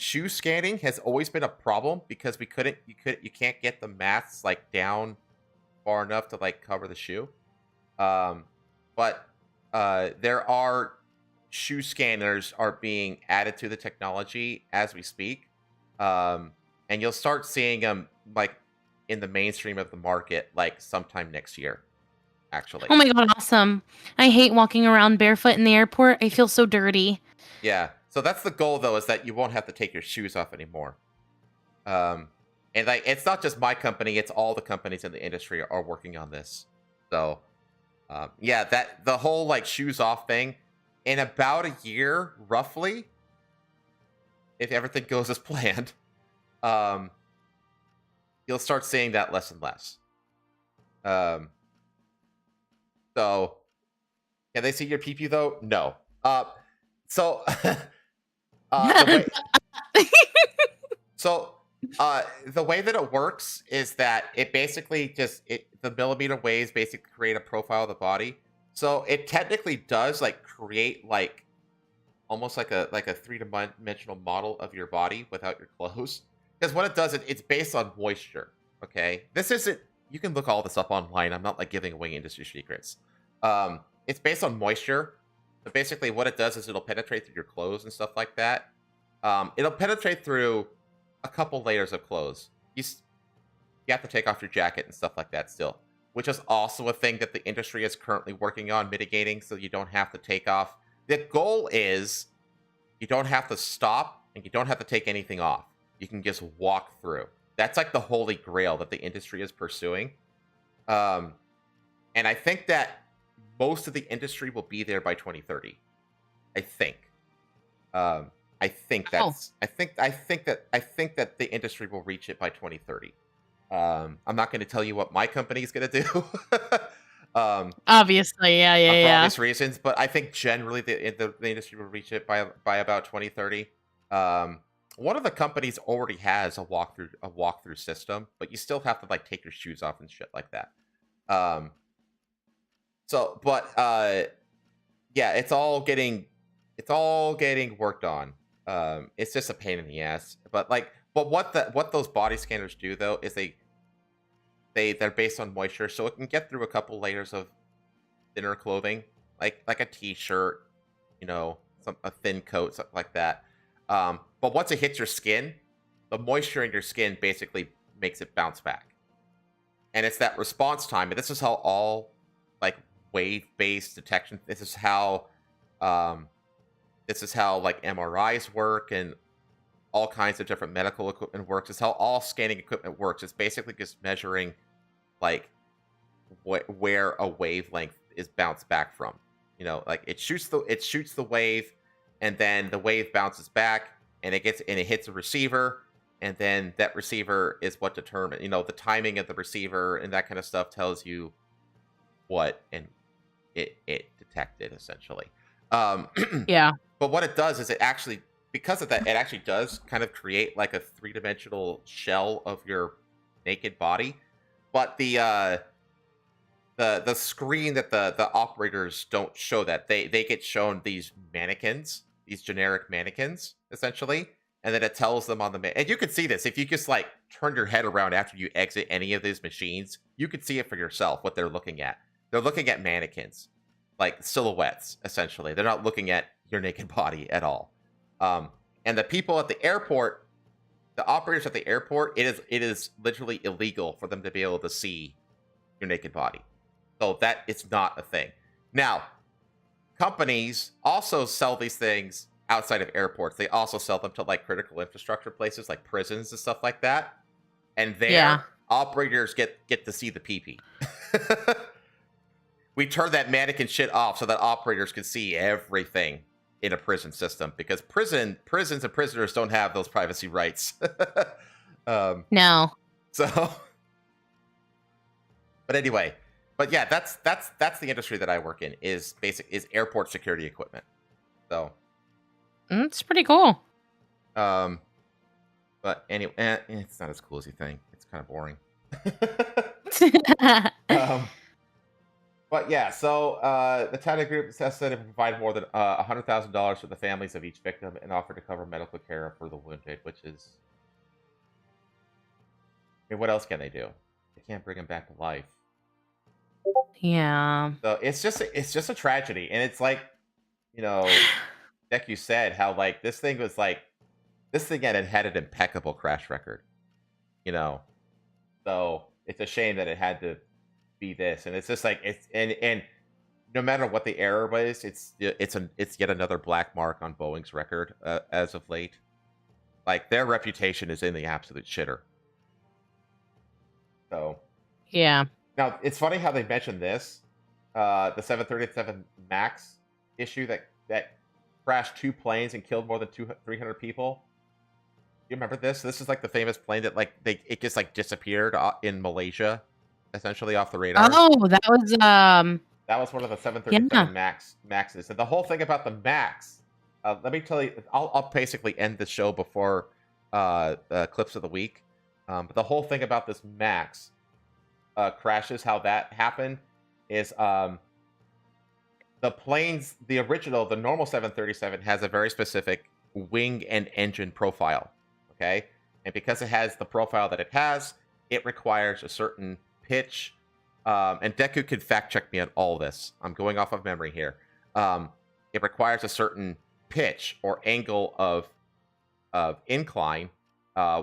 has always been a problem because you can't get the masks like down far enough to like cover the shoe. But there are shoe scanners are being added to the technology as we speak. And you'll start seeing them like in the mainstream of the market like sometime next year, actually. Oh my god, awesome. I hate walking around barefoot in the airport. I feel so dirty. Yeah. So that's the goal though, is that you won't have to take your shoes off anymore. And like it's not just my company, it's all the companies in the industry are working on this. So yeah, that the whole like shoes off thing, in about a year, roughly, if everything goes as planned, you'll start seeing that less and less. So can they see your pee-pee though? No. So the way that it works is that it basically the millimeter waves basically create a profile of the body. So it technically does like create like almost like a three-dimensional model of your body without your clothes. Because what it does, it's based on moisture. Okay, this isn't. You can look all this up online. I'm not like giving away industry secrets. It's based on moisture. But basically, what it does is it'll penetrate through your clothes and stuff like that. It'll penetrate through a couple layers of clothes. You have to take off your jacket and stuff like that still, which is also a thing that the industry is currently working on mitigating, so you don't have to take off. The goal is you don't have to stop and you don't have to take anything off. You can just walk through. That's like the holy grail that the industry is pursuing. And I think that most of the industry will be there by 2030. I think. I think that the industry will reach it by 2030. I'm not going to tell you what my company is going to do. Obviously, yeah. For obvious reasons, but I think generally the industry will reach it by about 2030. One of the companies already has a walkthrough system, but you still have to like take your shoes off and shit like that. Yeah, it's all getting worked on. It's just a pain in the ass. But what those body scanners do though is they're based on moisture, so it can get through a couple layers of thinner clothing, like a t-shirt, a thin coat, something like that. But once it hits your skin, the moisture in your skin basically makes it bounce back. And it's that response time, and this is how all like wave-based detection, this is how like MRIs work and all kinds of different medical equipment works. It's how all scanning equipment works. It's basically just measuring like where a wavelength is bounced back from. Like it shoots the wave, and then the wave bounces back, and it hits a receiver, and then that receiver is what determines, the timing of the receiver and that kind of stuff tells you what and it detected essentially. Yeah. But what it does is it actually because of that, it actually does kind of create like a three-dimensional shell of your naked body. But the screen that the operators don't show that. They get shown these mannequins, these generic mannequins, essentially. And then it tells them on the and you can see this if you just like turn your head around after you exit any of these machines, you can see it for yourself what they're looking at. They're looking at mannequins, like silhouettes, essentially. They're not looking at your naked body at all. And the people at the airport, the operators at the airport, it is literally illegal for them to be able to see your naked body. So that it's not a thing. Now, companies also sell these things outside of airports. They also sell them to like critical infrastructure places like prisons and stuff like that. And there, operators get to see the pee-pee. We turn that mannequin shit off so that operators can see everything in a prison system, because prisons and prisoners don't have those privacy rights. No. So, but anyway, but yeah, that's the industry that I work in is airport security equipment. So, it's pretty cool. But anyway, it's not as cool as you think. It's kind of boring. But yeah, so the Titan Group is estimated to provide more than $100,000 for the families of each victim and offer to cover medical care for the wounded, which is, I mean, what else can they do? They can't bring them back to life. Yeah. So it's just a tragedy, and it's like, you know, like you said, how like this thing had an impeccable crash record, you know. So it's a shame that it had to be this, and it's just like it's and no matter what the error was, it's yet another black mark on Boeing's record as of late. Like their reputation is in the absolute shitter. So yeah. Now it's funny how they mentioned this, the 737 Max issue that crashed 2 planes and killed more than 300 people. You remember this? This is like the famous plane that like it just like disappeared in Malaysia. Essentially off the radar. Oh, that was one of the 737 Maxes. And the whole thing about the Max, let me tell you, I'll basically end the show before clips of the week. But the whole thing about this Max crashes, how that happened, is the planes, the normal 737 has a very specific wing and engine profile. Okay, and because it has the profile that it has, it requires a certain pitch, and Deku could fact check me on all this. I'm going off of memory here. It requires a certain pitch or angle of incline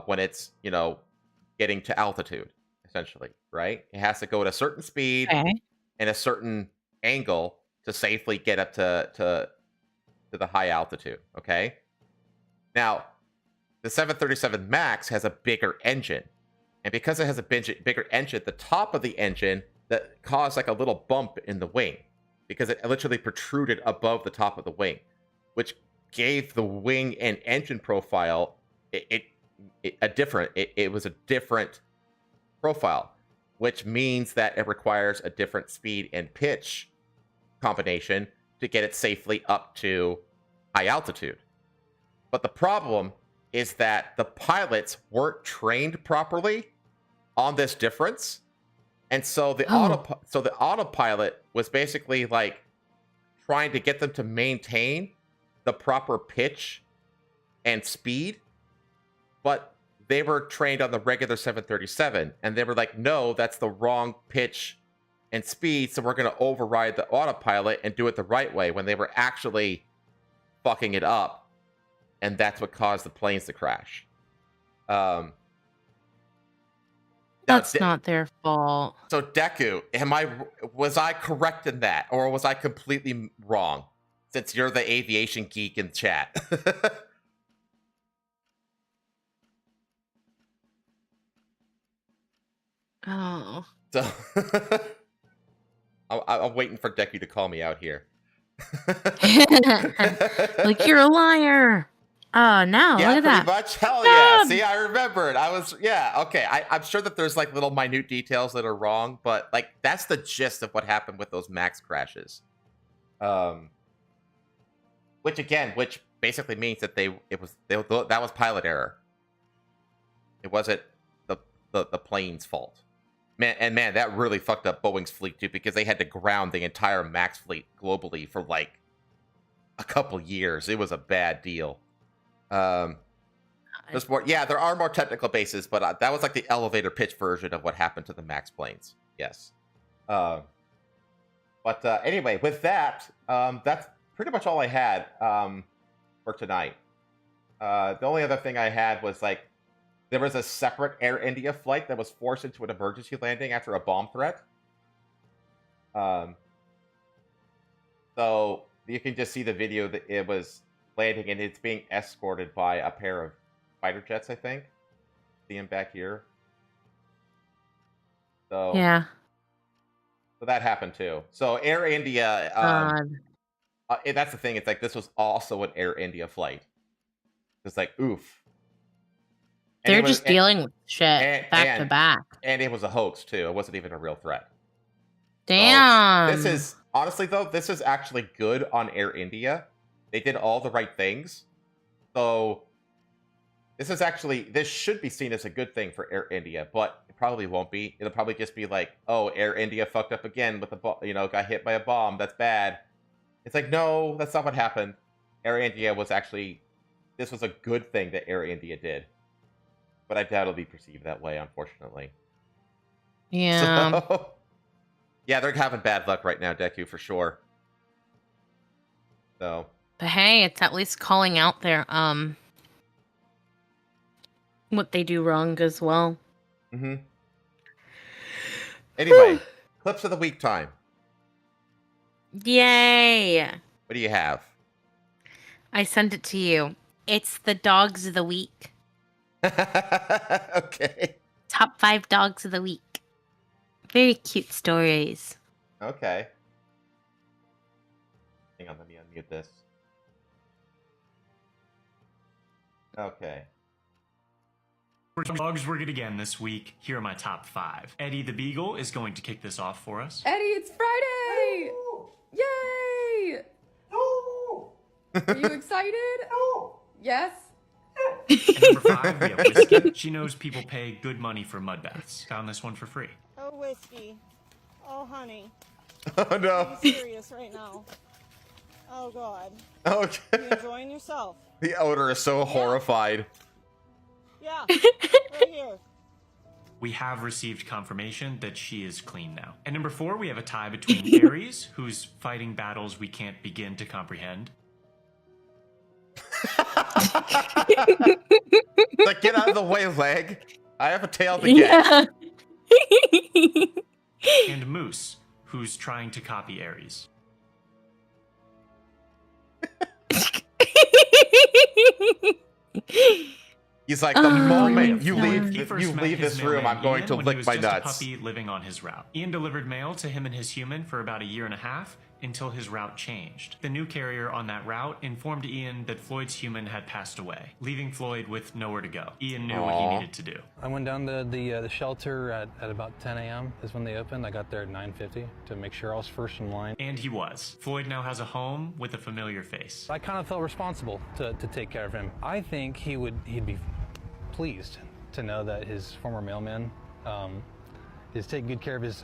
when it's, you know, getting to altitude, essentially, right? It has to go at a certain speed and a certain angle to safely get up to the high altitude. Okay. Now, the 737 Max has a bigger engine. And because it has a bigger engine, the top of the engine that caused like a little bump in the wing, because it literally protruded above the top of the wing, which gave the wing and engine profile it was a different profile, which means that it requires a different speed and pitch combination to get it safely up to high altitude. But the problem is that the pilots weren't trained properly on this difference, and so the autopilot was basically like trying to get them to maintain the proper pitch and speed, but they were trained on the regular 737, and they were like, no, that's the wrong pitch and speed, so we're going to override the autopilot and do it the right way, when they were actually fucking it up. And that's what caused the planes to crash. That's not their fault. So Deku, was I correct in that, or was I completely wrong? Since you're the aviation geek in chat. Oh. So I'm waiting for Deku to call me out here. Like, you're a liar. Oh, no, yeah, look at that. Pretty much. Hell yeah. See, I remembered. Okay. I'm sure that there's like little minute details that are wrong, but like that's the gist of what happened with those Max crashes. Which basically means that that was pilot error. It wasn't the plane's fault. Man, that really fucked up Boeing's fleet too, because they had to ground the entire MAX fleet globally for like a couple years. It was a bad deal. There's more. Yeah, there are more technical bases, but that was like the elevator pitch version of what happened to the MAX planes. Yes. But anyway, with that, that's pretty much all I had for tonight. The only other thing I had was like, there was a separate Air India flight that was forced into an emergency landing after a bomb threat. So you can just see the video that it was landing, and it's being escorted by a pair of fighter jets, I think. See him back here. So yeah. So that happened too. So Air India, that's the thing. It's like this was also an Air India flight. It's like, oof. They're just dealing with shit back to back. And it was a hoax too. It wasn't even a real threat. Damn. So this is, honestly though, this is actually good on Air India. They did all the right things. So this should be seen as a good thing for Air India, but it probably won't be. It'll probably just be like, oh, Air India fucked up again with got hit by a bomb. That's bad. It's like, no, that's not what happened. Air India this was a good thing that Air India did. But I doubt it'll be perceived that way, unfortunately. Yeah. So, yeah, they're having bad luck right now, Deku, for sure. So. But hey, it's at least calling out their what they do wrong as well. Mm-hmm. Anyway, clips of the week time. Yay! What do you have? I sent it to you. It's the dogs of the week. Okay. Top 5 dogs of the week. Very cute stories. Okay. Hang on, let me unmute this. Okay. Dogs were good again this week. Here are my top 5. Eddie the Beagle is going to kick this off for us. Eddie, it's Friday! Yay! Are you excited? Yes? And number 5, we have Whiskey. She knows people pay good money for mud baths. Found this one for free. Oh, Whiskey. Oh, honey. Oh, no. Are you serious right now? Oh, God. Okay. You enjoying yourself? The owner is so horrified. Yeah, right here. We have received confirmation that she is clean now. And number 4, we have a tie between Aries, who's fighting battles we can't begin to comprehend. Like, get out of the way, leg. I have a tail to get. Yeah. And Moose, who's trying to copy Aries. He's like, the moment you He leave first met his this room, mailman I'm going Ian to when he lick was my just a nuts. puppy living on his route. Ian delivered mail to him and his human for about 1.5 years until his route changed. The new carrier on that route informed Ian that Floyd's human had passed away, leaving Floyd with nowhere to go. Ian knew what he needed to do. I went down to the shelter at about 10 a.m. is when they opened. I got there at 9:50 to make sure I was first in line. And he was. Floyd now has a home with a familiar face. I kind of felt responsible to take care of him. I think he'd be pleased to know that his former mailman is taking good care of his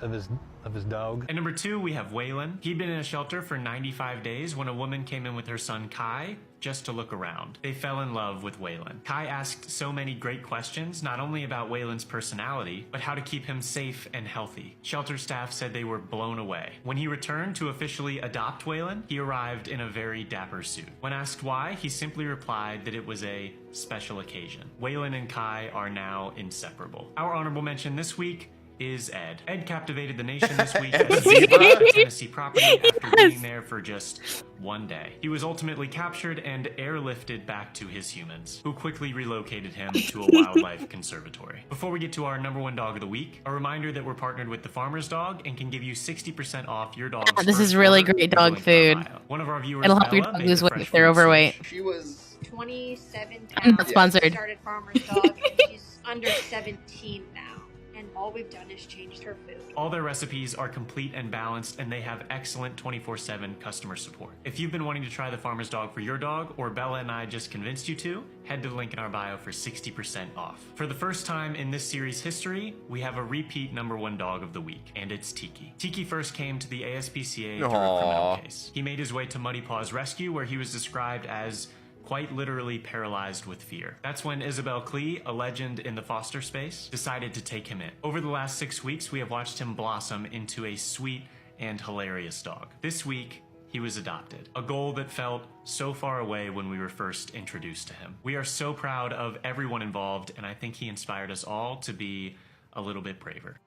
dog. And number 2, we have Waylon. He'd been in a shelter for 95 days when a woman came in with her son Kai just to look around. They fell in love with Waylon. Kai asked so many great questions, not only about Waylon's personality, but how to keep him safe and healthy. Shelter staff said they were blown away. When he returned to officially adopt Waylon, he arrived in a very dapper suit. When asked why, he simply replied that it was a special occasion. Waylon and Kai are now inseparable. Our honorable mention this week is Ed. Ed captivated the nation this week at the Tennessee property after being there for just 1 day. He was ultimately captured and airlifted back to his humans, who quickly relocated him to a wildlife conservatory. Before we get to our number 1 dog of the week, a reminder that we're partnered with the Farmer's Dog and can give you 60% off your dog's This is really great dog food. One of our viewers, It'll help your dog lose weight if they're overweight. She was 27 I'm not pounds. sponsored. She started Farmer's Dog, and she's under 17 now. And All we've done is changed her food. All their recipes are complete and balanced, and they have excellent 24/7 customer support. If you've been wanting to try the Farmer's Dog for your dog, or Bella and I just convinced you to, head to the link in our bio for 60% off. For the first time in this series' history, we have a repeat #1 dog of the week, and it's Tiki. Tiki first came to the ASPCA through a criminal case. He made his way to Muddy Paw's rescue, where he was described as quite literally paralyzed with fear. That's when Isabel Klee, a legend in the foster space, decided to take him in. Over the last 6 weeks, we have watched him blossom into a sweet and hilarious dog. This week, he was adopted, a goal that felt so far away when we were first introduced to him. We are so proud of everyone involved, and I think he inspired us all to be a little bit braver.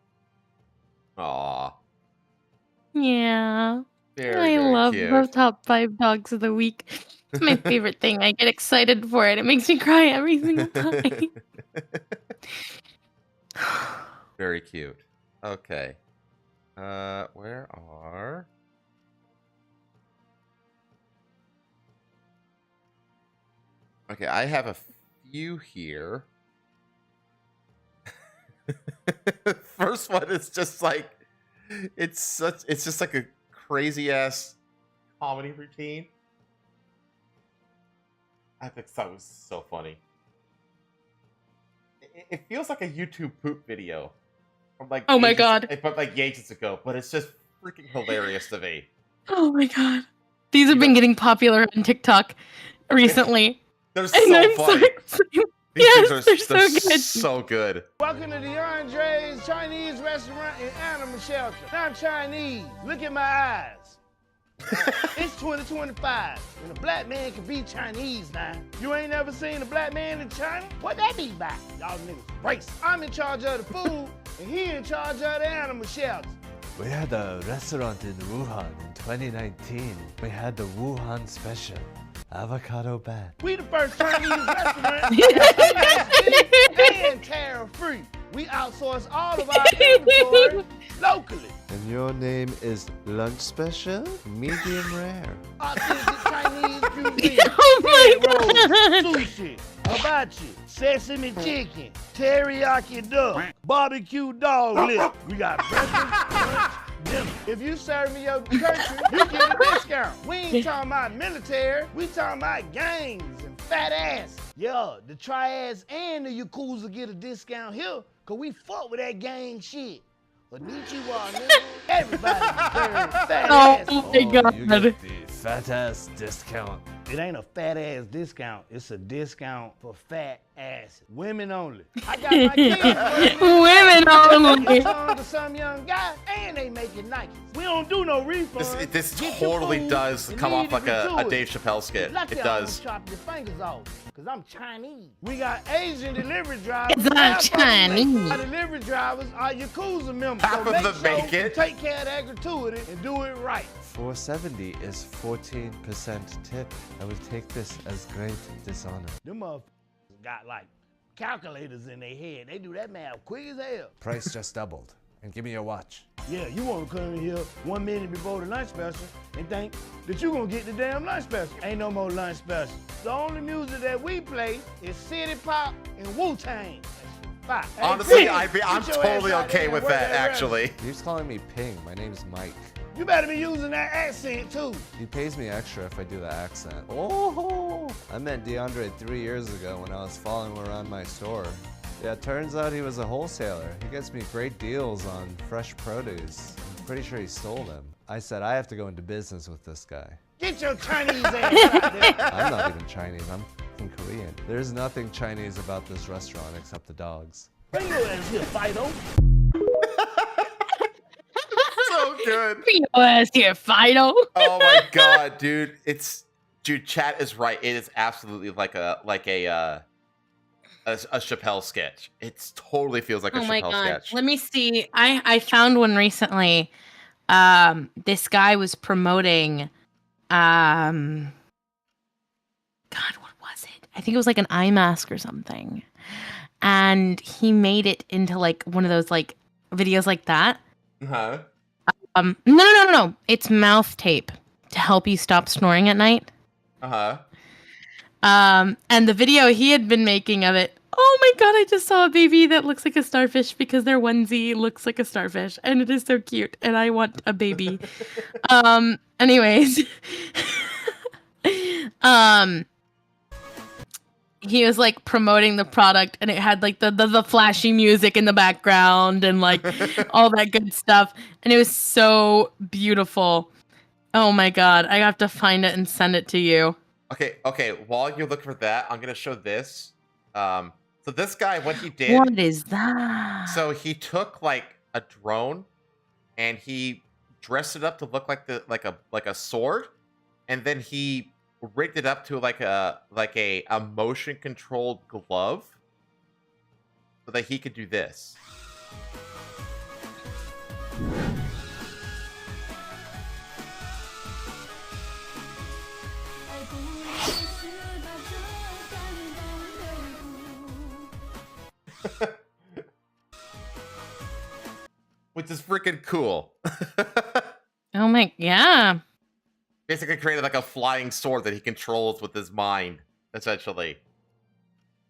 Aww. Yeah. Very, I very love cute. the top 5 dogs of the week. It's my favorite thing. I get excited for it. It makes me cry every single time. Very cute. Okay. Where are... Okay, I have a few here. First one is just like... It's just like a crazy ass comedy routine. I think that was so funny. It feels like a YouTube poop video from like Oh my God. but like ages ago, but it's just freaking hilarious to me. Oh my god. These have been getting popular on TikTok recently. They're And so I'm funny. excited. These Yes, things they're are so good. so good. Welcome to the Andre's Chinese restaurant and animal shelter. I'm Chinese. Look at my eyes. It's 2025, and a black man can be Chinese now. You ain't never seen a black man in China? What that be about? Y'all niggas racist. I'm in charge of the food, and he in charge of the animal shelter. We had a restaurant in Wuhan in 2019. We had the Wuhan special, avocado bat. We the first Chinese restaurant and tariff-free. We outsource all of our inventory locally. And your name is lunch special, medium rare. Authentic Chinese cuisine. Oh my Bread rolls, sushi, hibachi, sesame chicken, teriyaki duck, barbecue dog lip. We got breakfast, lunch, dinner. If you serve me your country, you get a discount. We ain't talking about military, we talking about gangs and fat ass. Yeah, the triads and the Yakuza get a discount here, cause we fuck with that gang shit. But Nichiwa, nigga, everybody deserves fat ass. Oh my god. You get the fat ass discount. It ain't a fat ass discount. It's a discount for fat asses. Women only. I got my kids. Women only. To some young guy, and they making Nikes. We don't do no refunds. This Get your totally food does and come leave off like it a to Dave Chappelle skit. Lucky It I does. don't chop your fingers off, cause I'm Chinese. We got Asian delivery drivers. It's not Chinese. Our delivery drivers are Yakuza members. Half so of them make make sure it. Take care of that gratuity and do it right. 470 is 14% tip. I would take this as great dishonor. Them motherfuckers got like calculators in their head. They do that math quick as hell. Price just doubled. And give me your watch. Yeah, you want to come in here 1 minute before the lunch special and think that you gonna get the damn lunch special. Ain't no more lunch special. The only music that we play is City Pop and Wu-Tang. Hey, Honestly, Ping, I'm get your totally ass out okay there with and work that, actually. He was calling me Ping. My name's Mike. You better be using that accent too. He pays me extra if I do the accent. Oh, I met DeAndre 3 years ago when I was following him around my store. Yeah, turns out he was a wholesaler. He gets me great deals on fresh produce. I'm pretty sure he stole them. I said, I have to go into business with this guy. Get your Chinese ass out there. I'm not even Chinese, I'm f***ing Korean. There's nothing Chinese about this restaurant except the dogs. Bring your ass here, Fido. So good. Bring your ass here, Fido. Oh my god, dude. Dude, chat is right. It is absolutely like a Chappelle sketch. It totally feels like a Chappelle sketch. Let me see. I found one recently. This guy was promoting God, what was it? I think it was like an eye mask or something. And he made it into like one of those like videos like that. Huh? No. It's mouth tape to help you stop snoring at night. Uh-huh. And the video he had been making of it Oh my god, I just saw a baby that looks like a starfish because their onesie looks like a starfish and it is so cute and I want a baby. Anyways. He was like promoting the product and it had like the flashy music in the background and like all that good stuff. And it was so beautiful. Oh my god, I have to find it and send it to you. Okay, while you look for that, I'm gonna show this. So this guy, what he did. What is that? So he took like a drone and he dressed it up to look like a sword, and then he rigged it up to like a motion controlled glove so that he could do this. Which is freaking cool. Oh my, yeah. Basically created like a flying sword that he controls with his mind, essentially.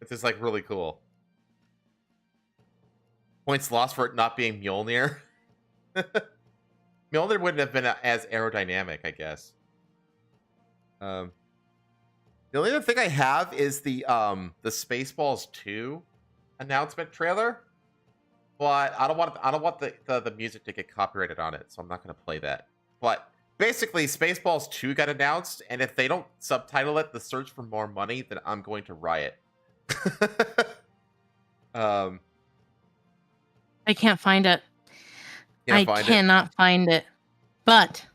It's just like really cool. Points lost for it not being Mjolnir. Mjolnir wouldn't have been as aerodynamic, I guess. The only other thing I have is the Spaceballs 2 announcement trailer. But I don't want the music to get copyrighted on it, so I'm not going to play that. But basically, Spaceballs 2 got announced, and if they don't subtitle it, "The Search for More Money," then I'm going to riot. I can't find it. I cannot find it. But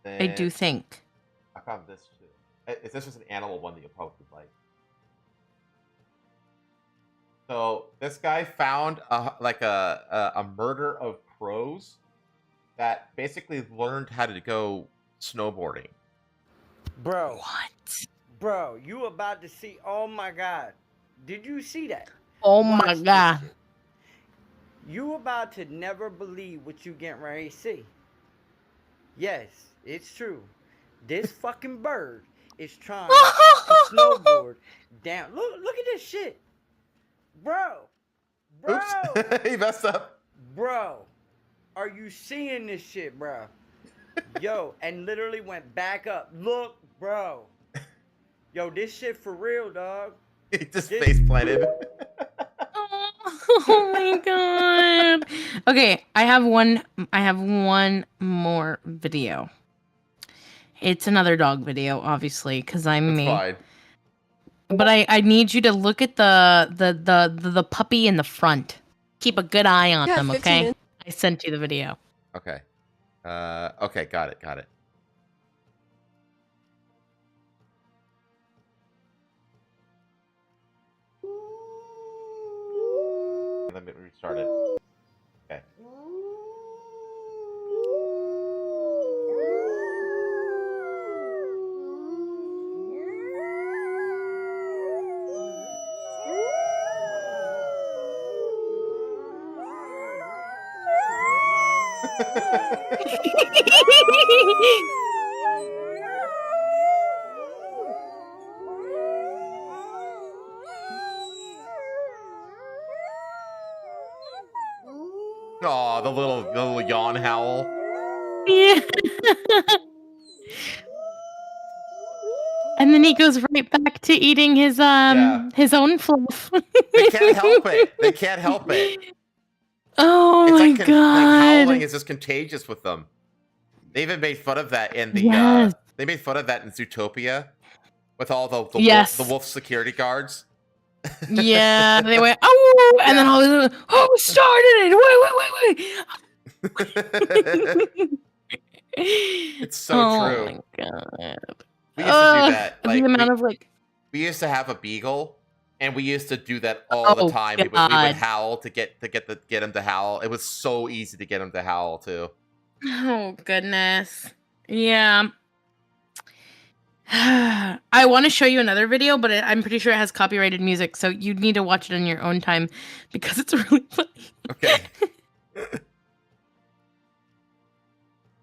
I do think I found this too. If this was an animal one that you'll probably like. So this guy found a murder of crows that basically learned how to go snowboarding. Bro. What? Bro, you about to see, oh my god. Did you see that? Oh my god. You about to never believe what you getting ready to see. Yes, it's true. This fucking bird is trying to snowboard down. Look at this shit. Bro. Oops. He messed up. Bro. Are you seeing this shit, bro? Yo, and literally went back up. Look, bro. Yo, this shit for real, dog. He just face planted. Oh my god. Okay, I have one more video. It's another dog video, obviously, because I'm me. Fine. But I need you to look at the puppy in the front. Keep a good eye on them, okay? I sent you the video. Okay. Okay, got it. Let me restart it. Okay. Aw, the little yawn howl. Yeah. And then he goes right back to eating his own fluff. They can't help it. They can't help it. Oh It's my like god. howling is just contagious with them. They even made fun of that in the Yes. they made fun of that in Zootopia with all the Yes. wolf security guards. Yeah, they went, oh, and then all this, oh, started it. Wait. It's so true. Oh my god. We used to do that. The amount of we used to have a beagle, and we used to do that all the time. We would God. howl to get him to howl. It was so easy to get him to howl too. Oh goodness. Yeah. I want to show you another video, but I'm pretty sure it has copyrighted music, so you need to watch it on your own time because it's really funny. Okay.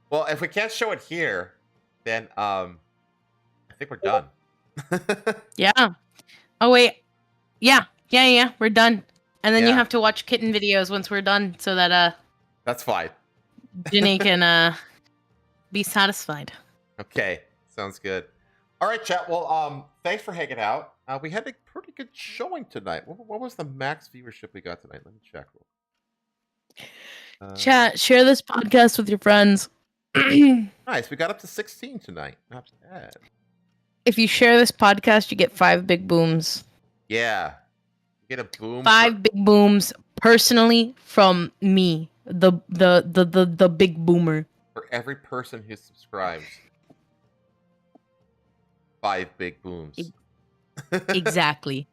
Well, if we can't show it here, then I think we're done. Yeah. Oh wait. Yeah. We're done. And then you Yeah. have to watch kitten videos once we're done, so that That's fine. Ginny can be satisfied. Okay, sounds good. All right, chat. Well, thanks for hanging out. We had a pretty good showing tonight. What was the max viewership we got tonight? Let me check. Chat, share this podcast with your friends. Nice. We got up to 16 tonight. Not bad. If you share this podcast, you get 5 big booms. Yeah. You get a boom. 5 big booms personally from me, the big boomer. For every person who subscribes. 5 big booms. Exactly.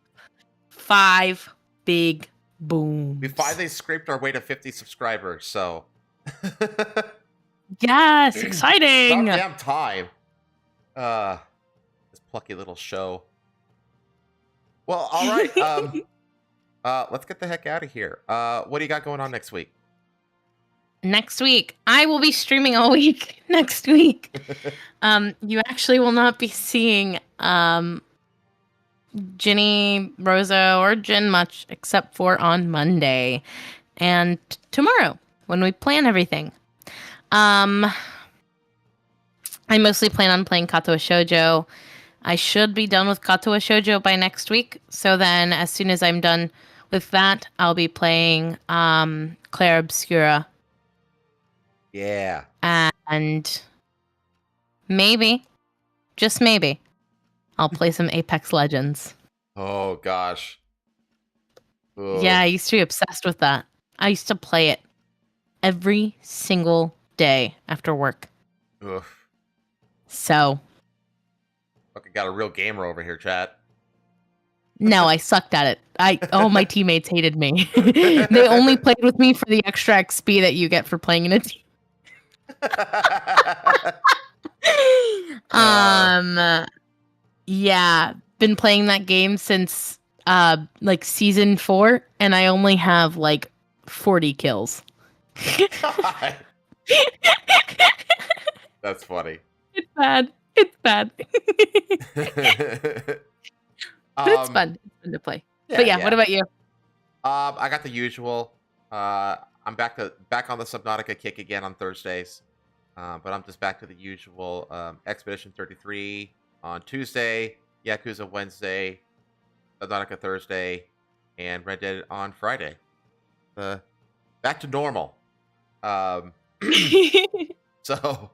5 big booms. We finally scraped our way to 50 subscribers, so. Yes, exciting. About damn time. This plucky little show. Well, all right. Let's get the heck out of here. What do you got going on next week? Next week, I will be streaming all week. Next week, you actually will not be seeing Ginny, Rosa, or Jen much, except for on Monday and tomorrow when we plan everything. I mostly plan on playing Kato Shoujo. I should be done with Kato Shoujo by next week. So then, as soon as I'm done with that, I'll be playing Claire Obscura. Yeah. And maybe, just maybe, I'll play some Apex Legends. Oh, gosh. Ugh. Yeah, I used to be obsessed with that. I used to play it every single day after work. Ugh. So. Okay, got a real gamer over here, chat. No, I sucked at it. All my teammates hated me. They only played with me for the extra XP that you get for playing in a team. Yeah, been playing that game since like season 4, and I only have like 40 kills. That's funny. It's bad. But it's fun. It's fun to play. Yeah, but yeah, what about you? I got the usual. I'm back on the Subnautica kick again on Thursdays. But I'm just back to the usual Expedition 33 on Tuesday, Yakuza Wednesday, Subnautica Thursday, and Red Dead on Friday. Back to normal. So,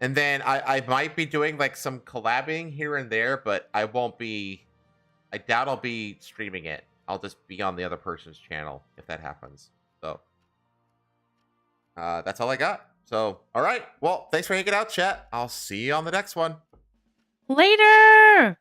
and then I might be doing like some collabing here and there, but I doubt I'll be streaming it. I'll just be on the other person's channel if that happens. So, that's all I got. So, all right. Well, thanks for hanging out, chat. I'll see you on the next one. Later!